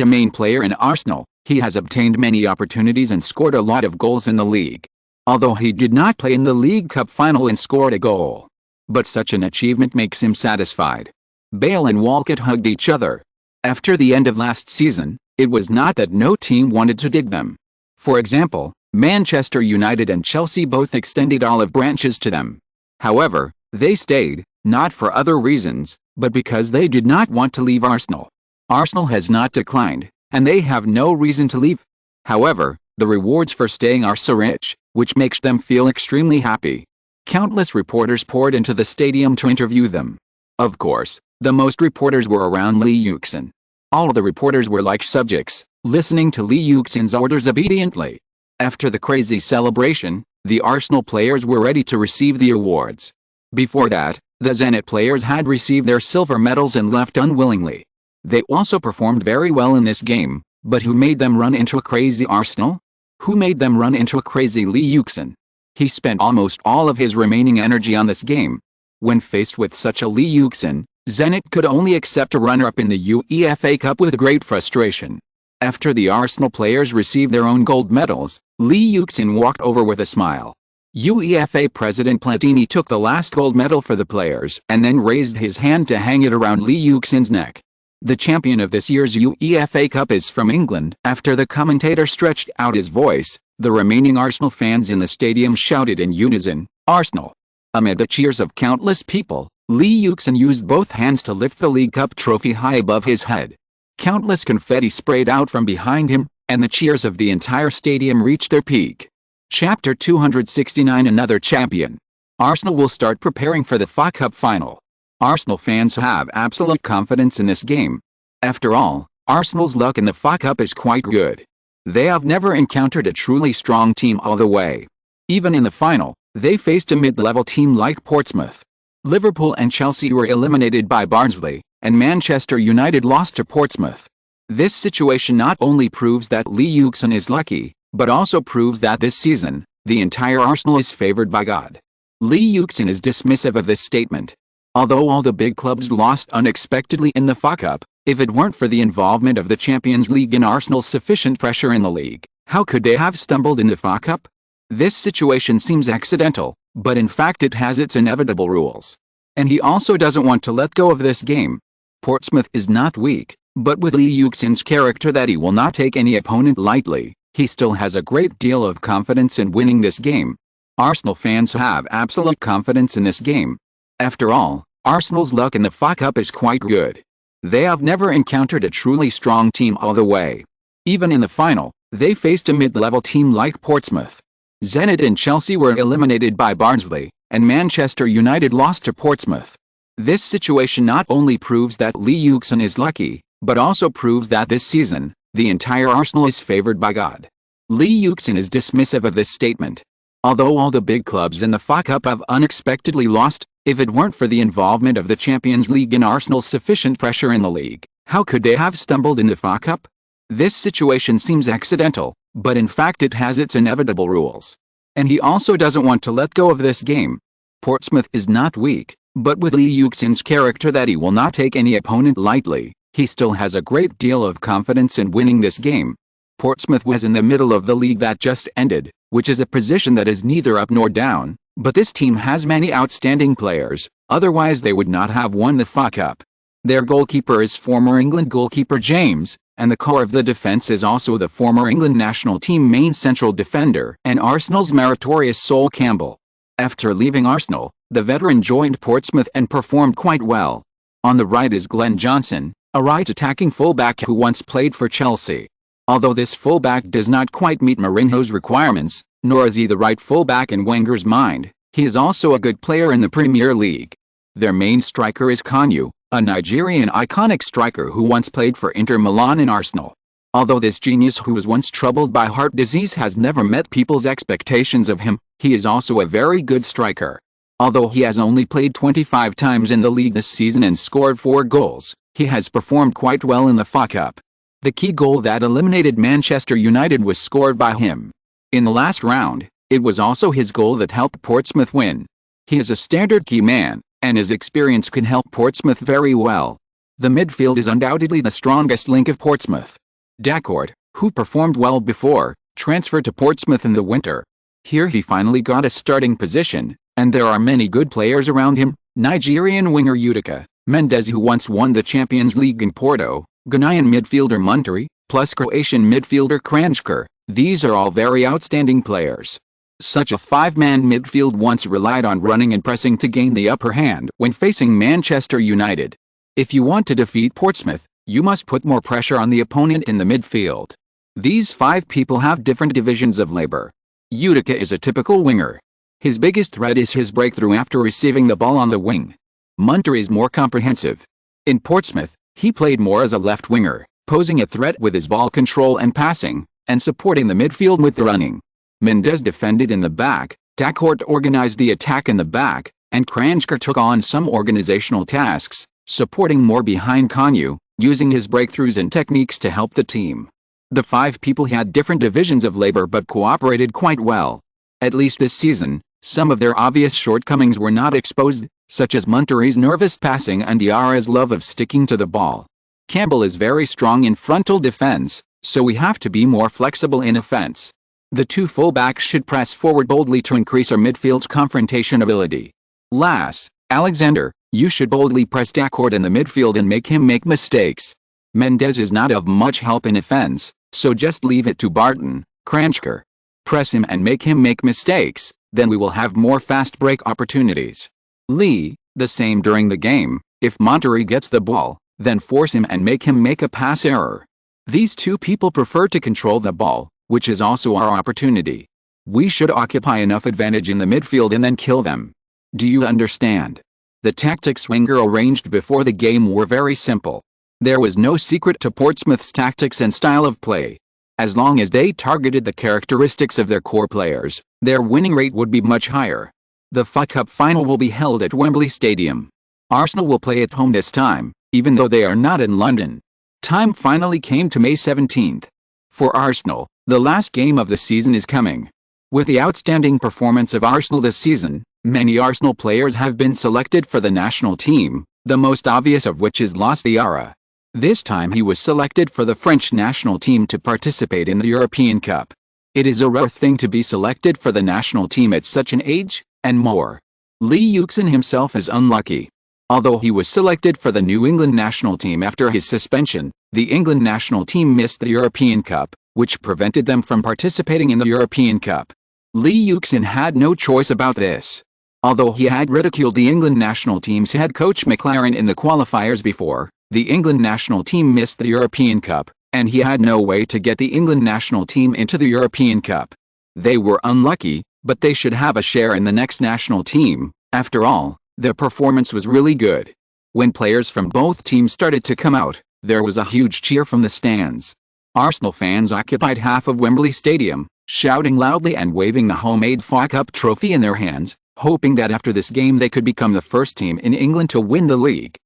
[SPEAKER 1] a main player in Arsenal, he has obtained many opportunities and scored a lot of goals in the league. Although he did not play in the League Cup final and scored a goal. But such an achievement makes him satisfied. Bale and Walcott hugged each other. After the end of last season, it was not that no team wanted to dig them. For example, Manchester United and Chelsea both extended olive branches to them. However, they stayed, not for other reasons, but because they did not want to leave Arsenal. Arsenal has not declined, and they have no reason to leave. However, the rewards for staying are so rich, which makes them feel extremely happy. Countless reporters poured into the stadium to interview them. Of course, the most reporters were around Li Yuxin. All the reporters were like subjects, listening to Li Yuxin's orders obediently. After the crazy celebration, the Arsenal players were ready to receive the awards. Before that, the Zenit players had received their silver medals and left unwillingly. They also performed very well in this game, but who made them run into a crazy Arsenal? Who made them run into a crazy Li Yuxin? He spent almost all of his remaining energy on this game. When faced with such a Li Yuxin, Zenit could only accept a runner-up in the UEFA Cup with great frustration. After the Arsenal players received their own gold medals, Lee Yuxin walked over with a smile. UEFA President Platini took the last gold medal for the players and then raised his hand to hang it around Lee Yuxin's neck. The champion of this year's UEFA Cup is from England. After the commentator stretched out his voice, the remaining Arsenal fans in the stadium shouted in unison, "Arsenal!" Amid the cheers of countless people, Lee Yuxin used both hands to lift the League Cup trophy high above his head. Countless confetti sprayed out from behind him, and the cheers of the entire stadium reached their peak. Chapter 269 Another champion. Arsenal will start preparing for the FA Cup final. Arsenal fans have absolute confidence in this game. After all, Arsenal's luck in the FA Cup is quite good. They have never encountered a truly strong team all the way. Even in the final, they faced a mid-level team like Portsmouth. Liverpool and Chelsea were eliminated by Barnsley, and Manchester United lost to Portsmouth. This situation not only proves that Lee Yuxin is lucky, but also proves that this season, the entire Arsenal is favored by God. Lee Yuxin is dismissive of this statement. Although all the big clubs lost unexpectedly in the FA Cup, if it weren't for the involvement of the Champions League and Arsenal's sufficient pressure in the league, how could they have stumbled in the FA Cup? This situation seems accidental, but in fact it has its inevitable rules. And he also doesn't want to let go of this game. Portsmouth is not weak, but with Lee Yuxin's character that he will not take any opponent lightly, he still has a great deal of confidence in winning this game. Arsenal fans have absolute confidence in this game. After all, Arsenal's luck in the FA Cup is quite good. They have never encountered a truly strong team all the way. Even in the final, they faced a mid-level team like Portsmouth. Zenit and Chelsea were eliminated by Barnsley, and Manchester United lost to Portsmouth. This situation not only proves that Lee Yuxin is lucky, but also proves that this season, the entire Arsenal is favored by God. Lee Yuxin is dismissive of this statement. Although all the big clubs in the FA Cup have unexpectedly lost, if it weren't for the involvement of the Champions League and Arsenal's sufficient pressure in the league, how could they have stumbled in the FA Cup? This situation seems accidental, but in fact it has its inevitable rules. And he also doesn't want to let go of this game. Portsmouth is not weak, but with Lee Yuxin's character that he will not take any opponent lightly, he still has a great deal of confidence in winning this game. Portsmouth was in the middle of the league that just ended, which is a position that is neither up nor down, but this team has many outstanding players, otherwise they would not have won the FA Cup. Their goalkeeper is former England goalkeeper James, and the core of the defence is also the former England national team main central defender and Arsenal's meritorious Sol Campbell. After leaving Arsenal, the veteran joined Portsmouth and performed quite well. On the right is Glenn Johnson, a right-attacking fullback who once played for Chelsea. Although this fullback does not quite meet Mourinho's requirements, nor is he the right fullback in Wenger's mind, he is also a good player in the Premier League. Their main striker is Kanu, a Nigerian iconic striker who once played for Inter Milan and Arsenal. Although this genius who was once troubled by heart disease has never met people's expectations of him, he is also a very good striker. Although he has only played 25 times in the league this season and scored 4 goals, he has performed quite well in the FA Cup. The key goal that eliminated Manchester United was scored by him. In the last round, it was also his goal that helped Portsmouth win. He is a standard key man, and his experience can help Portsmouth very well. The midfield is undoubtedly the strongest link of Portsmouth. Dacourt, who performed well before, transferred to Portsmouth in the winter. Here he finally got a starting position, and there are many good players around him. Nigerian winger Utica, Mendes who once won the Champions League in Porto, Ghanaian midfielder Muntari, plus Croatian midfielder Kranjčar. These are all very outstanding players. Such a 5-man midfield once relied on running and pressing to gain the upper hand when facing Manchester United. If you want to defeat Portsmouth, you must put more pressure on the opponent in the midfield. These 5 people have different divisions of labor. Utica is a typical winger. His biggest threat is his breakthrough after receiving the ball on the wing. Muntari is more comprehensive. In Portsmouth, he played more as a left winger, posing a threat with his ball control and passing, and supporting the midfield with the running. Mendes defended in the back, Dacourt organized the attack in the back, and Kranjčar took on some organizational tasks, supporting more behind Kanu, using his breakthroughs and techniques to help the team. The 5 people had different divisions of labor but cooperated quite well. At least this season, some of their obvious shortcomings were not exposed, such as Muntari's nervous passing and Diarra's love of sticking to the ball. Campbell is very strong in frontal defense, so we have to be more flexible in offense. The two fullbacks should press forward boldly to increase our midfield's confrontation ability. Last, Alexander, you should boldly press Dacourt in the midfield and make him make mistakes. Mendes is not of much help in offense, so just leave it to Barton, Kranjcar. Press him and make him make mistakes, then we will have more fast break opportunities. Lee, the same during the game. If Monterrey gets the ball, then force him and make him make a pass error. These two people prefer to control the ball, which is also our opportunity. We should occupy enough advantage in the midfield and then kill them. Do you understand? The tactics Wenger arranged before the game were very simple. There was no secret to Portsmouth's tactics and style of play. As long as they targeted the characteristics of their core players, their winning rate would be much higher. The FA Cup final will be held at Wembley Stadium. Arsenal will play at home this time, even though they are not in London. Time finally came to May 17th. For Arsenal, the last game of the season is coming. With the outstanding performance of Arsenal this season, many Arsenal players have been selected for the national team, the most obvious of which is Luis Diarra. This time he was selected for the French national team to participate in the European Cup. It is a rare thing to be selected for the national team at such an age, and more. Lee Yuxin himself is unlucky. Although he was selected for the New England national team after his suspension, the England national team missed the European Cup, which prevented them from participating in the European Cup. Lee Yuxin had no choice about this. Although he had ridiculed the England national team's head coach McLaren in the qualifiers before, the England national team missed the European Cup, and he had no way to get the England national team into the European Cup. They were unlucky, but they should have a share in the next national team. After all, their performance was really good. When players from both teams started to come out, there was a huge cheer from the stands. Arsenal fans occupied half of Wembley Stadium, shouting loudly and waving the homemade FA Cup trophy in their hands, hoping that after this game they could become the first team in England to win the League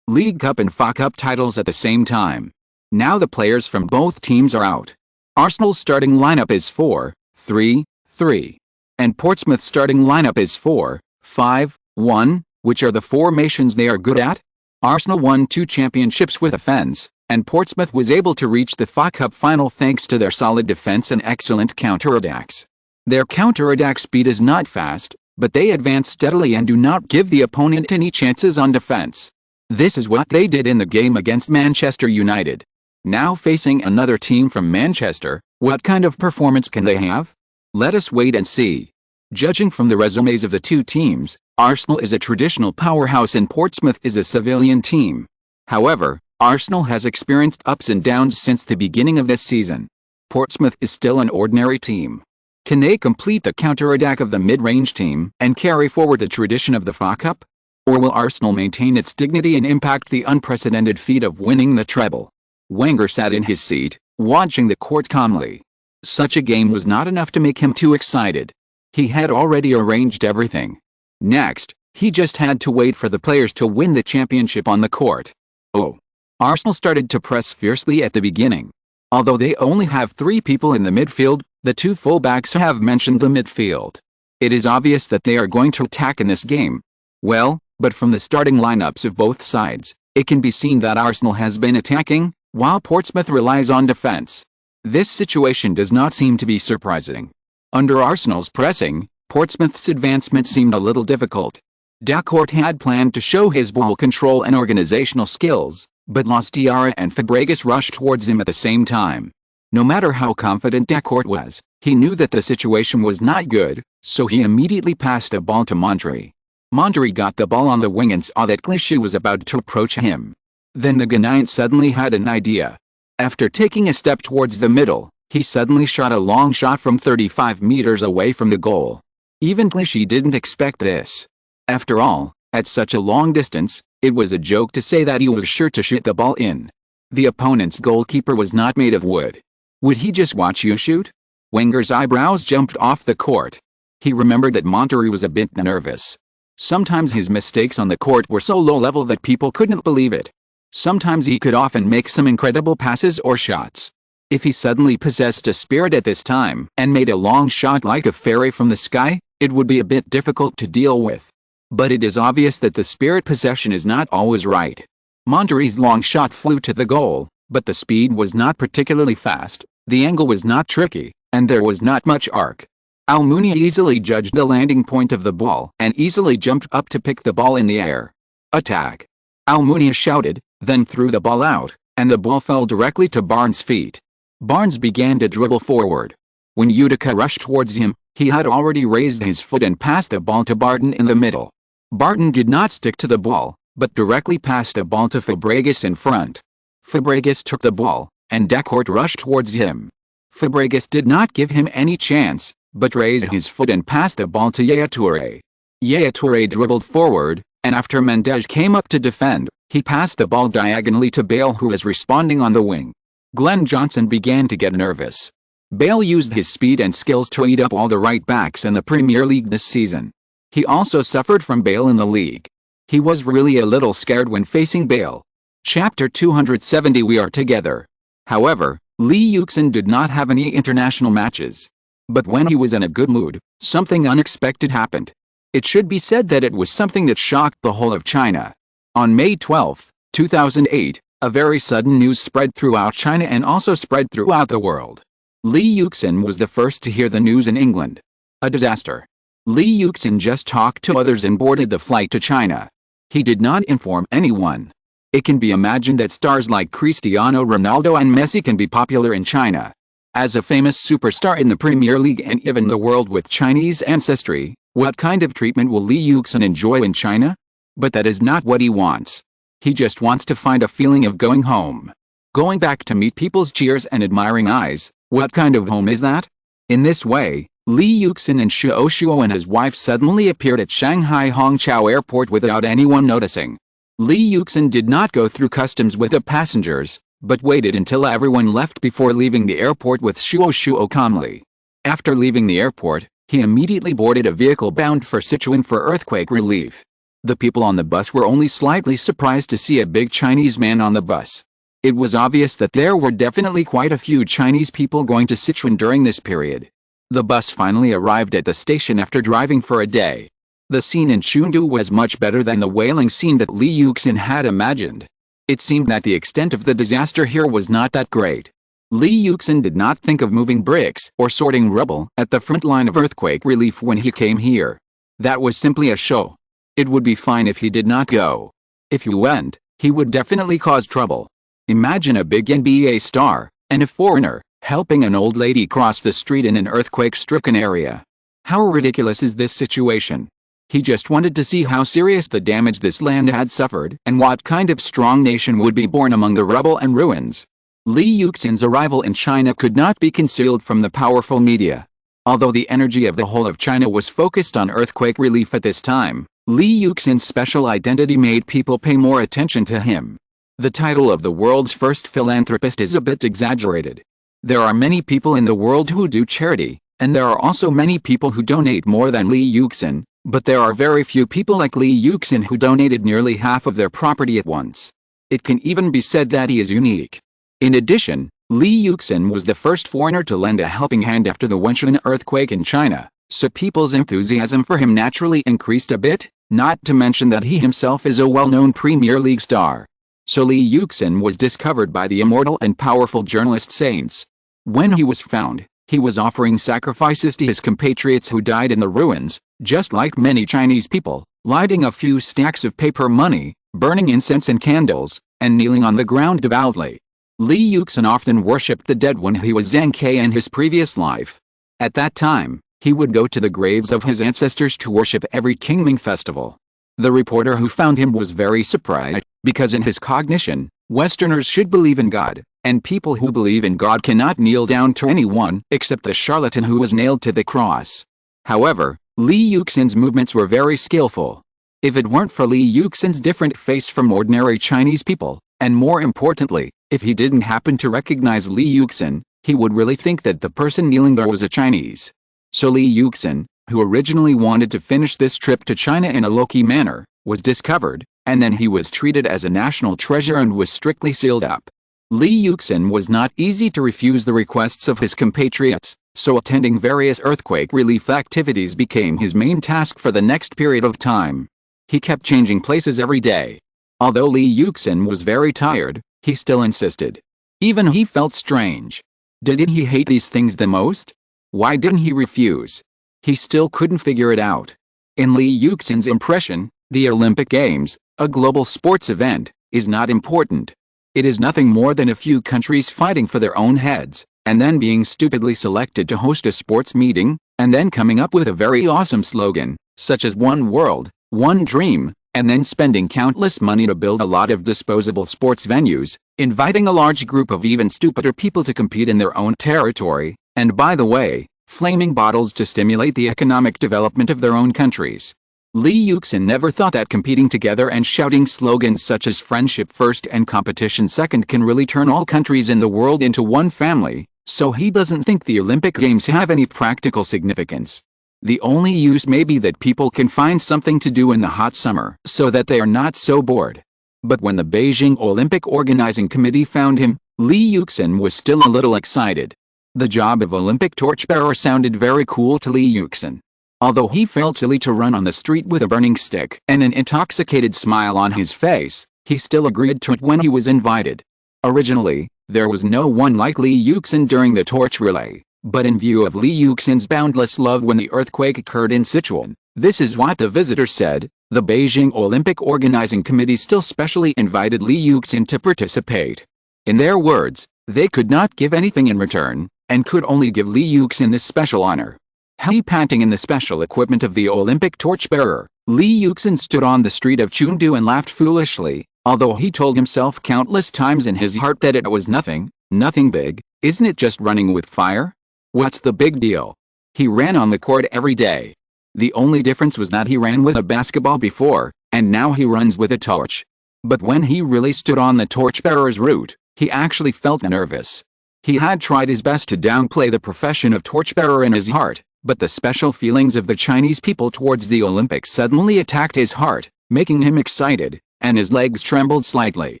[SPEAKER 1] Cup and FA Cup titles at the same time. Now the players from both teams are out. Arsenal's starting lineup is 4-3-3. And Portsmouth's starting lineup is 4-5-1, which are the formations they are good at. Arsenal won 2 championships with offense, and Portsmouth was able to reach the FA Cup final thanks to their solid defense and excellent counterattacks. Their counterattack speed is not fast, but they advance steadily and do not give the opponent any chances on defense. This is what they did in the game against Manchester United. Now facing another team from Manchester, what kind of performance can they have? Let us wait and see. Judging from the resumes of the two teams, Arsenal is a traditional powerhouse and Portsmouth is a civilian team. However, Arsenal has experienced ups and downs since the beginning of this season. Portsmouth is still an ordinary team. Can they complete the counterattack of the mid-range team and carry forward the tradition of the FA Cup? Or will Arsenal maintain its dignity and impact the unprecedented feat of winning the treble? Wenger sat in his seat, watching the court calmly. Such a game was not enough to make him too excited. He had already arranged everything. Next, he just had to wait for the players to win the championship on the court. Oh. Arsenal started to press fiercely at the beginning. Although they only have 3 people in the midfield, the 2 fullbacks have mentioned the midfield. It is obvious that they are going to attack in this game. Well, but from the starting lineups of both sides, it can be seen that Arsenal has been attacking, while Portsmouth relies on defense. This situation does not seem to be surprising. Under Arsenal's pressing, Portsmouth's advancement seemed a little difficult. Dacourt had planned to show his ball control and organizational skills, but Luis Diarra and Fabregas rushed towards him at the same time. No matter how confident Dacourt was, he knew that the situation was not good, so he immediately passed the ball to Monterrey. Monterrey got the ball on the wing and saw that Clichy was about to approach him. Then the Ghanaian suddenly had an idea. After taking a step towards the middle, he suddenly shot a long shot from 35 meters away from the goal. Even Clichy didn't expect this. After all, at such a long distance, it was a joke to say that he was sure to shoot the ball in. The opponent's goalkeeper was not made of wood. Would he just watch you shoot? Wenger's eyebrows jumped off the court. He remembered that Monterrey was a bit nervous. Sometimes his mistakes on the court were so low level that people couldn't believe it. Sometimes he could often make some incredible passes or shots. If he suddenly possessed a spirit at this time and made a long shot like a fairy from the sky, it would be a bit difficult to deal with. But it is obvious that the spirit possession is not always right. Monterrey's long shot flew to the goal, but the speed was not particularly fast. The angle was not tricky, and there was not much arc. Almunia easily judged the landing point of the ball and easily jumped up to pick the ball in the air. Attack! Almunia shouted, then threw the ball out, and the ball fell directly to Barnes' feet. Barnes began to dribble forward. When Utica rushed towards him, he had already raised his foot and passed the ball to Barton in the middle. Barton did not stick to the ball, but directly passed the ball to Fabregas in front. Fabregas took the ball, and Decourt rushed towards him. Fabregas did not give him any chance, but raised his foot and passed the ball to Yaya Touré. Yaya Touré dribbled forward, and after Mendes came up to defend, he passed the ball diagonally to Bale, who was responding on the wing. Glenn Johnson began to get nervous. Bale used his speed and skills to eat up all the right backs in the Premier League this season. He also suffered from Bale in the league. He was really a little scared when facing Bale. Chapter 270 We Are Together. However, Lee Yuxin did not have any international matches. But when he was in a good mood, something unexpected happened. It should be said that it was something that shocked the whole of China. On May 12, 2008, a very sudden news spread throughout China and also spread throughout the world. Lee Yuxin was the first to hear the news in England. A disaster. Lee Yuxin just talked to others and boarded the flight to China. He did not inform anyone. It can be imagined that stars like Cristiano Ronaldo and Messi can be popular in China. As a famous superstar in the Premier League and even the world with Chinese ancestry, what kind of treatment will Lee Yuxin enjoy in China? But that is not what he wants. He just wants to find a feeling of going home. Going back to meet people's cheers and admiring eyes. What kind of home is that? In this way, Lee Yuxin and Shuo Shuo and his wife suddenly appeared at Shanghai Hongqiao Airport without anyone noticing. Lee Yuxin did not go through customs with the passengers, but waited until everyone left before leaving the airport with Shuo Shuo calmly. After leaving the airport, he immediately boarded a vehicle bound for Sichuan for earthquake relief. The people on the bus were only slightly surprised to see a big Chinese man on the bus. It was obvious that there were definitely quite a few Chinese people going to Sichuan during this period. The bus finally arrived at the station after driving for a day. The scene in Chengdu was much better than the whaling scene that Lee Yuxin had imagined. It seemed that the extent of the disaster here was not that great. Lee Yuxin did not think of moving bricks or sorting rubble at the front line of earthquake relief when he came here. That was simply a show. It would be fine if he did not go. If he went, he would definitely cause trouble. Imagine a big NBA star, and a foreigner, helping an old lady cross the street in an earthquake-stricken area. How ridiculous is this situation? He just wanted to see how serious the damage this land had suffered and what kind of strong nation would be born among the rubble and ruins. Lee Yuxin's arrival in China could not be concealed from the powerful media. Although the energy of the whole of China was focused on earthquake relief at this time, Lee Yuxin's special identity made people pay more attention to him. The title of the world's first philanthropist is a bit exaggerated. There are many people in the world who do charity, and there are also many people who donate more than Lee Yuxin, but there are very few people like Lee Yuxin who donated nearly half of their property at once. It can even be said that he is unique. In addition, Lee Yuxin was the first foreigner to lend a helping hand after the Wenchuan earthquake in China, so people's enthusiasm for him naturally increased a bit, not to mention that he himself is a well-known Premier League star. So Lee Yuxin was discovered by the immortal and powerful journalist Saints. When he was found, he was offering sacrifices to his compatriots who died in the ruins, just like many Chinese people, lighting a few stacks of paper money, burning incense and candles, and kneeling on the ground devoutly. Lee Yuxin often worshipped the dead when he was Zhang Ke in his previous life. At that time, he would go to the graves of his ancestors to worship every Qingming festival. The reporter who found him was very surprised, because in his cognition, Westerners should believe in God, and people who believe in God cannot kneel down to anyone except the charlatan who was nailed to the cross. However, Lee Yuxin's movements were very skillful. If it weren't for Lee Yuxin's different face from ordinary Chinese people, and more importantly, if he didn't happen to recognize Lee Yuxin, he would really think that the person kneeling there was a Chinese. So Lee Yuxin, who originally wanted to finish this trip to China in a low-key manner, was discovered, and then he was treated as a national treasure and was strictly sealed up. Lee Yuxin was not easy to refuse the requests of his compatriots, so attending various earthquake relief activities became his main task for the next period of time. He kept changing places every day. Although Lee Yuxin was very tired, he still insisted. Even he felt strange. Didn't he hate these things the most? Why didn't he refuse? He still couldn't figure it out. In Li Yuxin's impression, the Olympic Games, a global sports event, is not important. It is nothing more than a few countries fighting for their own heads, and then being stupidly selected to host a sports meeting, and then coming up with a very awesome slogan, such as "One World, One Dream," and then spending countless money to build a lot of disposable sports venues, inviting a large group of even stupider people to compete in their own territory, and by the way, flaming bottles to stimulate the economic development of their own countries. Li Yuxin never thought that competing together and shouting slogans such as "friendship first and competition second" can really turn all countries in the world into one family, so he doesn't think the Olympic Games have any practical significance. The only use may be that people can find something to do in the hot summer so that they are not so bored. But when the Beijing Olympic Organizing Committee found him, Li Yuxin was still a little excited. The job of Olympic torchbearer sounded very cool to Li Yuxin. Although he felt silly to run on the street with a burning stick and an intoxicated smile on his face, he still agreed to it when he was invited. Originally, there was no one like Li Yuxin during the torch relay, but in view of Li Yuxin's boundless love when the earthquake occurred in Sichuan, this is what the visitor said, the Beijing Olympic Organizing Committee still specially invited Li Yuxin to participate. In their words, they could not give anything in return, and could only give Li Yuxin this special honor. Heavily panting in the special equipment of the Olympic torchbearer, Li Yuxin stood on the street of Chengdu and laughed foolishly, although he told himself countless times in his heart that it was nothing big, isn't it just running with fire? What's the big deal? He ran on the court every day. The only difference was that he ran with a basketball before, and now he runs with a torch. But when he really stood on the torchbearer's route, he actually felt nervous. He had tried his best to downplay the profession of torchbearer in his heart, but the special feelings of the Chinese people towards the Olympics suddenly attacked his heart, making him excited, and his legs trembled slightly.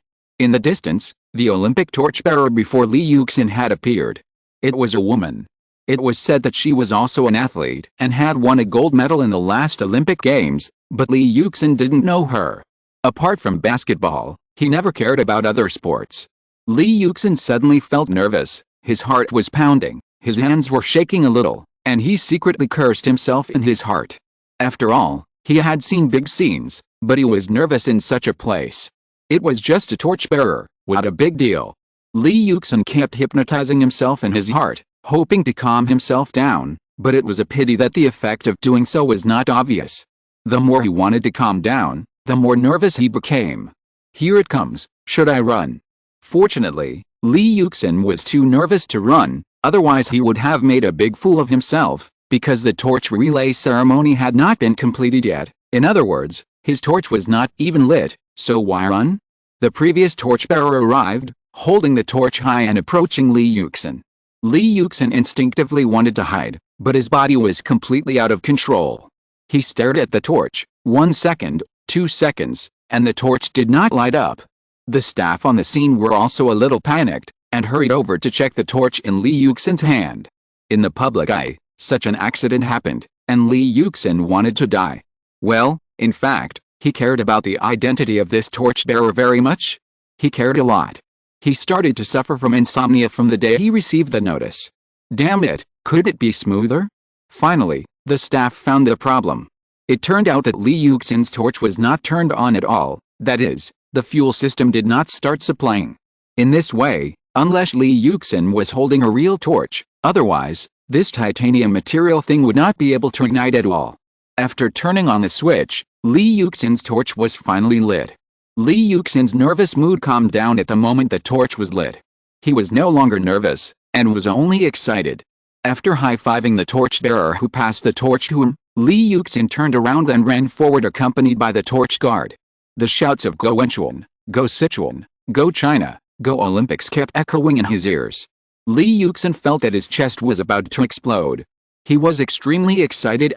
[SPEAKER 1] In the distance, the Olympic torchbearer before Li Yuxin had appeared. It was a woman. It was said that she was also an athlete and had won a gold medal in the last Olympic Games, but Li Yuxin didn't know her. Apart from basketball, he never cared about other sports. Li Yuxin suddenly felt nervous, his heart was pounding, his hands were shaking a little, and he secretly cursed himself in his heart. After all, he had seen big scenes, but he was nervous in such a place. It was just a torchbearer, what a big deal. Li Yuxin kept hypnotizing himself in his heart, hoping to calm himself down, but it was a pity that the effect of doing so was not obvious. The more he wanted to calm down, the more nervous he became. Here it comes, should I run? Fortunately, Li Yuxin was too nervous to run, otherwise he would have made a big fool of himself, because the torch relay ceremony had not been completed yet. In other words, his torch was not even lit, so why run? The previous torchbearer arrived, holding the torch high and approaching Li Yuxin. Li Yuxin instinctively wanted to hide, but his body was completely out of control. He stared at the torch, 1 second, 2 seconds, and the torch did not light up. The staff on the scene were also a little panicked, and hurried over to check the torch in Li Yuxin's hand. In the public eye, such an accident happened, and Li Yuxin wanted to die. Well, in fact, he cared about the identity of this torchbearer very much. He cared a lot. He started to suffer from insomnia from the day he received the notice. Damn it, could it be smoother? Finally, the staff found the problem. It turned out that Li Yuxin's torch was not turned on at all, that is, the fuel system did not start supplying. In this way, unless Li Yuxin was holding a real torch, otherwise, this titanium material thing would not be able to ignite at all. After turning on the switch, Li Yuxin's torch was finally lit. Li Yuxin's nervous mood calmed down at the moment the torch was lit. He was no longer nervous, and was only excited. After high-fiving the torchbearer who passed the torch to him, Li Yuxin turned around and ran forward accompanied by the torch guard. The shouts of "Go Wenchuan, Go Sichuan, Go China, Go Olympics" kept echoing in his ears. Li Yuxin felt that his chest was about to explode. He was extremely excited.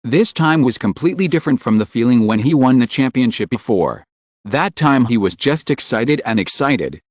[SPEAKER 1] This time was completely different from the feeling when he won the championship before. That time he was just excited,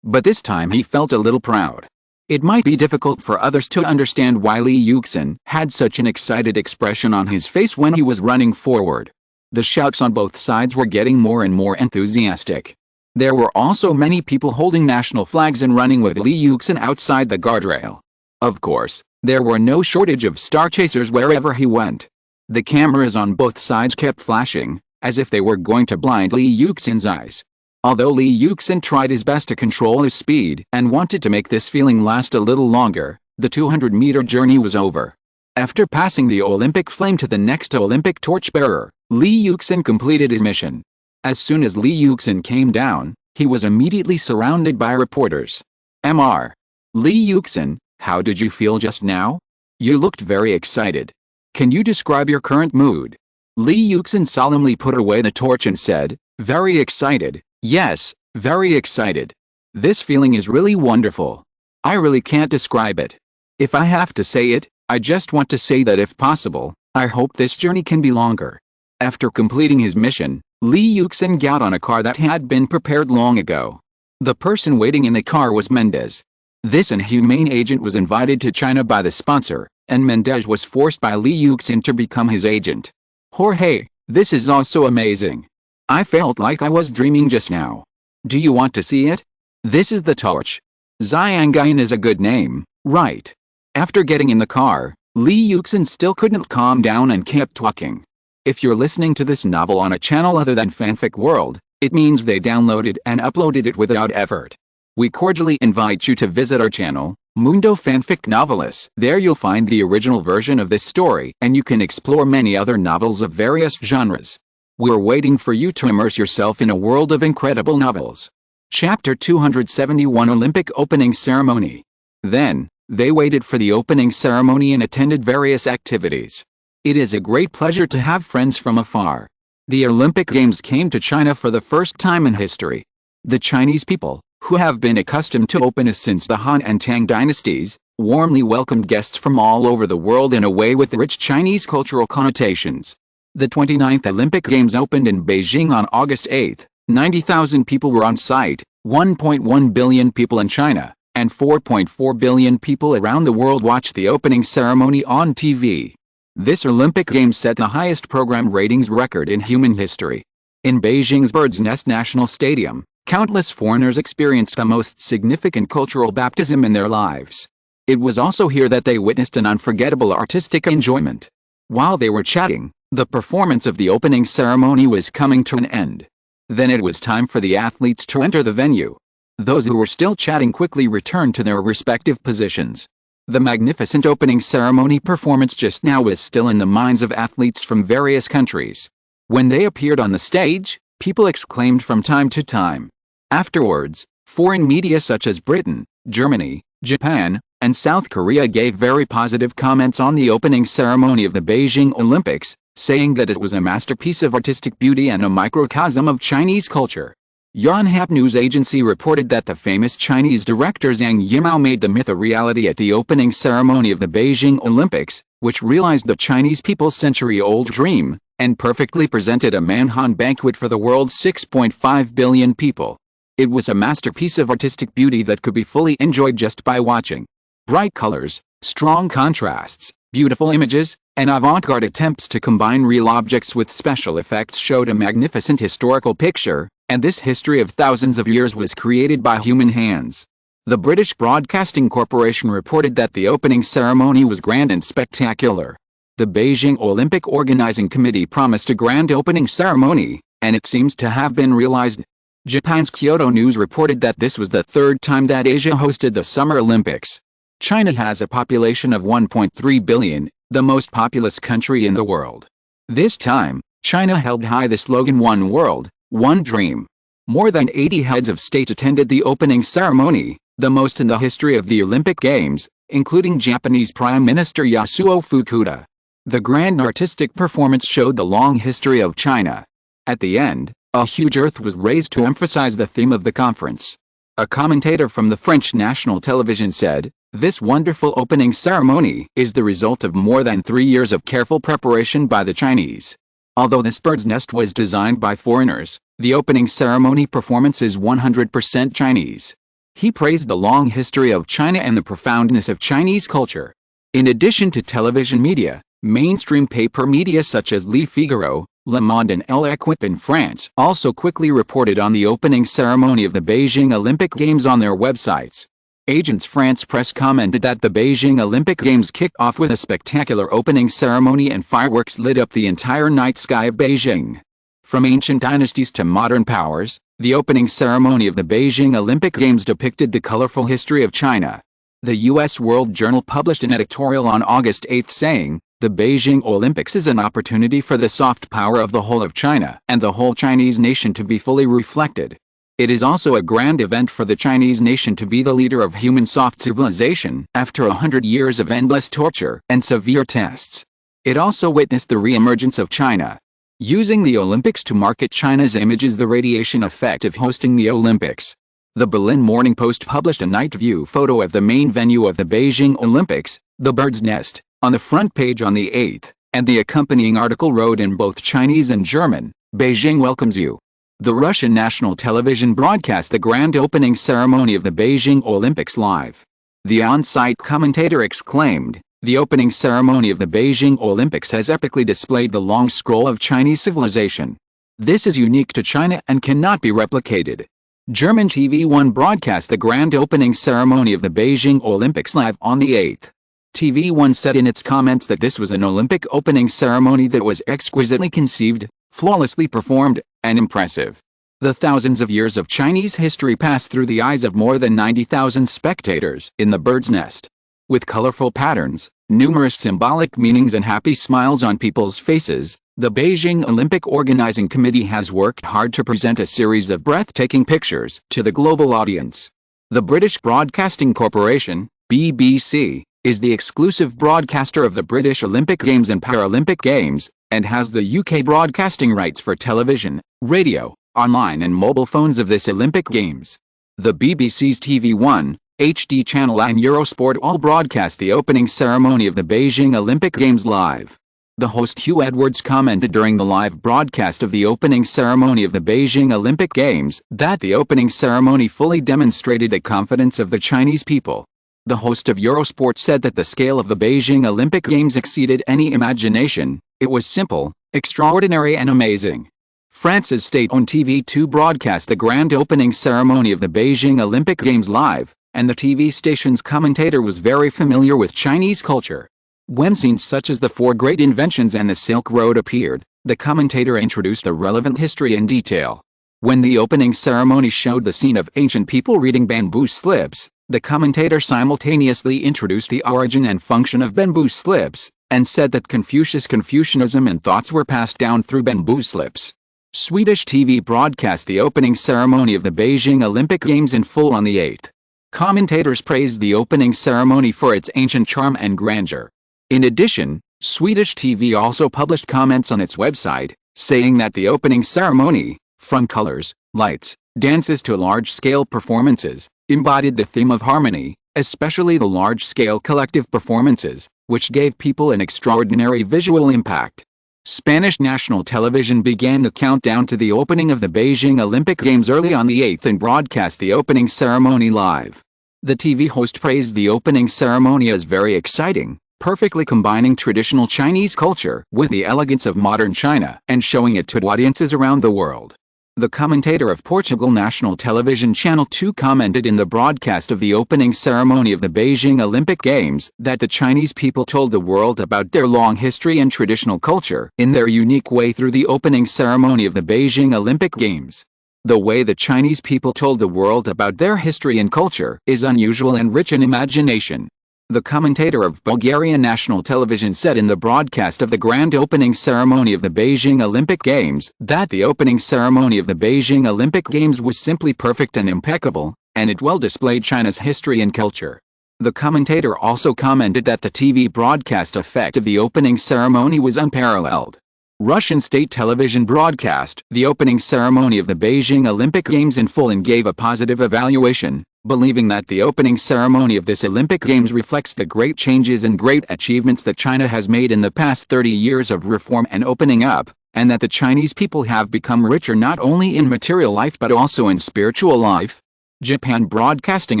[SPEAKER 1] but this time he felt a little proud. It might be difficult for others to understand why Li Yuxin had such an excited expression on his face when he was running forward. The shouts on both sides were getting more and more enthusiastic. There were also many people holding national flags and running with Li Yuxin outside the guardrail. Of course, there were no shortage of star chasers wherever he went. The cameras on both sides kept flashing, as if they were going to blind Li Yuxin's eyes. Although Li Yuxin tried his best to control his speed and wanted to make this feeling last a little longer, the 200-meter journey was over. After passing the Olympic flame to the next Olympic torchbearer, Li Yuxin completed his mission. As soon as Li Yuxin came down, he was immediately surrounded by reporters. Mr. Li Yuxin, how did you feel just now? You looked very excited. Can you describe your current mood? Li Yuxin solemnly put away the torch and said, very excited, yes, very excited. This feeling is really wonderful. I really can't describe it. If I have to say it, I just want to say that if possible, I hope this journey can be longer. After completing his mission, Li Yuxin got on a car that had been prepared long ago. The person waiting in the car was Mendez. This inhumane agent was invited to China by the sponsor, and Mendez was forced by Li Yuxin to become his agent. Jorge, this is also amazing. I felt like I was dreaming just now. Do you want to see it? This is the torch. Xiangayan is a good name, right? After getting in the car, Li Yuxin still couldn't calm down and kept talking. If you're listening to this novel on a channel other than Fanfic World, it means they downloaded and uploaded it without effort. We cordially invite you to visit our channel, Mundo Fanfic Novelis. There you'll find the original version of this story and you can explore many other novels of various genres. We're waiting for you to immerse yourself in a world of incredible novels. Chapter 271 Olympic Opening Ceremony. Then, they waited for the opening ceremony and attended various activities. It is a great pleasure to have friends from afar. The Olympic Games came to China for the first time in history. The Chinese people, who have been accustomed to openness since the Han and Tang dynasties, warmly welcomed guests from all over the world in a way with rich Chinese cultural connotations. The 29th Olympic Games opened in Beijing on August 8. 90,000 people were on site, 1.1 billion people in China, and 4.4 billion people around the world watched the opening ceremony on TV. This Olympic Games set the highest program ratings record in human history. In Beijing's Bird's Nest National Stadium, countless foreigners experienced the most significant cultural baptism in their lives. It was also here that they witnessed an unforgettable artistic enjoyment. While they were chatting, the performance of the opening ceremony was coming to an end. Then it was time for the athletes to enter the venue. Those who were still chatting quickly returned to their respective positions. The magnificent opening ceremony performance just now was still in the minds of athletes from various countries. When they appeared on the stage, people exclaimed from time to time. Afterwards, foreign media such as Britain, Germany, Japan, and South Korea gave very positive comments on the opening ceremony of the Beijing Olympics, saying that it was a masterpiece of artistic beauty and a microcosm of Chinese culture. Yonhap News Agency reported that the famous Chinese director Zhang Yimou made the myth a reality at the opening ceremony of the Beijing Olympics, which realized the Chinese people's century-old dream, and perfectly presented a Manhan banquet for the world's 6.5 billion people. It was a masterpiece of artistic beauty that could be fully enjoyed just by watching. Bright colors, strong contrasts, beautiful images, and avant-garde attempts to combine real objects with special effects showed a magnificent historical picture, and this history of thousands of years was created by human hands. The British Broadcasting Corporation reported that the opening ceremony was grand and spectacular. The Beijing Olympic Organizing Committee promised a grand opening ceremony, and it seems to have been realized. Japan's Kyodo News reported that this was the third time that Asia hosted the Summer Olympics. China has a population of 1.3 billion, the most populous country in the world. This time, China held high the slogan "One World, One Dream." More than 80 heads of state attended the opening ceremony, the most in the history of the Olympic Games, including Japanese Prime Minister Yasuo Fukuda. The grand artistic performance showed the long history of China. At the end, a huge earth was raised to emphasize the theme of the conference. A commentator from the French national television said, "This wonderful opening ceremony is the result of more than 3 years of careful preparation by the Chinese." Although this bird's nest was designed by foreigners, the opening ceremony performance is 100% Chinese. He praised the long history of China and the profoundness of Chinese culture. In addition to television media, mainstream paper media such as Le Figaro, Le Monde and L'Equipe in France also quickly reported on the opening ceremony of the Beijing Olympic Games on their websites. Agence France Presse commented that the Beijing Olympic Games kicked off with a spectacular opening ceremony and fireworks lit up the entire night sky of Beijing. From ancient dynasties to modern powers, the opening ceremony of the Beijing Olympic Games depicted the colorful history of China. The U.S. World Journal published an editorial on August 8 saying, "The Beijing Olympics is an opportunity for the soft power of the whole of China and the whole Chinese nation to be fully reflected. It is also a grand event for the Chinese nation to be the leader of human soft civilization after 100 years of endless torture and severe tests." It also witnessed the re-emergence of China. Using the Olympics to market China's image is the radiation effect of hosting the Olympics. The Berlin Morning Post published a night view photo of the main venue of the Beijing Olympics, the Bird's Nest, on the front page on the 8th, and the accompanying article wrote in both Chinese and German, "Beijing welcomes you." The Russian national television broadcast the grand opening ceremony of the Beijing Olympics live. The on-site commentator exclaimed, "The opening ceremony of the Beijing Olympics has epically displayed the long scroll of Chinese civilization. This is unique to China and cannot be replicated." German TV1 broadcast the grand opening ceremony of the Beijing Olympics live on the 8th. TV1 said in its comments that this was an Olympic opening ceremony that was exquisitely conceived, flawlessly performed, and impressive. The thousands of years of Chinese history passed through the eyes of more than 90,000 spectators in the Bird's Nest. With colorful patterns, numerous symbolic meanings and happy smiles on people's faces, the Beijing Olympic Organizing Committee has worked hard to present a series of breathtaking pictures to the global audience. The British Broadcasting Corporation, BBC, is the exclusive broadcaster of the British Olympic Games and Paralympic Games, and has the UK broadcasting rights for television, radio, online and mobile phones of this Olympic Games. The BBC's TV1, HD channel and Eurosport all broadcast the opening ceremony of the Beijing Olympic Games live. The host Hugh Edwards commented during the live broadcast of the opening ceremony of the Beijing Olympic Games that the opening ceremony fully demonstrated the confidence of the Chinese people. The host of Eurosport said that the scale of the Beijing Olympic Games exceeded any imagination. "It was simple, extraordinary and amazing." France's state-owned TV2 broadcast the grand opening ceremony of the Beijing Olympic Games live, and the TV station's commentator was very familiar with Chinese culture. When scenes such as the Four Great Inventions and the Silk Road appeared, the commentator introduced the relevant history in detail. When the opening ceremony showed the scene of ancient people reading bamboo slips, the commentator simultaneously introduced the origin and function of bamboo slips, and said that Confucianism and thoughts were passed down through bamboo slips. Swedish TV broadcast the opening ceremony of the Beijing Olympic Games in full on the 8th. Commentators praised the opening ceremony for its ancient charm and grandeur. In addition, Swedish TV also published comments on its website, saying that the opening ceremony, from colors, lights, dances to large-scale performances, embodied the theme of harmony, especially the large-scale collective performances, which gave people an extraordinary visual impact. Spanish national television began the countdown to the opening of the Beijing Olympic Games early on the 8th and broadcast the opening ceremony live. The TV host praised the opening ceremony as very exciting, perfectly combining traditional Chinese culture with the elegance of modern China and showing it to audiences around the world. The commentator of Portugal National Television Channel 2 commented in the broadcast of the opening ceremony of the Beijing Olympic Games that the Chinese people told the world about their long history and traditional culture in their unique way through the opening ceremony of the Beijing Olympic Games. The way the Chinese people told the world about their history and culture is unusual and rich in imagination. The commentator of Bulgarian National Television said in the broadcast of the grand opening ceremony of the Beijing Olympic Games that the opening ceremony of the Beijing Olympic Games was simply perfect and impeccable, and it well displayed China's history and culture. The commentator also commented that the TV broadcast effect of the opening ceremony was unparalleled. Russian state television broadcast the opening ceremony of the Beijing Olympic Games in full and gave a positive evaluation, believing that the opening ceremony of this Olympic Games reflects the great changes and great achievements that China has made in the past 30 years of reform and opening up, and that the Chinese people have become richer not only in material life but also in spiritual life. Japan Broadcasting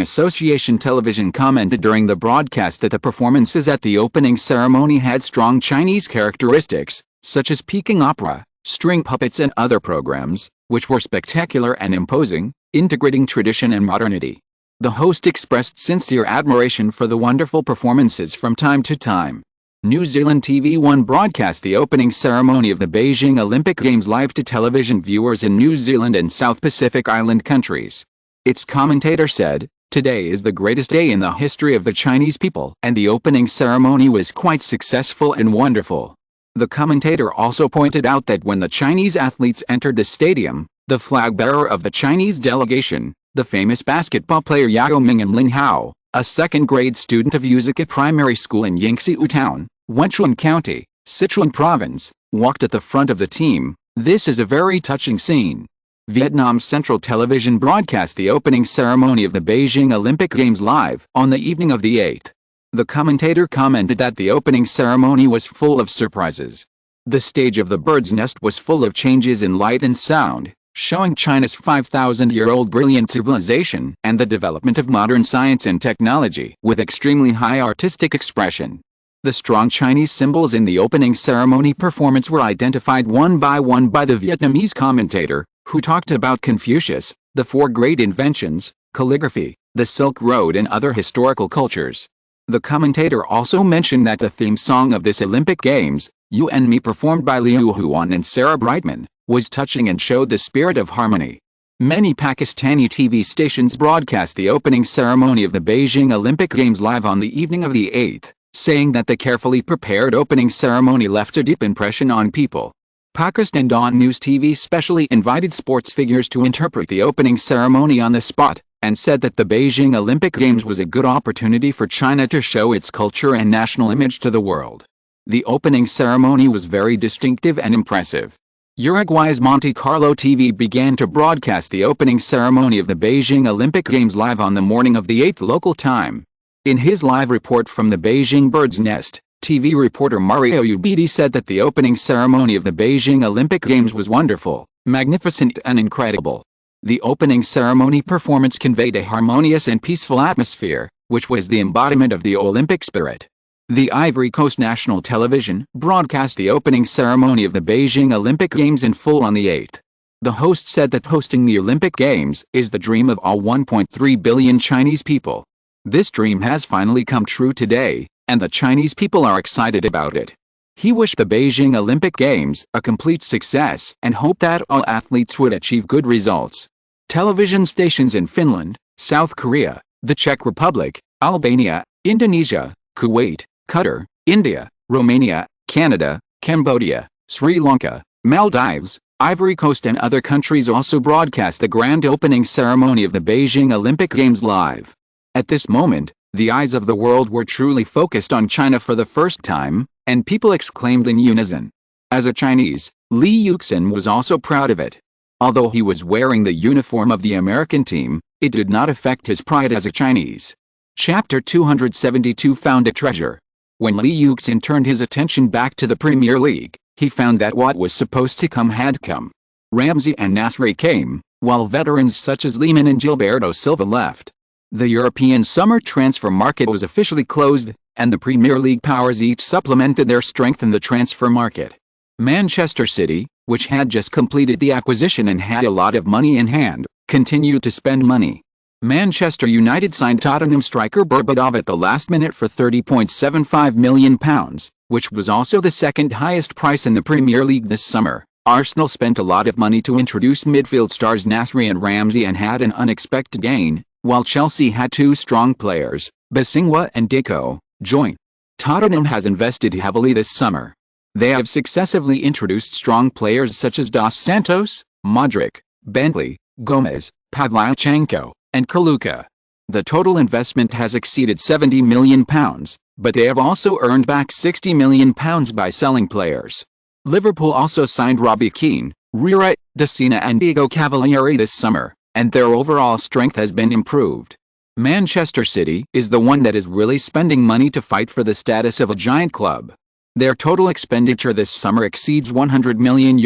[SPEAKER 1] Association Television commented during the broadcast that the performances at the opening ceremony had strong Chinese characteristics, such as Peking opera, string puppets and other programs, which were spectacular and imposing, integrating tradition and modernity. The host expressed sincere admiration for the wonderful performances from time to time. New Zealand TV1 broadcast the opening ceremony of the Beijing Olympic Games live to television viewers in New Zealand and South Pacific Island countries. Its commentator said, "Today is the greatest day in the history of the Chinese people, and the opening ceremony was quite successful and wonderful." The commentator also pointed out that when the Chinese athletes entered the stadium, the flag bearer of the Chinese delegation, the famous basketball player Yao Ming and Lin Hao, a second-grade student of Yuxin Primary School in Yingxiu Town, Wenchuan County, Sichuan Province, walked at the front of the team. This is a very touching scene. Vietnam Central Television broadcast the opening ceremony of the Beijing Olympic Games live on the evening of the 8th. The commentator commented that the opening ceremony was full of surprises. The stage of the bird's nest was full of changes in light and sound, showing China's 5,000-year-old brilliant civilization and the development of modern science and technology with extremely high artistic expression. The strong Chinese symbols in the opening ceremony performance were identified one by the Vietnamese commentator, who talked about Confucius, the four great inventions, calligraphy, the Silk Road and other historical cultures. The commentator also mentioned that the theme song of this Olympic Games, You and Me, performed by Liu Huan and Sarah Brightman, was touching and showed the spirit of harmony. Many Pakistani TV stations broadcast the opening ceremony of the Beijing Olympic Games live on the evening of the 8th, saying that the carefully prepared opening ceremony left a deep impression on people. Pakistan Dawn News TV specially invited sports figures to interpret the opening ceremony on the spot, and said that the Beijing Olympic Games was a good opportunity for China to show its culture and national image to the world. The opening ceremony was very distinctive and impressive. Uruguay's Monte Carlo TV began to broadcast the opening ceremony of the Beijing Olympic Games live on the morning of the 8th local time. In his live report from the Beijing Bird's Nest, TV reporter Mario Ubidi said that the opening ceremony of the Beijing Olympic Games was wonderful, magnificent and incredible. The opening ceremony performance conveyed a harmonious and peaceful atmosphere, which was the embodiment of the Olympic spirit. The Ivory Coast National Television broadcast the opening ceremony of the Beijing Olympic Games in full on the 8th. The host said that hosting the Olympic Games is the dream of all 1.3 billion Chinese people. This dream has finally come true today, and the Chinese people are excited about it. He wished the Beijing Olympic Games a complete success and hoped that all athletes would achieve good results. Television stations in Finland, South Korea, the Czech Republic, Albania, Indonesia, Kuwait, Qatar, India, Romania, Canada, Cambodia, Sri Lanka, Maldives, Ivory Coast and other countries also broadcast the grand opening ceremony of the Beijing Olympic Games live. At this moment, the eyes of the world were truly focused on China for the first time, and people exclaimed in unison. As a Chinese, Li Yuxin was also proud of it. Although he was wearing the uniform of the American team, it did not affect his pride as a Chinese. Chapter 272 found a treasure. When Li Yuxin turned his attention back to the Premier League, he found that what was supposed to come had come. Ramsey and Nasri came, while veterans such as Lehmann and Gilberto Silva left. The European summer transfer market was officially closed, and the Premier League powers each supplemented their strength in the transfer market. Manchester City, which had just completed the acquisition and had a lot of money in hand, continued to spend money. Manchester United signed Tottenham striker Berbatov at the last minute for £30.75 million, which was also the second highest price in the Premier League this summer. Arsenal spent a lot of money to introduce midfield stars Nasri and Ramsey and had an unexpected gain, while Chelsea had two strong players, Basingwa and Deco, join. Tottenham has invested heavily this summer. They have successively introduced strong players such as Dos Santos, Modric, Bentley, Gomez, Pavlyuchenko, and Kaluka. The total investment has exceeded £70 million, but they have also earned back £60 million by selling players. Liverpool also signed Robbie Keane, Rira, Dacina and Diego Cavalieri this summer, and their overall strength has been improved. Manchester City is the one that is really spending money to fight for the status of a giant club. Their total expenditure this summer exceeds €100 million.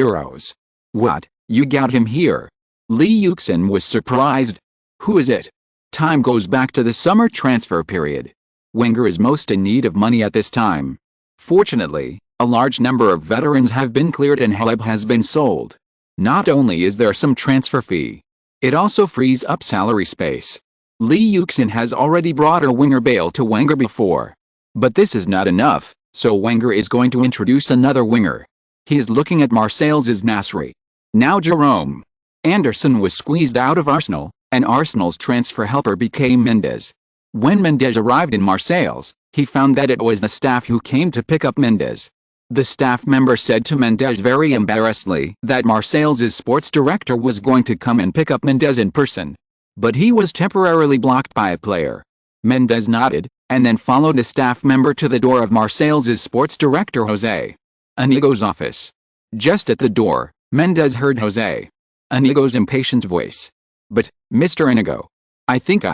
[SPEAKER 1] What? You got him here? Li Yuxin was surprised. Who is it? Time goes back to the summer transfer period. Wenger is most in need of money at this time. Fortunately, A large number of veterans have been cleared and Haleb has been sold. Not only is there some transfer fee, it also frees up salary space. Lee Yuxin has already brought a winger Bale to Wenger before. But this is not enough, so Wenger is going to introduce another winger. He is looking at Marseille's Nasri. Now Jerome Anderson was squeezed out of Arsenal, and Arsenal's transfer helper became Mendes. When Mendes arrived in Marseille's, he found that it was the staff who came to pick up Mendes. The staff member said to Mendes very embarrassedly that Marseille's sports director was going to come and pick up Mendes in person. But he was temporarily blocked by a player. Mendes nodded, and then followed the staff member to the door of Marseille's sports director Jose Inigo's office. Just at the door, Mendes heard Jose Inigo's impatient voice. "But, Mr. Inigo, I think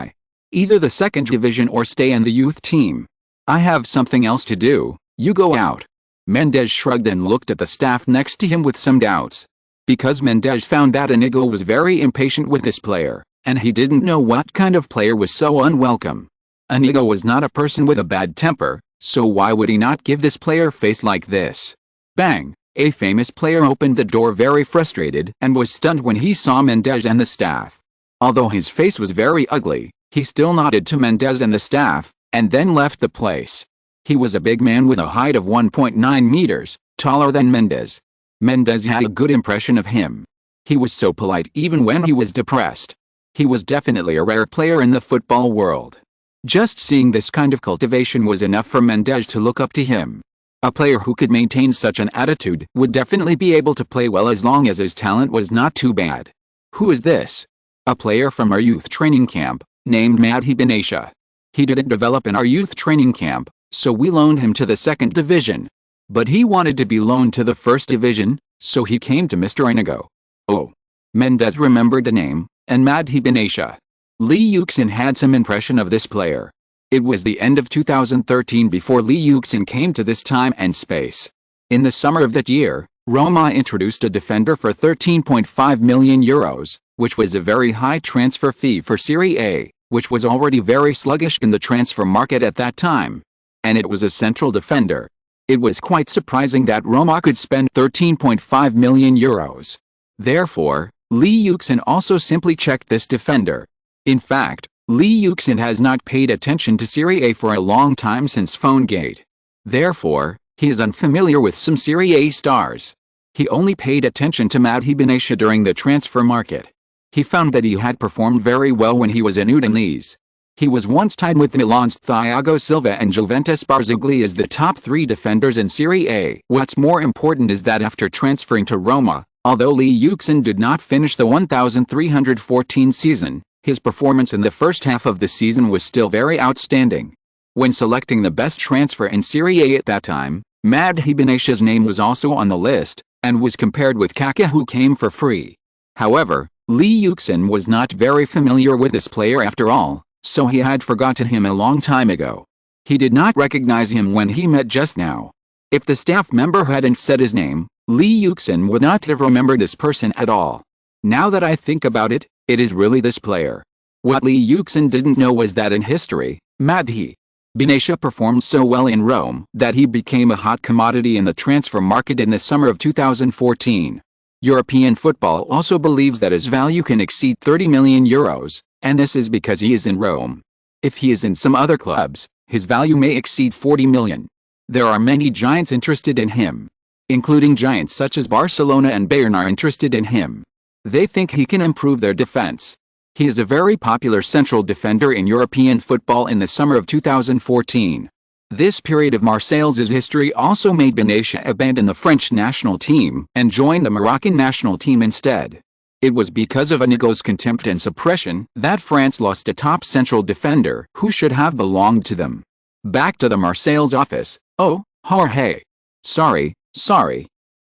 [SPEAKER 1] either the second division or stay in the youth team. I have something else to do, you go out." Mendes shrugged and looked at the staff next to him with some doubts. Because Mendes found that Inigo was very impatient with this player, and he didn't know what kind of player was so unwelcome. Inigo was not a person with a bad temper, so why would he not give this player face like this? Bang! A famous player opened the door very frustrated and was stunned when he saw Mendes and the staff. Although his face was very ugly, he still nodded to Mendes and the staff, and then left the place. He was a big man with a height of 1.9 meters, taller than Mendes. Mendes had a good impression of him. He was so polite even when he was depressed. He was definitely a rare player in the football world. Just seeing this kind of cultivation was enough for Mendes to look up to him. A player who could maintain such an attitude would definitely be able to play well as long as his talent was not too bad. "Who is this?" "A player from our youth training camp, named Madhi Benatia. He didn't develop in our youth training camp, so we loaned him to the second division. But he wanted to be loaned to the first division, so he came to Mr. Inigo." Oh. Mendes remembered the name, and Madhi Benatia. Lee Yuxin had some impression of this player. It was the end of 2013 before Lee Yuxin came to this time and space. In the summer of that year, Roma introduced a defender for €13.5 million, which was a very high transfer fee for Serie A, which was already very sluggish in the transfer market at that time. And it was a central defender. It was quite surprising that Roma could spend €13.5 million. Therefore, Lee Yuxin also simply checked this defender. In fact, Lee Yuxin has not paid attention to Serie A for a long time since PhoneGate. Therefore, he is unfamiliar with some Serie A stars. He only paid attention to Madhi Benatia during the transfer market. He found that he had performed very well when he was in Udinese. He was once tied with Milan's Thiago Silva and Juventus Barzagli as the top three defenders in Serie A. What's more important is that after transferring to Roma, although Lee Yuxin did not finish the 1314 season, his performance in the first half of the season was still very outstanding. When selecting the best transfer in Serie A at that time, Madhi Benatia's name was also on the list, and was compared with Kaká, who came for free. However, Lee Yuxin was not very familiar with this player after all, so he had forgotten him a long time ago. He did not recognize him when he met just now. If the staff member hadn't said his name, Lee Yuxin would not have remembered this person at all. Now that I think about it, it is really this player. What Lee Yuxin didn't know was that in history, Madhi Benatia performed so well in Rome that he became a hot commodity in the transfer market in the summer of 2014. European football also believes that his value can exceed €30 million, and this is because he is in Rome. If he is in some other clubs, his value may exceed 40 million. There are many giants interested in him. Including giants such as Barcelona and Bayern are interested in him. They think he can improve their defense. He is a very popular central defender in European football in the summer of 2014. This period of Marseille's history also made Benatia abandon the French national team and join the Moroccan national team instead. It was because of Inigo's contempt and suppression that France lost a top central defender who should have belonged to them. Back to the Marseille's office. "Oh, Jorge. Sorry.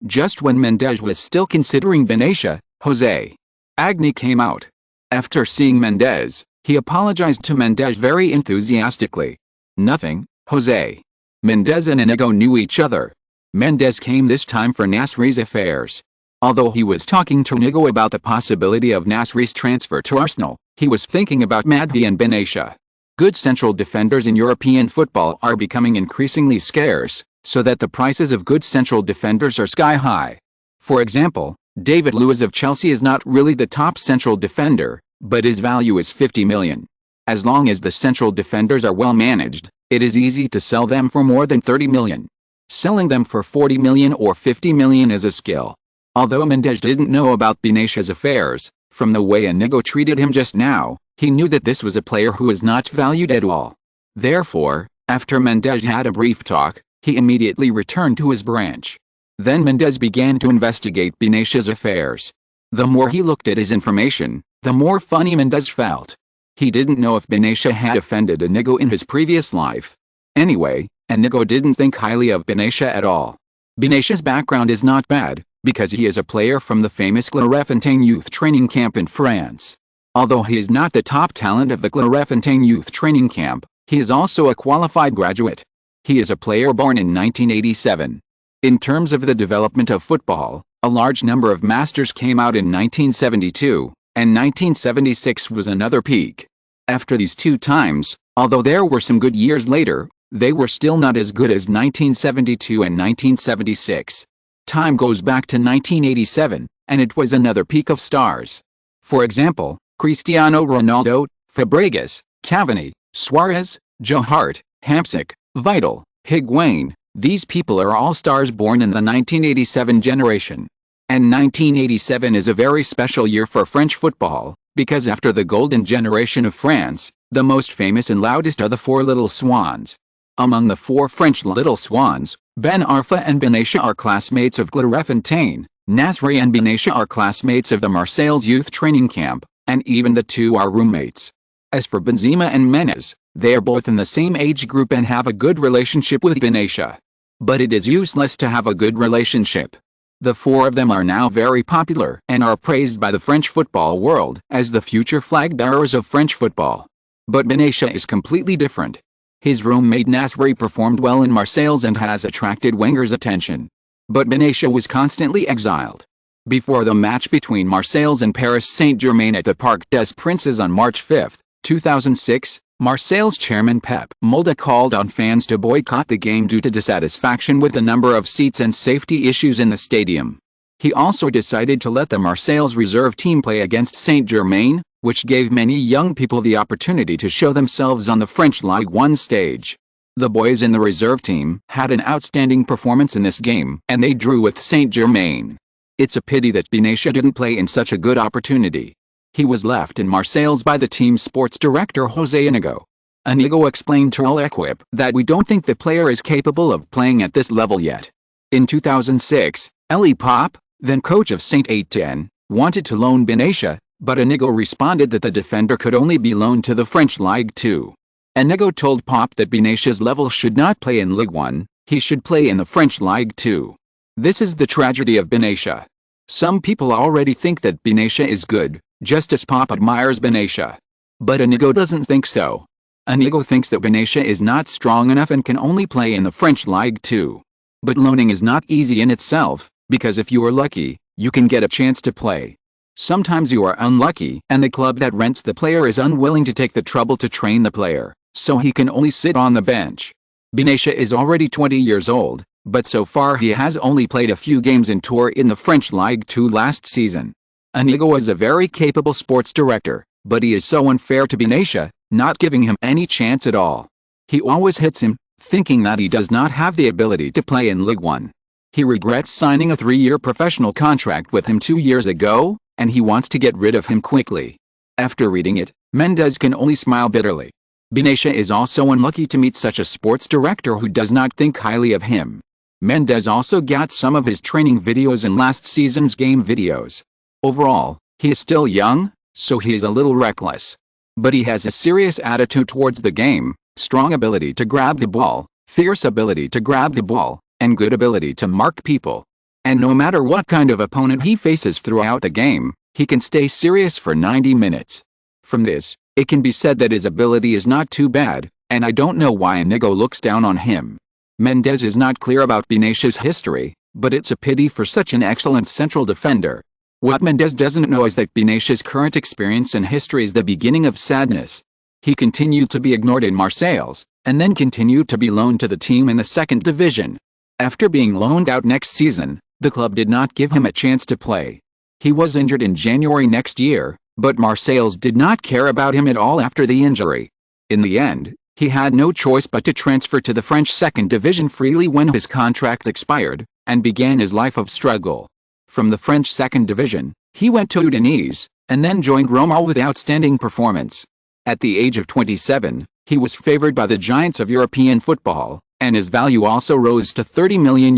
[SPEAKER 1] Just when Mendes was still considering Benatia, Jose Agni came out. After seeing Mendes, he apologized to Mendes very enthusiastically. Nothing, Jose. Mendes and Inigo knew each other. Mendes came this time for Nasri's affairs. Although he was talking to Inigo about the possibility of Nasri's transfer to Arsenal, he was thinking about Madhi and Benatia. Good central defenders in European football are becoming increasingly scarce, so that the prices of good central defenders are sky high. For example, David Luiz of Chelsea is not really the top central defender, but his value is 50 million. As long as the central defenders are well managed, it is easy to sell them for more than 30 million. Selling them for 40 million or 50 million is a skill. Although Mendes didn't know about Benaitia's affairs, from the way Inigo treated him just now, he knew that this was a player who was not valued at all. Therefore, after Mendes had a brief talk, he immediately returned to his branch. Then Mendes began to investigate Benaitia's affairs. The more he looked at his information, the more funny Mendes felt. He didn't know if Benaitia had offended Inigo in his previous life. Anyway, Inigo didn't think highly of Benaitia at all. Benaitia's background is not bad, because he is a player from the famous Clairefontaine youth training camp in France. Although he is not the top talent of the Clairefontaine youth training camp, he is also a qualified graduate. He is a player born in 1987. In terms of the development of football, a large number of masters came out in 1972, and 1976 was another peak. After these two times, although there were some good years later, they were still not as good as 1972 and 1976. Time goes back to 1987, and it was another peak of stars. For example, Cristiano Ronaldo, Fabregas, Cavani, Suarez, Joe Hart, Hamsik, Vital, Higuain, these people are all stars born in the 1987 generation. And 1987 is a very special year for French football, because after the golden generation of France, the most famous and loudest are the four little swans. Among the four French little swans, Ben Arfa and Benaitia are classmates of Clairefontaine, Nasri and Benaitia are classmates of the Marseille's youth training camp, and even the two are roommates. As for Benzema and Menez, they are both in the same age group and have a good relationship with Benaitia. But it is useless to have a good relationship. The four of them are now very popular and are praised by the French football world as the future flag bearers of French football. But Benaitia is completely different. His roommate Nasri performed well in Marseille's and has attracted Wenger's attention. But Benaitia was constantly exiled. Before the match between Marseille's and Paris Saint-Germain at the Parc des Princes on March 5, 2006, Marseille's chairman Pep Mulda called on fans to boycott the game due to dissatisfaction with the number of seats and safety issues in the stadium. He also decided to let the Marseille's reserve team play against Saint-Germain, which gave many young people the opportunity to show themselves on the French Ligue 1 stage. The boys in the reserve team had an outstanding performance in this game, and they drew with Saint-Germain. It's a pity that Benaitia didn't play in such a good opportunity. He was left in Marseille's by the team's sports director Jose Inigo. Inigo explained to L'Equipe that we don't think the player is capable of playing at this level yet. In 2006, Elie Pop, then coach of Saint-Étienne, wanted to loan Benaitia, but Inigo responded that the defender could only be loaned to the French Ligue 2. Inigo told Pop that Benaitia's level should not play in Ligue 1, he should play in the French Ligue 2. This is the tragedy of Benaitia. Some people already think that Benaitia is good, just as Pop admires Benaitia. But Inigo doesn't think so. Inigo thinks that Benaitia is not strong enough and can only play in the French Ligue 2. But loaning is not easy in itself, because if you are lucky, you can get a chance to play. Sometimes you are unlucky and the club that rents the player is unwilling to take the trouble to train the player, so he can only sit on the bench. Benaitia is already 20 years old, but so far he has only played a few games in tour in the French Ligue 2 last season. Inigo is a very capable sports director, but he is so unfair to Benaitia, not giving him any chance at all. He always hits him, thinking that he does not have the ability to play in Ligue 1. He regrets signing a 3-year professional contract with him 2 years ago, and he wants to get rid of him quickly. After reading it, Mendes can only smile bitterly. Benaitia is also unlucky to meet such a sports director who does not think highly of him. Mendes also got some of his training videos in last season's game videos. Overall, he is still young, so he is a little reckless. But he has a serious attitude towards the game, strong ability to grab the ball, fierce ability to grab the ball, and good ability to mark people. And no matter what kind of opponent he faces throughout the game, he can stay serious for 90 minutes. From this, it can be said that his ability is not too bad, and I don't know why Inigo looks down on him. Mendes is not clear about Benaitia's history, but it's a pity for such an excellent central defender. What Mendes doesn't know is that Benaitia's current experience and history is the beginning of sadness. He continued to be ignored in Marseille's, and then continued to be loaned to the team in the second division. After being loaned out next season, the club did not give him a chance to play. He was injured in January next year, but Marseille did not care about him at all after the injury. In the end, he had no choice but to transfer to the French second division freely when his contract expired, and began his life of struggle. From the French second division, he went to Udinese, and then joined Roma with outstanding performance. At the age of 27, he was favored by the giants of European football, and his value also rose to €30 million.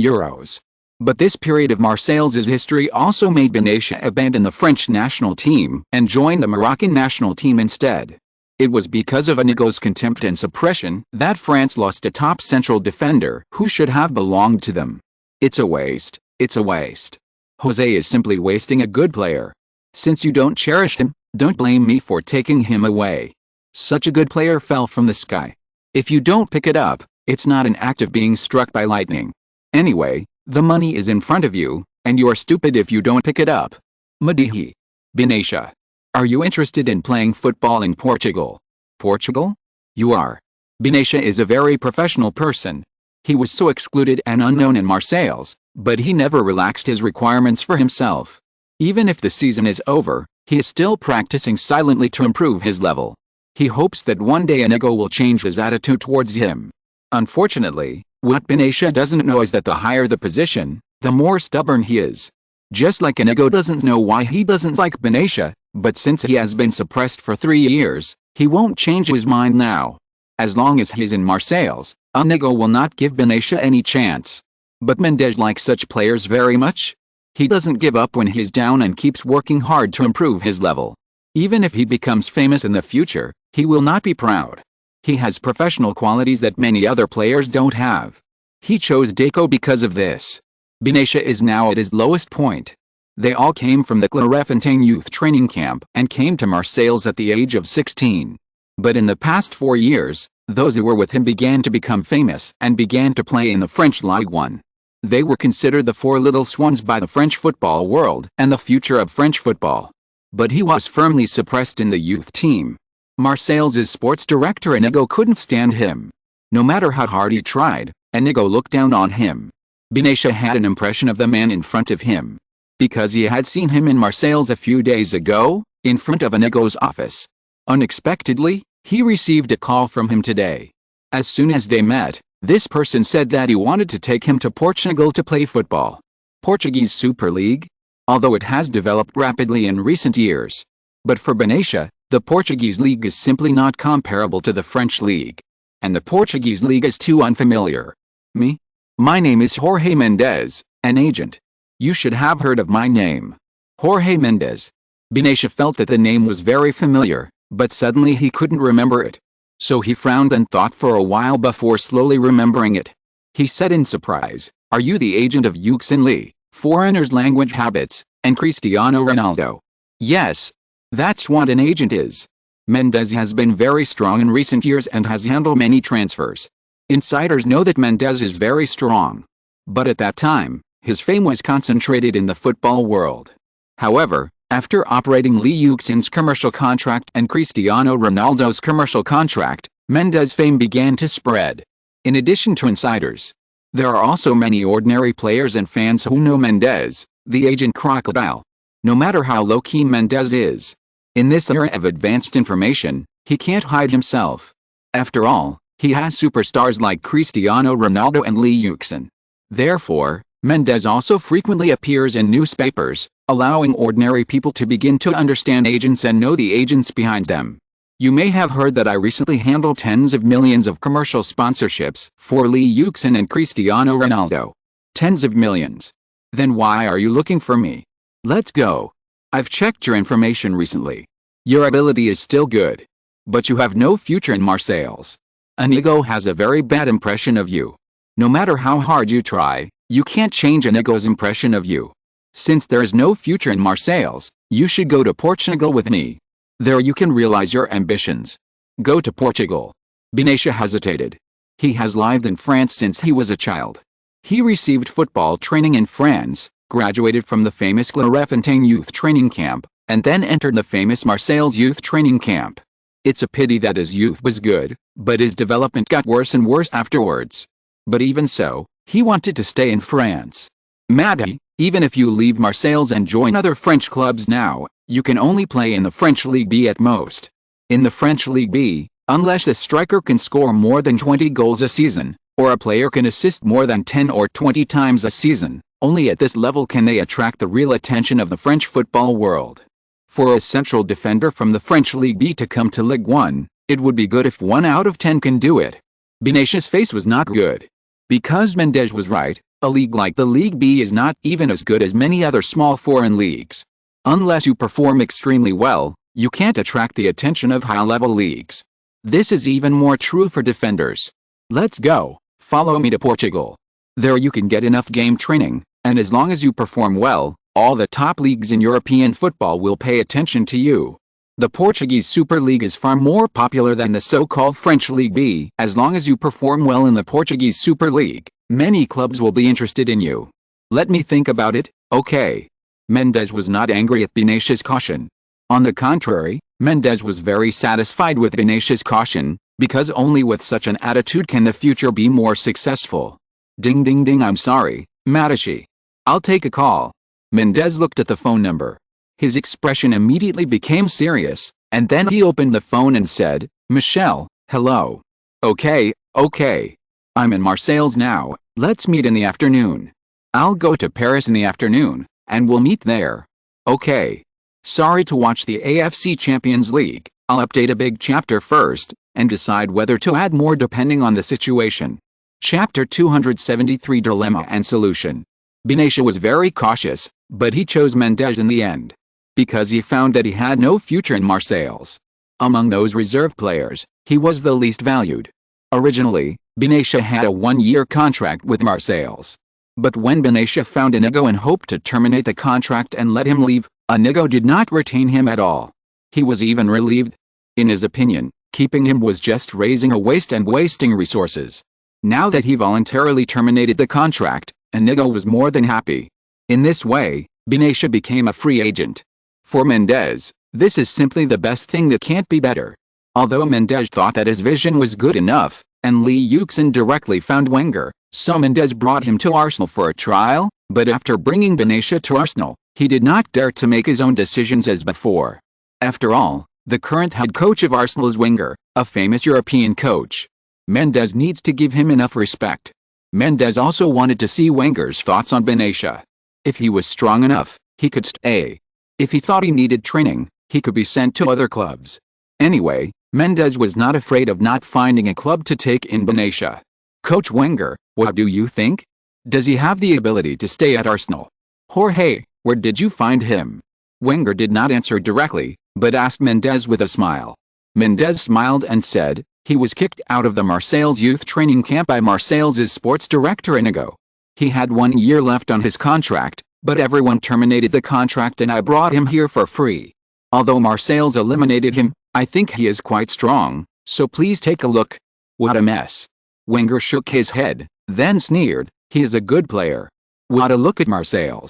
[SPEAKER 1] But this period of Marseille's history also made Benatia abandon the French national team and join the Moroccan national team instead. It was because of Inigo's contempt and suppression that France lost a top central defender who should have belonged to them. It's a waste. It's a waste. Jose is simply wasting a good player. Since you don't cherish him, don't blame me for taking him away. Such a good player fell from the sky. If you don't pick it up, it's not an act of being struck by lightning. Anyway, the money is in front of you, and you are stupid if you don't pick it up. Madihi. Benatia. Are you interested in playing football in Portugal? Portugal? You are. Benatia is a very professional person. He was so excluded and unknown in Marseille, but he never relaxed his requirements for himself. Even if the season is over, he is still practicing silently to improve his level. He hopes that one day Inigo will change his attitude towards him. Unfortunately, what Benatia doesn't know is that the higher the position, the more stubborn he is. Just like Inigo doesn't know why he doesn't like Benatia, but since he has been suppressed for 3 years, he won't change his mind now. As long as he's in Marseille, Inigo will not give Benatia any chance. But Mendes likes such players very much. He doesn't give up when he's down and keeps working hard to improve his level. Even if he becomes famous in the future, he will not be proud. He has professional qualities that many other players don't have. He chose Deco because of this. Benatia is now at his lowest point. They all came from the Clairefontaine youth training camp and came to Marseille at the age of 16. But in the past 4 years, those who were with him began to become famous and began to play in the French Ligue 1. They were considered the 4 little swans by the French football world and the future of French football. But he was firmly suppressed in the youth team. Marseille's sports director Inigo couldn't stand him. No matter how hard he tried, Inigo looked down on him. Benatia had an impression of the man in front of him. Because he had seen him in Marseille a few days ago, in front of Inigo's office. Unexpectedly, he received a call from him today. As soon as they met, this person said that he wanted to take him to Portugal to play football. Portuguese Super League? Although it has developed rapidly in recent years. But for Benatia, the Portuguese league is simply not comparable to the French league. And the Portuguese league is too unfamiliar. Me? My name is Jorge Mendes, an agent. You should have heard of my name. Jorge Mendes. Benatia felt that the name was very familiar, but suddenly he couldn't remember it. So he frowned and thought for a while before slowly remembering it. He said in surprise, "Are you the agent of Yuxin Lee, Foreigners' Language Habits, and Cristiano Ronaldo?" "Yes. That's what an agent is." Mendes has been very strong in recent years and has handled many transfers. Insiders know that Mendes is very strong. But at that time, his fame was concentrated in the football world. However, after operating Lee Yuxin's commercial contract and Cristiano Ronaldo's commercial contract, Mendes' fame began to spread. In addition to insiders, there are also many ordinary players and fans who know Mendes, the agent crocodile. No matter how low-key Mendes is, in this era of advanced information, he can't hide himself. After all, he has superstars like Cristiano Ronaldo and Lee Yuxin. Therefore, Mendes also frequently appears in newspapers, allowing ordinary people to begin to understand agents and know the agents behind them. You may have heard that I recently handled tens of millions of commercial sponsorships for Lee Yuxin and Cristiano Ronaldo. Tens of millions. Then why are you looking for me? Let's go. I've checked your information recently. Your ability is still good. But you have no future in Marseille. Inigo has a very bad impression of you. No matter how hard you try, you can't change Inigo's impression of you. Since there is no future in Marseille, you should go to Portugal with me. There you can realize your ambitions. Go to Portugal. Benatia hesitated. He has lived in France since he was a child. He received football training in France, graduated from the famous Clairefontaine youth training camp, and then entered the famous Marseille's youth training camp. It's a pity that his youth was good, but his development got worse and worse afterwards. But even so, He wanted to stay in France. Matty, even if you leave Marseille and join other French clubs now, you can only play in the French Ligue B at most. In the French Ligue B, unless a striker can score more than 20 goals a season, or a player can assist more than 10 or 20 times a season, only at this level can they attract the real attention of the French football world. For a central defender from the French Ligue B to come to Ligue 1, it would be good if 1 out of 10 can do it. Benitez's face was not good. Because Mendes was right, a league like the Ligue B is not even as good as many other small foreign leagues. Unless you perform extremely well, you can't attract the attention of high-level leagues. This is even more true for defenders. Let's go, follow me to Portugal. There you can get enough game training, and as long as you perform well, all the top leagues in European football will pay attention to you. The Portuguese Super League is far more popular than the so-called French Ligue B. As long as you perform well in the Portuguese Super League, many clubs will be interested in you. Let me think about it, okay. Mendes was not angry at Benitez's caution. On the contrary, Mendes was very satisfied with Benitez's caution, because only with such an attitude can the future be more successful. Ding ding ding, I'm sorry, Matashi. I'll take a call. Mendes looked at the phone number. His expression immediately became serious, and then he opened the phone and said, Michel, hello. Okay. I'm in Marseille now, let's meet in the afternoon. I'll go to Paris in the afternoon, and we'll meet there. Okay. Sorry to watch the AFC Champions League, I'll update a big chapter first, and decide whether to add more depending on the situation. Chapter 273 Dilemma and Solution. Benitez was very cautious, but he chose Mendes in the end. Because he found that he had no future in Marseille. Among those reserve players, he was the least valued. Originally, Benitez had a 1-year contract with Marseille. But when Benitez found Inigo and hoped to terminate the contract and let him leave, Inigo did not retain him at all. He was even relieved. In his opinion, keeping him was just raising a waste and wasting resources. Now that he voluntarily terminated the contract, Inigo was more than happy. In this way, Benitez became a free agent. For Mendes, this is simply the best thing that can't be better. Although Mendes thought that his vision was good enough, and Yuxin directly found Wenger, so Mendes brought him to Arsenal for a trial, but after bringing Benitez to Arsenal, he did not dare to make his own decisions as before. After all, the current head coach of Arsenal is Wenger, a famous European coach. Mendes needs to give him enough respect. Mendes also wanted to see Wenger's thoughts on Benitez. If he was strong enough, he could stay. If he thought he needed training, he could be sent to other clubs. Anyway, Mendes was not afraid of not finding a club to take in Benitez. Coach Wenger, what do you think? Does he have the ability to stay at Arsenal? Jorge, where did you find him? Wenger did not answer directly, but asked Mendes with a smile. Mendes smiled and said, he was kicked out of the Marseille youth training camp by Marseille's sports director Inigo. He had 1 year left on his contract, but everyone terminated the contract and I brought him here for free. Although Marseille eliminated him, I think he is quite strong, so please take a look. What a mess. Wenger shook his head, then sneered, he is a good player. What a look at Marseille.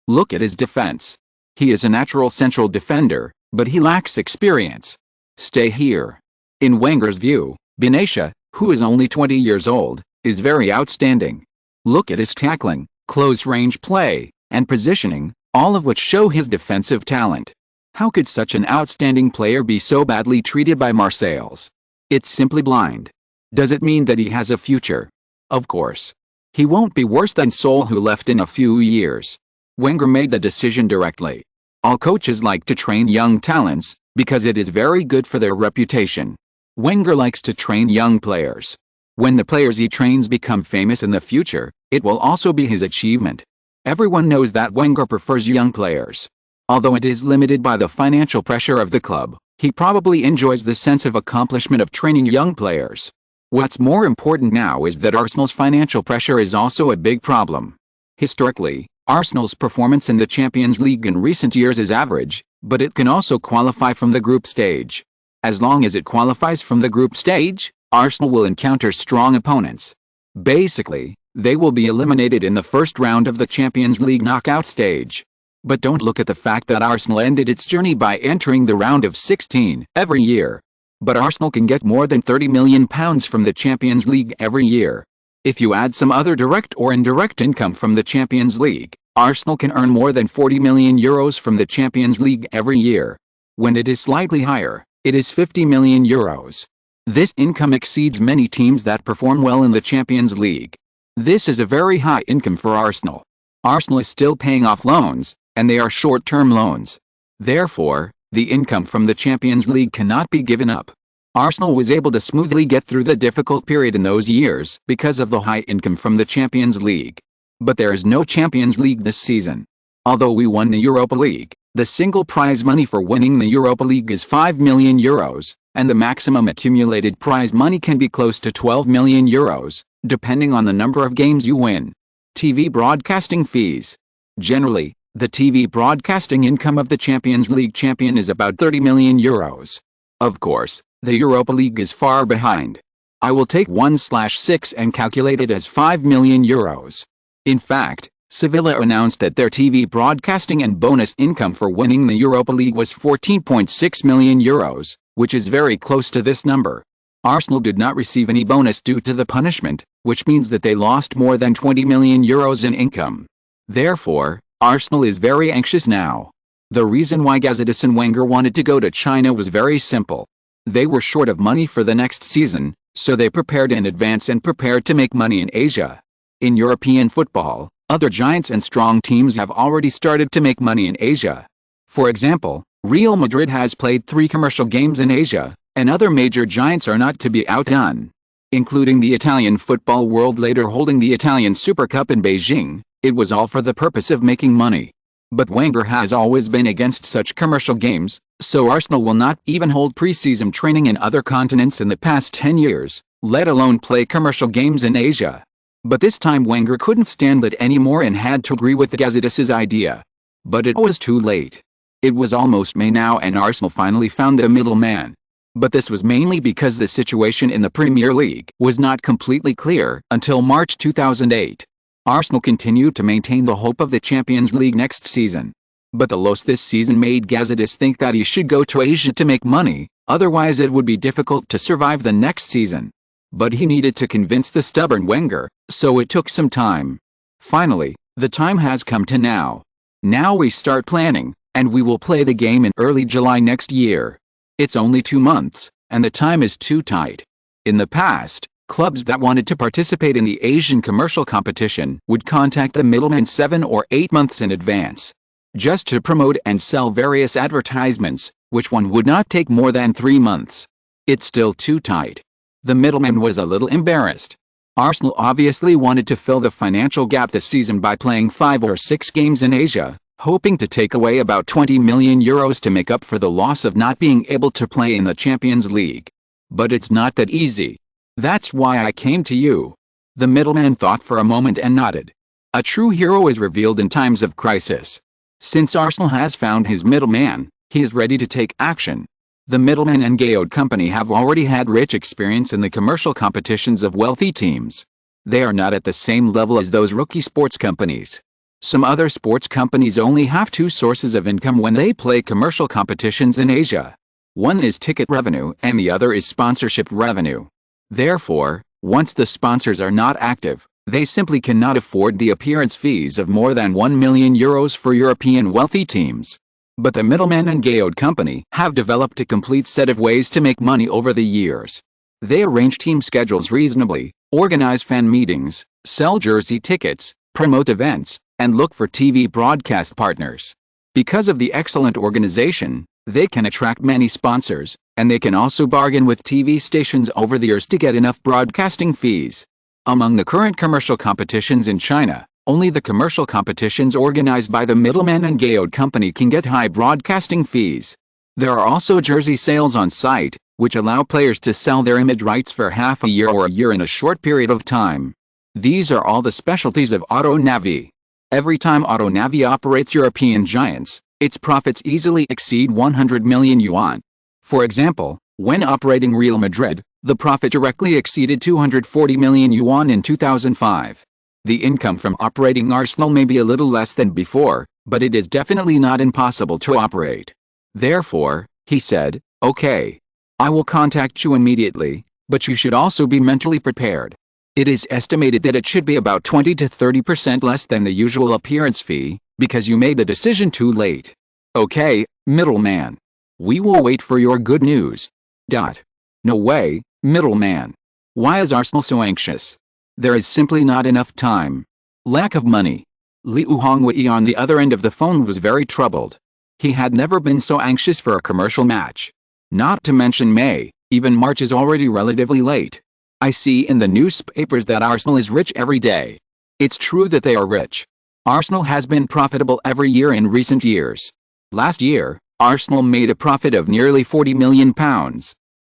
[SPEAKER 1] Look at his defense. He is a natural central defender, but he lacks experience. Stay here. In Wenger's view, Benitez, who is only 20 years old, is very outstanding. Look at his tackling, close-range play, and positioning, all of which show his defensive talent. How could such an outstanding player be so badly treated by Marseille? It's simply blind. Does it mean that he has a future? Of course. He won't be worse than Sol, who left in a few years. Wenger made the decision directly. All coaches like to train young talents, because it is very good for their reputation. Wenger likes to train young players. When the players he trains become famous in the future, it will also be his achievement. Everyone knows that Wenger prefers young players. Although it is limited by the financial pressure of the club, he probably enjoys the sense of accomplishment of training young players. What's more important now is that Arsenal's financial pressure is also a big problem. Historically, Arsenal's performance in the Champions League in recent years is average, but it can also qualify from the group stage. As long as it qualifies from the group stage, Arsenal will encounter strong opponents. Basically, they will be eliminated in the first round of the Champions League knockout stage. But don't look at the fact that Arsenal ended its journey by entering the round of 16 every year. But Arsenal can get more than £30 million from the Champions League every year. If you add some other direct or indirect income from the Champions League, Arsenal can earn more than 40 million euros from the Champions League every year. When it is slightly higher, it is 50 million euros. This income exceeds many teams that perform well in the Champions League. This is a very high income for Arsenal. Arsenal is still paying off loans, and they are short-term loans. Therefore, the income from the Champions League cannot be given up. Arsenal was able to smoothly get through the difficult period in those years because of the high income from the Champions League. But there is no Champions League this season. Although we won the Europa League, the single prize money for winning the Europa League is 5 million euros, and the maximum accumulated prize money can be close to 12 million euros, depending on the number of games you win. TV broadcasting fees. Generally, the TV broadcasting income of the Champions League champion is about 30 million euros. Of course, the Europa League is far behind. I will take 1/6 and calculate it as 5 million euros. In fact, Sevilla announced that their TV broadcasting and bonus income for winning the Europa League was 14.6 million euros, which is very close to this number. Arsenal did not receive any bonus due to the punishment, which means that they lost more than 20 million euros in income. Therefore, Arsenal is very anxious now. The reason why Gazidis and Wenger wanted to go to China was very simple. They were short of money for the next season, so they prepared in advance and prepared to make money in Asia. In European football, other giants and strong teams have already started to make money in Asia. For example, Real Madrid has played 3 commercial games in Asia, and other major giants are not to be outdone. Including the Italian football world later holding the Italian Super Cup in Beijing, it was all for the purpose of making money. But Wenger has always been against such commercial games, so Arsenal will not even hold pre-season training in other continents in the past 10 years, let alone play commercial games in Asia. But this time Wenger couldn't stand it anymore and had to agree with Gazidis' idea. But it was too late. It was almost May now and Arsenal finally found the middleman. But this was mainly because the situation in the Premier League was not completely clear until March 2008. Arsenal continued to maintain the hope of the Champions League next season. But the loss this season made Gazidis think that he should go to Asia to make money, otherwise it would be difficult to survive the next season. But he needed to convince the stubborn Wenger, so it took some time. Finally, the time has come to now. Now we start planning, and we will play the game in early July next year. It's only 2 months, and the time is too tight. In the past, clubs that wanted to participate in the Asian commercial competition would contact the middleman 7 or 8 months in advance, just to promote and sell various advertisements, which one would not take more than 3 months. It's still too tight. The middleman was a little embarrassed. Arsenal obviously wanted to fill the financial gap this season by playing 5 or 6 games in Asia, hoping to take away about 20 million euros to make up for the loss of not being able to play in the Champions League. But it's not that easy. That's why I came to you. The middleman thought for a moment and nodded. A true hero is revealed in times of crisis. Since Arsenal has found his middleman, he is ready to take action. The middleman and Gaode company have already had rich experience in the commercial competitions of wealthy teams. They are not at the same level as those rookie sports companies. Some other sports companies only have 2 sources of income when they play commercial competitions in Asia. One is ticket revenue and the other is sponsorship revenue. Therefore, once the sponsors are not active, they simply cannot afford the appearance fees of more than 1 million euros for European wealthy teams. But the middleman and Gaode company have developed a complete set of ways to make money over the years. They arrange team schedules reasonably, organize fan meetings, sell jersey tickets, promote events, and look for TV broadcast partners. Because of the excellent organization, they can attract many sponsors, and they can also bargain with TV stations over the years to get enough broadcasting fees. Among the current commercial competitions in China, only the commercial competitions organized by the middleman and Gaode company can get high broadcasting fees. There are also jersey sales on site, which allow players to sell their image rights for half a year or a year in a short period of time. These are all the specialties of AutoNavi. Every time AutoNavi operates European giants, its profits easily exceed 100 million yuan. For example, when operating Real Madrid, the profit directly exceeded 240 million yuan in 2005. The income from operating Arsenal may be a little less than before, but it is definitely not impossible to operate. Therefore, he said, "Okay. I will contact you immediately, but you should also be mentally prepared. It is estimated that it should be about 20 to 30% less than the usual appearance fee, because you made the decision too late. Okay, middleman. We will wait for your good news. No way, middleman. Why is Arsenal so anxious? There is simply not enough time. Lack of money. Liu Hongwei on the other end of the phone was very troubled. He had never been so anxious for a commercial match. Not to mention May, even March is already relatively late. I see in the newspapers that Arsenal is rich every day. It's true that they are rich. Arsenal has been profitable every year in recent years. Last year, Arsenal made a profit of nearly £40 million.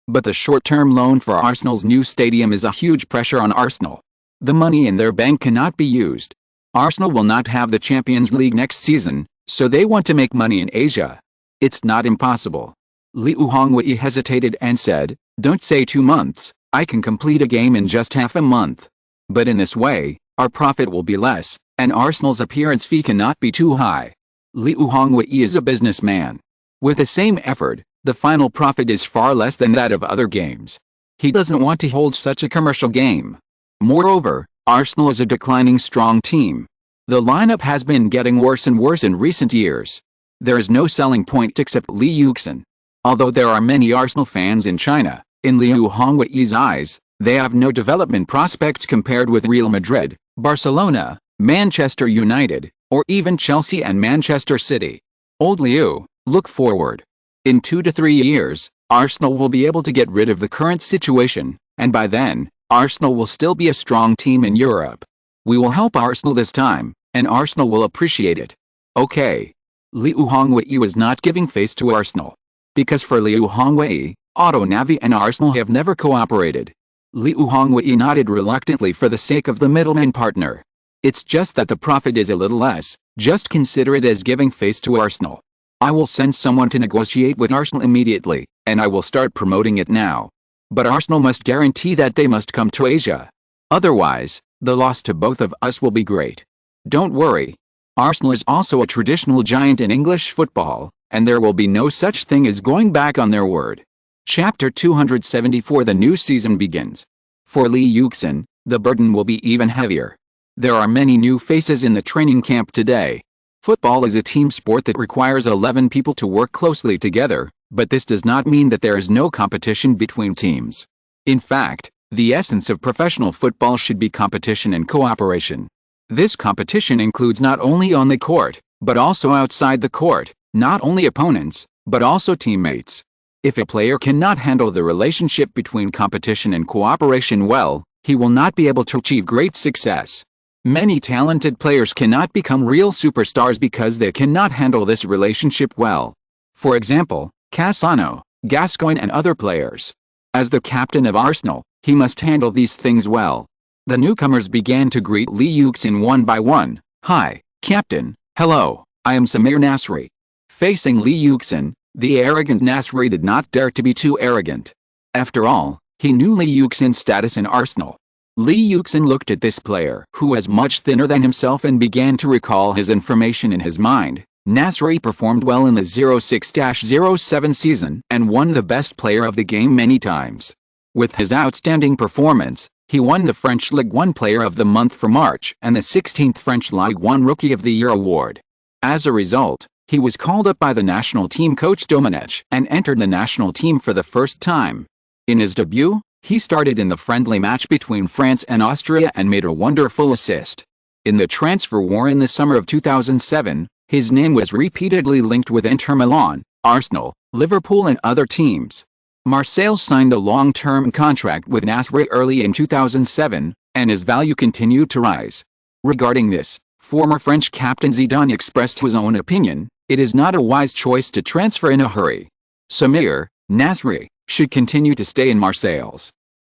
[SPEAKER 1] But the short-term loan for Arsenal's new stadium is a huge pressure on Arsenal. The money in their bank cannot be used. Arsenal will not have the Champions League next season, so they want to make money in Asia. It's not impossible. Liu Hongwei hesitated and said, "Don't say 2 months, I can complete a game in just half a month. But in this way, our profit will be less, and Arsenal's appearance fee cannot be too high." Liu Hongwei is a businessman. With the same effort, the final profit is far less than that of other games. He doesn't want to hold such a commercial game. Moreover, Arsenal is a declining strong team. The lineup has been getting worse and worse in recent years. There is no selling point except Li Yuxin. Although there are many Arsenal fans in China, in Liu Hongwei's eyes, they have no development prospects compared with Real Madrid, Barcelona, Manchester United, or even Chelsea and Manchester City. Old Liu, look forward. In 2 to 3 years, Arsenal will be able to get rid of the current situation, and by then, Arsenal will still be a strong team in Europe. We will help Arsenal this time, and Arsenal will appreciate it. Okay. Liu Hongwei was not giving face to Arsenal. Because for Liu Hongwei, Auto Navi and Arsenal have never cooperated. Liu Hongwei nodded reluctantly for the sake of the middleman partner. It's just that the profit is a little less, just consider it as giving face to Arsenal. I will send someone to negotiate with Arsenal immediately, and I will start promoting it now. But Arsenal must guarantee that they must come to Asia. Otherwise, the loss to both of us will be great. Don't worry. Arsenal is also a traditional giant in English football, and there will be no such thing as going back on their word. Chapter 274. The new season begins. For Li Yuxin, the burden will be even heavier. There are many new faces in the training camp today. Football is a team sport that requires 11 people to work closely together, but this does not mean that there is no competition between teams. In fact, the essence of professional football should be competition and cooperation. This competition includes not only on the court, but also outside the court, not only opponents, but also teammates. If a player cannot handle the relationship between competition and cooperation well, he will not be able to achieve great success. Many talented players cannot become real superstars because they cannot handle this relationship well. For example, Cassano, Gascoigne and other players. As the captain of Arsenal, he must handle these things well. The newcomers began to greet Li Yuxin one by one. "Hi, Captain. Hello, I am Samir Nasri." Facing Li Yuxin, the arrogant Nasri did not dare to be too arrogant. After all, he knew Li Yuxin's status in Arsenal. Li Yuxin looked at this player who was much thinner than himself and began to recall his information in his mind. Nasri performed well in the 06-07 season and won the best player of the game many times. With his outstanding performance, he won the French Ligue 1 Player of the Month for March and the 16th French Ligue 1 Rookie of the Year award. As a result, he was called up by the national team coach Domenech and entered the national team for the first time. In his debut, he started in the friendly match between France and Austria and made a wonderful assist. In the transfer war in the summer of 2007, his name was repeatedly linked with Inter Milan, Arsenal, Liverpool and other teams. Marseille signed a long-term contract with Nasri early in 2007, and his value continued to rise. Regarding this, former French captain Zidane expressed his own opinion: "It is not a wise choice to transfer in a hurry. Samir Nasri should continue to stay in Marseille.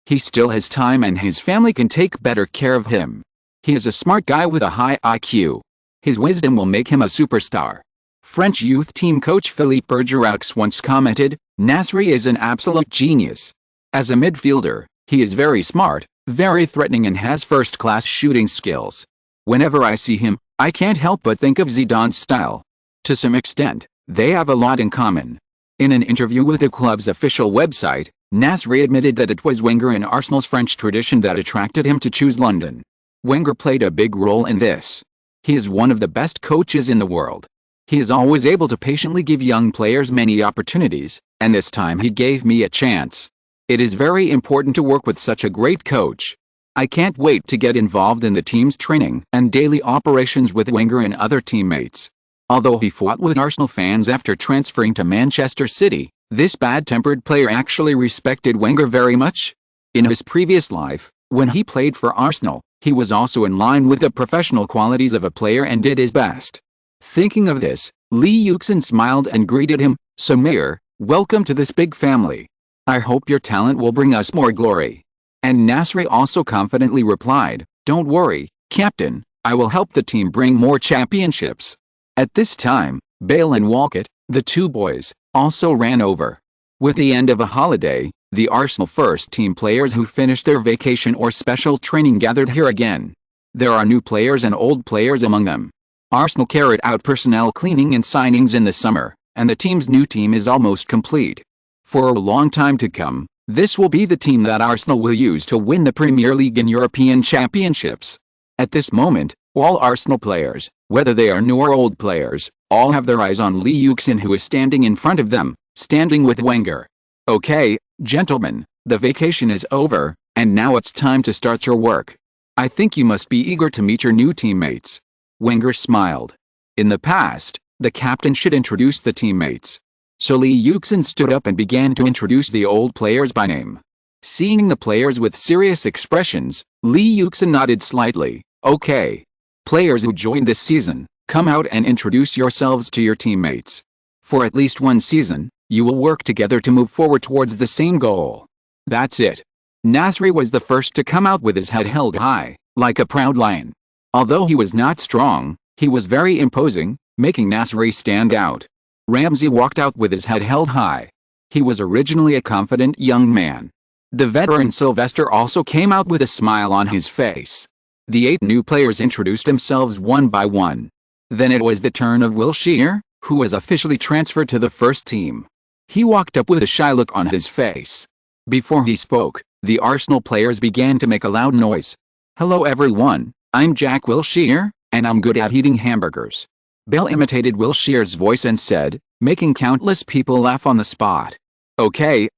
[SPEAKER 1] He still has time and his family can take better care of him. He is a smart guy with a high IQ. His wisdom will make him a superstar." French youth team coach Philippe Bergerac once commented, "Nasri is an absolute genius. As a midfielder, he is very smart, very threatening and has first-class shooting skills. Whenever I see him, I can't help but think of Zidane's style. To some extent, they have a lot in common." In an interview with the club's official website, Nasri admitted that it was Wenger and Arsenal's French tradition that attracted him to choose London. Wenger played a big role in this. He is one of the best coaches in the world. He is always able to patiently give young players many opportunities, and this time he gave me a chance. It is very important to work with such a great coach. I can't wait to get involved in the team's training and daily operations with Wenger and other teammates. Although he fought with Arsenal fans after transferring to Manchester City, this bad-tempered player actually respected Wenger very much. In his previous life, when he played for Arsenal, he was also in line with the professional qualities of a player and did his best. Thinking of this, Lee Yuxin smiled and greeted him, "So Mayor, welcome to this big family. I hope your talent will bring us more glory." And Nasri also confidently replied, "Don't worry, Captain, I will help the team bring more championships." At this time, Bale and Walcott, the two boys, also ran over. With the end of a holiday, the Arsenal first-team players who finished their vacation or special training gathered here again. There are new players and old players among them. Arsenal carried out personnel cleaning and signings in the summer, and the team's new team is almost complete. For a long time to come, this will be the team that Arsenal will use to win the Premier League and European Championships. At this moment, all Arsenal players, whether they are new or old players, all have their eyes on Lee Yuxin, who is standing in front of them, standing with Wenger. "Okay, gentlemen, the vacation is over, and now it's time to start your work. I think you must be eager to meet your new teammates." Wenger smiled. In the past, the captain should introduce the teammates. So Lee Yuxin stood up and began to introduce the old players by name. Seeing the players with serious expressions, Lee Yuxin nodded slightly. "Okay. Players who joined this season, come out and introduce yourselves to your teammates. For at least one season, you will work together to move forward towards the same goal." That's it. Nasri was the first to come out with his head held high, like a proud lion. Although he was not strong, he was very imposing, making Nasri stand out. Ramsey walked out with his head held high. He was originally a confident young man. The veteran Sylvester also came out with a smile on his face. The 8 new players introduced themselves one by one. Then it was the turn of Wilshere, who was officially transferred to the first team. He walked up with a shy look on his face. Before he spoke, the Arsenal players began to make a loud noise. "Hello everyone, I'm Jack Wilshere, and I'm good at eating hamburgers." Bale imitated Wilshere's voice and said, making countless people laugh on the spot. Okay.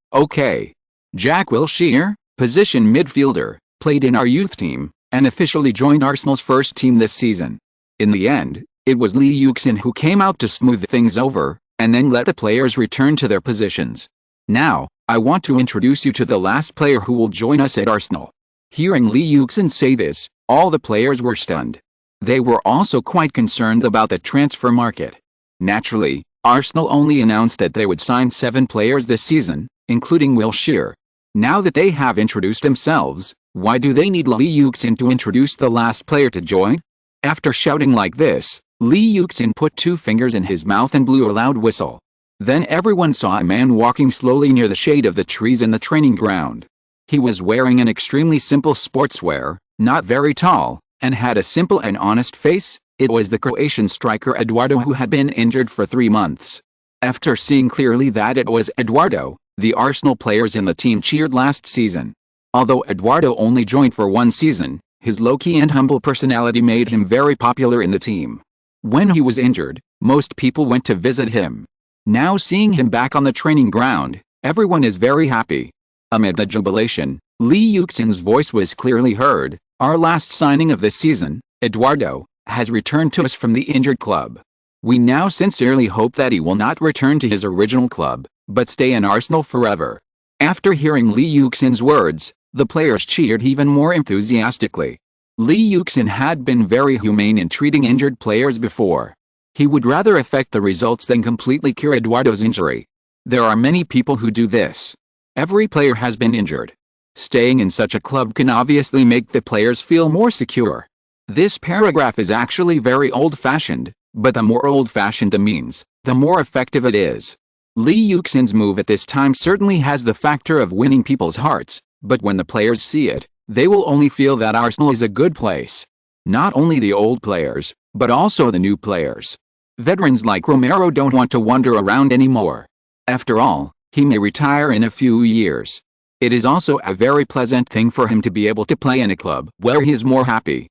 [SPEAKER 1] Jack Wilshere, position midfielder, played in our youth team, and officially joined Arsenal's first team this season. In the end, it was Lee Yuxin who came out to smooth things over, and then let the players return to their positions. "Now, I want to introduce you to the last player who will join us at Arsenal." Hearing Lee Yuxin say this, all the players were stunned. They were also quite concerned about the transfer market. Naturally, Arsenal only announced that they would sign 7 players this season, including Wilshere. Now that they have introduced themselves, why do they need Lee Yuxin to introduce the last player to join? After shouting like this, Lee Yuxin put 2 fingers in his mouth and blew a loud whistle. Then everyone saw a man walking slowly near the shade of the trees in the training ground. He was wearing an extremely simple sportswear, not very tall, and had a simple and honest face. It was the Croatian striker Eduardo, who had been injured for 3 months. After seeing clearly that it was Eduardo, the Arsenal players in the team cheered last season. Although Eduardo only joined for 1 season, his low-key and humble personality made him very popular in the team. When he was injured, most people went to visit him. Now seeing him back on the training ground, everyone is very happy. Amid the jubilation, Lee Yuxin's voice was clearly heard. "Our last signing of this season, Eduardo, has returned to us from the injured club. We now sincerely hope that he will not return to his original club, but stay in Arsenal forever." After hearing Lee Yuxin's words, the players cheered even more enthusiastically. Lee Yuxin had been very humane in treating injured players before. He would rather affect the results than completely cure Eduardo's injury. There are many people who do this. Every player has been injured. Staying in such a club can obviously make the players feel more secure. This paragraph is actually very old-fashioned, but the more old-fashioned the means, the more effective it is. Lee Yuxin's move at this time certainly has the factor of winning people's hearts, but when the players see it, they will only feel that Arsenal is a good place. Not only the old players, but also the new players. Veterans like Romero don't want to wander around anymore. After all, He may retire in a few years. It is also a very pleasant thing for him to be able to play in a club where he is more happy.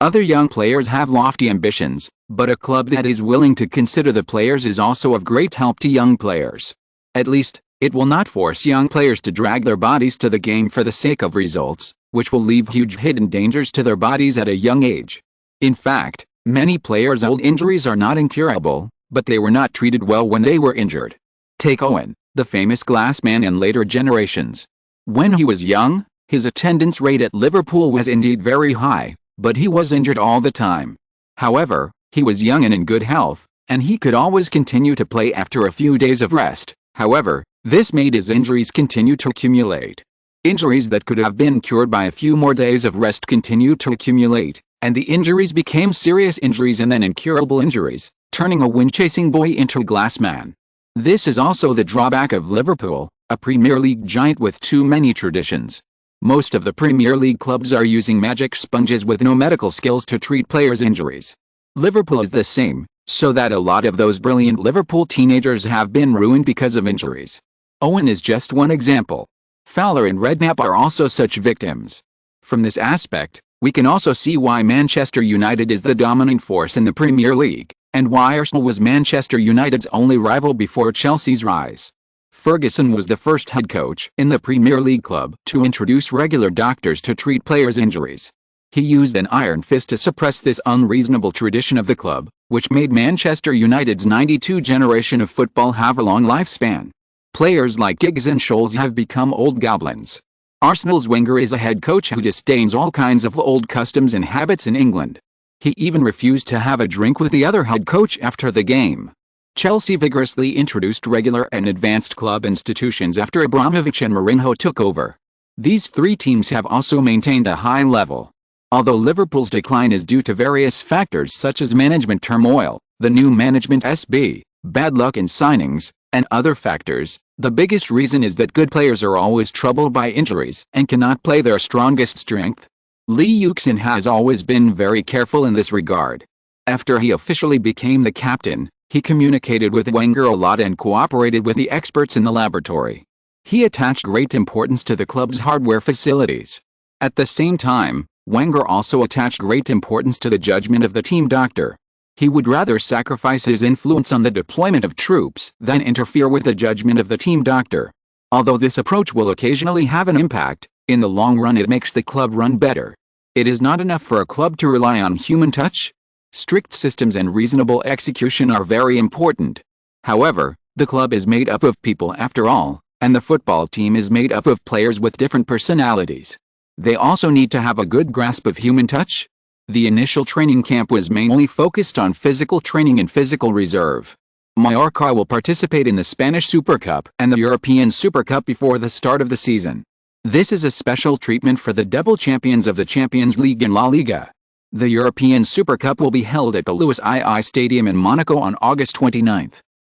[SPEAKER 1] Other young players have lofty ambitions, but a club that is willing to consider the players is also of great help to young players. At least, it will not force young players to drag their bodies to the game for the sake of results, which will leave huge hidden dangers to their bodies at a young age. In fact, many players' old injuries are not incurable, but they were not treated well when they were injured. Take Owen, the famous glass man in later generations. When he was young, his attendance rate at Liverpool was indeed very high, but he was injured all the time. However, he was young and in good health, and he could always continue to play after a few days of rest. However, this made his injuries continue to accumulate. Injuries that could have been cured by a few more days of rest continued to accumulate, and the injuries became serious injuries and then incurable injuries, turning a wind-chasing boy into a glass man. This is also the drawback of Liverpool, a Premier League giant with too many traditions. Most of the Premier League clubs are using magic sponges with no medical skills to treat players' injuries. Liverpool is the same, so that a lot of those brilliant Liverpool teenagers have been ruined because of injuries. Owen is just one example. Fowler and Redknapp are also such victims. From this aspect, we can also see why Manchester United is the dominant force in the Premier League, and why Arsenal was Manchester United's only rival before Chelsea's rise. Ferguson was the first head coach in the Premier League club to introduce regular doctors to treat players' injuries. He used an iron fist to suppress this unreasonable tradition of the club, which made Manchester United's '92 generation of football have a long lifespan. Players like Giggs and Scholes have become old goblins. Arsenal's Wenger is a head coach who disdains all kinds of old customs and habits in England. He even refused to have a drink with the other head coach after the game. Chelsea vigorously introduced regular and advanced club institutions after Abramovich and Mourinho took over. These three teams have also maintained a high level. Although Liverpool's decline is due to various factors such as management turmoil, the new management SB, bad luck in signings, and other factors, the biggest reason is that good players are always troubled by injuries and cannot play their strongest strength. Lee Yuxin has always been very careful in this regard. After he officially became the captain, he communicated with Wenger a lot and cooperated with the experts in the laboratory. He attached great importance to the club's hardware facilities. At the same time, Wenger also attached great importance to the judgment of the team doctor. He would rather sacrifice his influence on the deployment of troops than interfere with the judgment of the team doctor. Although this approach will occasionally have an impact, in the long run it makes the club run better. It is not enough for a club to rely on human touch. Strict systems and reasonable execution are very important. However, the club is made up of people after all, and the football team is made up of players with different personalities. They also need to have a good grasp of human touch. The initial training camp was mainly focused on physical training and physical reserve. Mallorca will participate in the Spanish Super Cup and the European Super Cup before the start of the season. This is a special treatment for the double champions of the Champions League and La Liga. The European Super Cup will be held at the Louis II Stadium in Monaco on August 29.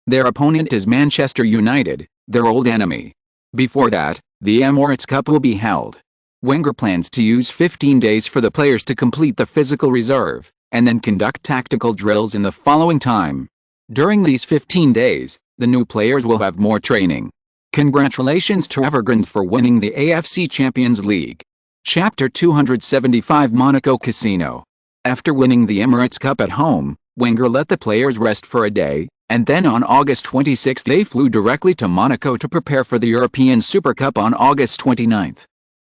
[SPEAKER 1] Their opponent is Manchester United, their old enemy. Before that, the Emirates Cup will be held. Wenger plans to use 15 days for the players to complete the physical reserve, and then conduct tactical drills in the following time. During these 15 days, the new players will have more training. Congratulations to Evergrande for winning the AFC Champions League. Chapter 275 Monaco Casino. After winning the Emirates Cup at home, Wenger let the players rest for a day, and then on August 26 they flew directly to Monaco to prepare for the European Super Cup on August 29.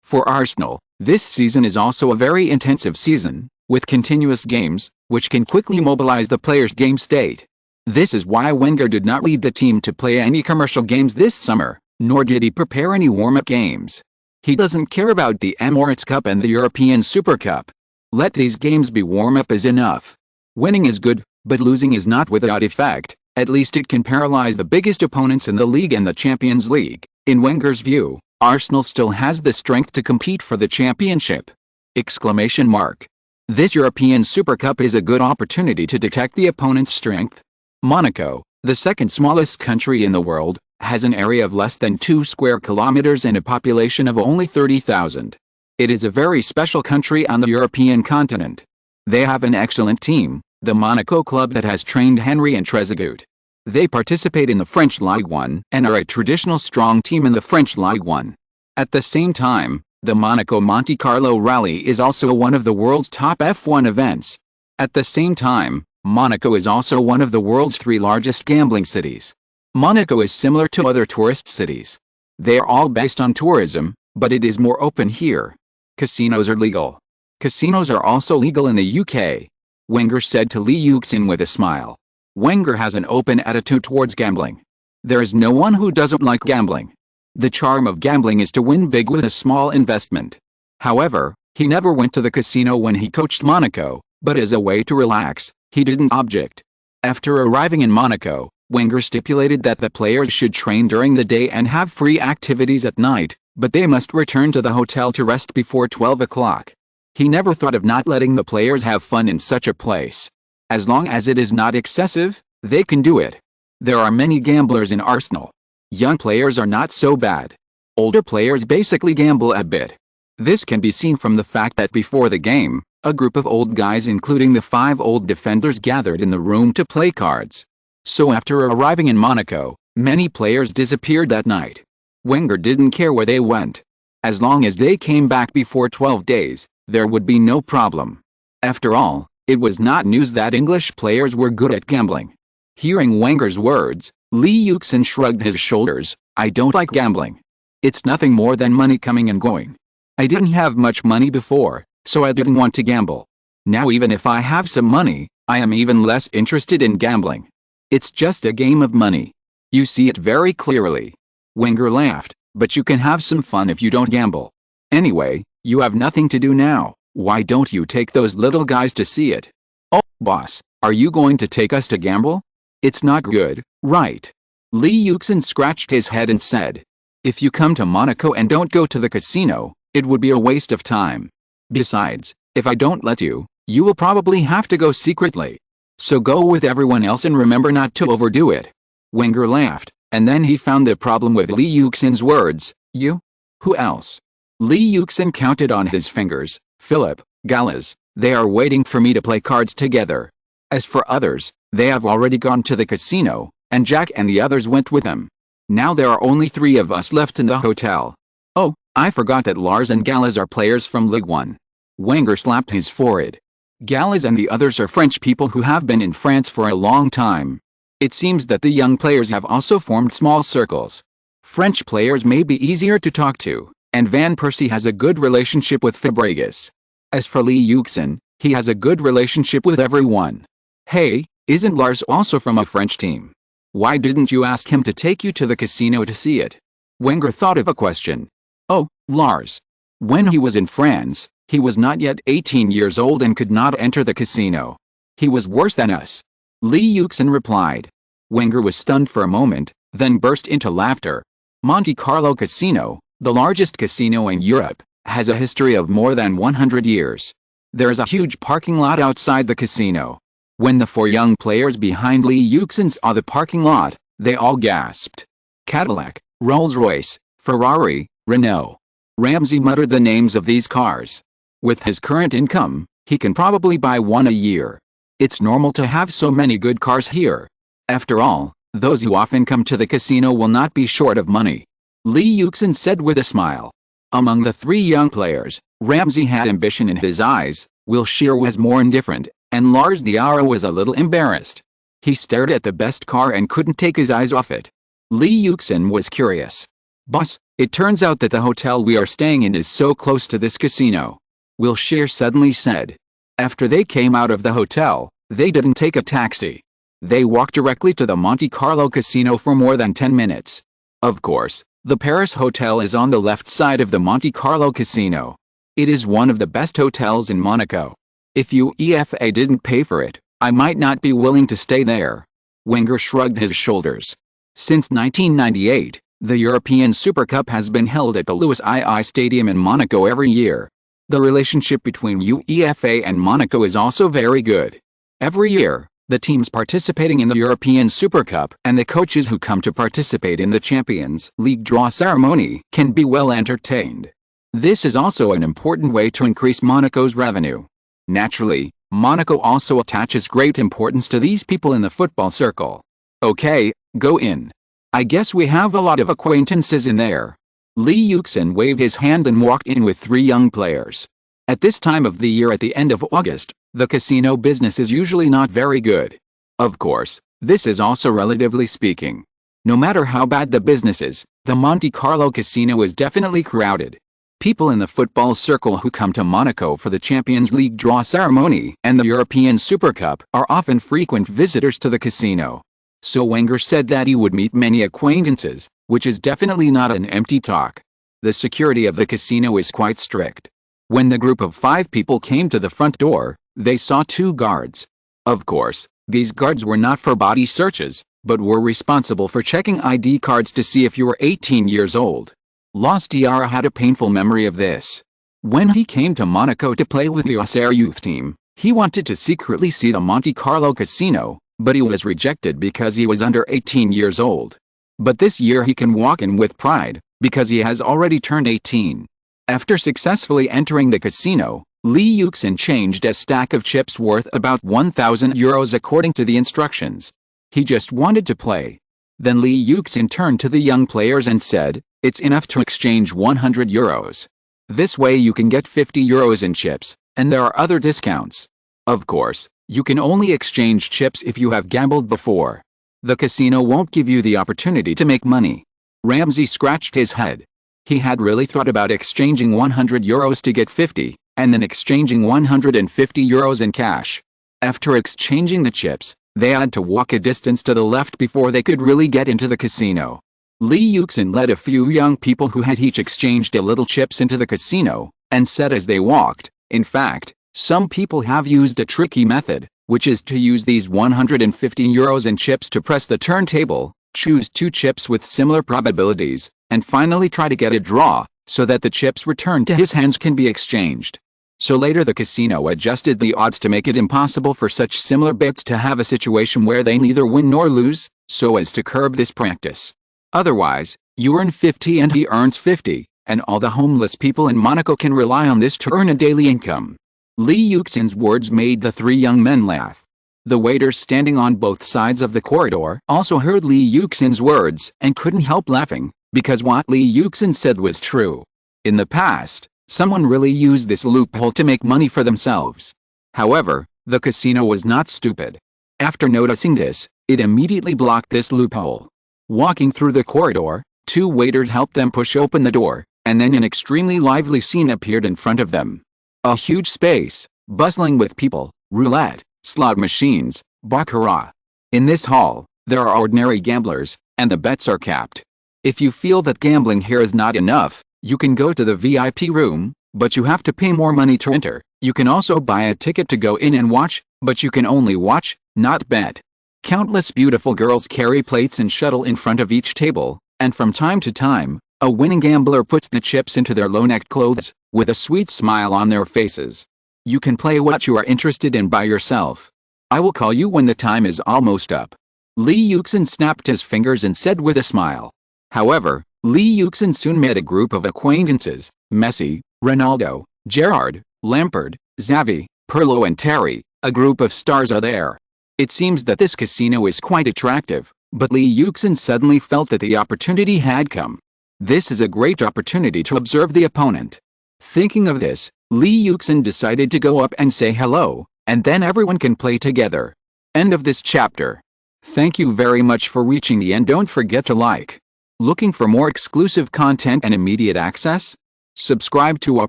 [SPEAKER 1] For Arsenal, this season is also a very intensive season, with continuous games, which can quickly mobilize the players' game state. This is why Wenger did not lead the team to play any commercial games this summer, nor did he prepare any warm-up games. He doesn't care about the Emirates Cup and the European Super Cup. Let these games be warm-up is enough. Winning is good, but losing is not without effect. At least it can paralyze the biggest opponents in the league and the Champions League. In Wenger's view, Arsenal still has the strength to compete for the championship. Exclamation mark. This European Super Cup is a good opportunity to detect the opponent's strength. Monaco, the second smallest country in the world, has an area of less than 2 square kilometers and a population of only 30,000. It is a very special country on the European continent. They have an excellent team, the Monaco club that has trained Henry and Trezeguet. They participate in the French Ligue 1 and are a traditional strong team in the French Ligue 1. At the same time, the Monaco Monte Carlo Rally is also one of the world's top F1 events. At the same time, Monaco is also one of the world's 3 largest gambling cities. Monaco is similar to other tourist cities. They are all based on tourism, but it is more open here. Casinos are legal. Casinos are also legal in the UK. Wenger said to Lee Yuxin with a smile. Wenger has an open attitude towards gambling. There is no one who doesn't like gambling. The charm of gambling is to win big with a small investment. However, he never went to the casino when he coached Monaco, but as a way to relax, he didn't object. After arriving in Monaco, Wenger stipulated that the players should train during the day and have free activities at night, but they must return to the hotel to rest before 12 o'clock. He never thought of not letting the players have fun in such a place. As long as it is not excessive, they can do it. There are many gamblers in Arsenal. Young players are not so bad. Older players basically gamble a bit. This can be seen from the fact that before the game, a group of old guys including the 5 old defenders gathered in the room to play cards. So after arriving in Monaco, many players disappeared that night. Wenger didn't care where they went. As long as they came back before 12 days, there would be no problem. After all, it was not news that English players were good at gambling. Hearing Wenger's words, Lee Yuxin shrugged his shoulders. I don't like gambling. It's nothing more than money coming and going. I didn't have much money before, so I didn't want to gamble. Now even if I have some money, I am even less interested in gambling. It's just a game of money. You see it very clearly. Wenger laughed, but you can have some fun if you don't gamble. Anyway, you have nothing to do now. Why don't you take those little guys to see it? Oh, boss, are you going to take us to gamble? It's not good, right? Lee Yuxin scratched his head and said. If you come to Monaco and don't go to the casino, it would be a waste of time. Besides, if I don't let you, you will probably have to go secretly. So go with everyone else and remember not to overdo it. Wenger laughed, and then he found the problem with Lee Yuxin's words. You? Who else? Lee Yuxin counted on his fingers. Philip, Gallas, they are waiting for me to play cards together. As for others, they have already gone to the casino, and Jack and the others went with them. Now there are only 3 of us left in the hotel. Oh, I forgot that Lars and Gallas are players from Ligue 1. Wenger slapped his forehead. Gallas and the others are French people who have been in France for a long time. It seems that the young players have also formed small circles. French players may be easier to talk to, and Van Persie has a good relationship with Fabregas. As for Lee Yuxin, he has a good relationship with everyone. Hey, isn't Lars also from a French team? Why didn't you ask him to take you to the casino to see it? Wenger thought of a question. Oh, Lars. When he was in France, he was not yet 18 years old and could not enter the casino. He was worse than us. Lee Yuxin replied. Wenger was stunned for a moment, then burst into laughter. Monte Carlo Casino, the largest casino in Europe, has a history of more than 100 years. There is a huge parking lot outside the casino. When the 4 young players behind Lee Yuxin saw the parking lot, they all gasped. Cadillac, Rolls-Royce, Ferrari, Renault. Ramsey muttered the names of these cars. With his current income, he can probably buy one a year. It's normal to have so many good cars here. After all, those who often come to the casino will not be short of money. Lee Yuxin said with a smile. Among the 3 young players, Ramsey had ambition in his eyes, Wilshere was more indifferent, and Lars Diarra was a little embarrassed. He stared at the best car and couldn't take his eyes off it. Lee Yuxin was curious. Boss, it turns out that the hotel we are staying in is so close to this casino. Wilshere suddenly said. After they came out of the hotel, they didn't take a taxi. They walked directly to the Monte Carlo casino for more than 10 minutes. Of course, the Paris hotel is on the left side of the Monte Carlo casino. It is one of the best hotels in Monaco. If UEFA didn't pay for it, I might not be willing to stay there. Wenger shrugged his shoulders. Since 1998, the European Super Cup has been held at the Louis II Stadium in Monaco every year. The relationship between UEFA and Monaco is also very good. Every year, the teams participating in the European Super Cup and the coaches who come to participate in the Champions League draw ceremony can be well entertained. This is also an important way to increase Monaco's revenue. Naturally, Monaco also attaches great importance to these people in the football circle. Okay, go in. I guess we have a lot of acquaintances in there. Lee Yuxin waved his hand and walked in with 3 young players. At this time of the year at the end of August, the casino business is usually not very good. Of course, this is also relatively speaking. No matter how bad the business is, the Monte Carlo casino is definitely crowded. People in the football circle who come to Monaco for the Champions League draw ceremony and the European Super Cup are often frequent visitors to the casino. So Wenger said that he would meet many acquaintances, which is definitely not an empty talk. The security of the casino is quite strict. When the group of 5 people came to the front door, they saw 2 guards. Of course, these guards were not for body searches, but were responsible for checking ID cards to see if you were 18 years old. Lost Diarra had a painful memory of this. When he came to Monaco to play with the Auxerre youth team, he wanted to secretly see the Monte Carlo casino, but he was rejected because he was under 18 years old. But this year he can walk in with pride, because he has already turned 18. After successfully entering the casino, Lee Yuxin changed a stack of chips worth about 1,000 euros according to the instructions. He just wanted to play. Then Lee Yuxin turned to the young players and said, "It's enough to exchange 100 euros. This way you can get 50 euros in chips, and there are other discounts. Of course, you can only exchange chips if you have gambled before. The casino won't give you the opportunity to make money." Ramsey scratched his head. He had really thought about exchanging 100 euros to get 50, and then exchanging 150 euros in cash. After exchanging the chips, they had to walk a distance to the left before they could really get into the casino. Lee Yuxin led a few young people who had each exchanged a little chips into the casino, and said as they walked, "In fact, some people have used a tricky method, which is to use these 150 euros in chips to press the turntable, choose 2 chips with similar probabilities, and finally try to get a draw, so that the chips returned to his hands can be exchanged." So later the casino adjusted the odds to make it impossible for such similar bets to have a situation where they neither win nor lose, so as to curb this practice. Otherwise, you earn 50 and he earns 50, and all the homeless people in Monaco can rely on this to earn a daily income. Lee Yuxin's words made the 3 young men laugh. The waiters standing on both sides of the corridor also heard Lee Yuxin's words and couldn't help laughing, because what Lee Yuxin said was true. In the past, someone really used this loophole to make money for themselves. However, the casino was not stupid. After noticing this, it immediately blocked this loophole. Walking through the corridor, 2 waiters helped them push open the door, and then an extremely lively scene appeared in front of them. A huge space, bustling with people, roulette, slot machines, baccarat. In this hall, there are ordinary gamblers, and the bets are capped. If you feel that gambling here is not enough, you can go to the VIP room, but you have to pay more money to enter. You can also buy a ticket to go in and watch, but you can only watch, not bet. Countless beautiful girls carry plates and shuttle in front of each table, and from time to time, a winning gambler puts the chips into their low-necked clothes, with a sweet smile on their faces. You can play what you are interested in by yourself. I will call you when the time is almost up. Lee Yuxin snapped his fingers and said with a smile. However, Lee Yuxin soon met a group of acquaintances: Messi, Ronaldo, Gerrard, Lampard, Xavi, Pirlo and Terry. A group of stars are there. It seems that this casino is quite attractive, but Lee Yuxin suddenly felt that the opportunity had come. This is a great opportunity to observe the opponent. Thinking of this, Lee Yuxin decided to go up and say hello, and then everyone can play together. End of this chapter. Thank you very much for reaching the end. Don't forget to like. Looking for more exclusive content and immediate access? Subscribe to our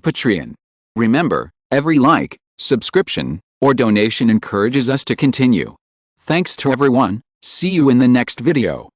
[SPEAKER 1] Patreon. Remember, every like, subscription, or donation encourages us to continue. Thanks to everyone. See you in the next video.